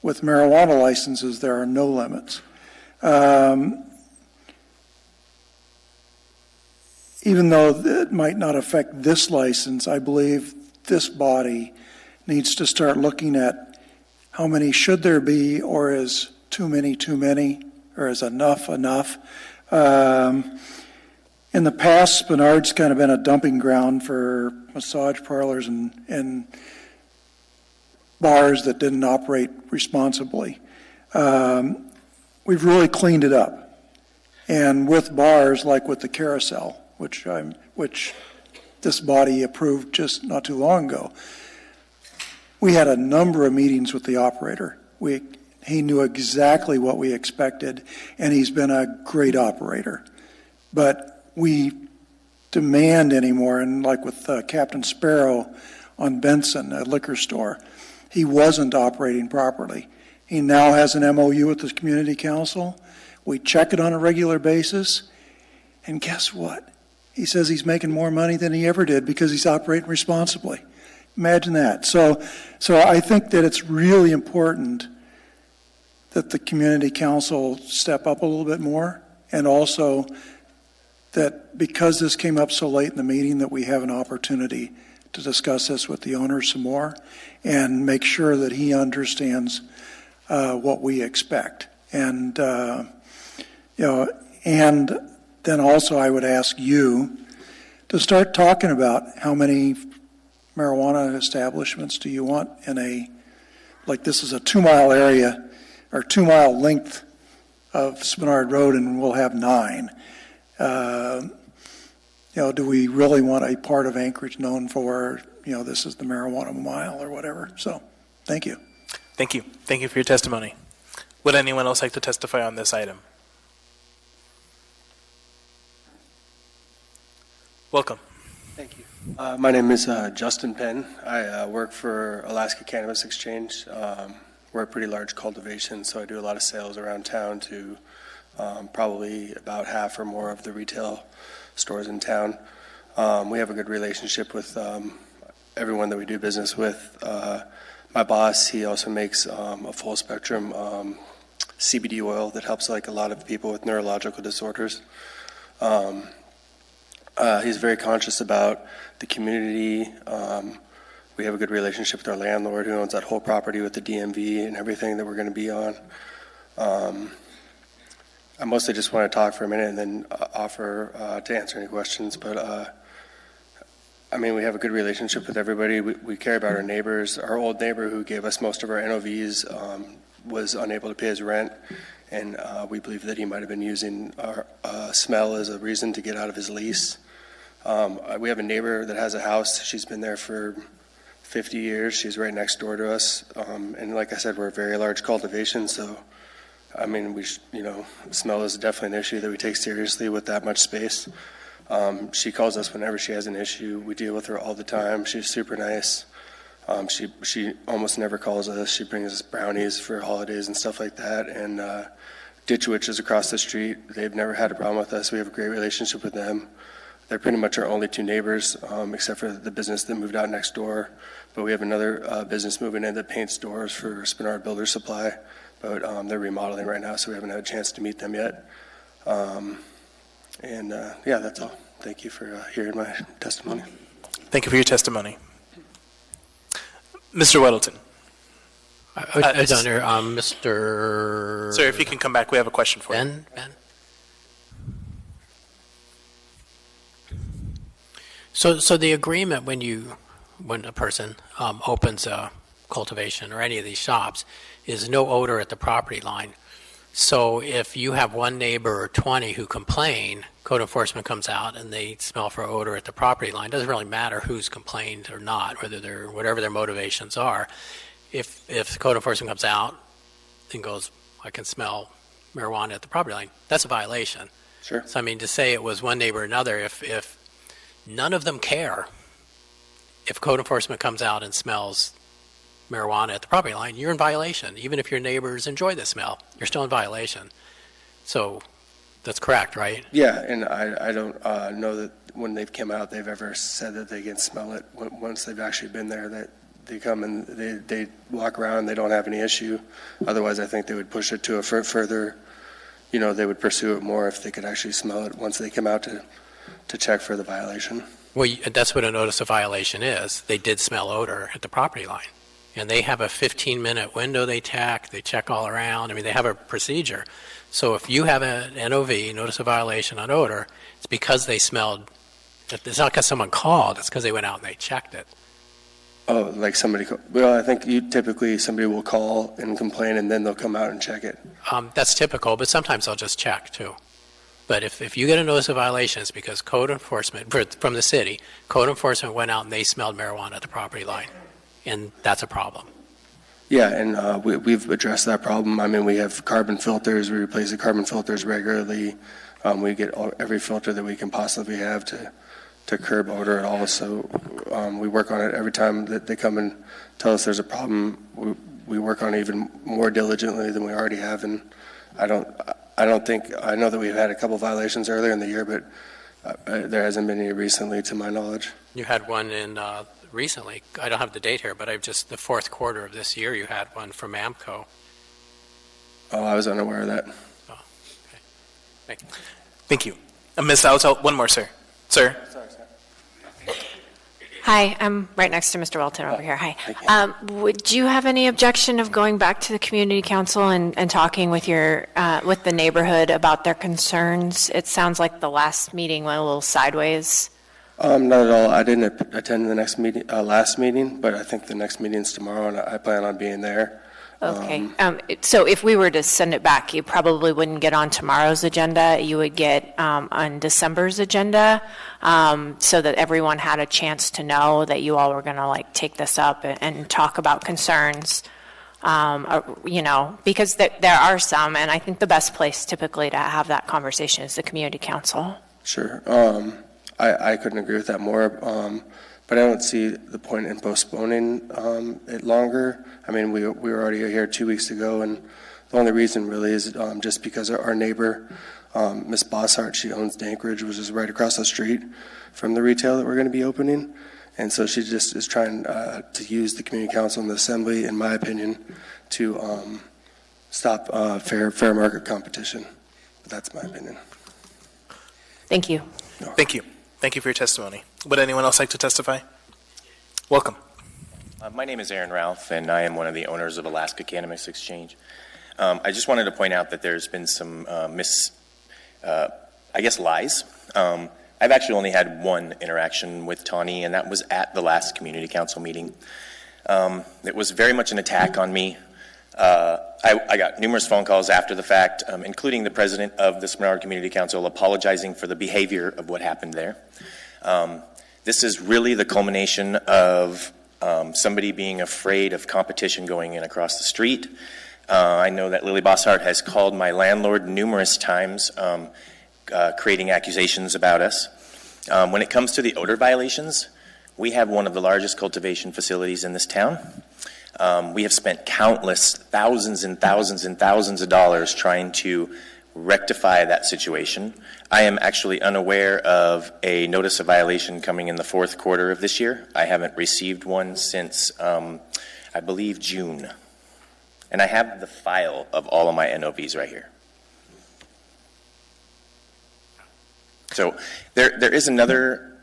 With marijuana licenses, there are no limits. Even though it might not affect this license, I believe this body needs to start looking at how many should there be, or is too many, or is enough. In the past, Spenard's kind of been a dumping ground for massage parlors and bars that didn't operate responsibly. We've really cleaned it up. And with bars, like with the Carousel, which this body approved just not too long ago, we had a number of meetings with the operator. He knew exactly what we expected, and he's been a great operator. But we demand anymore, and like with Captain Sparrow on Benson, a liquor store, he wasn't operating properly. He now has an MOU with the community council. We check it on a regular basis, and guess what? He says he's making more money than he ever did because he's operating responsibly. Imagine that. So I think that it's really important that the community council step up a little bit more, and also that because this came up so late in the meeting, that we have an opportunity to discuss this with the owner some more and make sure that he understands what we expect. And and then also I would ask you to start talking about how many marijuana establishments do you want in like this is a 2-mile area or 2-mile length of Spenard Road, and we'll have 9. Do we really want a part of Anchorage known for, this is the marijuana mile or whatever? So, thank you. Thank you. Thank you for your testimony. Would anyone else like to testify on this item? Welcome. Thank you. My name is Justin Penn. I work for Alaska Cannabis Exchange. We're a pretty large cultivation, so I do a lot of sales around town to probably about half or more of the retail stores in town. We have a good relationship with everyone that we do business with. My boss, he also makes a full spectrum CBD oil that helps like a lot of people with neurological disorders. He's very conscious about the community. We have a good relationship with our landlord who owns that whole property with the DMV and everything that we're going to be on. I mostly just want to talk for a minute and then offer to answer any questions. But we have a good relationship with everybody. We care about our neighbors. Our old neighbor who gave us most of our NOVs was unable to pay his rent, and we believe that he might have been using our smell as a reason to get out of his lease. We have a neighbor that has a house. She's been there for 50 years. She's right next door to us. And like I said, we're a very large cultivation, so smell is definitely an issue that we take seriously with that much space. She calls us whenever she has an issue. We deal with her all the time. She's super nice. She almost never calls us. She brings us brownies for holidays and stuff like that. And Ditch Witch is across the street. They've never had a problem with us. We have a great relationship with them. They're pretty much our only 2 neighbors, except for the business that moved out next door. But we have another business moving in that paints doors for Spenard Builder Supply. But they're remodeling right now, so we haven't had a chance to meet them yet. That's all. Thank you for hearing my testimony. Thank you for your testimony. Mr. Weddleton. Mr. Sir, if you can come back, we have a question for you. Ben? So the agreement when a person opens a cultivation or any of these shops is no odor at the property line. So if you have one neighbor or 20 who complain, code enforcement comes out and they smell for odor at the property line. It doesn't really matter who's complained or not, whatever their motivations are. If code enforcement comes out and goes, I can smell marijuana at the property line, that's a violation. Sure. So I mean, to say it was one neighbor or another, if none of them care, if code enforcement comes out and smells marijuana at the property line, you're in violation. Even if your neighbors enjoy the smell, you're still in violation. So that's correct, right? Yeah, and I don't know that when they've come out, they've ever said that they can smell it. Once they've actually been there, that they come and they walk around, they don't have any issue. Otherwise, I think they would push it to a further, they would pursue it more if they could actually smell it once they come out to check for the violation. Well, that's what a notice of violation is. They did smell odor at the property line. And they have a 15-minute window they check all around. I mean, they have a procedure. So if you have an NOV, notice of violation on odor, it's because they smelled, it's not because someone called, it's because they went out and they checked it. Oh, like somebody, well, I think somebody will call and complain and then they'll come out and check it. That's typical, but sometimes they'll just check too. But if you get a notice of violation, it's because code enforcement, from the city, code enforcement went out and they smelled marijuana at the property line. And that's a problem. Yeah, and we've addressed that problem. I mean, we have carbon filters. We replace the carbon filters regularly. We get every filter that we can possibly have to curb odor at all. So we work on it every time that they come and tell us there's a problem. We work on it even more diligently than we already have. And I know that we've had a couple violations earlier in the year, but there hasn't been any recently, to my knowledge. You had one recently. I don't have the date here, but the fourth quarter of this year, you had one from AMCO. Oh, I was unaware of that. Oh, okay. Thank you. Ms. Salto, one more, sir. Sir. Hi, I'm right next to Mr. Welton over here. Hi. Would you have any objection of going back to the community council and talking with with the neighborhood about their concerns? It sounds like the last meeting went a little sideways. Not at all. I didn't attend the last meeting, but I think the next meeting's tomorrow, and I plan on being there. Okay. So if we were to send it back, you probably wouldn't get on tomorrow's agenda. You would get on December's agenda, so that everyone had a chance to know that you all were going to take this up and talk about concerns. Because there are some, and I think the best place typically to have that conversation is the community council. Sure. I couldn't agree with that more, but I don't see the point in postponing it longer. I mean, we were already here 2 weeks ago, and the only reason really is just because our neighbor, Ms. Bosshart, she owns Dankridge, which is right across the street from the retail that we're going to be opening. And so she just is trying to use the community council and the assembly, in my opinion, to stop fair market competition. But that's my opinion. Thank you. Thank you. Thank you for your testimony. Would anyone else like to testify? Welcome. My name is Aaron Ralph, and I am one of the owners of Alaska Cannabis Exchange. I just wanted to point out that there's been some lies. I've actually only had one interaction with Tawny, and that was at the last community council meeting. It was very much an attack on me. I got numerous phone calls after the fact, including the president of the Smenard Community Council apologizing for the behavior of what happened there. This is really the culmination of somebody being afraid of competition going in across the street. I know that Lily Bosshart has called my landlord numerous times, creating accusations about us. When it comes to the odor violations, we have one of the largest cultivation facilities in this town. We have spent countless thousands and thousands and thousands of dollars trying to rectify that situation. I am actually unaware of a notice of violation coming in the fourth quarter of this year. I haven't received one since, I believe, June. And I have the file of all of my NOVs right here. So there is another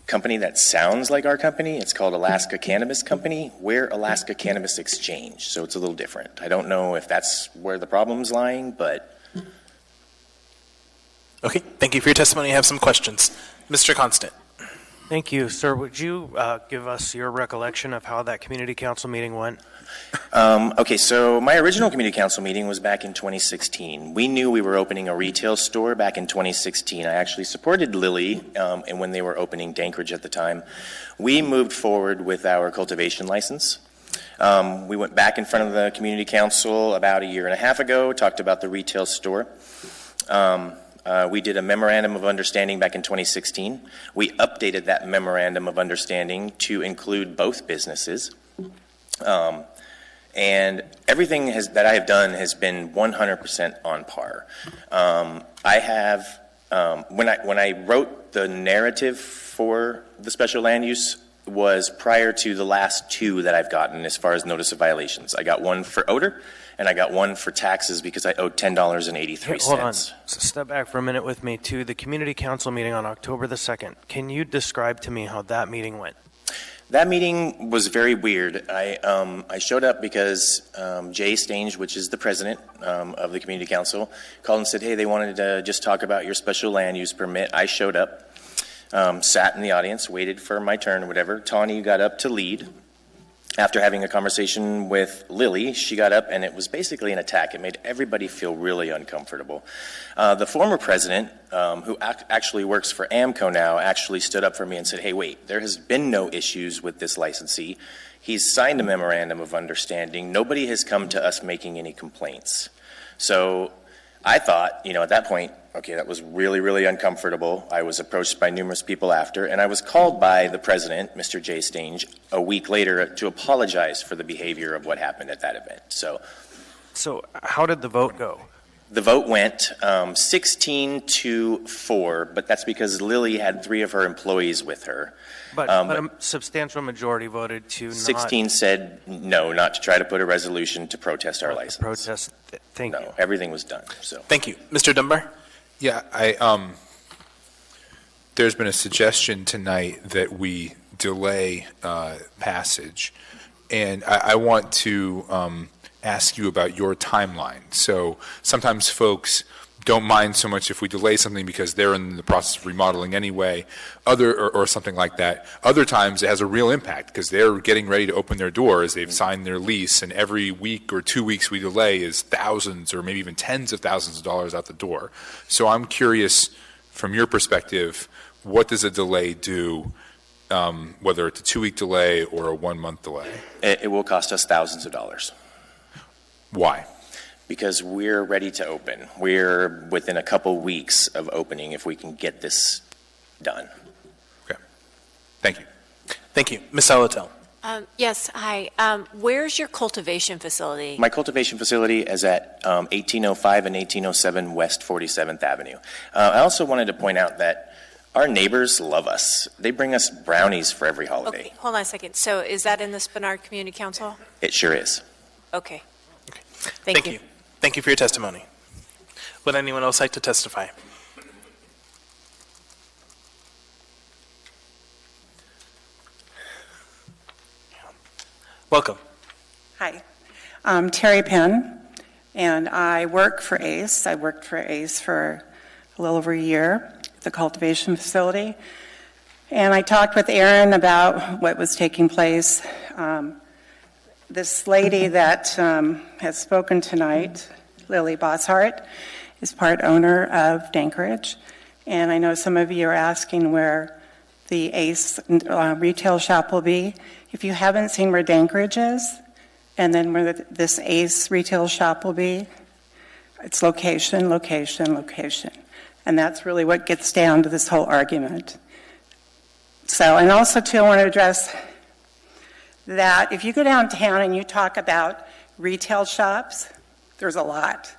company that sounds like our company. It's called Alaska Cannabis Company. We're Alaska Cannabis Exchange, so it's a little different. I don't know if that's where the problem's lying, but... Okay, thank you for your testimony. I have some questions. Mr. Constant. Thank you. Sir, would you give us your recollection of how that community council meeting went? Okay, so my original community council meeting was back in 2016. We knew we were opening a retail store back in 2016. I actually supported Lily and when they were opening Dankridge at the time. We moved forward with our cultivation license. We went back in front of the community council about a year and a half ago, talked about the retail store. We did a memorandum of understanding back in 2016. We updated that memorandum of understanding to include both businesses. And everything that I have done has been 100% on par. I have, when I wrote the narrative for the special land use was prior to the last two that I've gotten as far as notice of violations. I got one for odor, and I got one for taxes because I owed $10.83. Hold on. Step back for a minute with me to the community council meeting on October the 2nd. Can you describe to me how that meeting went? That meeting was very weird. I showed up because Jay Stange, which is the president of the community council, called and said, hey, they wanted to just talk about your special land use permit. I showed up, sat in the audience, waited for my turn, whatever. Tawny got up to lead. After having a conversation with Lily, she got up and it was basically an attack. It made everybody feel really uncomfortable. The former president, who actually works for AMCO now, actually stood up for me and said, hey, wait, there has been no issues with this licensee. He's signed a memorandum of understanding. Nobody has come to us making any complaints. So I thought, at that point, okay, that was really, really uncomfortable. I was approached by numerous people after, and I was called by the president, Mr. Jay Stange, a week later to apologize for the behavior of what happened at that event. So how did the vote go? The vote went 16-4, but that's because Lily had 3 of her employees with her. But a substantial majority voted to 16 said no, not to try to put a resolution to protest our license. Thank you. No, everything was done. So Thank you. Mr. Dunbar? Yeah, there's been a suggestion tonight that we delay passage, and I want to ask you about your timeline. So sometimes folks don't mind so much if we delay something because they're in the process of remodeling anyway, or something like that. Other times it has a real impact because they're getting ready to open their doors. They've signed their lease, and every week or 2 weeks we delay is thousands or maybe even tens of thousands of dollars out the door. So I'm curious, from your perspective, what does a delay do, whether it's a 2-week delay or a 1-month delay? It will cost us thousands of dollars. Why? Because we're ready to open. We're within a couple weeks of opening if we can get this done. Okay. Thank you. Thank you. Ms. Salatel. Yes, hi. Where's your cultivation facility? My cultivation facility is at 1805 and 1807 West 47th Avenue. I also wanted to point out that our neighbors love us. They bring us brownies for every holiday. Okay, hold on a second. So is that in the Spenard Community Council? It sure is. Okay. Thank you. Thank you for your testimony. Would anyone else like to testify? Welcome. Hi, I'm Terry Penn, and I work for ACE. I worked for ACE for a little over a year at the cultivation facility. And I talked with Aaron about what was taking place. This lady that has spoken tonight, Lily Bosshart, is part owner of Dankridge. And I know some of you are asking where the ACE retail shop will be. If you haven't seen where Dankridge is, and then where this ACE retail shop will be, it's location, location, location. And that's really what gets down to this whole argument. So, and also too, I want to address that if you go downtown and you talk about retail shops, there's a lot.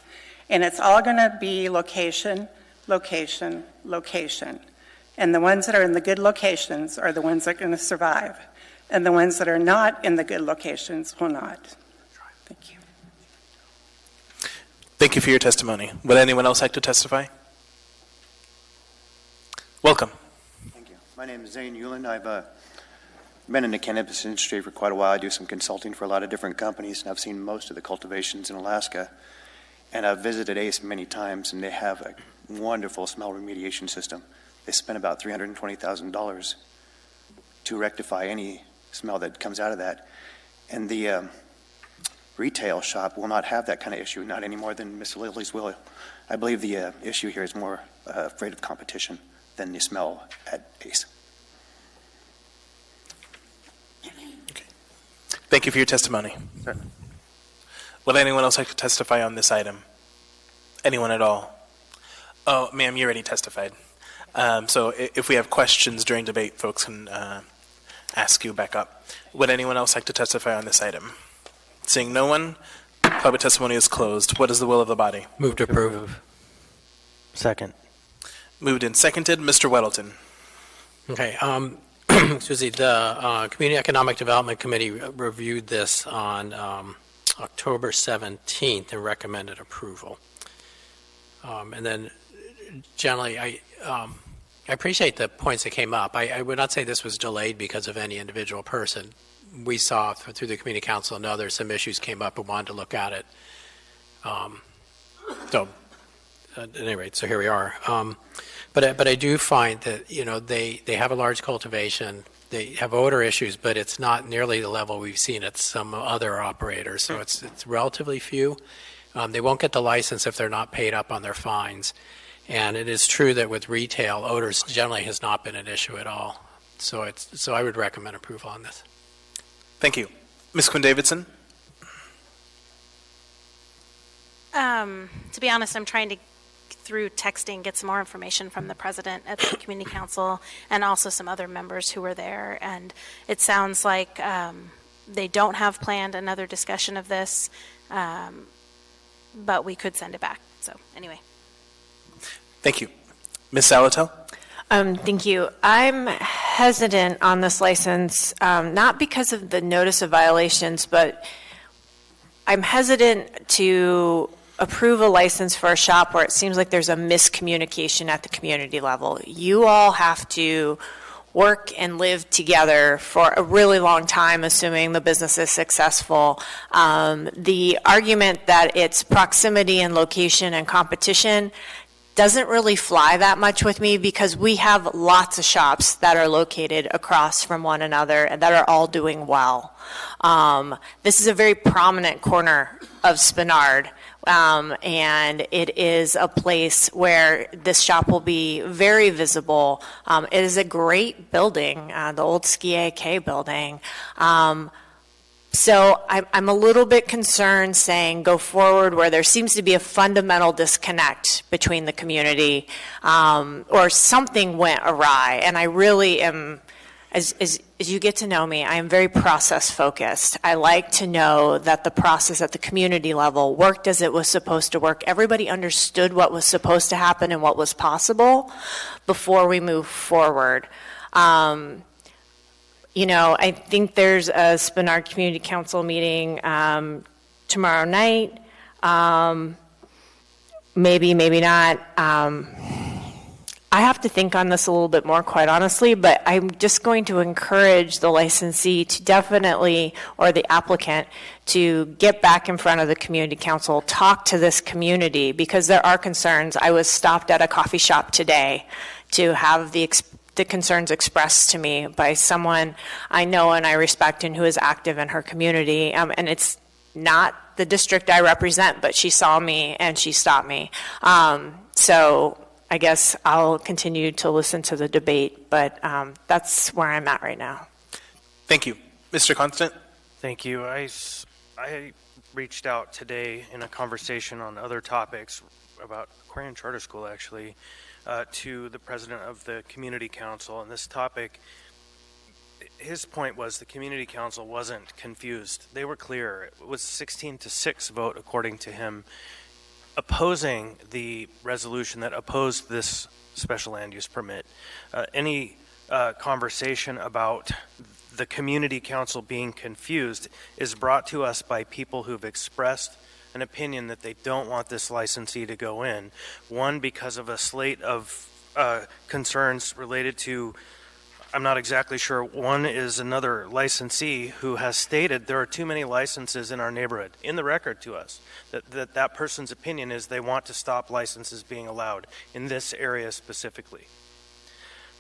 And it's all going to be location, location, location. And the ones that are in the good locations are the ones that are going to survive. And the ones that are not in the good locations will not. Thank you. Thank you for your testimony. Would anyone else like to testify? Welcome. Thank you. My name is Zane Hewlin. I've been in the cannabis industry for quite a while. I do some consulting for a lot of different companies, and I've seen most of the cultivations in Alaska. And I've visited ACE many times, and they have a wonderful smell remediation system. They spend about $320,000 to rectify any smell that comes out of that. And the retail shop will not have that kind of issue, not any more than Miss Lily's will. I believe the issue here is more afraid of competition than the smell at ACE. Thank you for your testimony. Would anyone else like to testify on this item? Anyone at all? Oh, ma'am, you already testified. So if we have questions during debate, folks can ask you back up. Would anyone else like to testify on this item? Seeing no one, public testimony is closed. What is the will of the body? Move to approve. Second. Moved and seconded. Mr. Weddleton. Okay. Excuse me. The Community Economic Development Committee reviewed this on October 17th and recommended approval. And then generally, I appreciate the points that came up. I would not say this was delayed because of any individual person. We saw through the Community Council and others, some issues came up and wanted to look at it. So at any rate, so here we are. But I do find that, they have a large cultivation. They have odor issues, but it's not nearly the level we've seen at some other operators. So it's relatively few. They won't get the license if they're not paid up on their fines. And it is true that with retail, odors generally has not been an issue at all. So I would recommend approval on this. Thank you. Ms. Quinn-Davidson? To be honest, I'm trying to, through texting, get some more information from the president at the community council and also some other members who were there. And it sounds like they don't have planned another discussion of this, but we could send it back. So anyway. Thank you. Ms. Salatel? Thank you. I'm hesitant on this license, not because of the notice of violations, but I'm hesitant to approve a license for a shop where it seems like there's a miscommunication at the community level. You all have to work and live together for a really long time, assuming the business is successful. The argument that it's proximity and location and competition doesn't really fly that much with me because we have lots of shops that are located across from one another and that are all doing well. This is a very prominent corner of Spenard, and it is a place where this shop will be very visible. It is a great building, the old Ski AK building. So I'm a little bit concerned saying go forward where there seems to be a fundamental disconnect between the community, or something went awry. And I really am, as you get to know me, I am very process focused. I like to know that the process at the community level worked as it was supposed to work. Everybody understood what was supposed to happen and what was possible before we move forward. I think there's a Spenard Community Council meeting tomorrow night. Maybe, maybe not. I have to think on this a little bit more, quite honestly, but I'm just going to encourage the licensee to definitely, or the applicant, to get back in front of the community council, talk to this community, because there are concerns. I was stopped at a coffee shop today to have the concerns expressed to me by someone I know and I respect and who is active in her community. And it's not the district I represent, but she saw me and she stopped me. So I guess I'll continue to listen to the debate, but that's where I'm at right now. Thank you. Mr. Constant? Thank you. I reached out today in a conversation on other topics about Aquarian Charter School, actually, to the president of the community council, and this topic, his point was the community council wasn't confused. They were clear. It was 16-6 vote, according to him, opposing the resolution that opposed this special land use permit. Any conversation about the community council being confused is brought to us by people who've expressed an opinion that they don't want this licensee to go in. One, because of a slate of concerns related to, I'm not exactly sure, one is another licensee who has stated there are too many licenses in our neighborhood, in the record to us, that person's opinion is they want to stop licenses being allowed in this area specifically.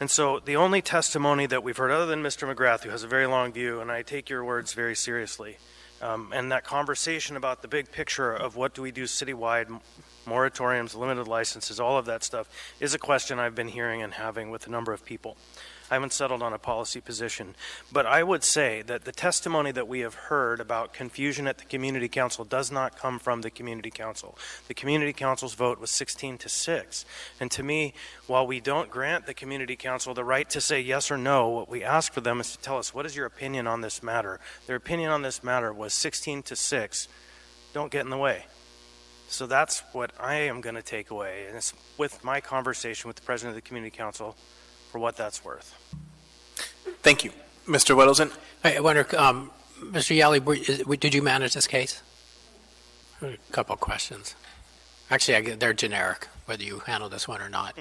And so the only testimony that we've heard, other than Mr. McGrath, who has a very long view, and I take your words very seriously, and that conversation about the big picture of what do we do citywide moratoriums, limited licenses, all of that stuff is a question I've been hearing and having with a number of people. I haven't settled on a policy position, but I would say that the testimony that we have heard about confusion at the community council does not come from the community council. The community council's vote was 16-6, and to me, while we don't grant the community council the right to say yes or no, what we ask for them is to tell us, what is your opinion on this matter? Their opinion on this matter was 16-6. Don't get in the way. So that's what I am going to take away, and it's with my conversation with the president of the community council for what that's worth. Thank you. Mr. Weddleton? I wonder, Mr. Yali, did you manage this case? A couple of questions. Actually, they're generic, whether you handle this one or not.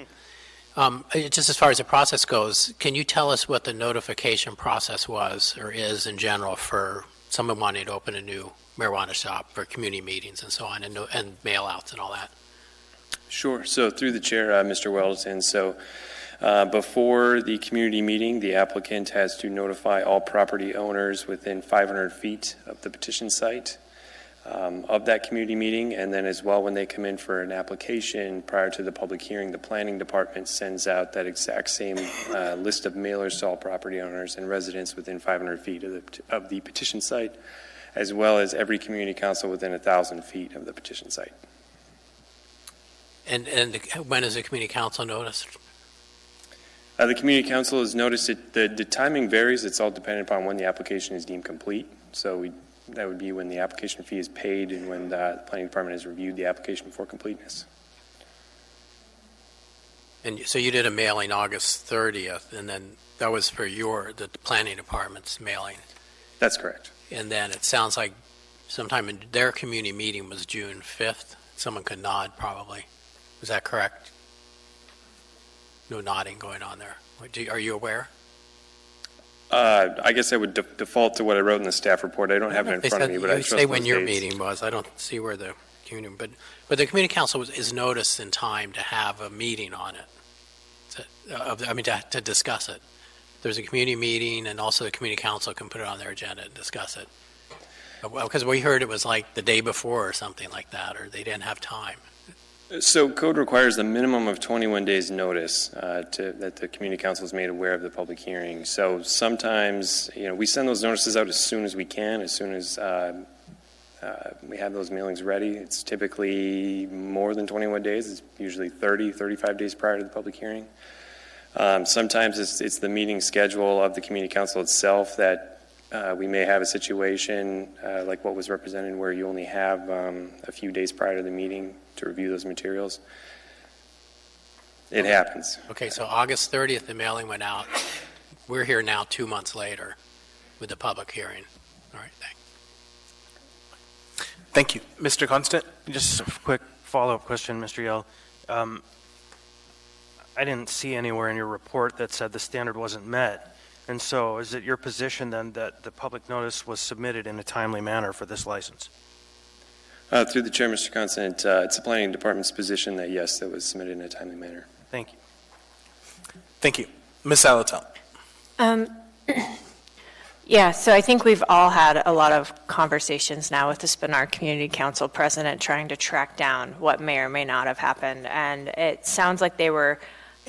Just as far as the process goes, can you tell us what the notification process was or is in general for someone wanting to open a new marijuana shop for community meetings and so on, and mail outs and all that? Sure. So through the chair, Mr. Weldon, so before the community meeting, the applicant has to notify all property owners within 500 feet of the petition site of that community meeting, and then as well when they come in for an application prior to the public hearing, the planning department sends out that exact same list of mailers to all property owners and residents within 500 feet of the petition site, as well as every community council within 1,000 feet of the petition site. And when is the community council noticed? The community council has noticed the timing varies. It's all dependent upon when the application is deemed complete. So that would be when the application fee is paid and when the planning department has reviewed the application for completeness. And so you did a mailing August 30th, and then that was for the planning department's mailing. That's correct. And then it sounds like sometime in their community meeting was June 5th. Someone could nod probably. Is that correct? No nodding going on there. Are you aware? I guess I would default to what I wrote in the staff report. I don't have it in front of me, but I trust say when those your dates. meeting was. I don't see where the community, but the community council is noticed in time to have a meeting on it. To discuss it. There's a community meeting, and also the community council can put it on their agenda and discuss it. Because we heard it was like the day before or something like that, or they didn't have time. So code requires a minimum of 21 days notice that the community council is made aware of the public hearing. So sometimes, we send those notices out as soon as we can, as soon as we have those mailings ready. It's typically more than 21 days. It's usually 30, 35 days prior to the public hearing. Sometimes it's the meeting schedule of the community council itself that we may have a situation like what was represented where you only have a few days prior to the meeting to review those materials. It happens. Okay, so August 30th, the mailing went out. We're here now 2 months later with the public hearing. All right, thanks. Thank you. Mr. Constant? Just a quick follow-up question, Mr. Yell. I didn't see anywhere in your report that said the standard wasn't met. And so is it your position then that the public notice was submitted in a timely manner for this license? Through the chair, Mr. Constant, it's the planning department's position that yes, that was submitted in a timely manner. Thank you. Thank you. Ms. Alatel. Yeah, so I think we've all had a lot of conversations now with the Spinard Community Council president trying to track down what may or may not have happened. And it sounds like they were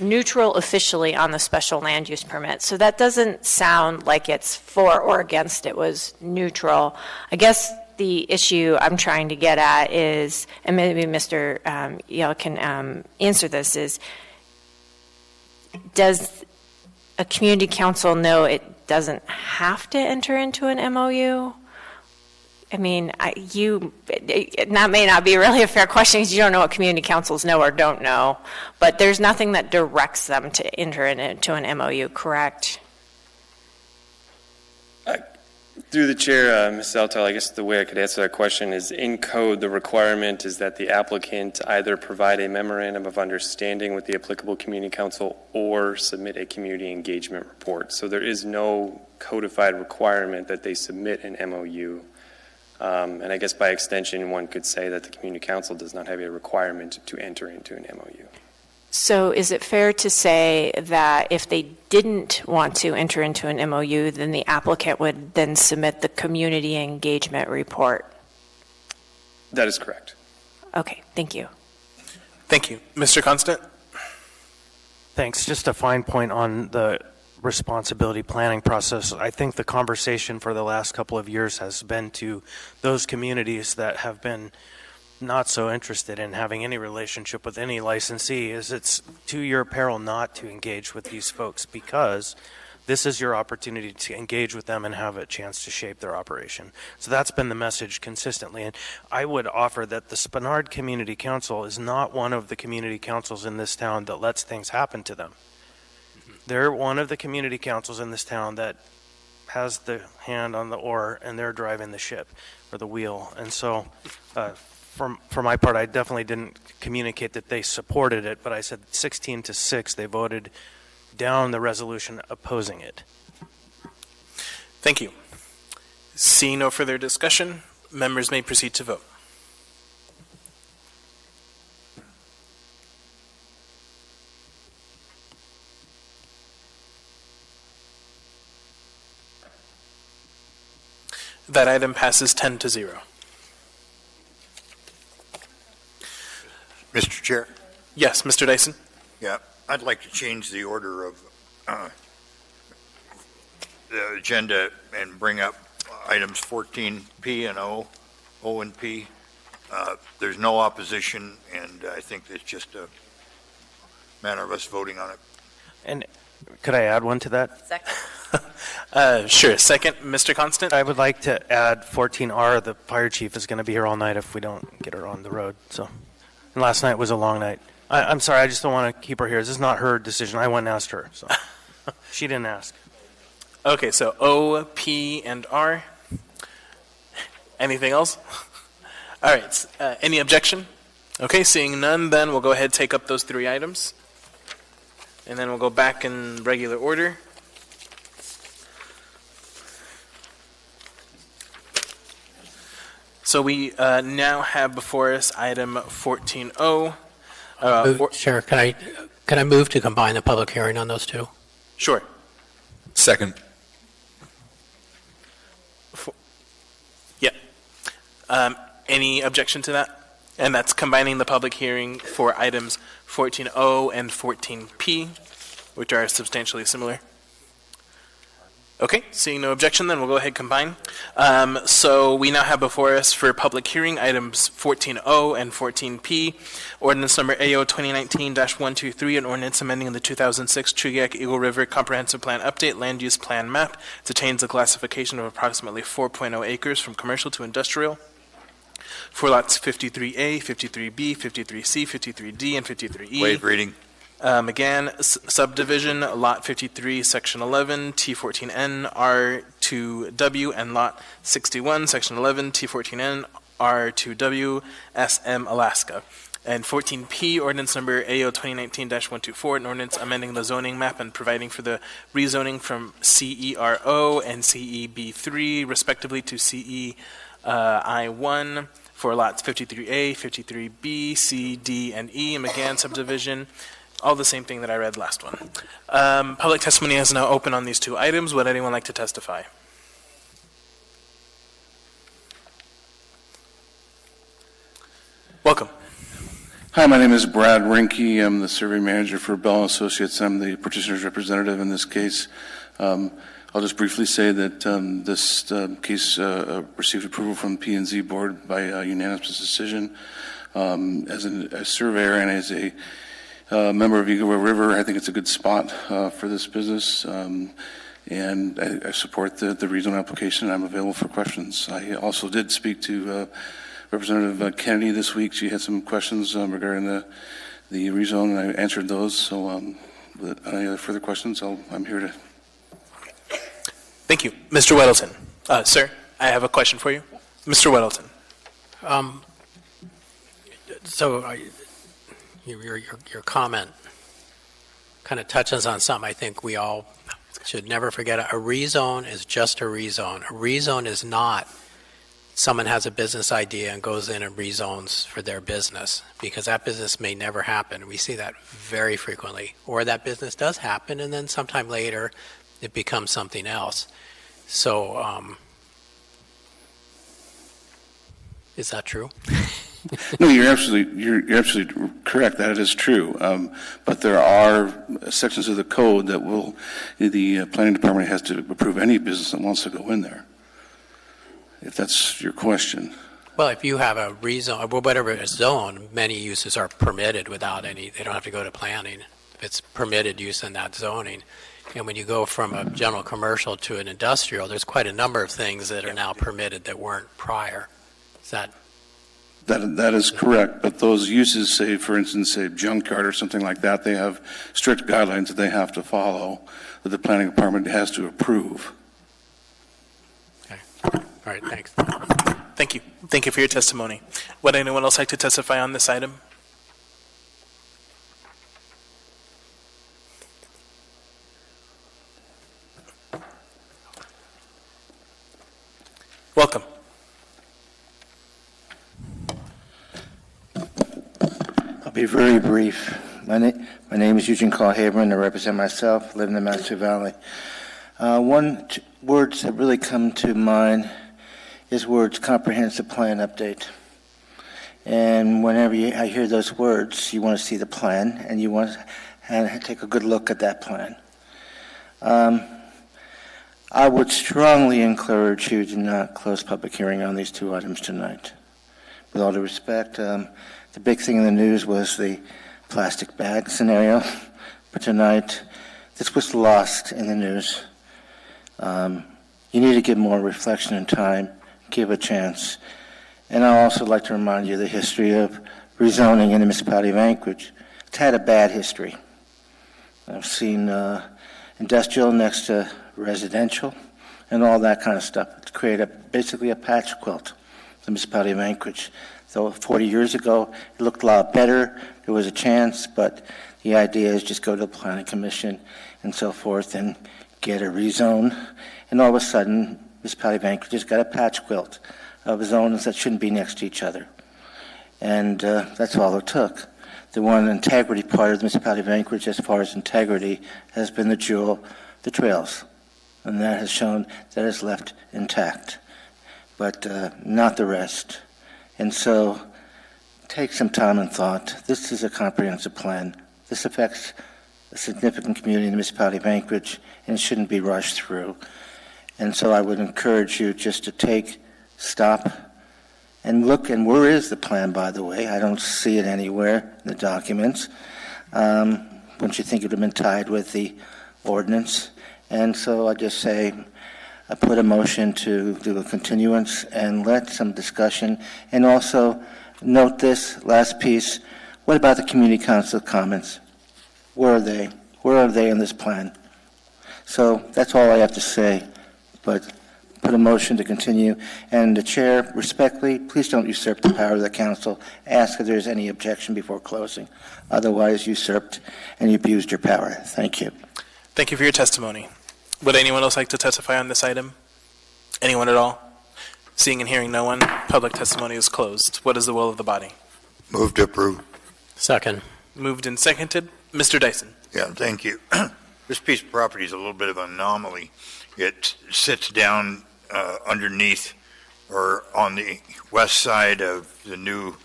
neutral officially on the special land use permit. So that doesn't sound like it's for or against, it was neutral. I guess the issue I'm trying to get at is, and maybe Mr. Yell can answer this, is does a community council know it doesn't have to enter into an MOU? I mean, that may not be really a fair question because you don't know what community councils know or don't know, but there's nothing that directs them to enter into an MOU, correct? Through the chair, Ms. Altel, I guess the way I could answer that question is in code, the requirement is that the applicant either provide a memorandum of understanding with the applicable community council or submit a community engagement report. So there is no codified requirement that they submit an MOU. And I guess by extension, one could say that the community council does not have a requirement to enter into an MOU. So is it fair to say that if they didn't want to enter into an MOU, then the applicant would then submit the community engagement report? That is correct. Okay, thank you. Thank you. Mr. Constant? Thanks. Just a fine point on the responsibility planning process. I think the conversation for the last couple of years has been to those communities that have been not so interested in having any relationship with any licensee, is it's to your peril not to engage with these folks, because this is your opportunity to engage with them and have a chance to shape their operation. So that's been the message consistently. And I would offer that the Spenard Community Council is not one of the community councils in this town that lets things happen to them. They're one of the community councils in this town that has the hand on the oar, and they're driving the ship or the wheel. And so for my part, I definitely didn't communicate that they supported it, but I said 16-6, they voted down the resolution opposing it. Thank you. Seeing no further discussion, members may proceed to vote. That item passes 10-0. Mr. Chair? Yes, Mr. Dyson? Yeah, I'd like to change the order of the agenda and bring up items 14P and O and P. There's no opposition, and I think it's just a matter of us voting on it. And could I add one to that? Second. Sure. Second, Mr. Constant? I would like to add 14R. The fire chief is going to be here all night if we don't get her on the road. So, and last night was a long night. I'm sorry, I just don't want to keep her here. This is not her decision. I went and asked her, so she didn't ask. Okay, so O, P, and R. Anything else? All right. Any objection? Okay, seeing none, then we'll go ahead and take up those three items. And then we'll go back in regular order. So we now have before us item 14O. Chair, can I move to combine the public hearing on those two? Sure. Second. Yeah. Any objection to that? And that's combining the public hearing for items 14O and 14P, which are substantially similar. Okay, seeing no objection, then we'll go ahead and combine. So we now have before us for public hearing items 14O and 14P, ordinance number AO 2019-123, an ordinance amending the 2006 Chugiak Eagle River Comprehensive Plan Update Land Use Plan Map to change the classification of approximately 4.0 acres from commercial to industrial for lots 53A, 53B, 53C, 53D, and 53E. Waive reading. Again, subdivision, Lot 53, Section 11, T14N, R2W, and Lot 61, Section 11, T14N, R2W, SM, Alaska. And 14P, ordinance number AO 2019-124, an ordinance amending the zoning map and providing for the rezoning from CERO and CEB3, respectively, to CEI1 for lots 53A, 53B, C, D, and E, and McGann subdivision. All the same thing that I read last one. Public testimony is now open on these two items. Would anyone like to testify? Welcome. Hi, my name is Brad Rinke. I'm the survey manager for Bell & Associates. I'm the petitioner's representative in this case. I'll just briefly say that this case received approval from the P&Z board by a unanimous decision. As a surveyor and as a member of Eagle River, I think it's a good spot for this business, and I support the rezone application. I'm available for questions. I also did speak to Representative Kennedy this week. She had some questions regarding the rezone, and I answered those. So any other further questions, I'm here to. Thank you. Mr. Weddleton. Sir, I have a question for you. Mr. Weddleton. Your comment kind of touches on something I think we all should never forget. A rezone is just a rezone. A rezone is not someone has a business idea and goes in and rezones for their business, because that business may never happen. We see that very frequently. Or that business does happen, and then sometime later it becomes something else. So is that true? No, you're absolutely correct. That is true. But there are sections of the code that the planning department has to approve any business that wants to go in there, if that's your question. Well, if you have a rezone, well, whatever is zoned, many uses are permitted without any, they don't have to go to planning. If it's permitted use in that zoning. And when you go from a general commercial to an industrial, there's quite a number of things that are now permitted that weren't prior. Is that? That is correct, but those uses, say, for instance, say junkyard or something like that, they have strict guidelines that they have to follow, that the planning department has to approve. Okay. All right, thanks. Thank you. Thank you for your testimony. Would anyone else like to testify on this item? Welcome. I'll be very brief. My name is Eugene Carl Haberman. I represent myself, live in the Manitou Valley. Words that really come to mind is words comprehensive plan update. And whenever I hear those words, you want to see the plan and you want to take a good look at that plan. I would strongly encourage you to not close public hearing on these two items tonight. With all due respect, the big thing in the news was the plastic bag scenario, but tonight this was lost in the news. You need to give more reflection and time, give a chance. And I'd also like to remind you of the history of rezoning in the municipality of Anchorage. It's had a bad history. I've seen industrial next to residential and all that kind of stuff. It's created basically a patch quilt, the municipality of Anchorage. So 40 years ago, it looked a lot better. There was a chance, but the idea is just go to the planning commission and so forth and get a rezone. And all of a sudden, municipality of Anchorage just got a patch quilt of zones that shouldn't be next to each other. And that's all it took. The one integrity part of the municipality of Anchorage, as far as integrity, has been the jewel, the trails. And that has shown that it's left intact, but not the rest. And so take some time and thought. This is a comprehensive plan. This affects a significant community in the municipality of Anchorage, and it shouldn't be rushed through. And so I would encourage you just to stop, and look. And where is the plan, by the way? I don't see it anywhere in the documents. Wouldn't you think it would have been tied with the ordinance? And so I just say, I put a motion to do a continuance and let some discussion. And also note this last piece. What about the community council comments? Where are they? Where are they in this plan? So that's all I have to say. But put a motion to continue. And the chair, respectfully, please don't usurp the power of the council. Ask if there's any objection before closing. Otherwise, usurped and you abused your power. Thank you. Thank you for your testimony. Would anyone else like to testify on this item? Anyone at all? Seeing and hearing no one, public testimony is closed. What is the will of the body? Move to approve. Second. Moved and seconded. Mr. Dyson. Yeah, thank you. This piece of property is a little bit of an anomaly. It sits down underneath or on the west side of the new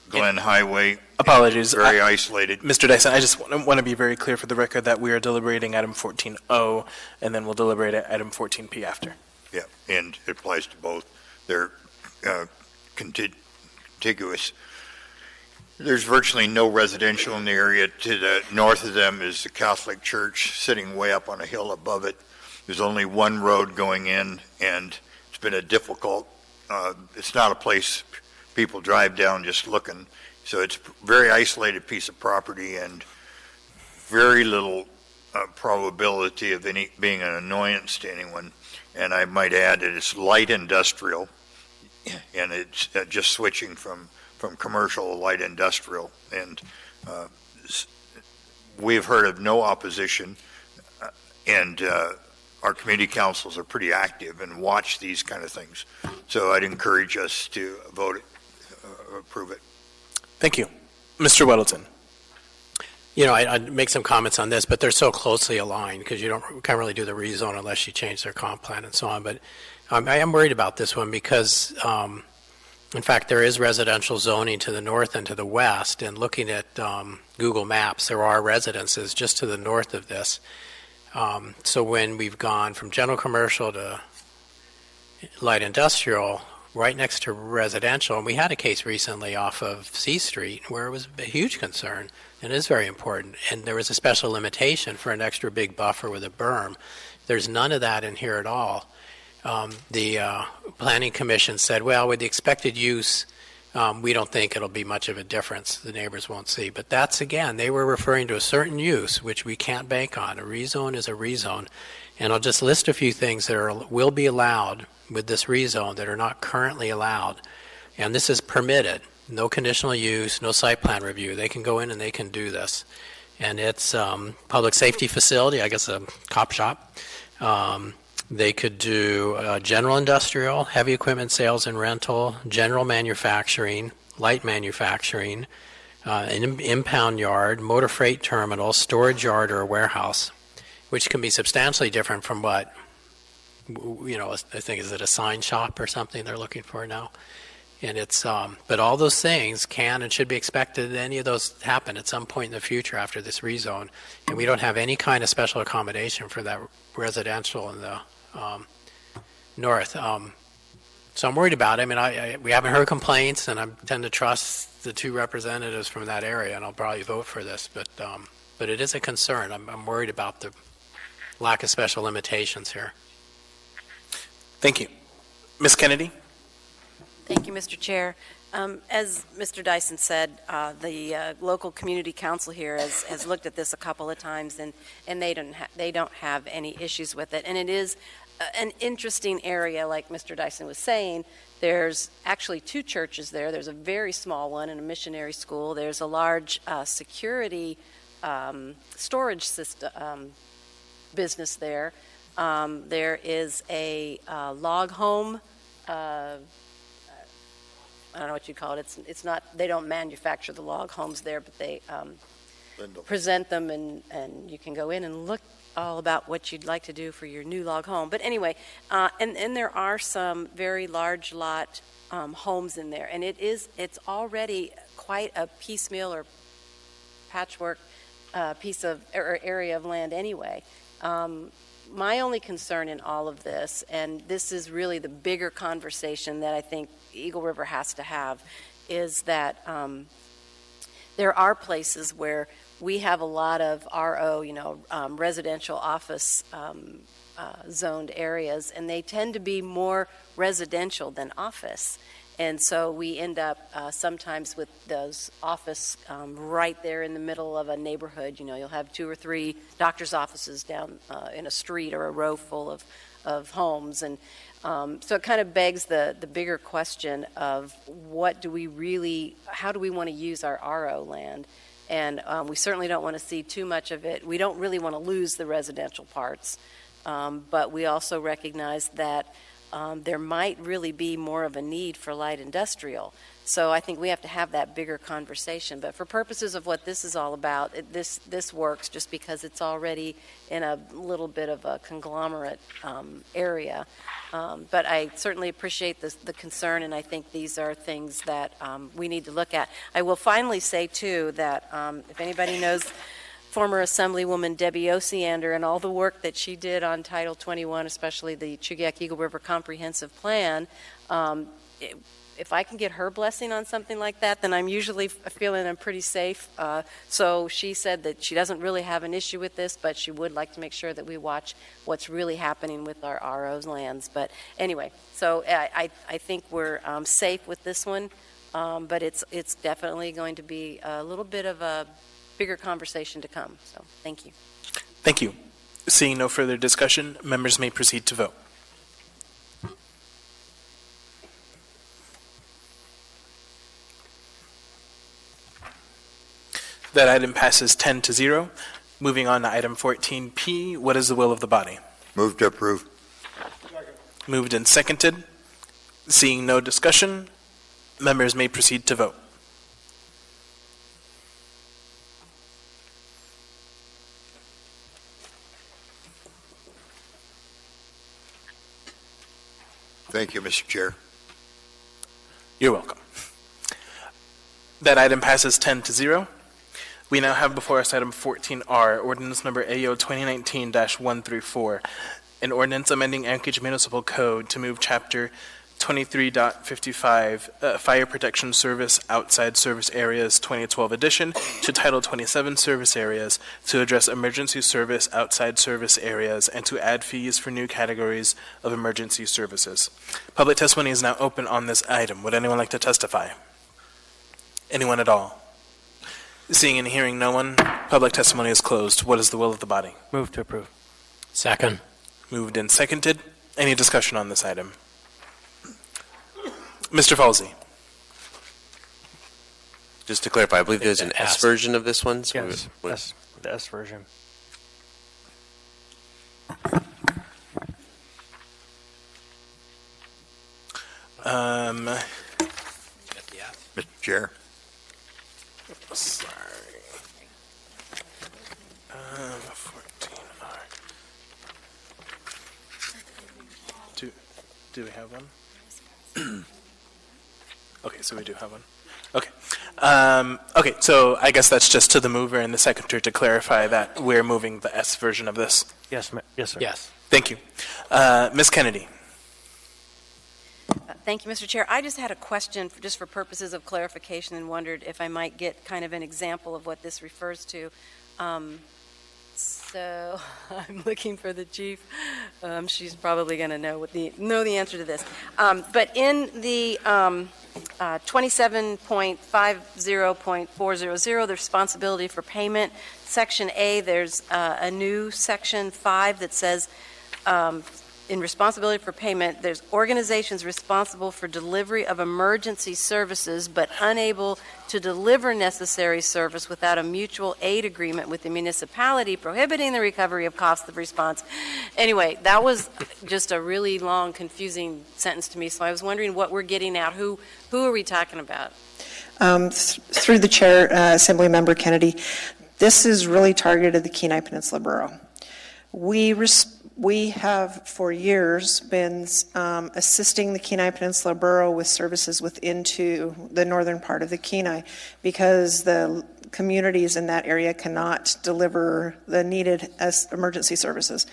Glen Highway. Apologies. Very isolated. Mr. Dyson, I just want to be very clear for the record that we are deliberating item 14O, and then we'll deliberate item 14P after. Yeah, and it applies to both. They're contiguous. There's virtually no residential in the area. To the north of them is the Catholic Church sitting way up on a hill above it. There's only one road going in, and it's been a difficult, it's not a place people drive down just looking. So it's a very isolated piece of property and very little probability of any being an annoyance to anyone. And I might add that it's light industrial, and it's just switching from commercial to light industrial. And we've heard of no opposition, and our community councils are pretty active and watch these kind of things. So I'd encourage us to vote it, approve it. Thank you. Mr. Weddleton. You know, I'd make some comments on this, but they're so closely aligned because you can't really do the rezone unless you change their comp plan and so on. But I am worried about this one because In fact, there is residential zoning to the north and to the west, and looking at Google Maps, there are residences just to the north of this. So when we've gone from general commercial to light industrial, right next to residential, and we had a case recently off of C Street where it was a huge concern, and it is very important, and there was a special limitation for an extra big buffer with a berm. There's none of that in here at all. The Planning Commission said, well, with the expected use, we don't think it'll be much of a difference. The neighbors won't see. But that's, again, they were referring to a certain use, which we can't bank on. A rezone is a rezone. And I'll just list a few things that will be allowed with this rezone that are not currently allowed. And this is permitted. No conditional use, no site plan review. They can go in and they can do this. And it's public safety facility, I guess a cop shop. They could do general industrial, heavy equipment sales and rental, general manufacturing, light manufacturing, an impound yard, motor freight terminal, storage yard, or a warehouse, which can be substantially different from what, I think, is it a sign shop or something they're looking for now? And it's, but all those things can and should be expected that any of those happen at some point in the future after this rezone. And we don't have any kind of special accommodation for that residential in the north. So I'm worried about it. I mean, we haven't heard complaints, and I tend to trust the two representatives from that area, and I'll probably vote for this. But it is a concern. I'm worried about the lack of special limitations here. Thank you. Ms. Kennedy? Thank you, Mr. Chair. As Mr. Dyson said, the local community council here has looked at this a couple of times, and they don't have any issues with it. And it is an interesting area, like Mr. Dyson was saying. There's actually two churches there. There's a very small one and a missionary school. There's a large security storage system business there. There is a log home. I don't know what you call it. It's not. They don't manufacture the log homes there, but they present them, and you can go in and look all about what you'd like to do for your new log home. But anyway, and there are some very large lot homes in there, and it's already quite a piecemeal or patchwork piece of or area of land anyway. My only concern in all of this, and this is really the bigger conversation that I think Eagle River has to have, is that there are places where we have a lot of RO, residential office zoned areas, and they tend to be more residential than office. And so we end up sometimes with those office right there in the middle of a neighborhood. You'll have 2 or 3 doctor's offices down in a street or a row full of homes. And so it kind of begs the bigger question of how do we want to use our RO land? And we certainly don't want to see too much of it. We don't really want to lose the residential parts. But we also recognize that there might really be more of a need for light industrial. So I think we have to have that bigger conversation. But for purposes of what this is all about, this works just because it's already in a little bit of a conglomerate area. But I certainly appreciate the concern, and I think these are things that we need to look at. I will finally say, too, that if anybody knows former Assemblywoman Debbie Osiander and all the work that she did on Title 21, especially the Chugach Eagle River Comprehensive Plan, if I can get her blessing on something like that, then I'm usually feeling I'm pretty safe. So she said that she doesn't really have an issue with this, but she would like to make sure that we watch what's really happening with our RO's lands. But anyway, so I think we're safe with this one, but it's definitely going to be a little bit of a bigger conversation to come. So thank you. Thank you. Seeing no further discussion, members may proceed to vote. That item passes 10-0. Moving on to item 14P, what is the will of the body? Move to approve. Moved and seconded. Seeing no discussion, members may proceed to vote. Thank you, Mr. Chair. You're welcome. That item passes 10-0. We now have before us item 14R, ordinance number AO 2019-134, an ordinance amending Anchorage Municipal Code to move chapter 23.55 Fire Protection Service Outside Service Areas 2012 edition to Title 27 Service Areas to address emergency service outside service areas and to add fees for new categories of emergency services. Public testimony is now open on this item. Would anyone like to testify? Anyone at all? Seeing and hearing no one, public testimony is closed. What is the will of the body? Move to approve. Second. Moved and seconded. Any discussion on this item? Mr. Falsey. Just to clarify, I believe there's an S version of this one. So Yes, the S version. Mr. Chair. Sorry. 14R. Do we have one? Okay, so we do have one. Okay. Okay, so I guess that's just to the mover and the seconder to clarify that we're moving the S version of this. Yes, yes, sir. Yes. Thank you. Ms. Kennedy. Thank you, Mr. Chair. I just had a question just for purposes of clarification and wondered if I might get kind of an example of what this refers to. So I'm looking for the chief. She's probably going to know the answer to this. But in the 27.50.400, the responsibility for payment, Section A, there's a new Section 5 that says in responsibility for payment, there's organizations responsible for delivery of emergency services but unable to deliver necessary service without a mutual aid agreement with the municipality prohibiting the recovery of costs of response. Anyway, that was just a really long, confusing sentence to me, so I was wondering what we're getting at. Who are we talking about? Through the chair, Assemblymember Kennedy, this is really targeted at the Kenai Peninsula Borough. We have for years been assisting the Kenai Peninsula Borough with services within to the northern part of the Kenai because the communities in that area cannot deliver the needed emergency services.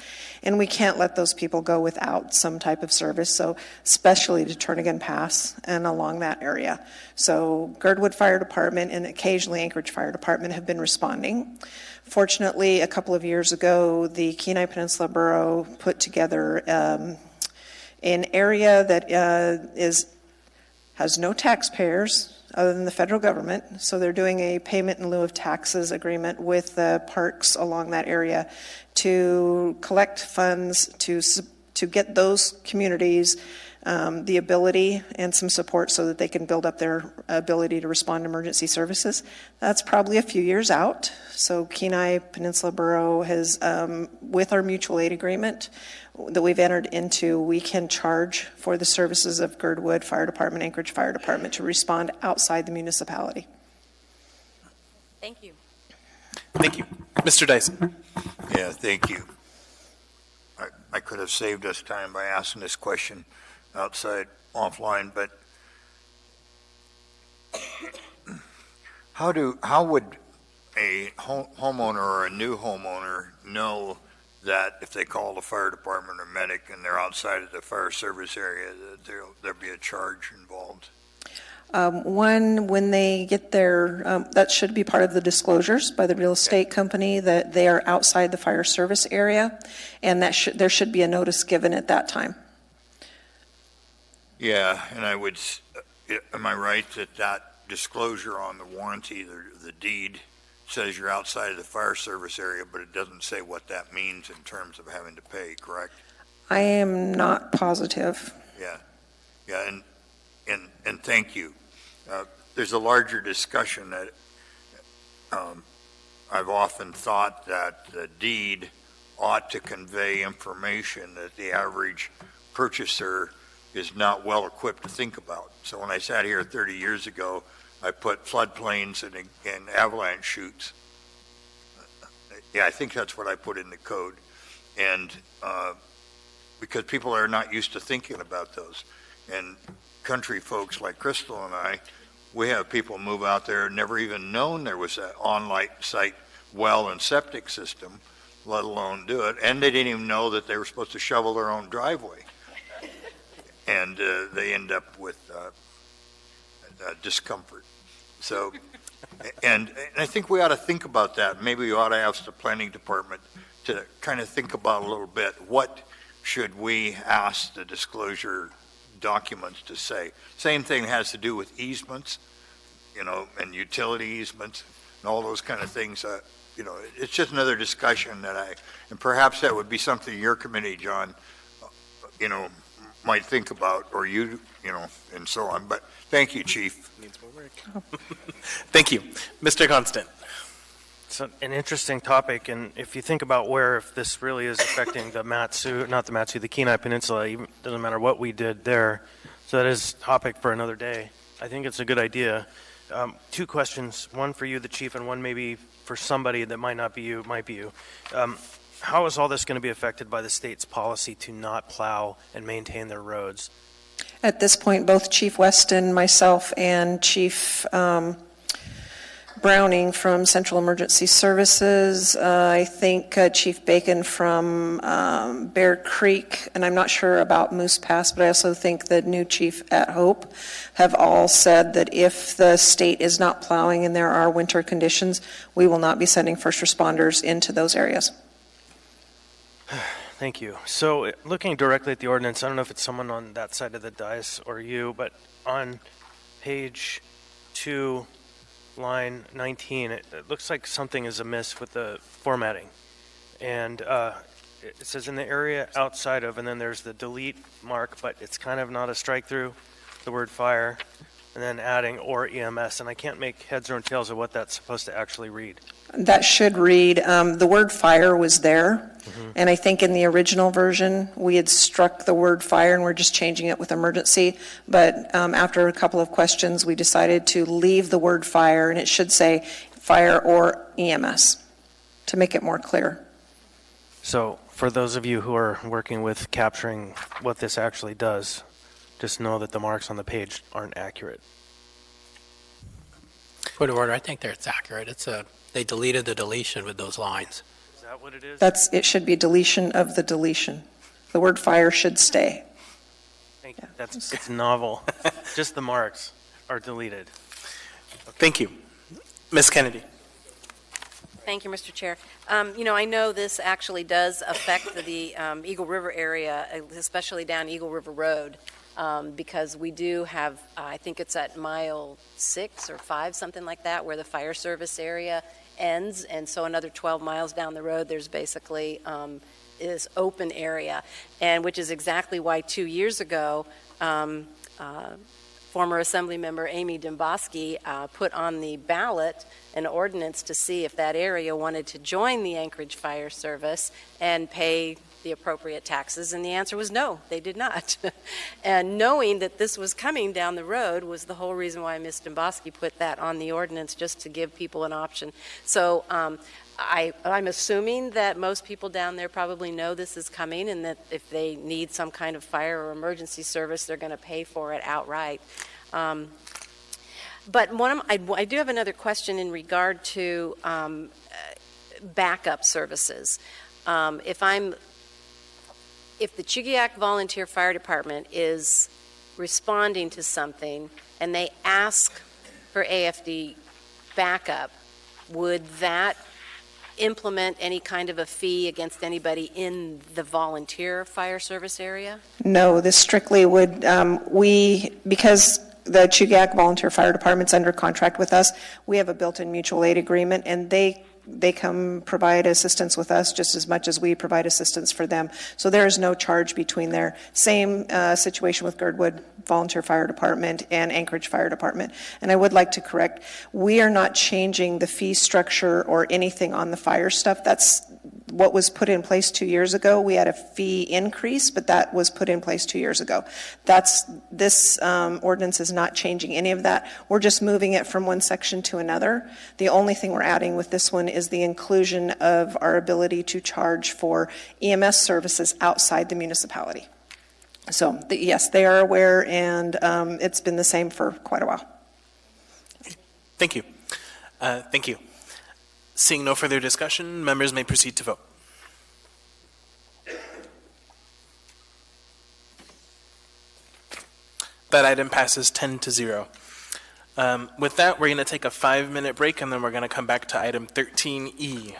And we can't let those people go without some type of service, so especially to Turnagain Pass and along that area. So Girdwood Fire Department and occasionally Anchorage Fire Department have been responding. Fortunately, a couple of years ago, the Kenai Peninsula Borough put together an area that has no taxpayers other than the federal government. So they're doing a payment in lieu of taxes agreement with the parks along that area to collect funds to get those communities the ability and some support so that they can build up their ability to respond to emergency services. That's probably a few years out. So Kenai Peninsula Borough has, with our mutual aid agreement that we've entered into, we can charge for the services of Girdwood Fire Department, Anchorage Fire Department to respond outside the municipality. Thank you. Thank you. Mr. Dyson. Yeah, thank you. I could have saved us time by asking this question offline, but how would a homeowner or a new homeowner know that if they call the fire department or medic and they're outside of the fire service area, that there'll be a charge involved? When they get there, that should be part of the disclosures by the real estate company that they are outside the fire service area, and that there should be a notice given at that time. Yeah, and am I right that disclosure on the warranty, the deed, says you're outside of the fire service area, but it doesn't say what that means in terms of having to pay, correct? I am not positive. Yeah, and thank you. There's a larger discussion that I've often thought that the deed ought to convey information that the average purchaser is not well equipped to think about. So when I sat here 30 years ago, I put floodplains and avalanche chutes. Yeah, I think that's what I put in the code. And because people are not used to thinking about those. And country folks like Crystal and I, we have people move out there never even known there was an on-site well and septic system, let alone do it, and they didn't even know that they were supposed to shovel their own driveway. And they end up with discomfort. So, and I think we ought to think about that. Maybe we ought to ask the planning department to kind of think about a little bit, what should we ask the disclosure documents to say? Same thing has to do with easements, you know, and utility easements and all those kind of things. You know, it's just another discussion and perhaps that would be something your committee, John, you know, might think about, or you know, and so on. But thank you, Chief. Needs more work. Thank you. Mr. Constant. It's an interesting topic, and if you think about if this really is affecting the Kenai Peninsula, even doesn't matter what we did there. So that is a topic for another day. I think it's a good idea. Two questions, one for you, the chief, and one maybe for somebody that might not be you, might be you. How is all this going to be affected by the state's policy to not plow and maintain their roads? At this point, both Chief Weston, myself, and Chief Browning from Central Emergency Services, I think Chief Bacon from Bear Creek, and I'm not sure about Moose Pass, but I also think the new chief at Hope have all said that if the state is not plowing and there are winter conditions, we will not be sending first responders into those areas. Thank you. So looking directly at the ordinance, I don't know if it's someone on that side of the dais or you, but on page 2, line 19, it looks like something is amiss with the formatting. And it says in the area outside of, and then there's the delete mark, but it's kind of not a strike through, the word fire, and then adding or EMS, and I can't make heads or tails of what that's supposed to actually read. That should read, the word fire was there, and I think in the original version, we had struck the word fire and we're just changing it with emergency, but after a couple of questions, we decided to leave the word fire, and it should say fire or EMS, to make it more clear. So for those of you who are working with capturing what this actually does, just know that the marks on the page aren't accurate. Point of order, I think it's accurate. They deleted the deletion with those lines. Is that what it is? It should be deletion of the deletion. The word fire should stay. Thank you. It's novel. Just the marks are deleted. Okay. Thank you. Ms. Kennedy. Thank you, Mr. Chair. You know, I know this actually does affect the Eagle River area, especially down Eagle River Road. Because we do have, I think it's at mile 6 or 5, something like that, where the fire service area ends, and so another 12 miles down the road, there's basically this open area, and which is exactly why 2 years ago, former Assembly member Amy Demboski put on the ballot an ordinance to see if that area wanted to join the Anchorage Fire Service and pay the appropriate taxes, and the answer was no, they did not. And knowing that this was coming down the road was the whole reason why Ms. Demboski put that on the ordinance, just to give people an option. So I'm assuming that most people down there probably know this is coming, and that if they need some kind of fire or emergency service, they're going to pay for it outright. But I do have another question in regard to backup services. If the Chugiak Volunteer Fire Department is responding to something and they ask for AFD backup, would that implement any kind of a fee against anybody in the volunteer fire service area? No, this strictly would, because the Chugiak Volunteer Fire Department's under contract with us, we have a built-in mutual aid agreement, and they come provide assistance with us just as much as we provide assistance for them. So there is no charge between there. Same situation with Girdwood Volunteer Fire Department and Anchorage Fire Department. And I would like to correct, we are not changing the fee structure or anything on the fire stuff. That's what was put in place 2 years ago. We had a fee increase, but that was put in place 2 years ago. This ordinance is not changing any of that. We're just moving it from one section to another. The only thing we're adding with this one is the inclusion of our ability to charge for EMS services outside the municipality. So, yes, they are aware, and it's been the same for quite a while. Thank you. Thank you. Seeing no further discussion, members may proceed to vote. That item passes 10-0. With that, we're going to take a 5-minute break, and then we're going to come back to item 13E.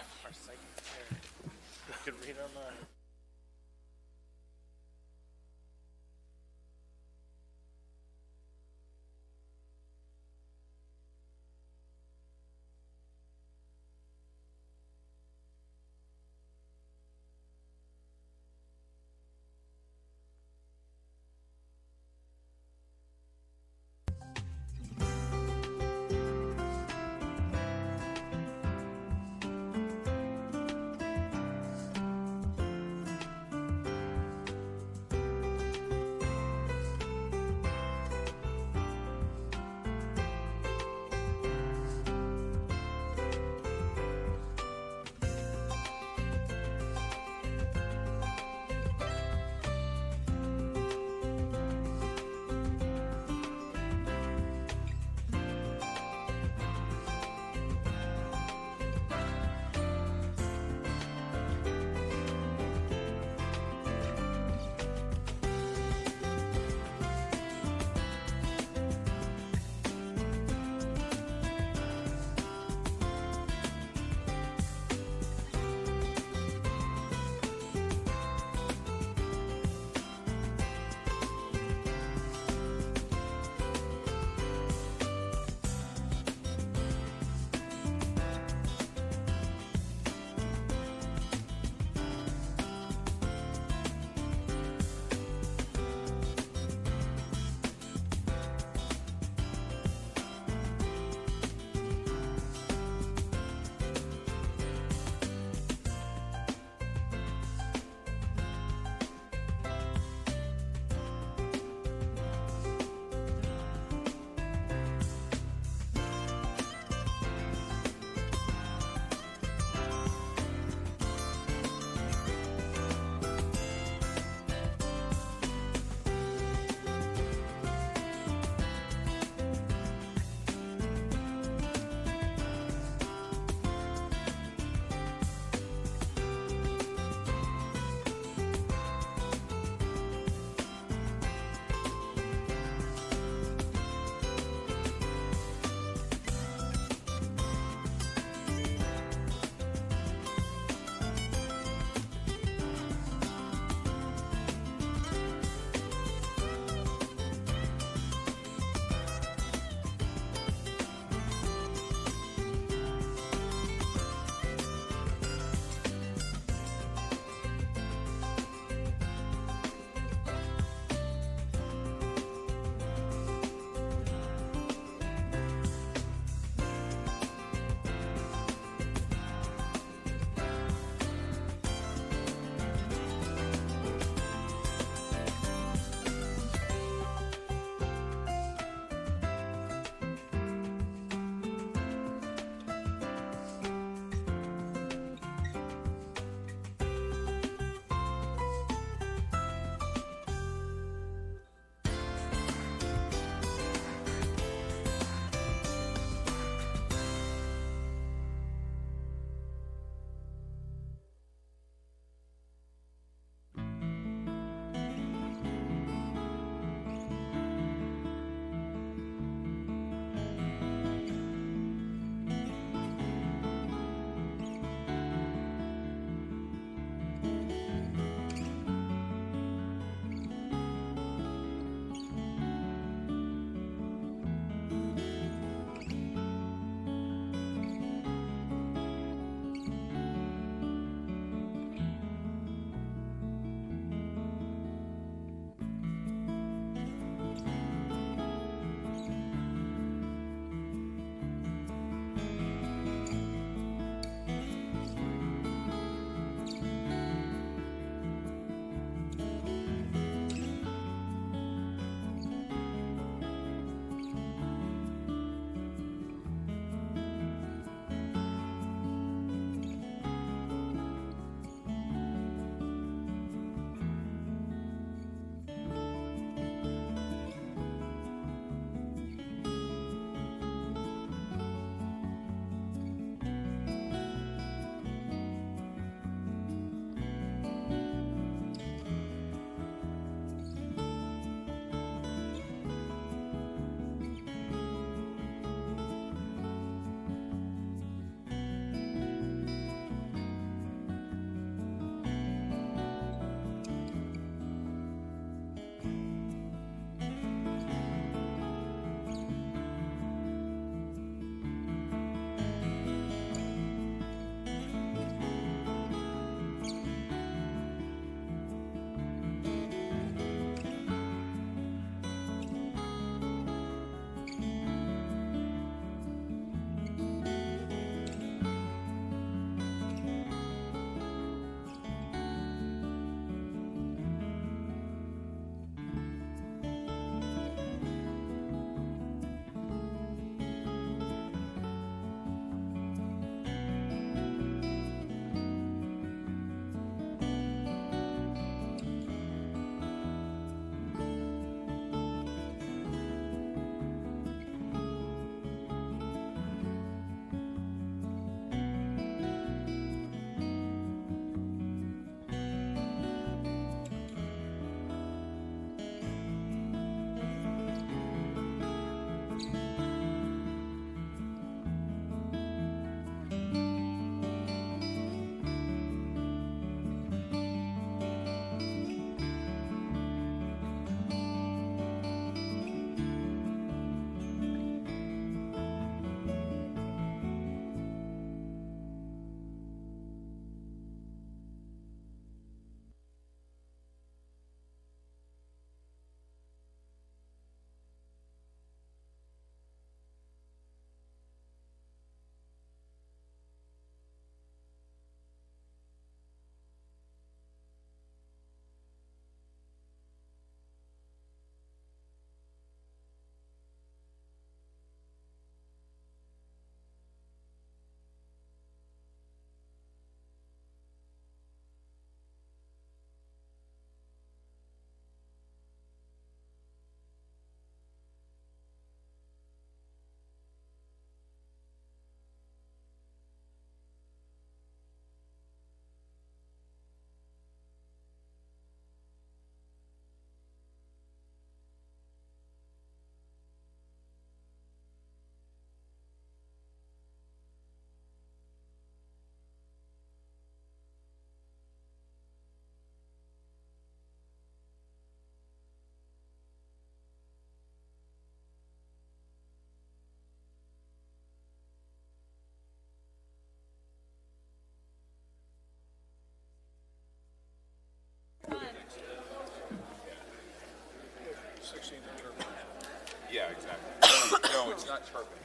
not sharpening.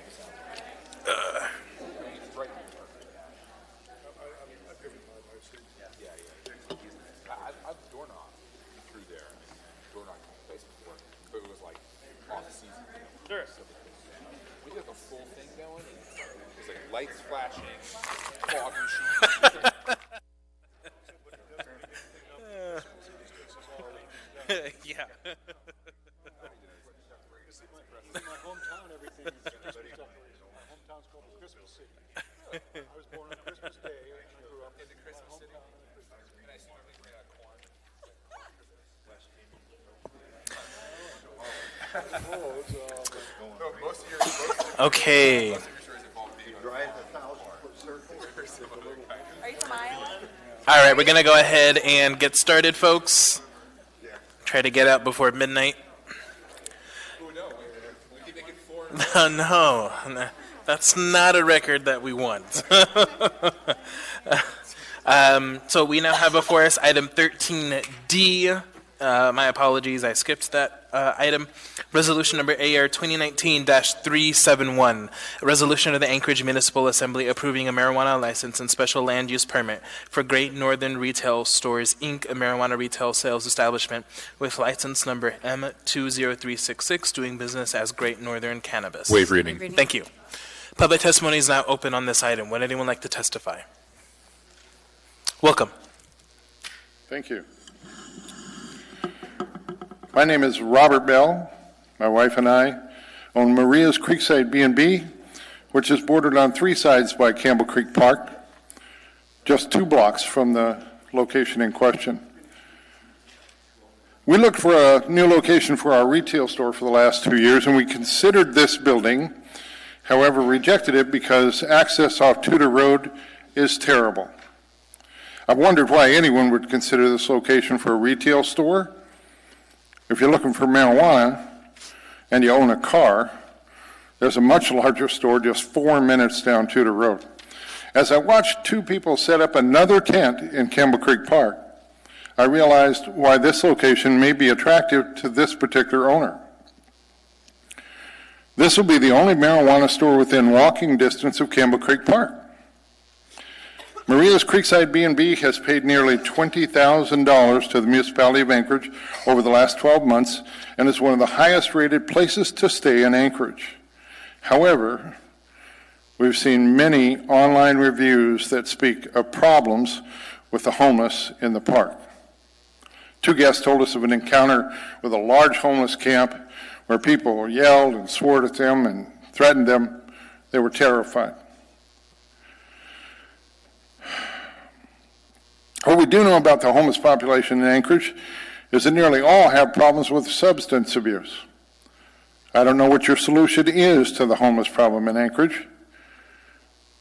I've doorknob through there. Doorknob place before, but it was like off season. Sure. We got the full thing going. It was like lights flashing, fog machine. Yeah. In my hometown, everything is Christmas decorations. My hometown's called Christmas City. I was born on Christmas Day and I grew up in the Christmas City. Okay. Are you from Iowa? All right, we're going to go ahead and get started, folks. Try to get out before midnight. No, that's not a record that we want. So we now have before us item 13D. My apologies, I skipped that item. Resolution number AR 2019-371. A resolution of the Anchorage Municipal Assembly approving a marijuana license and special land use permit for Great Northern Retail Stores, Inc., a marijuana retail sales establishment with license number M20366, doing business as Great Northern Cannabis. Waive reading. Thank you. Public testimony is now open on this item. Would anyone like to testify? Welcome. Thank you. My name is Robert Bell. My wife and I own Maria's Creekside B&B, which is bordered on three sides by Campbell Creek Park, just 2 blocks from the location in question. We looked for a new location for our retail store for the last 2 years, and we considered this building, however, rejected it because access off Tudor Road is terrible. I've wondered why anyone would consider this location for a retail store. If you're looking for marijuana and you own a car, there's a much larger store just 4 minutes down Tudor Road. As I watched 2 people set up another tent in Campbell Creek Park, I realized why this location may be attractive to this particular owner. This will be the only marijuana store within walking distance of Campbell Creek Park. Maria's Creekside B&B has paid nearly $20,000 to the municipality of Anchorage over the last 12 months and is one of the highest rated places to stay in Anchorage. However, we've seen many online reviews that speak of problems with the homeless in the park. 2 guests told us of an encounter with a large homeless camp where people yelled and swore at them and threatened them. They were terrified. What we do know about the homeless population in Anchorage is that nearly all have problems with substance abuse. I don't know what your solution is to the homeless problem in Anchorage.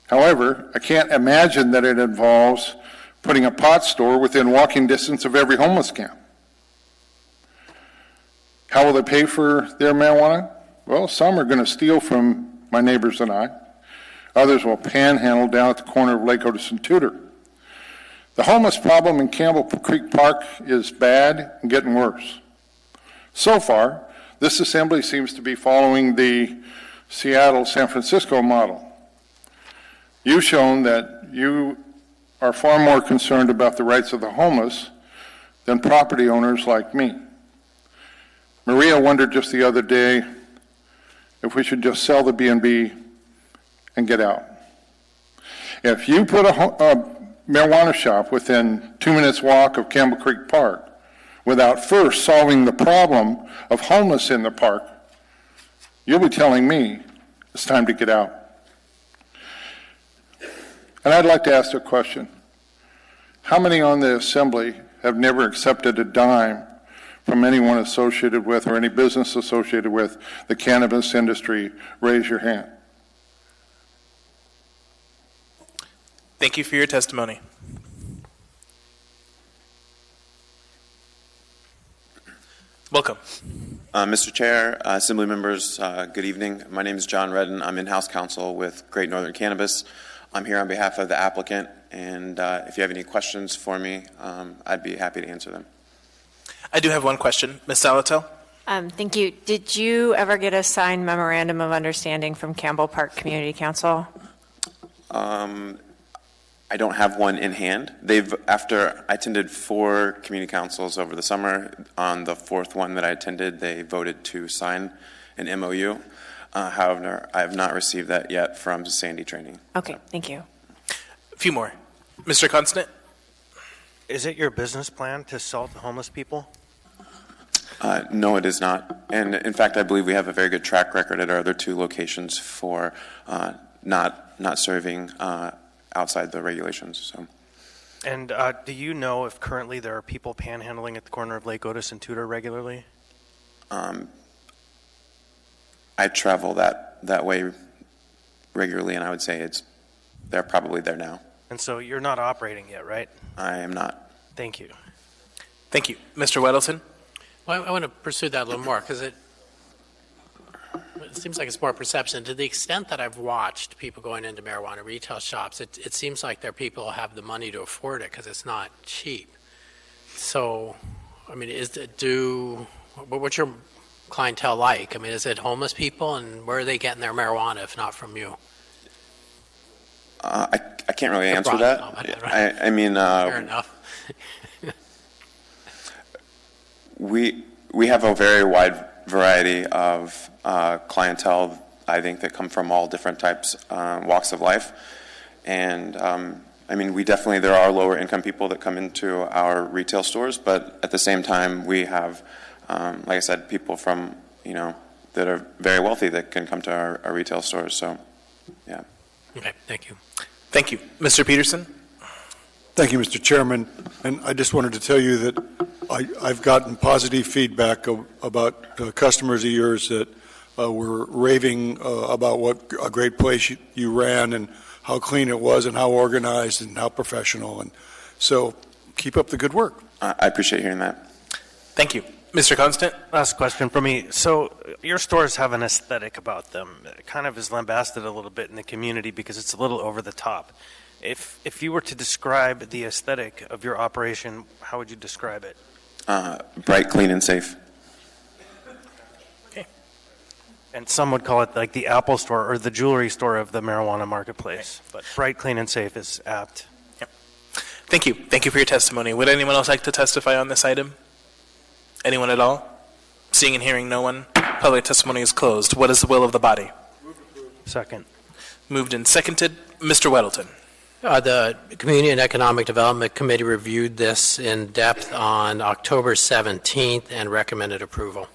However, I can't imagine that it involves putting a pot store within walking distance of every homeless camp. How will they pay for their marijuana? Well, some are going to steal from my neighbors and I. Others will panhandle down at the corner of Lake Otis and Tudor. The homeless problem in Campbell Creek Park is bad and getting worse. So far, this assembly seems to be following the Seattle-San Francisco model. You've shown that you are far more concerned about the rights of the homeless than property owners like me. Maria wondered just the other day if we should just sell the B&B and get out. If you put a marijuana shop within 2 minutes walk of Campbell Creek Park without first solving the problem of homeless in the park, you'll be telling me it's time to get out. And I'd like to ask a question. How many on the assembly have never accepted a dime from anyone associated with or any business associated with the cannabis industry? Raise your hand. Thank you for your testimony. Welcome. Mr. Chair, Assembly members, good evening. My name is John Redden. I'm in-house counsel with Great Northern Cannabis. I'm here on behalf of the applicant, and if you have any questions for me, I'd be happy to answer them. I do have one question. Ms. Salatel? Thank you. Did you ever get a signed memorandum of understanding from Campbell Park Community Council? I don't have one in hand. After I attended 4 community councils over the summer, on the 4th one that I attended, they voted to sign an MOU. However, I have not received that yet from Sandy Training. Okay, thank you. A few more. Mr. Constant? Is it your business plan to sell to homeless people? No, it is not. And in fact, I believe we have a very good track record at our other 2 locations for not serving outside the regulations. So. And do you know if currently there are people panhandling at the corner of Lake Otis and Tudor regularly? I travel that way regularly, and I would say they're probably there now. And so you're not operating yet, right? I am not. Thank you. Thank you. Mr. Weddleton? Well, I want to pursue that a little more because it seems like it's more perception. To the extent that I've watched people going into marijuana retail shops, it seems like there are people who have the money to afford it because it's not cheap. So, I mean, what's your clientele like? I mean, is it homeless people, and where are they getting their marijuana if not from you? I can't really answer that. I mean, fair enough. we have a very wide variety of clientele, I think, that come from all different types, walks of life. And I mean, there are lower income people that come into our retail stores, but at the same time, we have, like I said, people from, that are very wealthy that can come to our retail stores. So, yeah. Okay, thank you. Thank you. Mr. Peterson? Thank you, Mr. Chairman. And I just wanted to tell you that I've gotten positive feedback about customers of yours that were raving about what a great place you ran and how clean it was and how organized and how professional. And so keep up the good work. I appreciate hearing that. Thank you. Mr. Constant? Last question for me. So your stores have an aesthetic about them. It kind of is lambasted a little bit in the community because it's a little over the top. If you were to describe the aesthetic of your operation, how would you describe it? Bright, clean, and safe. Okay. And some would call it like the Apple store or the jewelry store of the marijuana marketplace. But bright, clean, and safe is apt. Yep. Thank you. Thank you for your testimony. Would anyone else like to testify on this item? Anyone at all? Seeing and hearing no one, public testimony is closed. What is the will of the body? Second. Moved and seconded. Mr. Weddleton. The Community and Economic Development Committee reviewed this in depth on October 17th and recommended approval.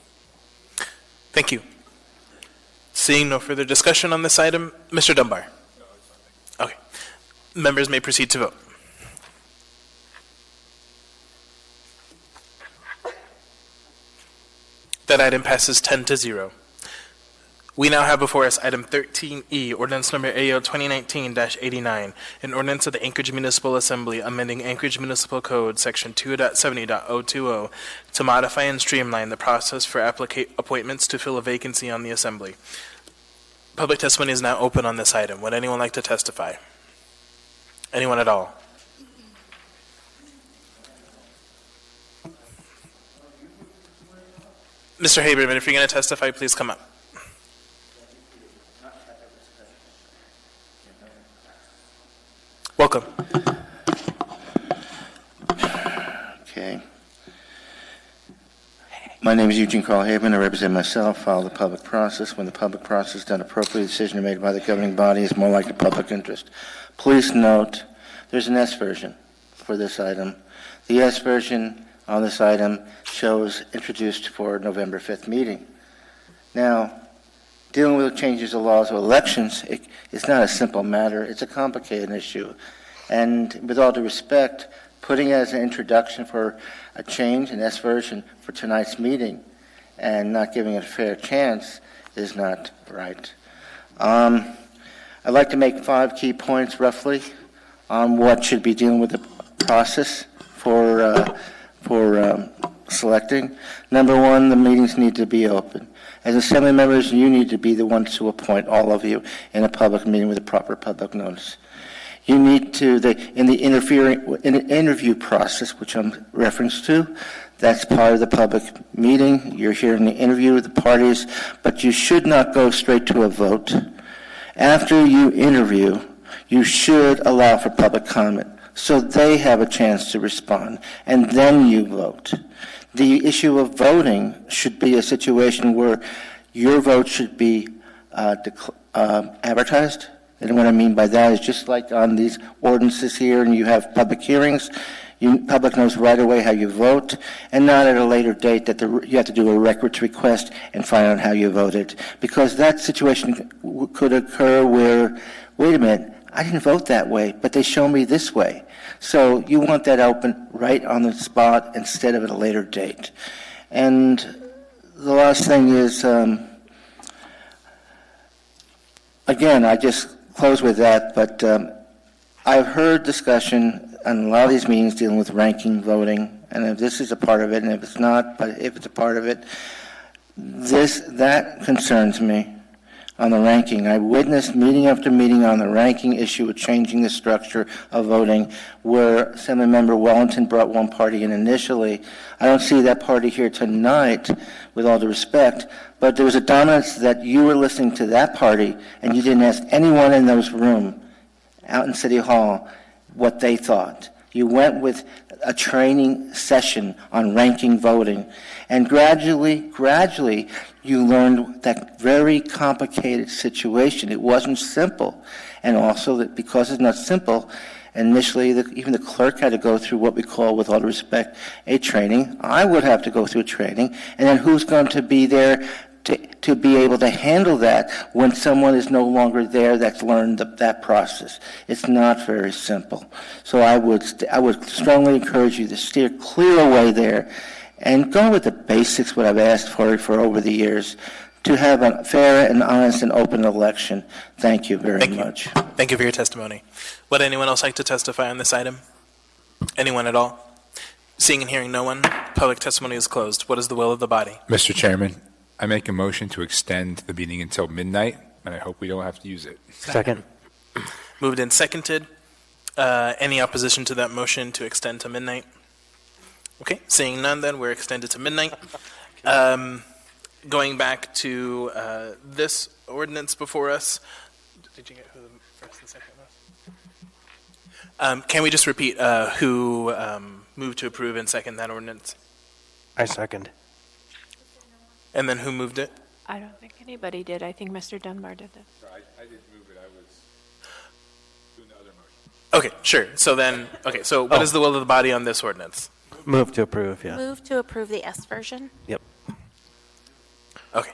Thank you. Seeing no further discussion on this item, Mr. Dunbar. Okay. Members may proceed to vote. That item passes 10-0. We now have before us item 13E, ordinance number AO 2019-89, an ordinance of the Anchorage Municipal Assembly amending Anchorage Municipal Code section 2.70.020 to modify and streamline the process for appointments to fill a vacancy on the Assembly. Public testimony is now open on this item. Would anyone like to testify? Anyone at all? Mr. Haberman, if you're going to testify, please come up. Welcome. Okay. My name is Eugene Carl Haberman. I represent myself, follow the public process. When the public process is done appropriately, the decision made by the governing body is more like the public interest. Please note, there's an S version for this item. The S version on this item shows introduced for November 5th meeting. Now, dealing with changes of laws of elections, it's not a simple matter. It's a complicated issue. And with all due respect, putting it as an introduction for a change in S version for tonight's meeting and not giving it a fair chance is not right. I'd like to make 5 key points roughly on what should be dealing with the process for selecting. Number 1, the meetings need to be open. As Assembly members, you need to be the ones to appoint all of you in a public meeting with a proper public notice. You need to, in the interview process, which I'm referenced to, That's part of the public meeting. You're hearing the interview with the parties, but you should not go straight to a vote. After you interview, you should allow for public comment so they have a chance to respond, and then you vote. The issue of voting should be a situation where your vote should be advertised. And what I mean by that is just like on these ordinances here, and you have public hearings, public knows right away how you vote, and not at a later date that you have to do a records request and find out how you voted. Because that situation could occur where, wait a minute, I didn't vote that way, but they show me this way. So you want that open right on the spot instead of at a later date. And the last thing is, again, I just close with that, but I've heard discussion on a lot of these meetings dealing with ranking voting, and if this is a part of it, and if it's not, but if it's a part of it, that concerns me on the ranking. I witnessed meeting after meeting on the ranking issue of changing the structure of voting, where Assemblymember Wellington brought one party in initially. I don't see that party here tonight, with all due respect, but there was a dominance that you were listening to that party, and you didn't ask anyone in those room out in City Hall what they thought. You went with a training session on ranking voting, and gradually, you learned that very complicated situation. It wasn't simple, and also that because it's not simple, initially even the clerk had to go through what we call, with all due respect, a training. I would have to go through a training, and then who's going to be there to be able to handle that when someone is no longer there that's learned that process. It's not very simple. So I would strongly encourage you to steer clear away there and go with the basics, what I've asked for over the years, to have a fair and honest and open election. Thank you very much. Thank you for your testimony. Would anyone else like to testify on this item? Anyone at all? Seeing and hearing no one, public testimony is closed. What is the will of the body? Mr. Chairman, I make a motion to extend the meeting until midnight, and I hope we don't have to use it. Second. Moved and seconded. Any opposition to that motion to extend to midnight? Okay, seeing none, then we're extended to midnight. Going back to this ordinance before us. Did you get who the first and second was? Can we just repeat who moved to approve and second that ordinance? I second. And then who moved it? I don't think anybody did. I think Mr. Dunbar did it. I didn't move it. I was doing the other motion. Okay, sure. So then, so what is the will of the body on this ordinance? Move to approve, yeah. Move to approve the S version. Yep. Okay.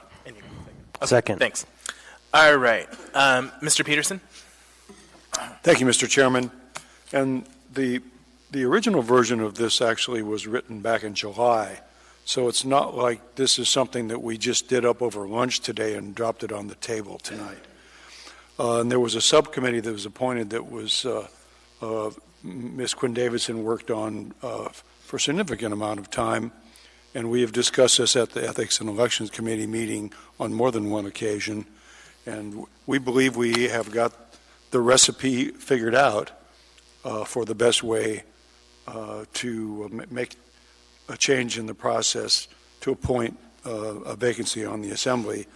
Second. Thanks. All right. Mr. Peterson? Thank you, Mr. Chairman. And the original version of this actually was written back in July. So it's not like this is something that we just did up over lunch today and dropped it on the table tonight. And there was a subcommittee that was appointed that was Ms. Quinn Davidson worked on for a significant amount of time, and we have discussed this at the Ethics and Elections Committee meeting on more than one occasion, and we believe we have got the recipe figured out for the best way to make a change in the process to appoint a vacancy on the Assembly,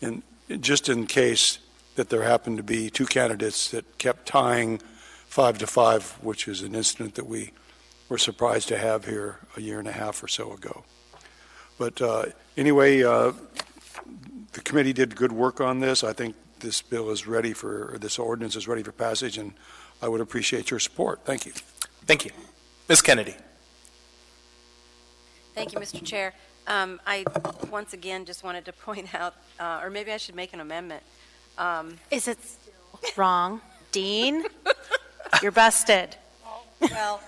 and just in case that there happened to be two candidates that kept tying 5-5, which is an incident that we were surprised to have here a year and a half or so ago. But anyway, the committee did good work on this. I think this bill is ready for, this ordinance is ready for passage, and I would appreciate your support. Thank you. Thank you. Ms. Kennedy. Thank you, Mr. Chair. I once again just wanted to point out, or maybe I should make an amendment. Is it still wrong? Dean, you're busted. Well,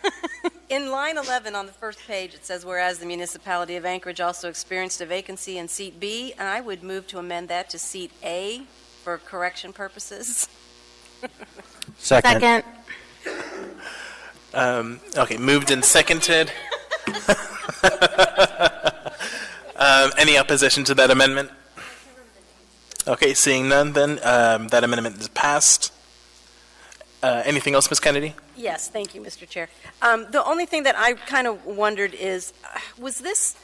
in line 11 on the first page, it says, whereas the municipality of Anchorage also experienced a vacancy in seat B, and I would move to amend that to seat A for correction purposes. Second. Okay, moved and seconded. Any opposition to that amendment? Okay, seeing none, then that amendment is passed. Anything else, Ms. Kennedy? Yes, thank you, Mr. Chair. The only thing that I kind of wondered is, was this,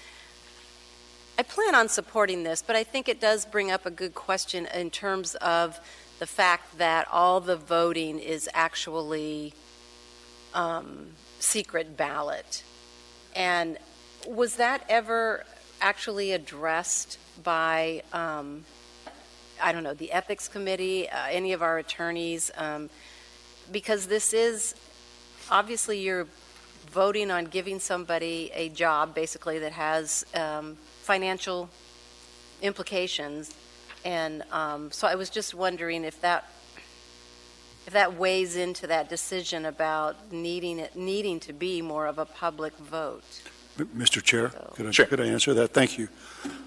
I plan on supporting this, but I think it does bring up a good question in terms of the fact that all the voting is actually secret ballot. And was that ever actually addressed by, I don't know, the Ethics Committee, any of our attorneys? Because this is, obviously you're voting on giving somebody a job, basically, that has financial implications. And so I was just wondering if that weighs into that decision about needing to be more of a public vote. Mr. Chair, could I answer that? Thank you.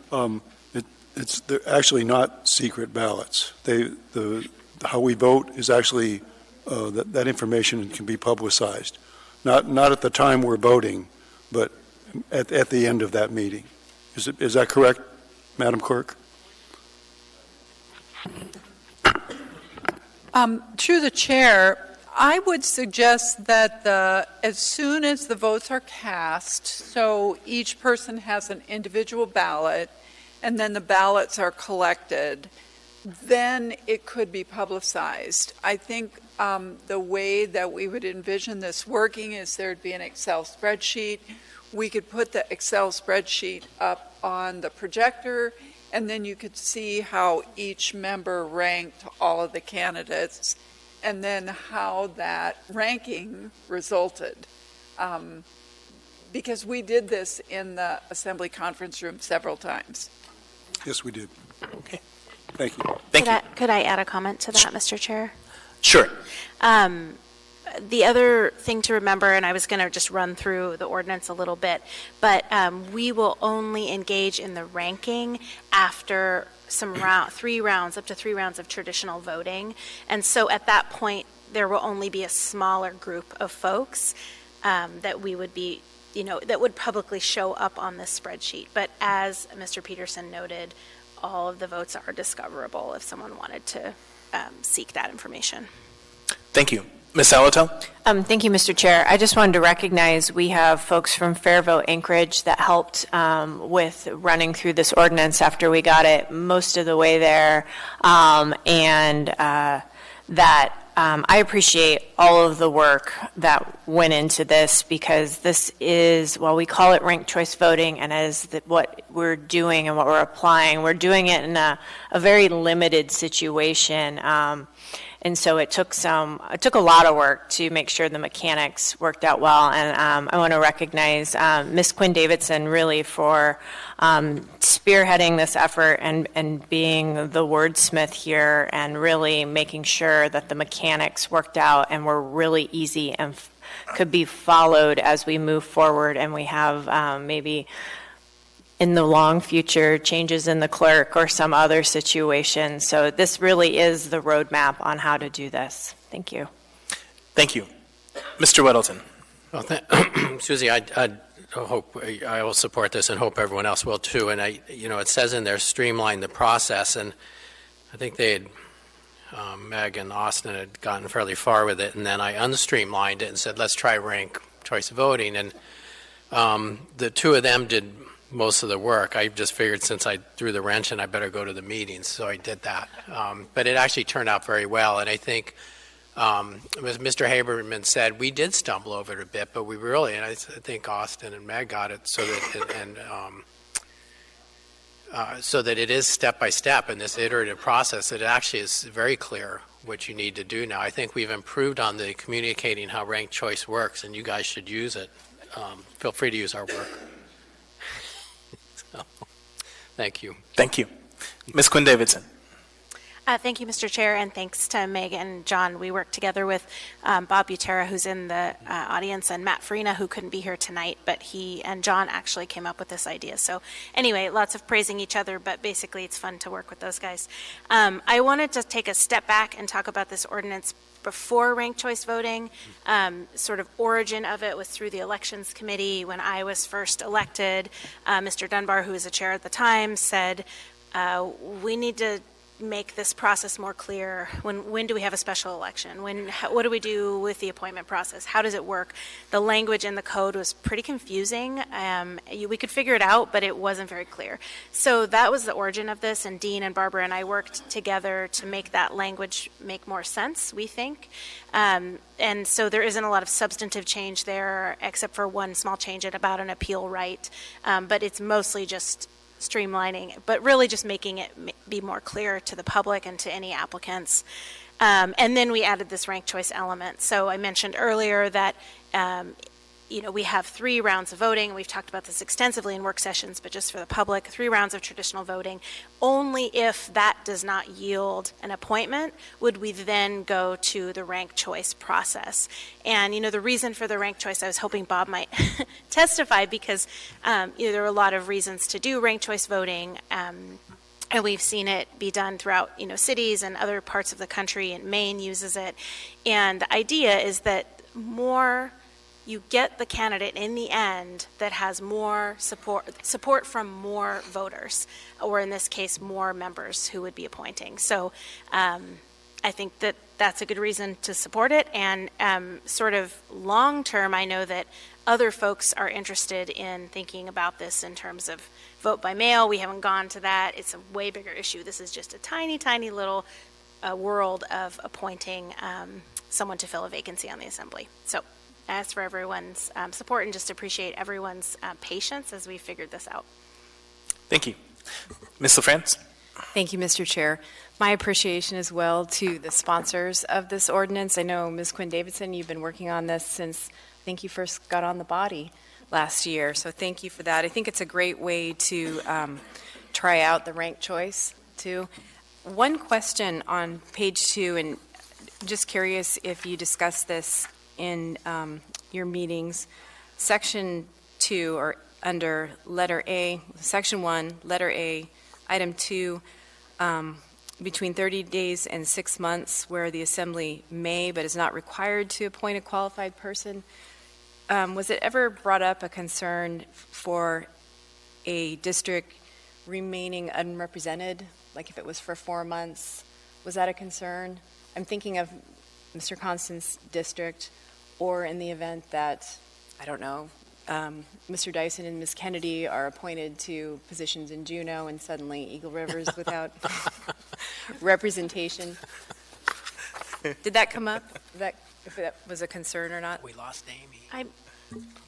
They're actually not secret ballots. How we vote is actually, that information can be publicized. Not at the time we're voting, but at the end of that meeting. Is that correct, Madam Clerk? Through the chair, I would suggest that as soon as the votes are cast, so each person has an individual ballot, and then the ballots are collected, then it could be publicized. I think the way that we would envision this working is there'd be an Excel spreadsheet. We could put the Excel spreadsheet up on the projector, and then you could see how each member ranked all of the candidates, and then how that ranking resulted. Because we did this in the Assembly Conference Room several times. Yes, we did. Okay. Thank you. Could I add a comment to that, Mr. Chair? Sure. The other thing to remember, and I was going to just run through the ordinance a little bit, but we will only engage in the ranking after some up to three rounds of traditional voting. And so at that point, there will only be a smaller group of folks that we would be, that would publicly show up on this spreadsheet. But as Mr. Peterson noted, all of the votes are discoverable if someone wanted to seek that information. Thank you. Ms. Salato? Thank you, Mr. Chair. I just wanted to recognize we have folks from Fairville Anchorage that helped with running through this ordinance after we got it most of the way there, and that I appreciate all of the work that went into this, because this is, while we call it ranked choice voting, and as what we're doing and what we're applying, we're doing it in a very limited situation. And so it took a lot of work to make sure the mechanics worked out well. And I want to recognize Ms. Quinn Davidson really for spearheading this effort and being the wordsmith here, and really making sure that the mechanics worked out and were really easy and could be followed as we move forward. And we have maybe in the long future changes in the clerk or some other situation. So this really is the roadmap on how to do this. Thank you. Thank you. Mr. Weddleton. Well, Susie, I hope I will support this and hope everyone else will too. And it says in there, streamline the process, and I think they had, Meg and Austin had gotten fairly far with it, and then I unstreamlined it and said, let's try rank choice voting. And the two of them did most of the work. I just figured since I threw the wrench in, I better go to the meetings, so I did that. But it actually turned out very well, and I think, as Mr. Haberman said, we did stumble over it a bit, but we really, and I think Austin and Meg got it so that, so that it is step by step in this iterative process. It actually is very clear what you need to do now. I think we've improved on the communicating how ranked choice works, and you guys should use it. Feel free to use our work. Thank you. Thank you. Ms. Quinn Davidson. Thank you, Mr. Chair, and thanks to Meg and John. We worked together with Bob Butera, who's in the audience, and Matt Farina, who couldn't be here tonight, but he and John actually came up with this idea. So anyway, lots of praising each other, but basically it's fun to work with those guys. I wanted to take a step back and talk about this ordinance before ranked choice voting. Sort of origin of it was through the Elections Committee. When I was first elected, Mr. Dunbar, who was the chair at the time, said, we need to make this process more clear. When do we have a special election? What do we do with the appointment process? How does it work? The language in the code was pretty confusing. We could figure it out, but it wasn't very clear. So that was the origin of this, and Dean and Barbara and I worked together to make that language make more sense, we think. And so there isn't a lot of substantive change there, except for one small change about an appeal right. But it's mostly just streamlining, but really just making it be more clear to the public and to any applicants. And then we added this ranked choice element. So I mentioned earlier that we have 3 rounds of voting. We've talked about this extensively in work sessions, but just for the public, 3 rounds of traditional voting. Only if that does not yield an appointment would we then go to the ranked choice process. And, the reason for the ranked choice, I was hoping Bob might testify, because there are a lot of reasons to do ranked choice voting. And we've seen it be done throughout, cities and other parts of the country, and Maine uses it. And the idea is that you get the candidate in the end that has more support from more voters, or in this case, more members who would be appointing. So I think that's a good reason to support it. And sort of long term, I know that other folks are interested in thinking about this in terms of vote by mail. We haven't gone to that. It's a way bigger issue. This is just a tiny, tiny little world of appointing someone to fill a vacancy on the assembly. So I ask for everyone's support and just appreciate everyone's patience as we figured this out. Thank you. Ms. LaFrance? Thank you, Mr. Chair. My appreciation as well to the sponsors of this ordinance. I know, Ms. Quinn Davidson, you've been working on this since I think you first got on the body last year, so thank you for that. I think it's a great way to try out the ranked choice, too. One question on page 2, and just curious if you discussed this in your meetings. Section 2, or under letter A, section 1, letter A, item 2, between 30 days and 6 months, where the assembly may but is not required to appoint a qualified person. Was it ever brought up a concern for a district remaining unrepresented, like if it was for 4 months? Was that a concern? I'm thinking of Mr. Constance's district, or in the event that, I don't know, Mr. Dyson and Ms. Kennedy are appointed to positions in Juneau, and suddenly Eagle River is without representation. Did that come up? If that was a concern or not? We lost Amy.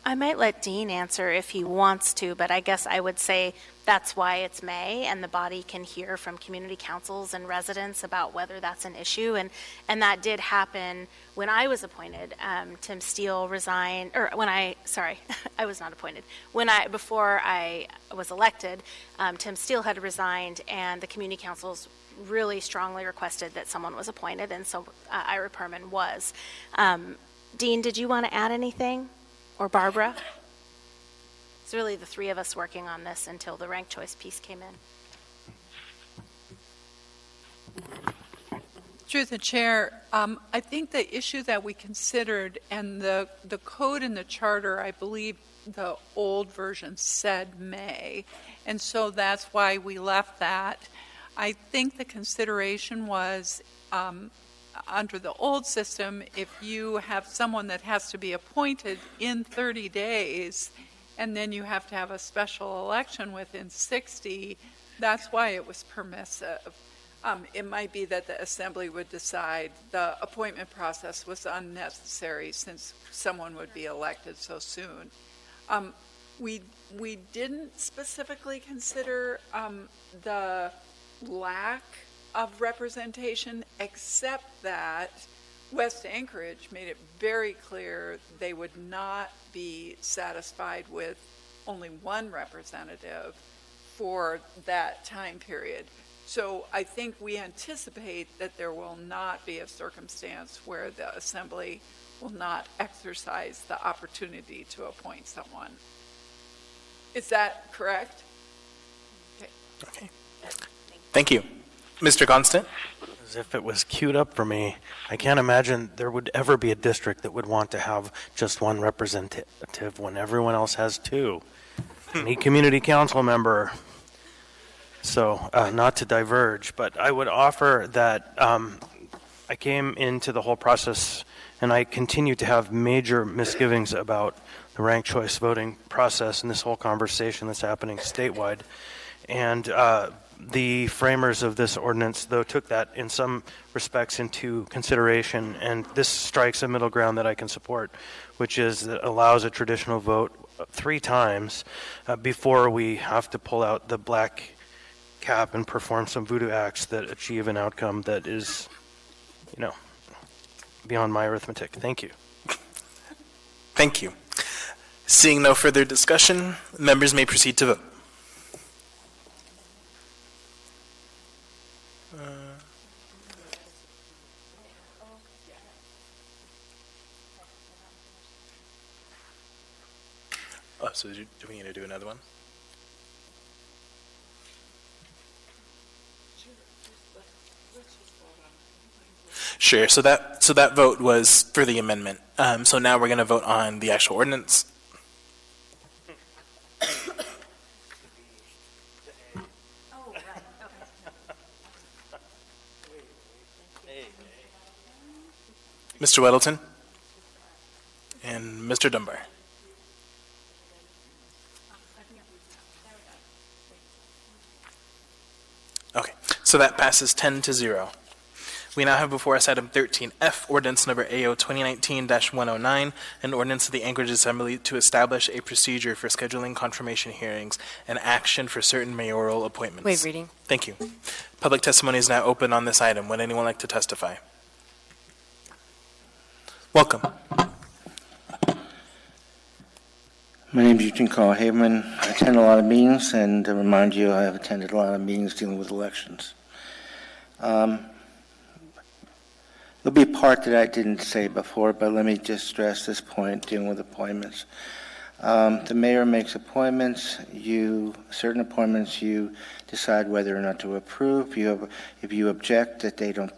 I might let Dean answer if he wants to, but I guess I would say that's why it's May, and the body can hear from community councils and residents about whether that's an issue. And that did happen when I was appointed. Tim Steele resigned, or I was not appointed. Before I was elected, Tim Steele had resigned, and the community councils really strongly requested that someone was appointed, and so Ira Perman was. Dean, did you want to add anything? Or Barbara? It's really the 3 of us working on this until the ranked choice piece came in. Through the chair, I think the issue that we considered, and the code in the charter, I believe the old version said May, and so that's why we left that. I think the consideration was, under the old system, if you have someone that has to be appointed in 30 days, and then you have to have a special election within 60, that's why it was permissive. It might be that the assembly would decide the appointment process was unnecessary since someone would be elected so soon. We didn't specifically consider the lack of representation, except that West Anchorage made it very clear they would not be satisfied with only one representative for that time period. So I think we anticipate that there will not be a circumstance where the assembly will not exercise the opportunity to appoint someone. Is that correct? Okay. Thank you. Mr. Constant? As if it was queued up for me, I can't imagine there would ever be a district that would want to have just one representative when everyone else has 2. Any community council member So not to diverge, but I would offer that I came into the whole process and I continue to have major misgivings about the ranked choice voting process and this whole conversation that's happening statewide. And the framers of this ordinance, though, took that in some respects into consideration, and this strikes a middle ground that I can support, which is that allows a traditional vote 3 times before we have to pull out the black cap and perform some voodoo acts that achieve an outcome that is, beyond my arithmetic. Thank you. Thank you. Seeing no further discussion, members may proceed to vote. So do we need to do another one? Sure. So that vote was for the amendment. So now we're going to vote on the actual ordinance. Mr. Weddleton and Mr. Dunbar. Okay, so that passes 10-0. We now have before us item 13F, ordinance number AO 2019-109, an ordinance of the Anchorage Assembly to establish a procedure for scheduling confirmation hearings and action for certain mayoral appointments. Waive reading. Thank you. Public testimony is now open on this item. Would anyone like to testify? Welcome. My name is Eugene Carl Haberman. I attend a lot of meetings, and to remind you, I have attended a lot of meetings dealing with elections. There'll be a part that I didn't say before, but let me just stress this point dealing with appointments. The mayor makes appointments. Certain appointments you decide whether or not to approve. If you object that they don't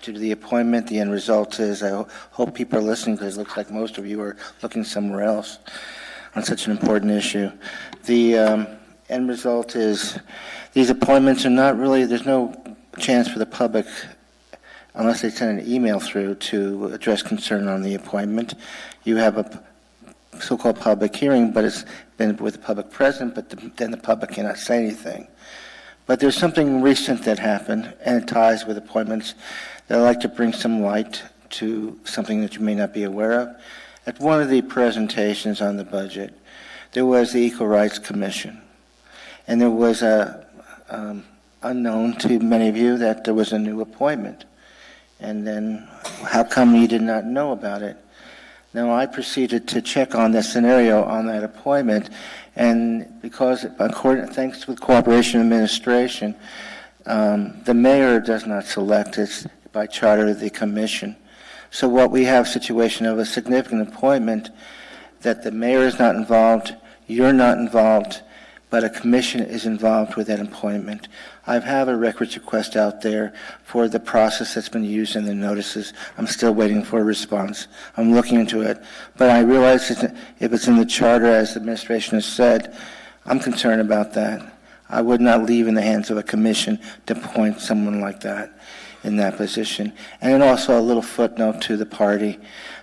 to the appointment, the end result is, I hope people are listening because it looks like most of you are looking somewhere else on such an important issue. The end result is these appointments are not really, there's no chance for the public, unless they send an email through, to address concern on the appointment. You have a so-called public hearing, but it's been with the public present, but then the public cannot say anything. But there's something recent that happened, and it ties with appointments, that I'd like to bring some light to something that you may not be aware of. At one of the presentations on the budget, there was the Equal Rights Commission, and there was unknown to many of you that there was a new appointment. And then, how come you did not know about it? Now, I proceeded to check on the scenario on that appointment, and because, thanks to the cooperation administration, the mayor does not select, it's by charter of the commission. So what we have a situation of a significant appointment that the mayor is not involved, you're not involved, but a commission is involved with that appointment. I have a records request out there for the process that's been used in the notices. I'm still waiting for a response. I'm looking into it. But I realize if it's in the charter, as the administration has said, I'm concerned about that. I would not leave in the hands of a commission to appoint someone like that in that position. And then also a little footnote to the party.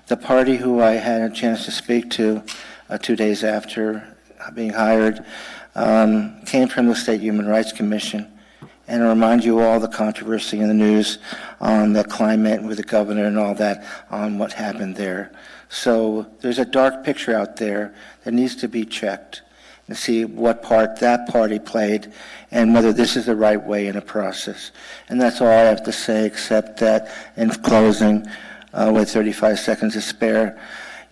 The party who I had a chance to speak to 2 days after being hired came from the State Human Rights Commission. And I remind you all the controversy in the news on the climate with the governor and all that, on what happened there. So there's a dark picture out there that needs to be checked and see what part that party played and whether this is the right way in a process. And that's all I have to say, except that in closing, with 35 seconds to spare,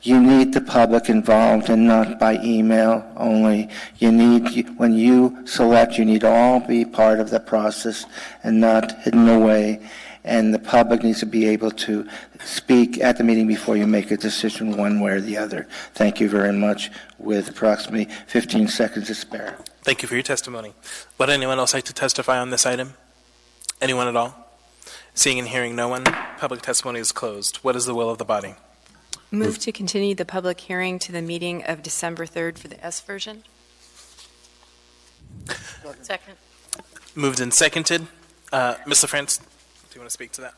you need the public involved and not by email only. When you select, you need to all be part of the process and not hidden away. And the public needs to be able to speak at the meeting before you make a decision one way or the other. Thank you very much, with approximately 15 seconds to spare. Thank you for your testimony. Would anyone else like to testify on this item? Anyone at all? Seeing and hearing no one, public testimony is closed. What is the will of the body? Move to continue the public hearing to the meeting of December 3rd for the S version. Second. Moved and seconded. Ms. LaFrance, do you want to speak to that?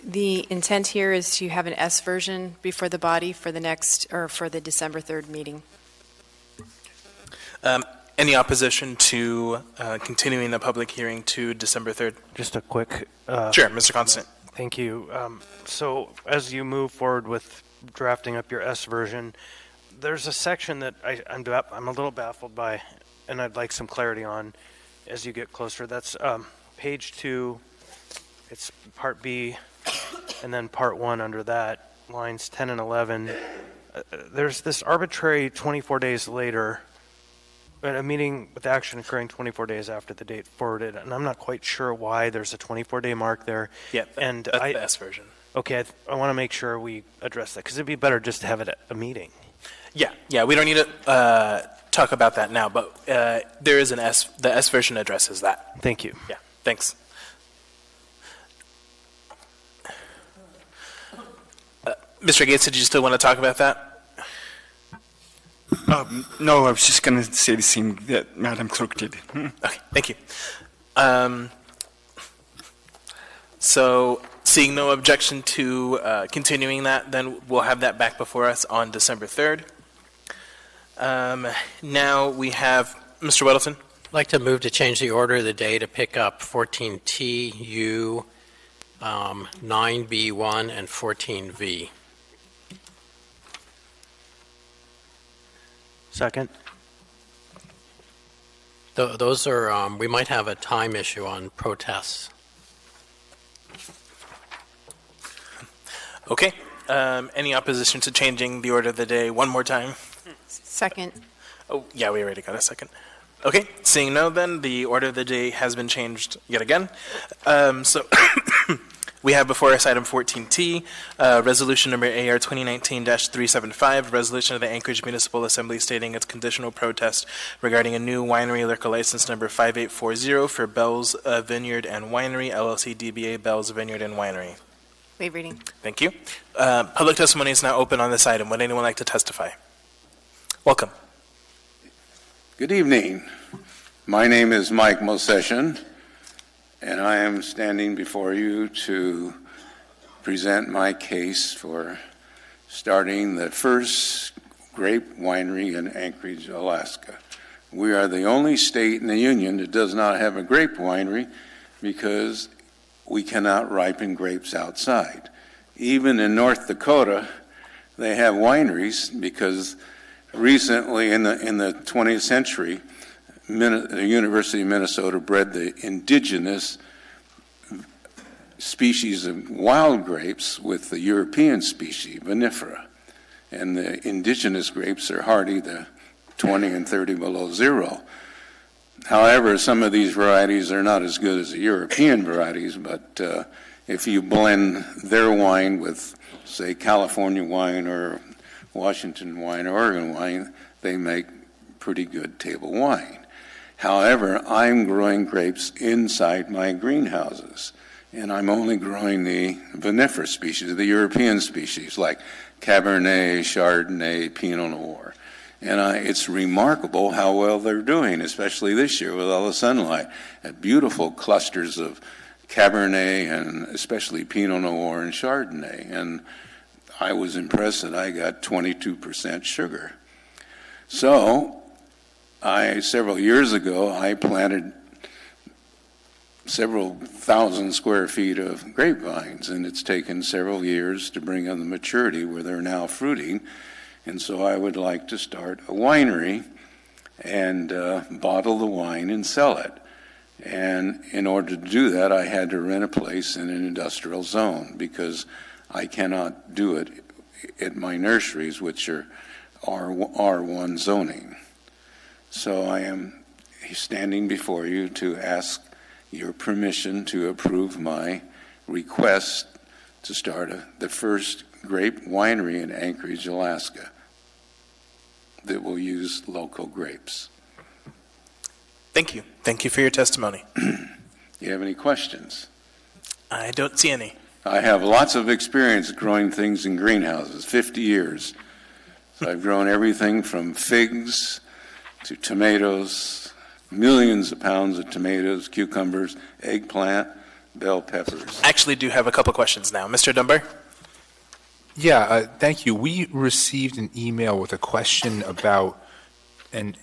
The intent here is to have an S version before the body for the next, or for the December 3rd meeting. Any opposition to continuing the public hearing to December 3rd? Just a quick. Sure, Mr. Constant. Thank you. So as you move forward with drafting up your S version, there's a section that I'm a little baffled by, and I'd like some clarity on as you get closer. That's page 2. It's part B, and then part 1 under that, lines 10 and 11. There's this arbitrary 24 days later, a meeting with action occurring 24 days after the date forwarded, and I'm not quite sure why there's a 24-day mark there. Yeah, and that's the S version. Okay, I want to make sure we address that, because it'd be better just to have it at a meeting. Yeah, we don't need to talk about that now, but there is an S, the S version addresses that. Thank you. Yeah, thanks. Mr. Gates, did you still want to talk about that? No, I was just going to say the same that Madam Clerk did. Okay, thank you. So, seeing no objection to continuing that, then we'll have that back before us on December 3rd. Now we have Mr. Weddleton. I'd like to move to change the order of the day to pick up 14T, U, 9B1, and 14V. Second. Those are, we might have a time issue on protests. Okay. Any opposition to changing the order of the day one more time? Second. Oh, yeah, we already got a second. Okay, seeing no, then the order of the day has been changed yet again. So we have before us item 14T, resolution number AR 2019-375, resolution of the Anchorage Municipal Assembly stating its conditional protest regarding a new winery liquor license number 5840 for Bell's Vineyard and Winery, LLC DBA Bell's Vineyard and Winery. Waive reading. Thank you. Public testimony is now open on this item. Would anyone like to testify? Welcome. Good evening. My name is Mike Mosession, and I am standing before you to present my case for starting the first grape winery in Anchorage, Alaska. We are the only state in the union that does not have a grape winery because we cannot ripen grapes outside. Even in North Dakota, they have wineries because recently in the 20th century, the University of Minnesota bred the indigenous species of wild grapes with the European species, vinifera. And the indigenous grapes are hardy to 20 and 30 below zero. However, some of these varieties are not as good as the European varieties, but if you blend their wine with, say, California wine or Washington wine or Oregon wine, they make pretty good table wine. However, I'm growing grapes inside my greenhouses, and I'm only growing the vinifera species, the European species, like Cabernet, Chardonnay, Pinot Noir. And it's remarkable how well they're doing, especially this year with all the sunlight, at beautiful clusters of Cabernet and especially Pinot Noir and Chardonnay. And I was impressed that I got 22% sugar. So several years ago, I planted several thousand square feet of grapevines, and it's taken several years to bring them to maturity where they're now fruiting. And so I would like to start a winery and bottle the wine and sell it. And in order to do that, I had to rent a place in an industrial zone because I cannot do it at my nurseries, which are R1 zoning. So I am standing before you to ask your permission to approve my request to start the first grape winery in Anchorage, Alaska, that will use local grapes. Thank you. Thank you for your testimony. You have any questions? I don't see any. I have lots of experience growing things in greenhouses, 50 years. So I've grown everything from figs to tomatoes millions of pounds of tomatoes, cucumbers, eggplant, bell peppers. Actually do have a couple questions now. Mr. Dunbar? Yeah, thank you. We received an email with a question about, and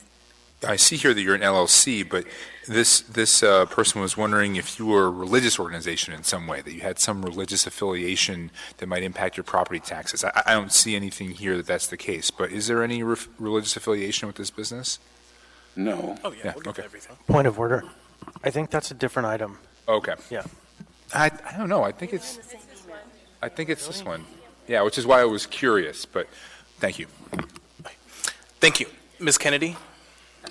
I see here that you're an LLC, but this person was wondering if you were a religious organization in some way, that you had some religious affiliation that might impact your property taxes. I don't see anything here that that's the case, but is there any religious affiliation with this business? No. Oh, yeah, we'll get to everything. Point of order. I think that's a different item. Okay. Yeah. I don't know. I think it's this one. Yeah, which is why I was curious, but thank you. Thank you. Ms. Kennedy?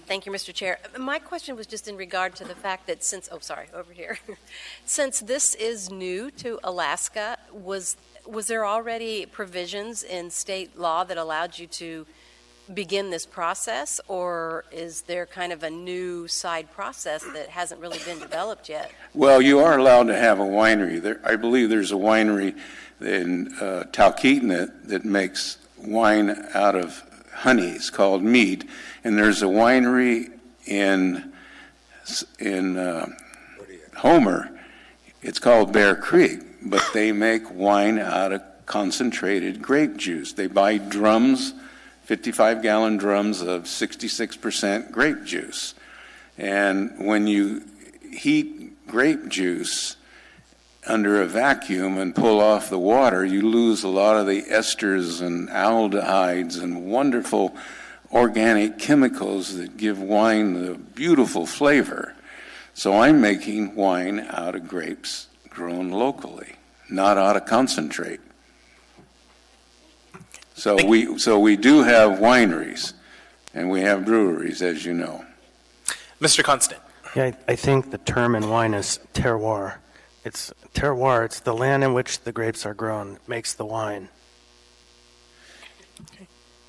Thank you, Mr. Chair. My question was just in regard to the fact that since since this is new to Alaska, was there already provisions in state law that allowed you to begin this process, or is there kind of a new side process that hasn't really been developed yet? Well, you are allowed to have a winery. I believe there's a winery in Talkeetna that makes wine out of honey. It's called mead. And there's a winery in Homer. It's called Bear Creek, but they make wine out of concentrated grape juice. They buy drums, 55-gallon drums of 66% grape juice. And when you heat grape juice under a vacuum and pull off the water, you lose a lot of the esters and aldehydes and wonderful organic chemicals that give wine the beautiful flavor. So I'm making wine out of grapes grown locally, not out of concentrate. So we do have wineries, and we have breweries, as you know. Mr. Constant? Yeah, I think the term in wine is terroir. It's terroir. It's the land in which the grapes are grown makes the wine.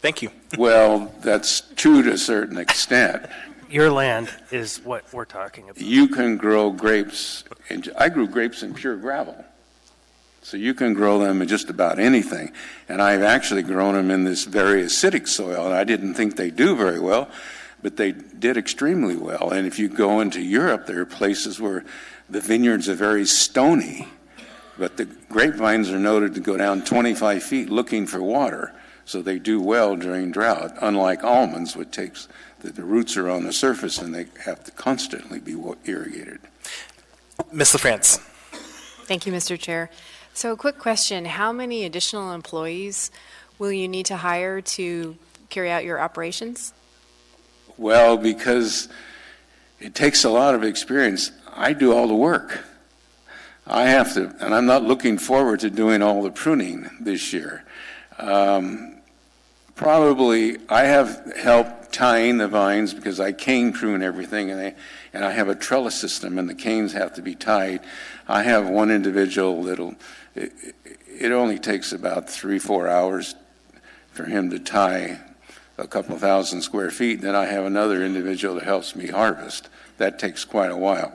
Thank you. Well, that's true to a certain extent. Your land is what we're talking about. You can grow grapes, I grew grapes in pure gravel. So you can grow them in just about anything. And I've actually grown them in this very acidic soil, and I didn't think they'd do very well, but they did extremely well. And if you go into Europe, there are places where the vineyards are very stony, but the grapevines are noted to go down 25 feet looking for water. So they do well during drought, unlike almonds, which takes the roots are on the surface and they have to constantly be irrigated. Ms. LaFrance. Thank you, Mr. Chair. So a quick question. How many additional employees will you need to hire to carry out your operations? Well, because it takes a lot of experience, I do all the work. I have to, and I'm not looking forward to doing all the pruning this year. Probably I have help tying the vines because I cane prune everything, and I have a trellis system, and the canes have to be tied. I have one individual it only takes about 3-4 hours for him to tie a couple thousand square feet. Then I have another individual that helps me harvest. That takes quite a while.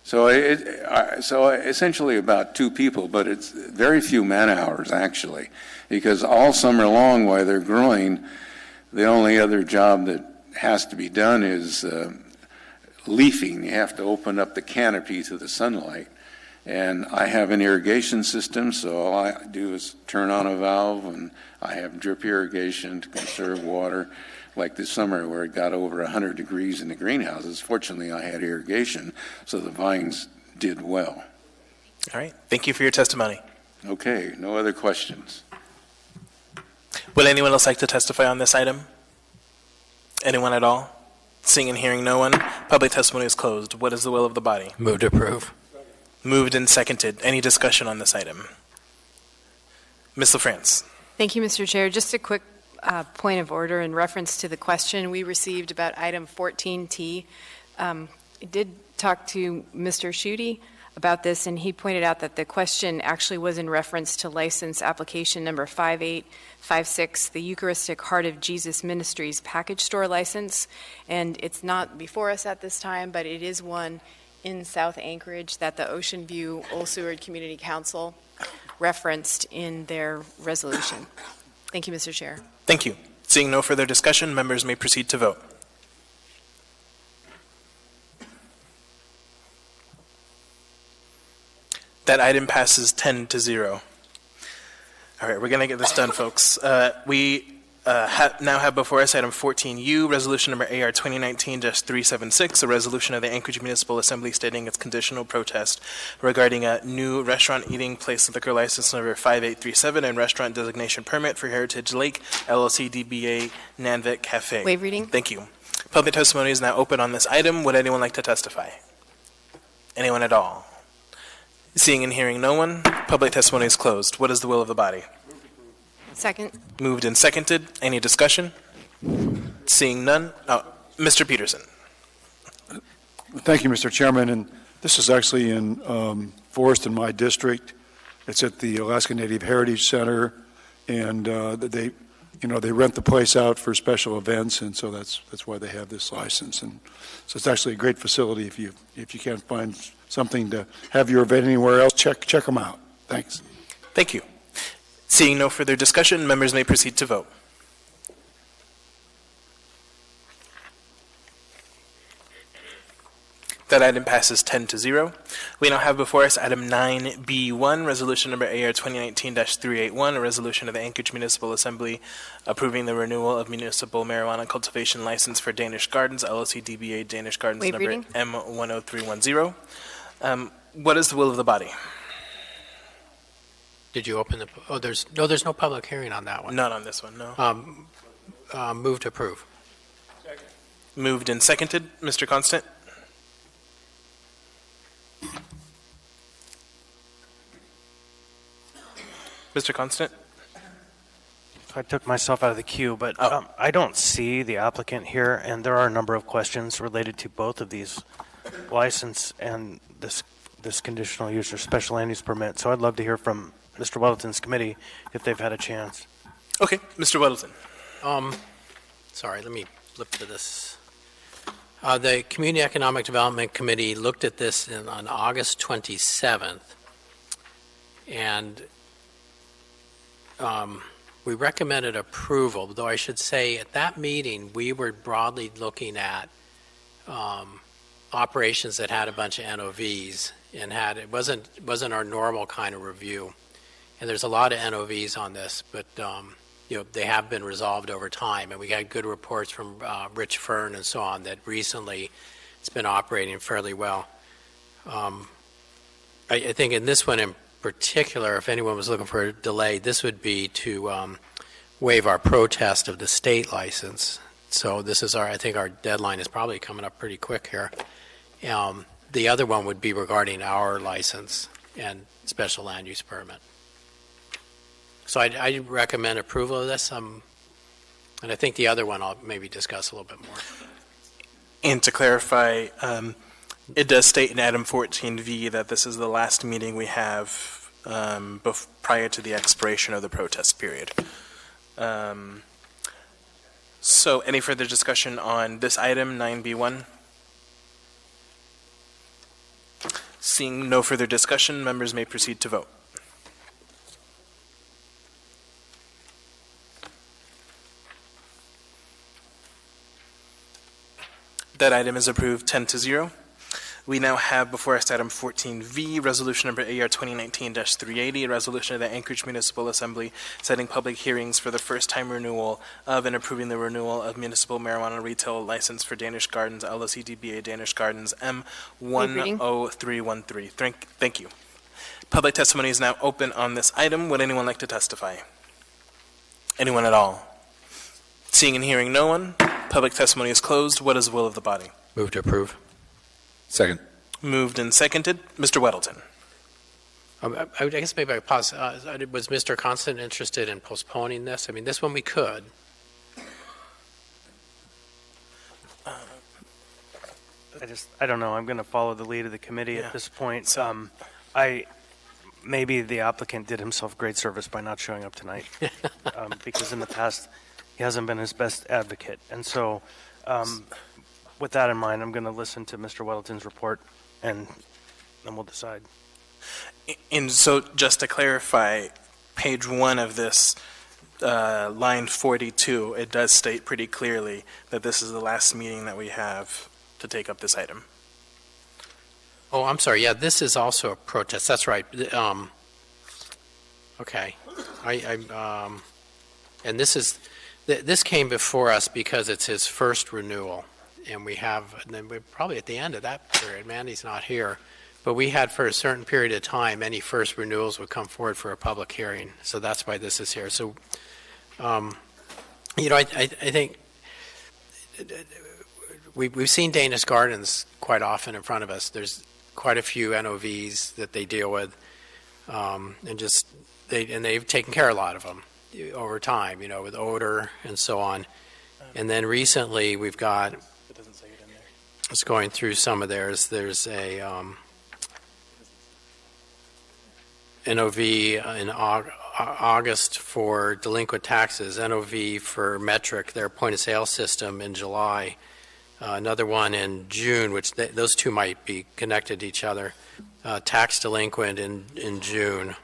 So essentially about 2 people, but it's very few man hours actually, because all summer long while they're growing, the only other job that has to be done is leafing. You have to open up the canopy to the sunlight. And I have an irrigation system, so all I do is turn on a valve, and I have drip irrigation to conserve water. Like this summer where it got over 100 degrees in the greenhouses, fortunately I had irrigation, so the vines did well. All right. Thank you for your testimony. Okay. No other questions? Would anyone else like to testify on this item? Anyone at all? Seeing and hearing no one, public testimony is closed. What is the will of the body? Move to approve. Moved and seconded. Any discussion on this item? Ms. LaFrance. Thank you, Mr. Chair. Just a quick point of order in reference to the question we received about item 14T. I did talk to Mr. Schutte about this, and he pointed out that the question actually was in reference to license application number 5856, the Eucharistic Heart of Jesus Ministries package store license. And it's not before us at this time, but it is one in South Anchorage that the Ocean View Old Seward Community Council referenced in their resolution. Thank you, Mr. Chair. Thank you. Seeing no further discussion, members may proceed to vote. That item passes 10-0. All right, we're going to get this done, folks. We now have before us item 14U, resolution number AR 2019-376, a resolution of the Anchorage Municipal Assembly stating its conditional protest regarding a new restaurant eating place liquor license number 5837 and restaurant designation permit for Heritage Lake LLC DBA Nanvik Cafe. Waive reading. Thank you. Public testimony is now open on this item. Would anyone like to testify? Anyone at all? Seeing and hearing no one, public testimony is closed. What is the will of the body? Second. Moved and seconded. Any discussion? Seeing none. Oh, Mr. Peterson. Thank you, Mr. Chairman. And this is actually in Forest in my district. It's at the Alaska Native Heritage Center, and they rent the place out for special events, and so that's why they have this license. And so it's actually a great facility. If you can't find something to have your event anywhere else, check them out. Thanks. Thank you. Seeing no further discussion, members may proceed to vote. That item passes 10-0. We now have before us item 9B1, resolution number AR 2019-381, a resolution of the Anchorage Municipal Assembly approving the renewal of municipal marijuana cultivation license for Danish Gardens, LLC DBA Danish Gardens Waive number reading. M10310. What is the will of the body? Did you open the, there's no public hearing on that one. Not on this one, no. Move to approve. Moved and seconded. Mr. Constant? Mr. Constant? I took myself out of the queue, but I don't see the applicant here, and there are a number of questions related to both of these license and this conditional use or special land use permit. So I'd love to hear from Mr. Weddleton's committee if they've had a chance. Okay, Mr. Weddleton. Sorry, let me flip to this. The Community Economic Development Committee looked at this on August 27th, and we recommended approval, though I should say at that meeting we were broadly looking at operations that had a bunch of NOVs and it wasn't our normal kind of review. And there's a lot of NOVs on this, but they have been resolved over time, and we got good reports from Rich Fern and so on that recently it's been operating fairly well. I think in this one in particular, if anyone was looking for a delay, this would be to waive our protest of the state license. So this is I think our deadline is probably coming up pretty quick here. The other one would be regarding our license and special land use permit. So I recommend approval of this, and I think the other one I'll maybe discuss a little bit more. And to clarify, it does state in item 14V that this is the last meeting we have prior to the expiration of the protest period. So any further discussion on this item, 9B1? Seeing no further discussion, members may proceed to vote. That item is approved 10-0. We now have before us item 14V, resolution number AR 2019-380, a resolution of the Anchorage Municipal Assembly setting public hearings for the first time renewal of and approving the renewal of municipal marijuana retail license for Danish Gardens, LLC DBA Danish Gardens M10313. Thank you. Public testimony is now open on this item. Would anyone like to testify? Anyone at all? Seeing and hearing no one, public testimony is closed. What is the will of the body? Move to approve. Second. Moved and seconded. Mr. Weddleton. I guess maybe I pause. Was Mr. Constant interested in postponing this? I mean, this one we could. I don't know. I'm going to follow the lead of the committee at this point. Maybe the applicant did himself great service by not showing up tonight, because in the past he hasn't been his best advocate. And so with that in mind, I'm going to listen to Mr. Weddleton's report, and then we'll decide. And so just to clarify, page 1 of this, line 42, it does state pretty clearly that this is the last meeting that we have to take up this item. Oh, I'm sorry. Yeah, this is also a protest. That's right. Okay. And this came before us because it's his first renewal. And then we're probably at the end of that period. Mandy's not here. But we had for a certain period of time, any first renewals would come forward for a public hearing. So that's why this is here. So, I think we've seen Danish Gardens quite often in front of us. There's quite a few NOVs that they deal with, and they've taken care of a lot of them over time, with odor and so on. And then recently we've got, It doesn't say it in there. just going through some of theirs, there's a NOV in August for delinquent taxes, NOV for Metric, their point-of-sale system in July, another one in June, which those two might be connected to each other, tax delinquent in June.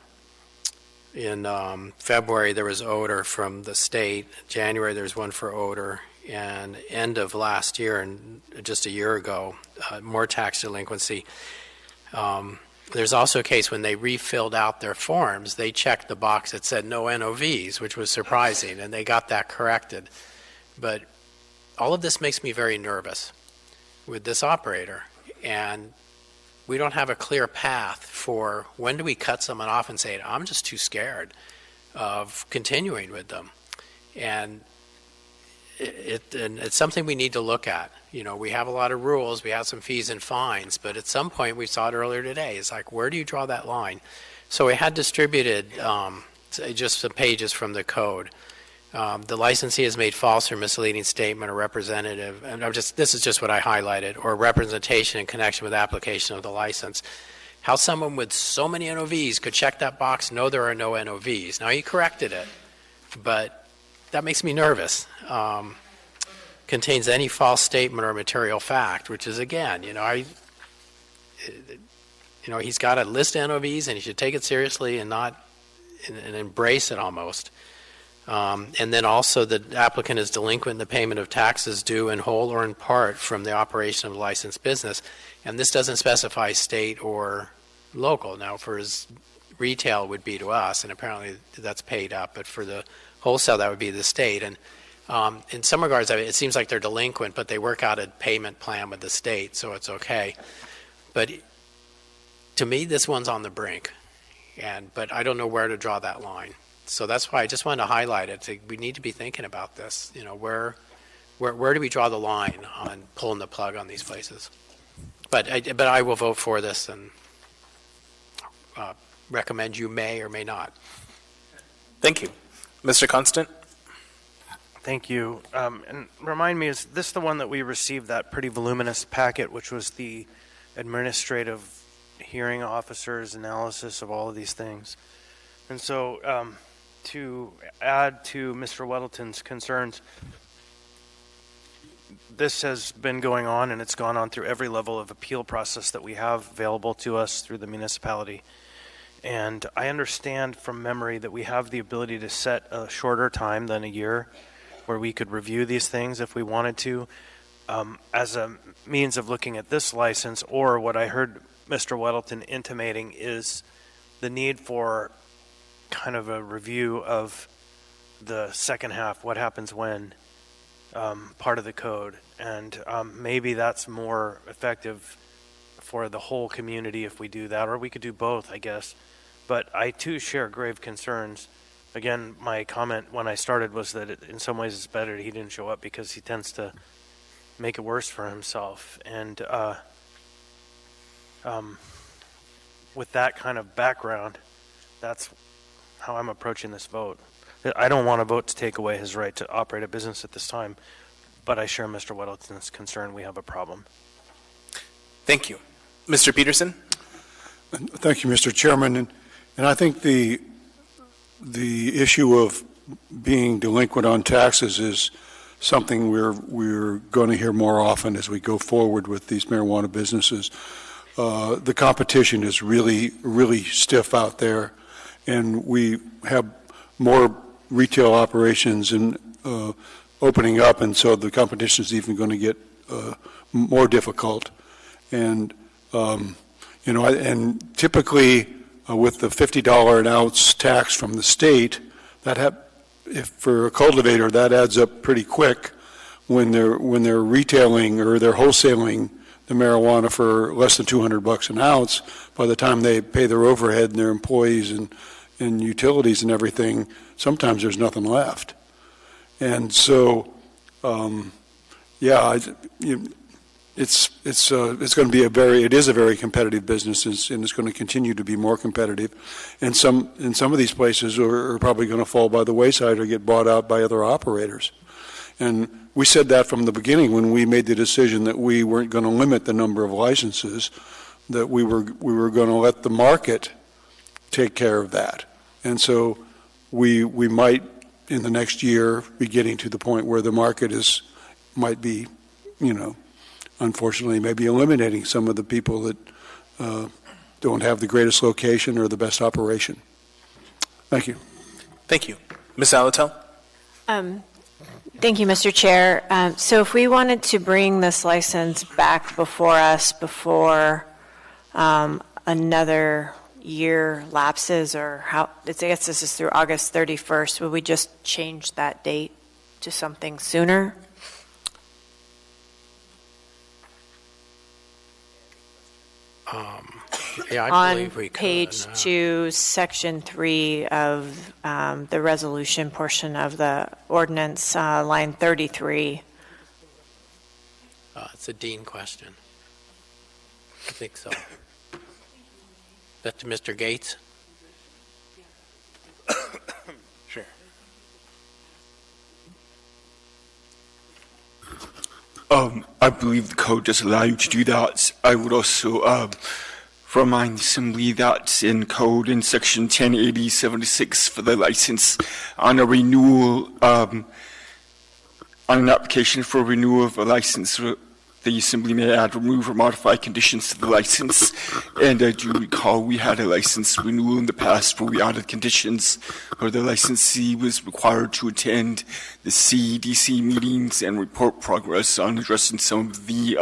In February, there was odor from the state. January, there's one for odor. And end of last year, and just a year ago, more tax delinquency. There's also a case when they refilled out their forms, they checked the box that said no NOVs, which was surprising, and they got that corrected. But all of this makes me very nervous with this operator, and we don't have a clear path for when do we cut someone off and say, I'm just too scared of continuing with them. And it's something we need to look at. We have a lot of rules, we have some fees and fines, but at some point, we saw it earlier today, it's like, where do you draw that line? So we had distributed just some pages from the code. The licensee has made false or misleading statement or representative, and this is just what I highlighted, or representation in connection with application of the license. How someone with so many NOVs could check that box, no, there are no NOVs. Now, he corrected it, but that makes me nervous. Contains any false statement or material fact, which is, again, he's got to list NOVs, and he should take it seriously and not and embrace it almost. And then also the applicant is delinquent in the payment of taxes due in whole or in part from the operation of a licensed business. And this doesn't specify state or local. Now, for his retail would be to us, and apparently that's paid up, but for the wholesale, that would be the state. And in some regards, it seems like they're delinquent, but they work out a payment plan with the state, so it's okay. But to me, this one's on the brink, but I don't know where to draw that line. So that's why I just wanted to highlight it. We need to be thinking about this. Where do we draw the line on pulling the plug on these places? But I will vote for this and recommend you may or may not. Thank you. Mr. Constant? Thank you. And remind me, is this the one that we received, that pretty voluminous packet, which was the administrative hearing officer's analysis of all of these things? And so to add to Mr. Weddleton's concerns, this has been going on, and it's gone on through every level of appeal process that we have available to us through the municipality. And I understand from memory that we have the ability to set a shorter time than a year where we could review these things if we wanted to, as a means of looking at this license, or what I heard Mr. Weddleton intimating is the need for kind of a review of the second half, what happens when, part of the code. And maybe that's more effective for the whole community if we do that, or we could do both, I guess. But I too share grave concerns. Again, my comment when I started was that in some ways it's better he didn't show up because he tends to make it worse for himself. And with that kind of background, that's how I'm approaching this vote. I don't want to vote to take away his right to operate a business at this time, but I share Mr. Weddleton's concern we have a problem. Thank you. Mr. Peterson? Thank you, Mr. Chairman. And I think the issue of being delinquent on taxes is something we're going to hear more often as we go forward with these marijuana businesses. The competition is really, really stiff out there, and we have more retail operations and opening up, and so the competition is even going to get more difficult. And You know, and typically with the $50 an ounce tax from the state, if for a cultivator, that adds up pretty quick when they're retailing or they're wholesaling the marijuana for less than $200 an ounce. By the time they pay their overhead and their employees and utilities and everything, sometimes there's nothing left. And so, it's going to be it is a very competitive business, and it's going to continue to be more competitive. And in some of these places are probably going to fall by the wayside or get bought out by other operators. And we said that from the beginning when we made the decision that we weren't going to limit the number of licenses, that we were going to let the market take care of that. And so we might in the next year be getting to the point where the market might be, unfortunately, maybe eliminating some of the people that don't have the greatest location or the best operation. Thank you. Thank you. Ms. Alatel? Thank you, Mr. Chair. So if we wanted to bring this license back before us before another year lapses, or I guess this is through August 31st, would we just change that date to something sooner? Yeah, I On believe we could. page 2, section 3 of the resolution portion of the ordinance, line 33. It's a Dean question. I think so. That to Mr. Gates? Sure. I believe the code does allow you to do that. I would also remind the Assembly that in code in section 108076 for the license on a renewal, on an application for renewal of a license, the Assembly may add, remove, or modify conditions to the license. And I do recall we had a license renewal in the past where we added conditions where the licensee was required to attend the CEDC meetings and report progress on addressing some of the,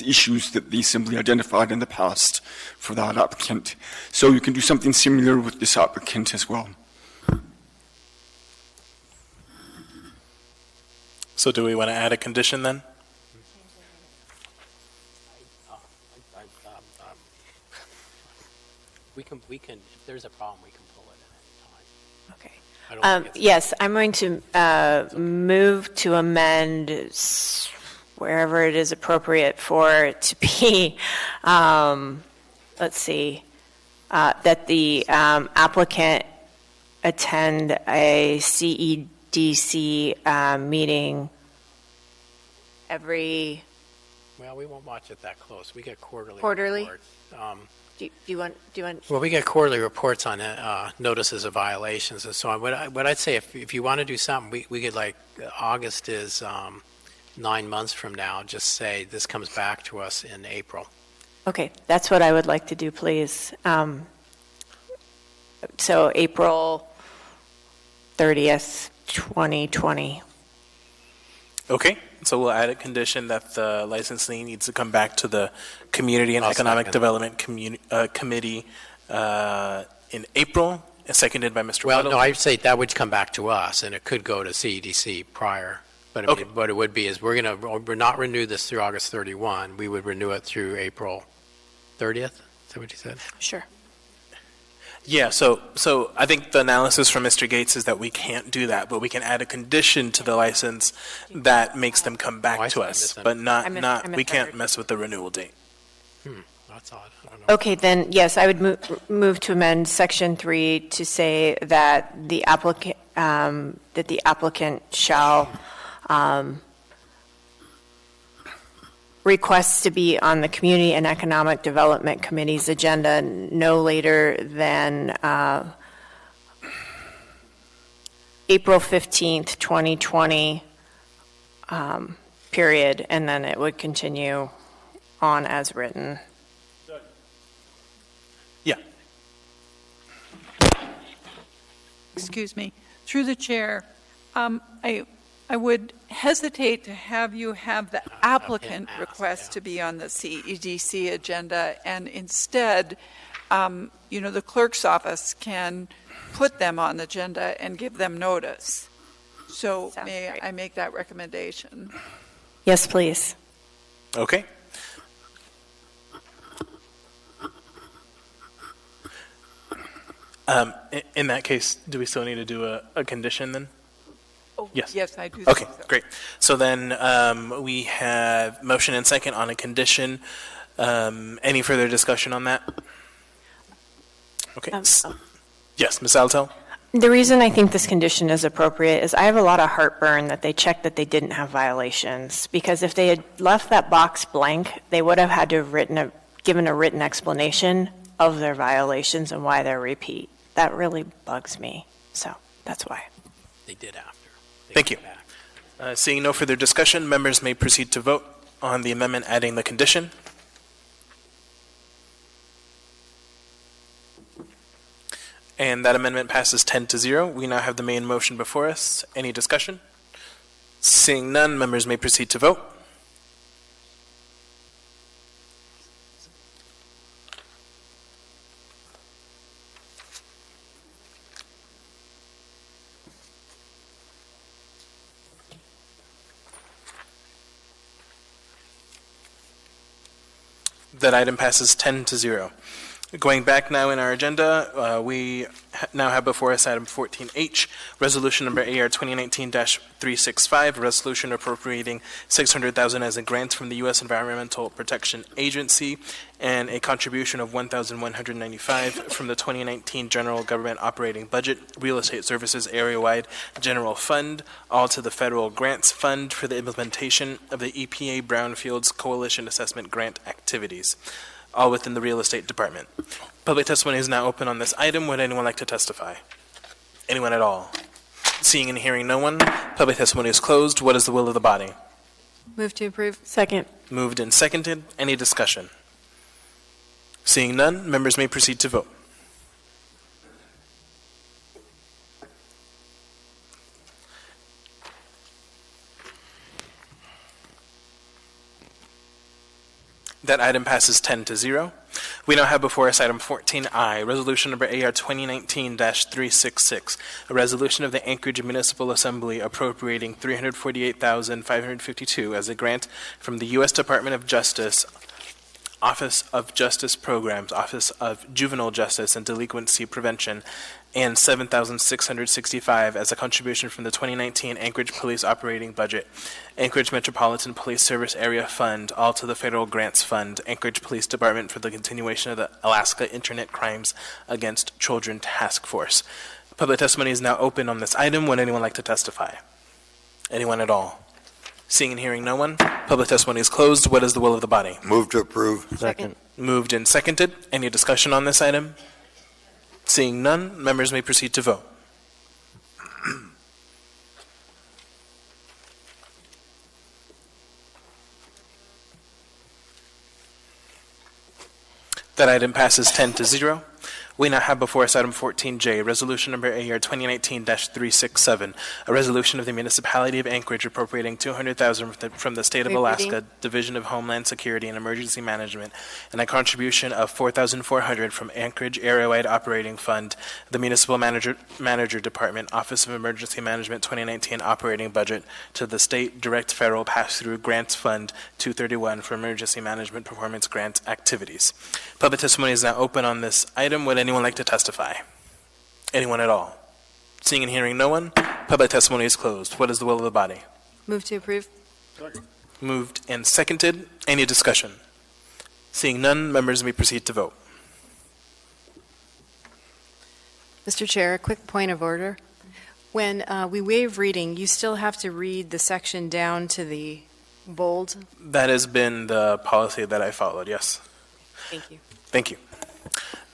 issues that the Assembly identified in the past for that applicant. So you can do something similar with this applicant as well. So do we want to add a condition then? We can, if there's a problem, we can pull it at any time. Okay. Yes, I'm going to move to amend wherever it is appropriate for it to be, let's see, that the applicant attend a CEDC meeting every... Well, we won't watch it that close. We get quarterly. Reports. Do you want? Well, we get quarterly reports on notices of violations and so on. What I'd say, if you want to do something, we could, like, August is 9 months from now, just say this comes back to us in April. Okay, that's what I would like to do, please. So April 30th, 2020. Okay, so we'll add a condition that the licensee needs to come back to the Community and Economic Development Committee in April, seconded by Mr. Well, Weddle. no, I'd say that would come back to us, and it could go to CEDC prior. But Okay. what it would be is we're not renew this through August 31. We would renew it through April 30th. Is that what you said? Sure. Yeah, so I think the analysis from Mr. Gates is that we can't do that, but we can add a condition to the license that makes them come back to us, but we can't mess with the renewal date. That's odd. I don't know. Okay, then, yes, I would move to amend Section 3 to say that the applicant shall request to be on the Community and Economic Development Committee's agenda no later than April 15th, 2020, period, and then it would continue on as written. Yeah. Excuse me, through the chair, I would hesitate to have you have the applicant request to be on the CEDC agenda, and instead, the clerk's office can put them on the agenda and give them notice. So may I make that recommendation? Yes, please. Okay. In that case, do we still need to do a condition then? Oh, Yes. Yes, I do. Okay, think so. great. So then we have motion and second on a condition. Any further discussion on that? Okay. Yes, Ms. Altel? The reason I think this condition is appropriate is I have a lot of heartburn that they checked that they didn't have violations, because if they had left that box blank, they would have had to have given a written explanation of their violations and why they're repeat. That really bugs me, so that's why. They did after. Thank you. Seeing no further discussion, members may proceed to vote on the amendment adding the condition. And that amendment passes 10-0. We now have the main motion before us. Any discussion? Seeing none, members may proceed to vote. That item passes 10-0. Going back now in our agenda, we now have before us item 14H, resolution number AR 2019-365, a resolution appropriating $600,000 as a grant from the U.S. Environmental Protection Agency and a contribution of $1,195 from the 2019 General Government Operating Budget, Real Estate Services Area-Wide General Fund, all to the Federal Grants Fund for the implementation of the EPA Brownfields Coalition Assessment Grant activities, all within the Real Estate Department. Public testimony is now open on this item. Would anyone like to testify? Anyone at all? Seeing and hearing no one, public testimony is closed. What is the will of the body? Move to approve. Second. Moved and seconded. Any discussion? Seeing none, members may proceed to vote. That item passes 10-0. We now have before us item 14I, resolution number AR 2019-366, a resolution of the Anchorage Municipal Assembly appropriating $348,552 as a grant from the U.S. Department of Justice, Office of Justice Programs, Office of Juvenile Justice and Delinquency Prevention, and $7,665 as a contribution from the 2019 Anchorage Police Operating Budget, Anchorage Metropolitan Police Service Area Fund, all to the Federal Grants Fund, Anchorage Police Department for the continuation of the Alaska Internet Crimes Against Children Task Force. Public testimony is now open on this item. Would anyone like to testify? Anyone at all? Seeing and hearing no one, public testimony is closed. What is the will of the body? Move to approve. Second. Moved and seconded. Any discussion on this item? Seeing none, members may proceed to vote. That item passes 10-0. We now have before us item 14J, resolution number AR 2019-367, a resolution of the municipality of Anchorage appropriating $200,000 from the state of Wait, Alaska reading. Division of Homeland Security and Emergency Management, and a contribution of $4,400 from Anchorage Area-Wide Operating Fund, the Municipal Manager Department, Office of Emergency Management 2019 Operating Budget, to the State Direct Federal Pass-Through Grants Fund 231 for Emergency Management Performance Grant activities. Public testimony is now open on this item. Would anyone like to testify? Anyone at all? Seeing and hearing no one, public testimony is closed. What is the will of the body? Move to approve. Moved and seconded. Any discussion? Seeing none, members may proceed to vote. Mr. Chair, a quick point of order. When we waive reading, you still have to read the section down to the bold. That has been the policy that I followed, yes. Thank you. Thank you.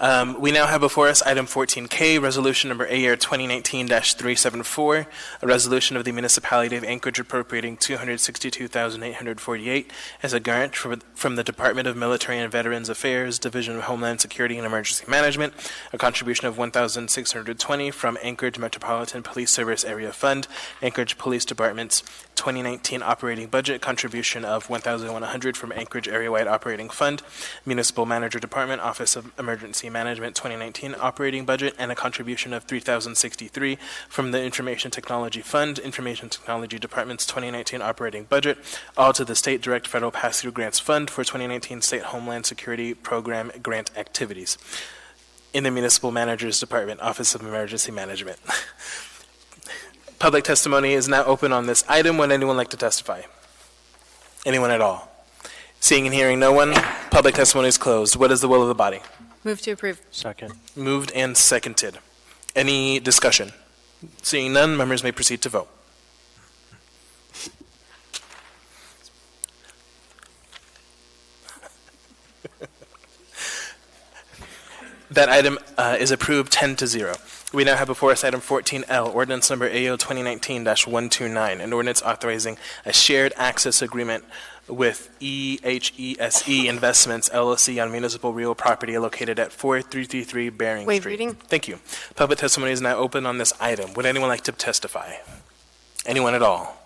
We now have before us item 14K, resolution number AR 2019-374, a resolution of the municipality of Anchorage appropriating $262,848 as a grant from the Department of Military and Veterans Affairs, Division of Homeland Security and Emergency Management, a contribution of $1,620 from Anchorage Metropolitan Police Service Area Fund, Anchorage Police Department's 2019 operating budget, contribution of $1,100 from Anchorage Area-Wide Operating Fund, Municipal Manager Department, Office of Emergency Management 2019 operating budget, and a contribution of $3,063 from the Information Technology Fund, Information Technology Department's 2019 operating budget, all to the State Direct Federal Pass-Through Grants Fund for 2019 State Homeland Security Program grant activities in the Municipal Manager's Department, Office of Emergency Management. Public testimony is now open on this item. Would anyone like to testify? Anyone at all? Seeing and hearing no one, public testimony is closed. What is the will of the body? Move to approve. Second. Moved and seconded. Any discussion? Seeing none, members may proceed to vote. That item is approved 10-0. We now have before us item 14L, ordinance number AO 2019-129, an ordinance authorizing a shared access agreement with EHESE Investments LLC on municipal real property located at 4333 Bering Waive Street. reading. Thank you. Public testimony is now open on this item. Would anyone like to testify? Anyone at all?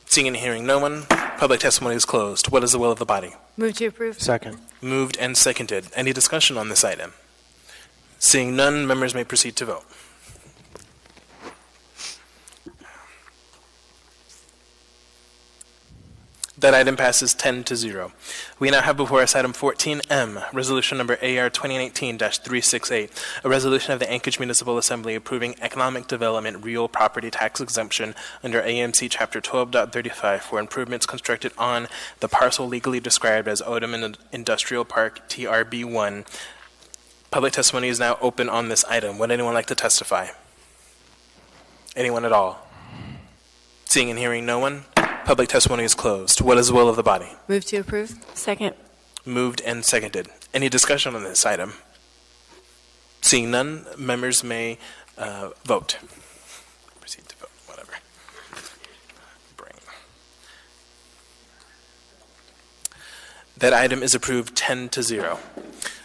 Seeing and hearing no one, public testimony is closed. What is the will of the body? Move to approve. Second. Moved and seconded. Any discussion on this item? Seeing none, members may proceed to vote. That item passes 10-0. We now have before us item 14M, resolution number AR 2019-368, a resolution of the Anchorage Municipal Assembly approving economic development real property tax exemption under AMC Chapter 12.35 for improvements constructed on the parcel legally described as Odom Industrial Park TRB1. Public testimony is now open on this item. Would anyone like to testify? Anyone at all? Seeing and hearing no one, public testimony is closed. What is the will of the body? Move to approve. Second. Moved and seconded. Any discussion on this item? Seeing none, members may vote. Proceed to vote, whatever. That item is approved 10-0.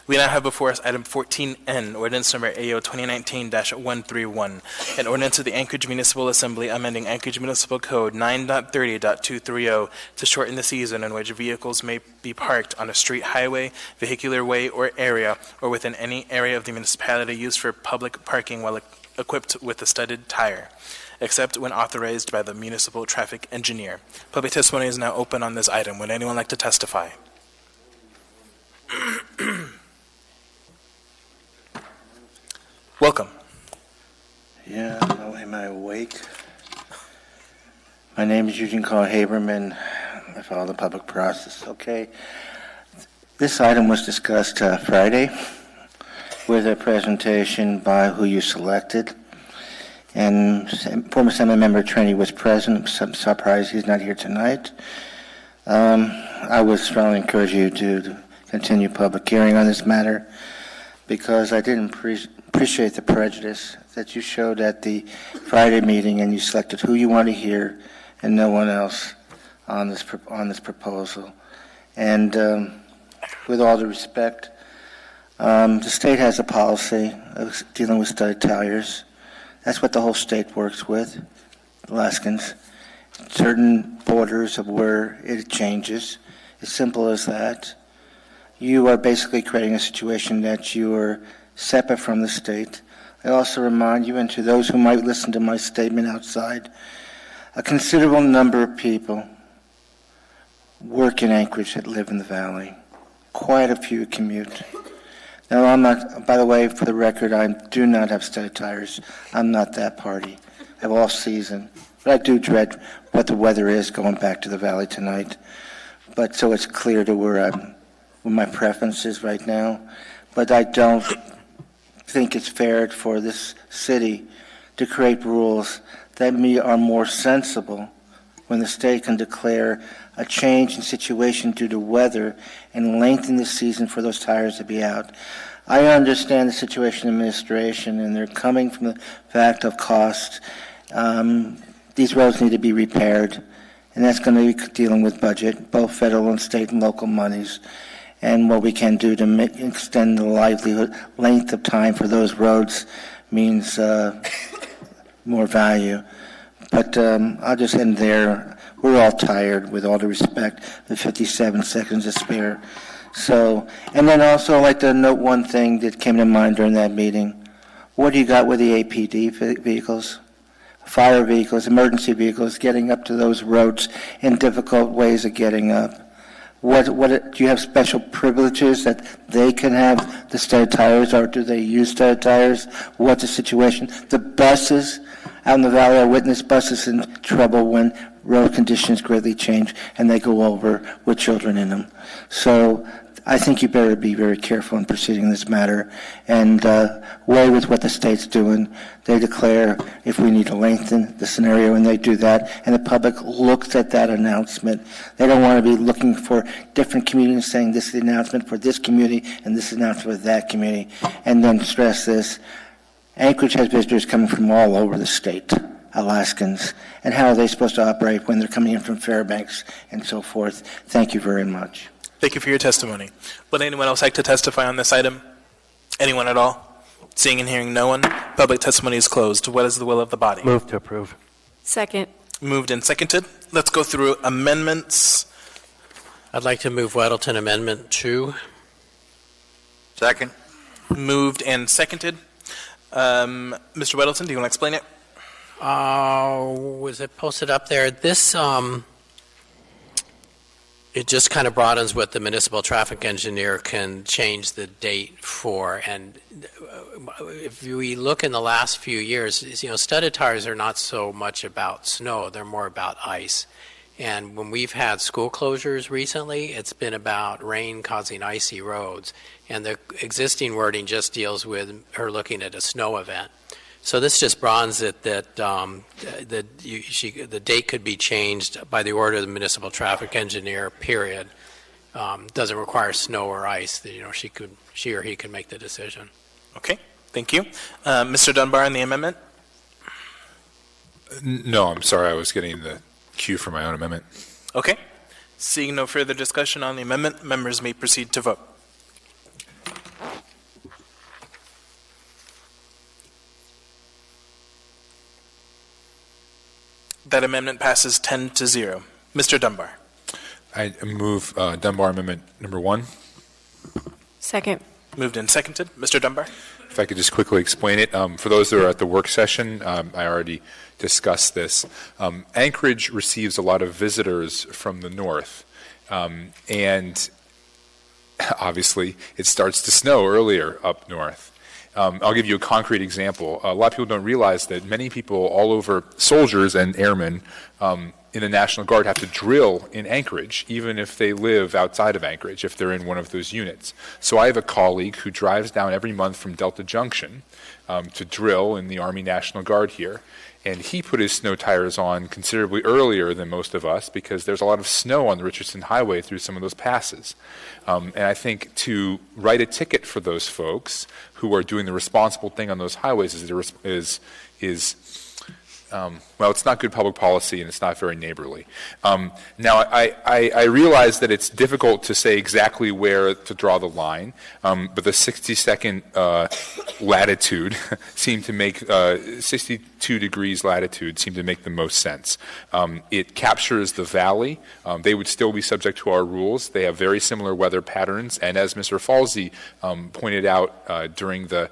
We now have before us item 14N, ordinance number AO 2019-131, an ordinance of the Anchorage Municipal Assembly amending Anchorage Municipal Code 9.30.230 to shorten the season in which vehicles may be parked on a street, highway, vehicular way, or area, or within any area of the municipality used for public parking while equipped with a studded tire, except when authorized by the municipal traffic engineer. Public testimony is now open on this item. Would anyone like to testify? Welcome. Yeah, oh, am I awake? My name is Eugene Carl Haberman. I follow the public process. Okay. This item was discussed Friday with a presentation by who you selected. And former Assembly Member Trini was present. I'm surprised he's not here tonight. I would strongly encourage you to continue public hearing on this matter because I didn't appreciate the prejudice that you showed at the Friday meeting, and you selected who you want to hear and no one else on this proposal. And with all due respect, the state has a policy of dealing with studded tires. That's what the whole state works with, Alaskans. Certain borders of where it changes. As simple as that. You are basically creating a situation that you are separate from the state. I also remind you, and to those who might listen to my statement outside, a considerable number of people work in Anchorage that live in the valley. Quite a few commute. Now, I'm not, by the way, for the record, I do not have studded tires. I'm not that party. I have all season. But I do dread what the weather is going back to the valley tonight. But so it's clear to where my preference is right now. But I don't think it's fair for this city to create rules that are more sensible when the state can declare a change in situation due to weather and lengthen the season for those tires to be out. I understand the situation administration, and they're coming from the fact of cost. These roads need to be repaired, and that's going to be dealing with budget, both federal and state and local monies, and what we can do to extend the livelihood, length of time for those roads means more value. But I'll just end there. We're all tired, with all due respect, the 57 seconds to spare. So, and then also I'd like to note one thing that came to mind during that meeting. What do you got with the APD vehicles? Fire vehicles, emergency vehicles, getting up to those roads in difficult ways of getting up. What do you have special privileges that they can have the studded tires, or do they use studded tires? What's the situation? The buses out in the valley, I witnessed buses in trouble when road conditions greatly change and they go over with children in them. So I think you better be very careful in proceeding this matter and weigh with what the state's doing. They declare if we need to lengthen the scenario, and they do that, and the public looks at that announcement. They don't want to be looking for different communities saying this is the announcement for this community and this is the announcement for that community, and then stress this. Anchorage has visitors coming from all over the state, Alaskans, and how are they supposed to operate when they're coming in from Fairbanks and so forth? Thank you very much. Thank you for your testimony. Would anyone else like to testify on this item? Anyone at all? Seeing and hearing no one, public testimony is closed. What is the will of the body? Move to approve. Second. Moved and seconded. Let's go through amendments. I'd like to move Weddleton Amendment 2. Second. Moved and seconded. Mr. Weddleton, do you want to explain it? Was it posted up there? This, it just kind of broadens what the municipal traffic engineer can change the date for. And if we look in the last few years, studded tires are not so much about snow, they're more about ice. And when we've had school closures recently, it's been about rain causing icy roads. And the existing wording just deals with her looking at a snow event. So this just broadens it that the date could be changed by the order of the municipal traffic engineer, period. Doesn't require snow or ice. She or he can make the decision. Okay, thank you. Mr. Dunbar on the amendment? No, I'm sorry. I was getting the cue for my own amendment. Okay. Seeing no further discussion on the amendment, members may proceed to vote. That amendment passes 10-0. Mr. Dunbar. I move Dunbar Amendment number 1. Second. Moved and seconded. Mr. Dunbar. If I could just quickly explain it. For those that are at the work session, I already discussed this. Anchorage receives a lot of visitors from the north, and obviously it starts to snow earlier up north. I'll give you a concrete example. A lot of people don't realize that many people all over, soldiers and airmen in the National Guard, have to drill in Anchorage, even if they live outside of Anchorage, if they're in one of those units. So I have a colleague who drives down every month from Delta Junction to drill in the Army National Guard here. And he put his snow tires on considerably earlier than most of us because there's a lot of snow on the Richardson Highway through some of those passes. And I think to write a ticket for those folks who are doing the responsible thing on those highways well, it's not good public policy and it's not very neighborly. Now, I realize that it's difficult to say exactly where to draw the line, but the 60-second latitude seemed to make 62 degrees latitude seemed to make the most sense. It captures the valley. They would still be subject to our rules. They have very similar weather patterns, and as Mr. Falsey pointed out during the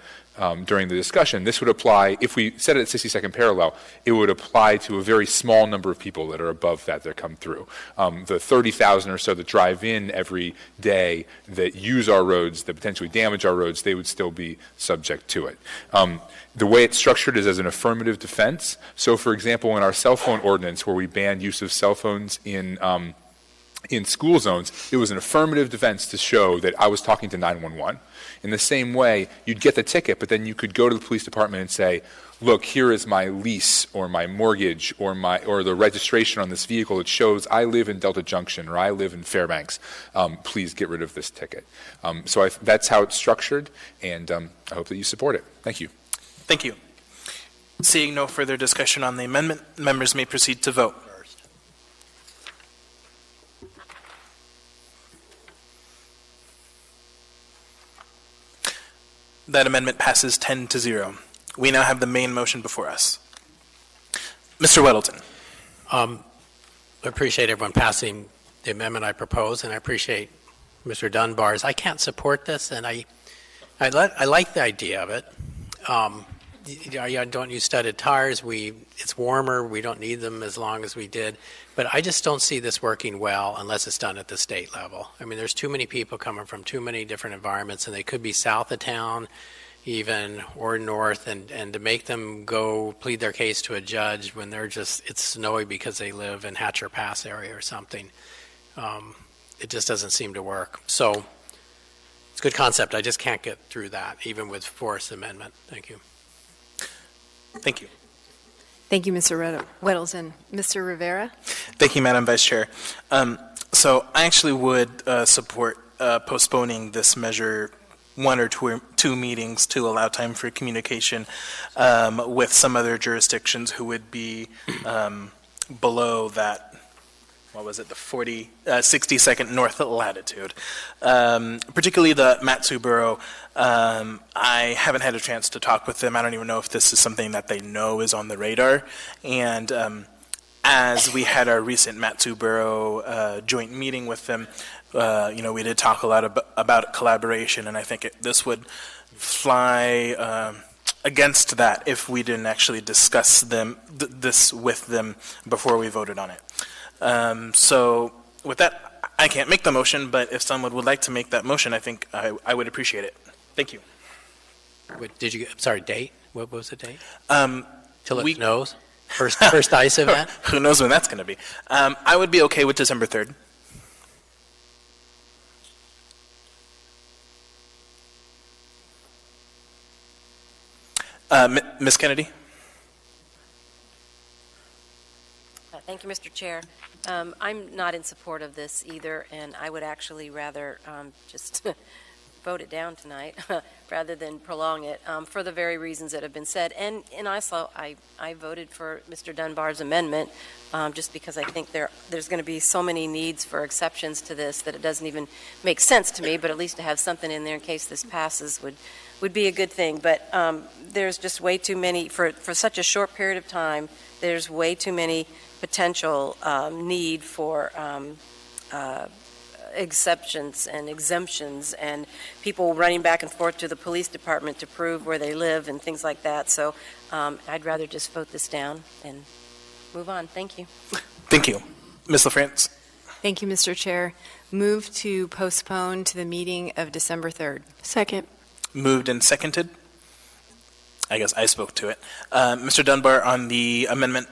discussion, this would apply, if we set it at 60-second parallel, it would apply to a very small number of people that are above that come through. The 30,000 or so that drive in every day that use our roads, that potentially damage our roads, they would still be subject to it. The way it's structured is as an affirmative defense. So, for example, in our cell phone ordinance, where we banned use of cell phones in in school zones, it was an affirmative defense to show that I was talking to 911. In the same way, you'd get the ticket, but then you could go to the police department and say, look, here is my lease or my mortgage or the registration on this vehicle. It shows I live in Delta Junction or I live in Fairbanks. Please get rid of this ticket. So that's how it's structured, and I hope that you support it. Thank you. Thank you. Seeing no further discussion on the amendment, members may proceed to vote. That amendment passes 10-0. We now have the main motion before us. Mr. Weddleton. I appreciate everyone passing the amendment I propose, and I appreciate Mr. Dunbar's. I can't support this, and I like the idea of it. Don't use studded tires. It's warmer. We don't need them as long as we did. But I just don't see this working well unless it's done at the state level. I mean, there's too many people coming from too many different environments, and they could be south of town even or north, and to make them go plead their case to a judge when it's snowy because they live in Hatcher Pass area or something, it just doesn't seem to work. So it's a good concept. I just can't get through that, even with Forrest's amendment. Thank you. Thank you. Thank you, Mr. Weddleton. Mr. Rivera? Thank you, Madam Vice Chair. So I actually would support postponing this measure 1 or 2 meetings to allow time for communication with some other jurisdictions who would be below that, what was it, the 62nd north latitude. Particularly the Mat-Su Borough. I haven't had a chance to talk with them. I don't even know if this is something that they know is on the radar. And as we had our recent Mat-Su Borough joint meeting with them, we did talk a lot about collaboration, and I think this would fly against that if we didn't actually discuss this with them before we voted on it. So with that, I can't make the motion, but if someone would like to make that motion, I think I would appreciate it. Thank you. Date? What was the date? Till it knows? First ice event? Who knows when that's going to be? I would be okay with December 3rd. Ms. Kennedy? Thank you, Mr. Chair. I'm not in support of this either, and I would actually rather just vote it down tonight rather than prolong it for the very reasons that have been said. And also, I voted for Mr. Dunbar's amendment just because I think there's going to be so many needs for exceptions to this that it doesn't even make sense to me, but at least to have something in there in case this passes would be a good thing. But there's just way too many, for such a short period of time, there's way too many potential need for exceptions and exemptions and people running back and forth to the police department to prove where they live and things like that. So I'd rather just vote this down and move on. Thank you. Thank you. Ms. LaFrance? Thank you, Mr. Chair. Move to postpone to the meeting of December 3rd. Second. Moved and seconded. I guess I spoke to it. Mr. Dunbar, on the amendment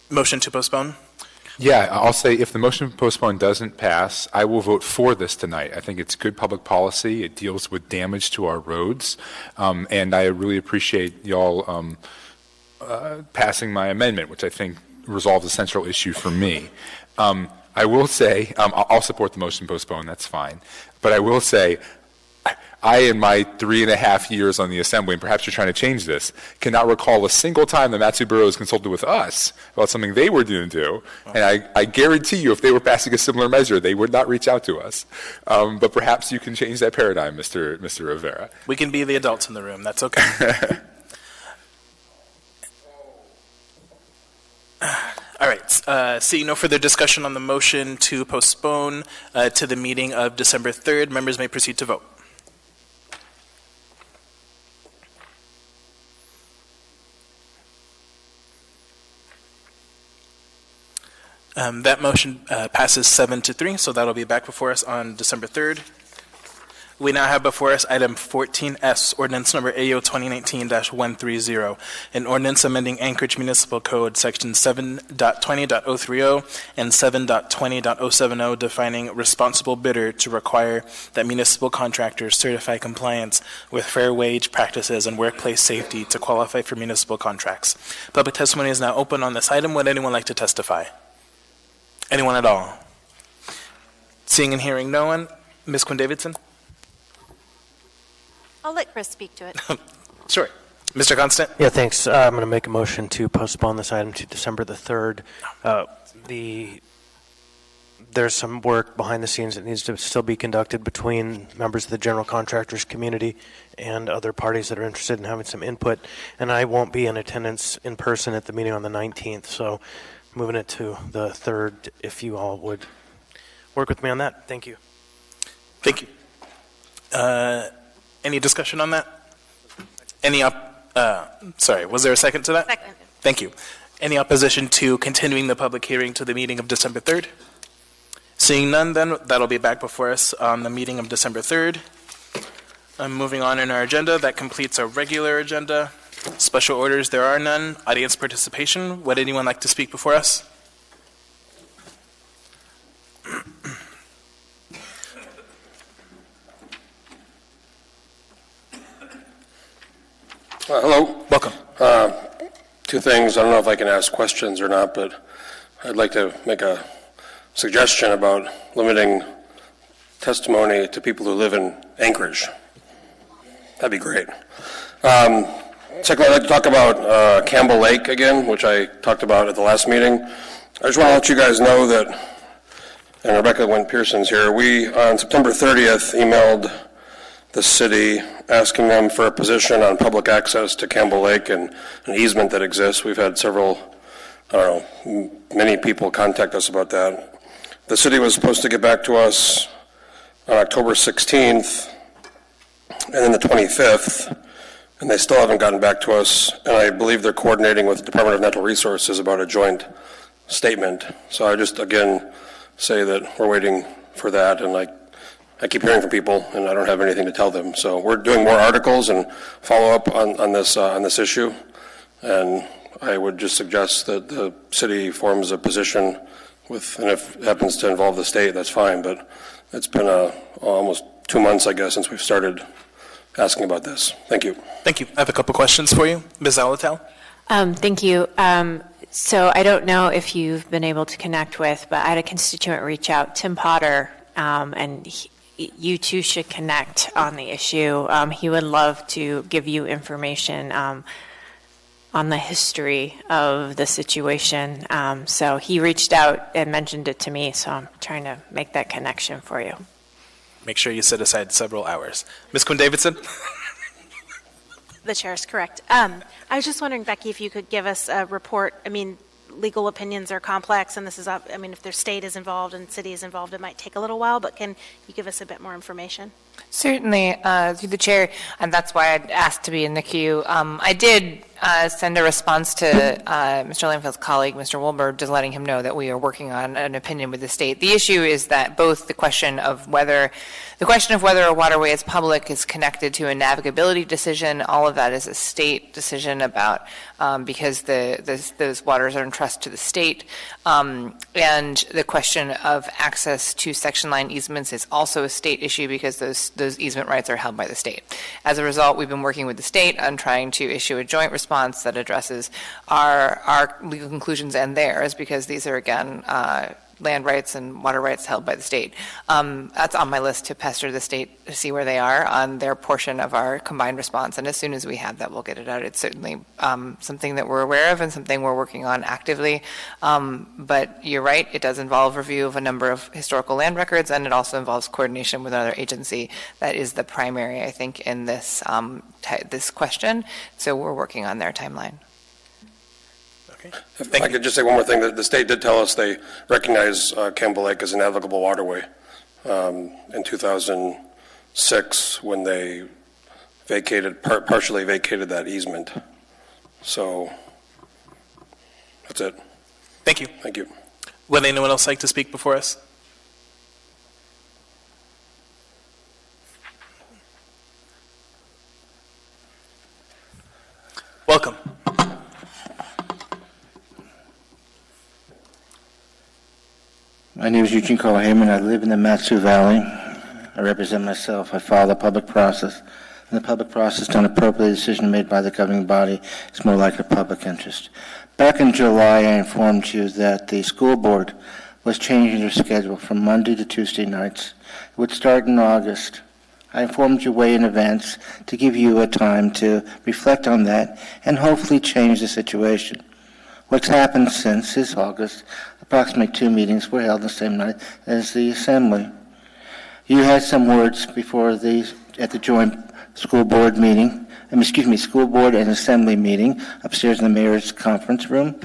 motion to postpone? Yeah, I'll say if the motion to postpone doesn't pass, I will vote for this tonight. I think it's good public policy. It deals with damage to our roads. And I really appreciate y'all passing my amendment, which I think resolves a central issue for me. I will say, I'll support the motion to postpone, that's fine. But I will say, I, in my 3.5 years on the Assembly, and perhaps you're trying to change this, cannot recall a single time the Mat-Su Borough has consulted with us about something they were going to do. And I guarantee you, if they were passing a similar measure, they would not reach out to us. But perhaps you can change that paradigm, Mr. Rivera. We can be the adults in the room. That's okay. All right. Seeing no further discussion on the motion to postpone to the meeting of December 3rd, members may proceed to vote. That motion passes 7-3, so that'll be back before us on December 3rd. We now have before us item 14S, ordinance number AO 2019-130, an ordinance amending Anchorage Municipal Code, section 7.20.030 and 7.20.070, defining responsible bidder to require that municipal contractors certify compliance with fair wage practices and workplace safety to qualify for municipal contracts. Public testimony is now open on this item. Would anyone like to testify? Anyone at all? Seeing and hearing no one, Ms. Quinn-Davidson? I'll let Chris speak to it. Sure. Mr. Constant? Yeah, thanks. I'm going to make a motion to postpone this item to December the 3rd. There's some work behind the scenes that needs to still be conducted between members of the general contractors community and other parties that are interested in having some input. And I won't be in attendance in person at the meeting on the 19th, so moving it to the 3rd, if you all would work with me on that. Thank you. Thank you. Any discussion on that? Sorry, was there a second to that? Second. Thank you. Any opposition to continuing the public hearing to the meeting of December 3rd? Seeing none, then that'll be back before us on the meeting of December 3rd. Moving on in our agenda, that completes our regular agenda. Special orders, there are none. Audience participation, would anyone like to speak before us? Hello. Welcome. Two things. I don't know if I can ask questions or not, but I'd like to make a suggestion about limiting testimony to people who live in Anchorage. That'd be great. Secondly, I'd like to talk about Campbell Lake again, which I talked about at the last meeting. I just want to let you guys know that, and Rebecca Wynn-Pearson's here, we on September 30th emailed the city asking them for a position on public access to Campbell Lake and an easement that exists. We've had many people contact us about that. The city was supposed to get back to us on October 16th and then the 25th, and they still haven't gotten back to us, and I believe they're coordinating with the Department of Natural Resources about a joint statement. So I just, again, say that we're waiting for that, and I keep hearing from people, and I don't have anything to tell them. So we're doing more articles and follow up on this issue, and I would just suggest that the city forms a position and if it happens to involve the state, that's fine. But it's been almost 2 months, I guess, since we've started asking about this. Thank you. Thank you. I have a couple questions for you. Ms. Alatel? Thank you. So I don't know if you've been able to connect with, but I had a constituent reach out, Tim Potter, and you two should connect on the issue. He would love to give you information on the history of the situation. So he reached out and mentioned it to me, so I'm trying to make that connection for you. Make sure you set aside several hours. Ms. Quinn-Davidson? The chair is correct. I was just wondering, Becky, if you could give us a report. I mean, legal opinions are complex, and if their state is involved and city is involved, it might take a little while, but can you give us a bit more information? Certainly, through the chair, and that's why I'd asked to be in the queue. I did send a response to Mr. Langfield's colleague, Mr. Wolber, just letting him know that we are working on an opinion with the state. The issue is that both the question of whether a waterway is public is connected to a navigability decision. All of that is a state decision about because those waters are entrusted to the state. And the question of access to section line easements is also a state issue because those easement rights are held by the state. As a result, we've been working with the state on trying to issue a joint response that addresses our legal conclusions and theirs, because these are, again, land rights and water rights held by the state. That's on my list to pester the state to see where they are on their portion of our combined response. And as soon as we have that, we'll get it out. It's certainly something that we're aware of and something we're working on actively. But you're right, it does involve review of a number of historical land records, and it also involves coordination with another agency. That is the primary, I think, in this this question. So we're working on their timeline. If I could just say one more thing, the state did tell us they recognize Campbell Lake as a navigable waterway in 2006 when they partially vacated that easement. So that's it. Thank you. Thank you. Would anyone else like to speak before us? Eugene Carl Heyman. I live in the Matsu Valley. I represent myself. I follow the public process. And the public process done appropriately, decision made by the governing body is more likely public interest. Back in July, I informed you that the school board was changing their schedule from Monday to Tuesday nights. It would start in August. I informed you way in advance to give you a time to reflect on that and hopefully change the situation. What's happened since is August. Approximately 2 meetings were held the same night as the assembly. You had some words before at the joint school board meeting, school board and assembly meeting upstairs in the mayor's conference room,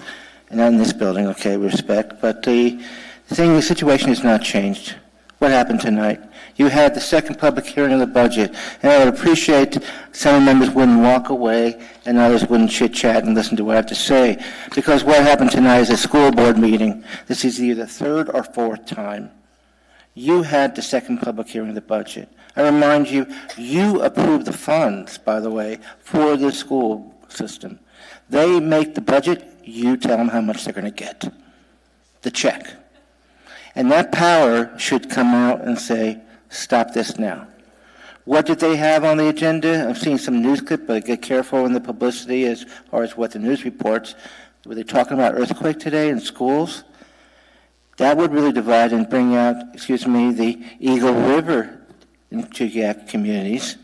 and not in this building, okay, respect, but the situation has not changed. What happened tonight? You had the second public hearing of the budget, and I would appreciate some members wouldn't walk away and others wouldn't chit-chat and listen to what I have to say, because what happened tonight is a school board meeting. This is either the third or fourth time. You had the second public hearing of the budget. I remind you, you approved the funds, by the way, for the school system. They make the budget, you tell them how much they're going to get. The check. And that power should come out and say, stop this now. What did they have on the agenda? I've seen some news clip, but get careful in the publicity as far as what the news reports. Were they talking about earthquake today in schools? That would really divide and bring out, the Eagle River in Chugiak communities.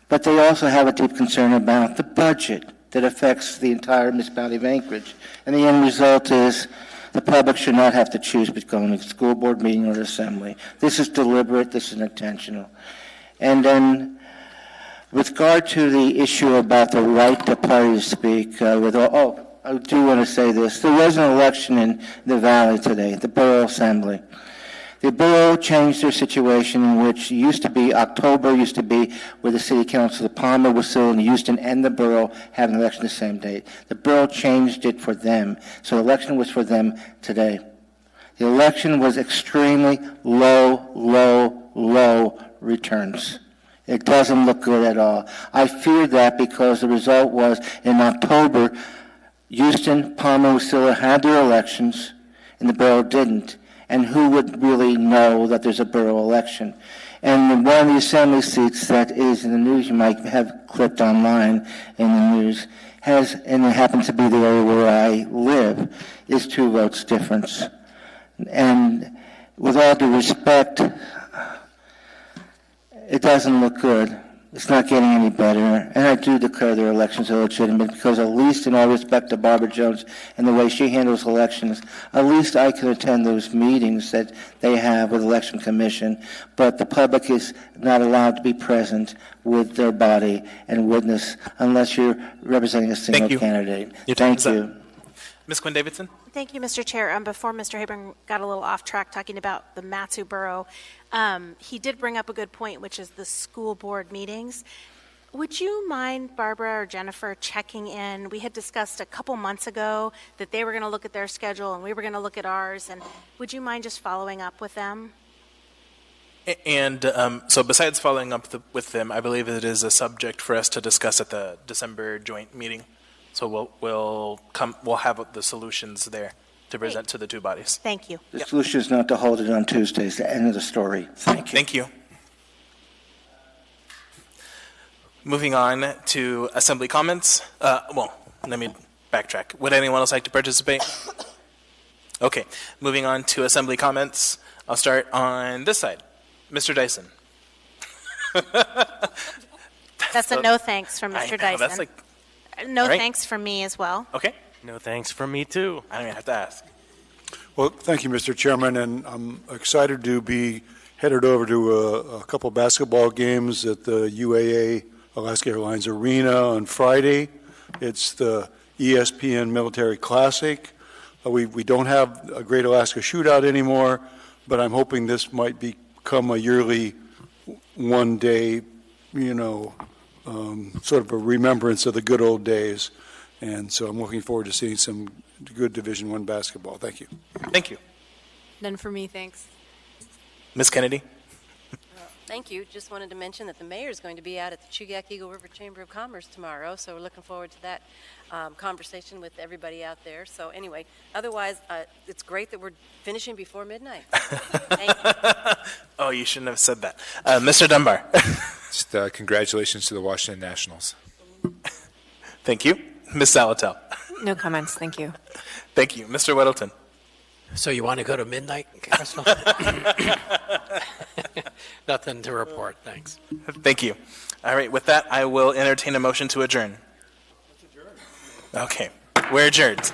But they also have a deep concern about the budget that affects the entire municipality of Anchorage. And the end result is the public should not have to choose between a school board meeting or an assembly. This is deliberate, this is intentional. And then with regard to the issue about the right to party to speak, I do want to say this. There was an election in the Valley today, the Borough Assembly. The borough changed their situation in which October used to be where the city council, the Palmer, Wasilla, and Houston, and the borough have an election the same date. The borough changed it for them. So the election was for them today. The election was extremely low returns. It doesn't look good at all. I feared that because the result was in October, Houston, Palmer, Wasilla had their elections, and the borough didn't. And who would really know that there's a borough election? And one of the assembly seats that is in the news, you might have clipped online in the news, and it happens to be the area where I live, is 2 votes difference. And with all due respect, it doesn't look good. It's not getting any better, and I do declare their elections illegitimate because at least in all respect to Barbara Jones and the way she handles elections, at least I can attend those meetings that they have with the Election Commission, but the public is not allowed to be present with their body and witness unless you're representing a single candidate. Thank you. Ms. Quinn Davidson? Thank you, Mr. Chair. Before Mr. Hayburn got a little off track talking about the Matsu Borough, he did bring up a good point, which is the school board meetings. Would you mind, Barbara or Jennifer, checking in? We had discussed a couple months ago that they were going to look at their schedule and we were going to look at ours. And would you mind just following up with them? And so besides following up with them, I believe it is a subject for us to discuss at the December joint meeting. So we'll have the solutions there to present to the 2 bodies. Thank you. The solution is not to hold it on Tuesdays. The end of the story. Thank you. Thank you. Moving on to assembly comments. Let me backtrack. Would anyone else like to participate? Okay. Moving on to assembly comments. I'll start on this side. Mr. Dyson. That's a no thanks from Mr. Dyson. That's like, no right. Thanks from me as well. Okay. No thanks from me, too. I don't even have to ask. Well, thank you, Mr. Chairman, and I'm excited to be headed over to a couple basketball games at the UAA Alaska Airlines Arena on Friday. It's the ESPN Military Classic. We don't have a Great Alaska Shootout anymore, but I'm hoping this might become a yearly one-day, sort of a remembrance of the good old days. And so I'm looking forward to seeing some good Division I basketball. Thank you. Thank you. None for me, thanks. Ms. Kennedy? Thank you. Just wanted to mention that the mayor is going to be out at the Chugach Eagle River Chamber of Commerce tomorrow, so we're looking forward to that conversation with everybody out there. So anyway, otherwise, it's great that we're finishing before midnight. Thank you. Oh, you shouldn't have said that. Mr. Dunbar. Just congratulations to the Washington Nationals. Thank you. Ms. Salatel. No comments, thank you. Thank you. Mr. Weddleton. So you want to go to midnight, Crystal? Nothing to report, thanks. Thank you. All right, with that, I will entertain a motion to adjourn. Okay, we're adjourned.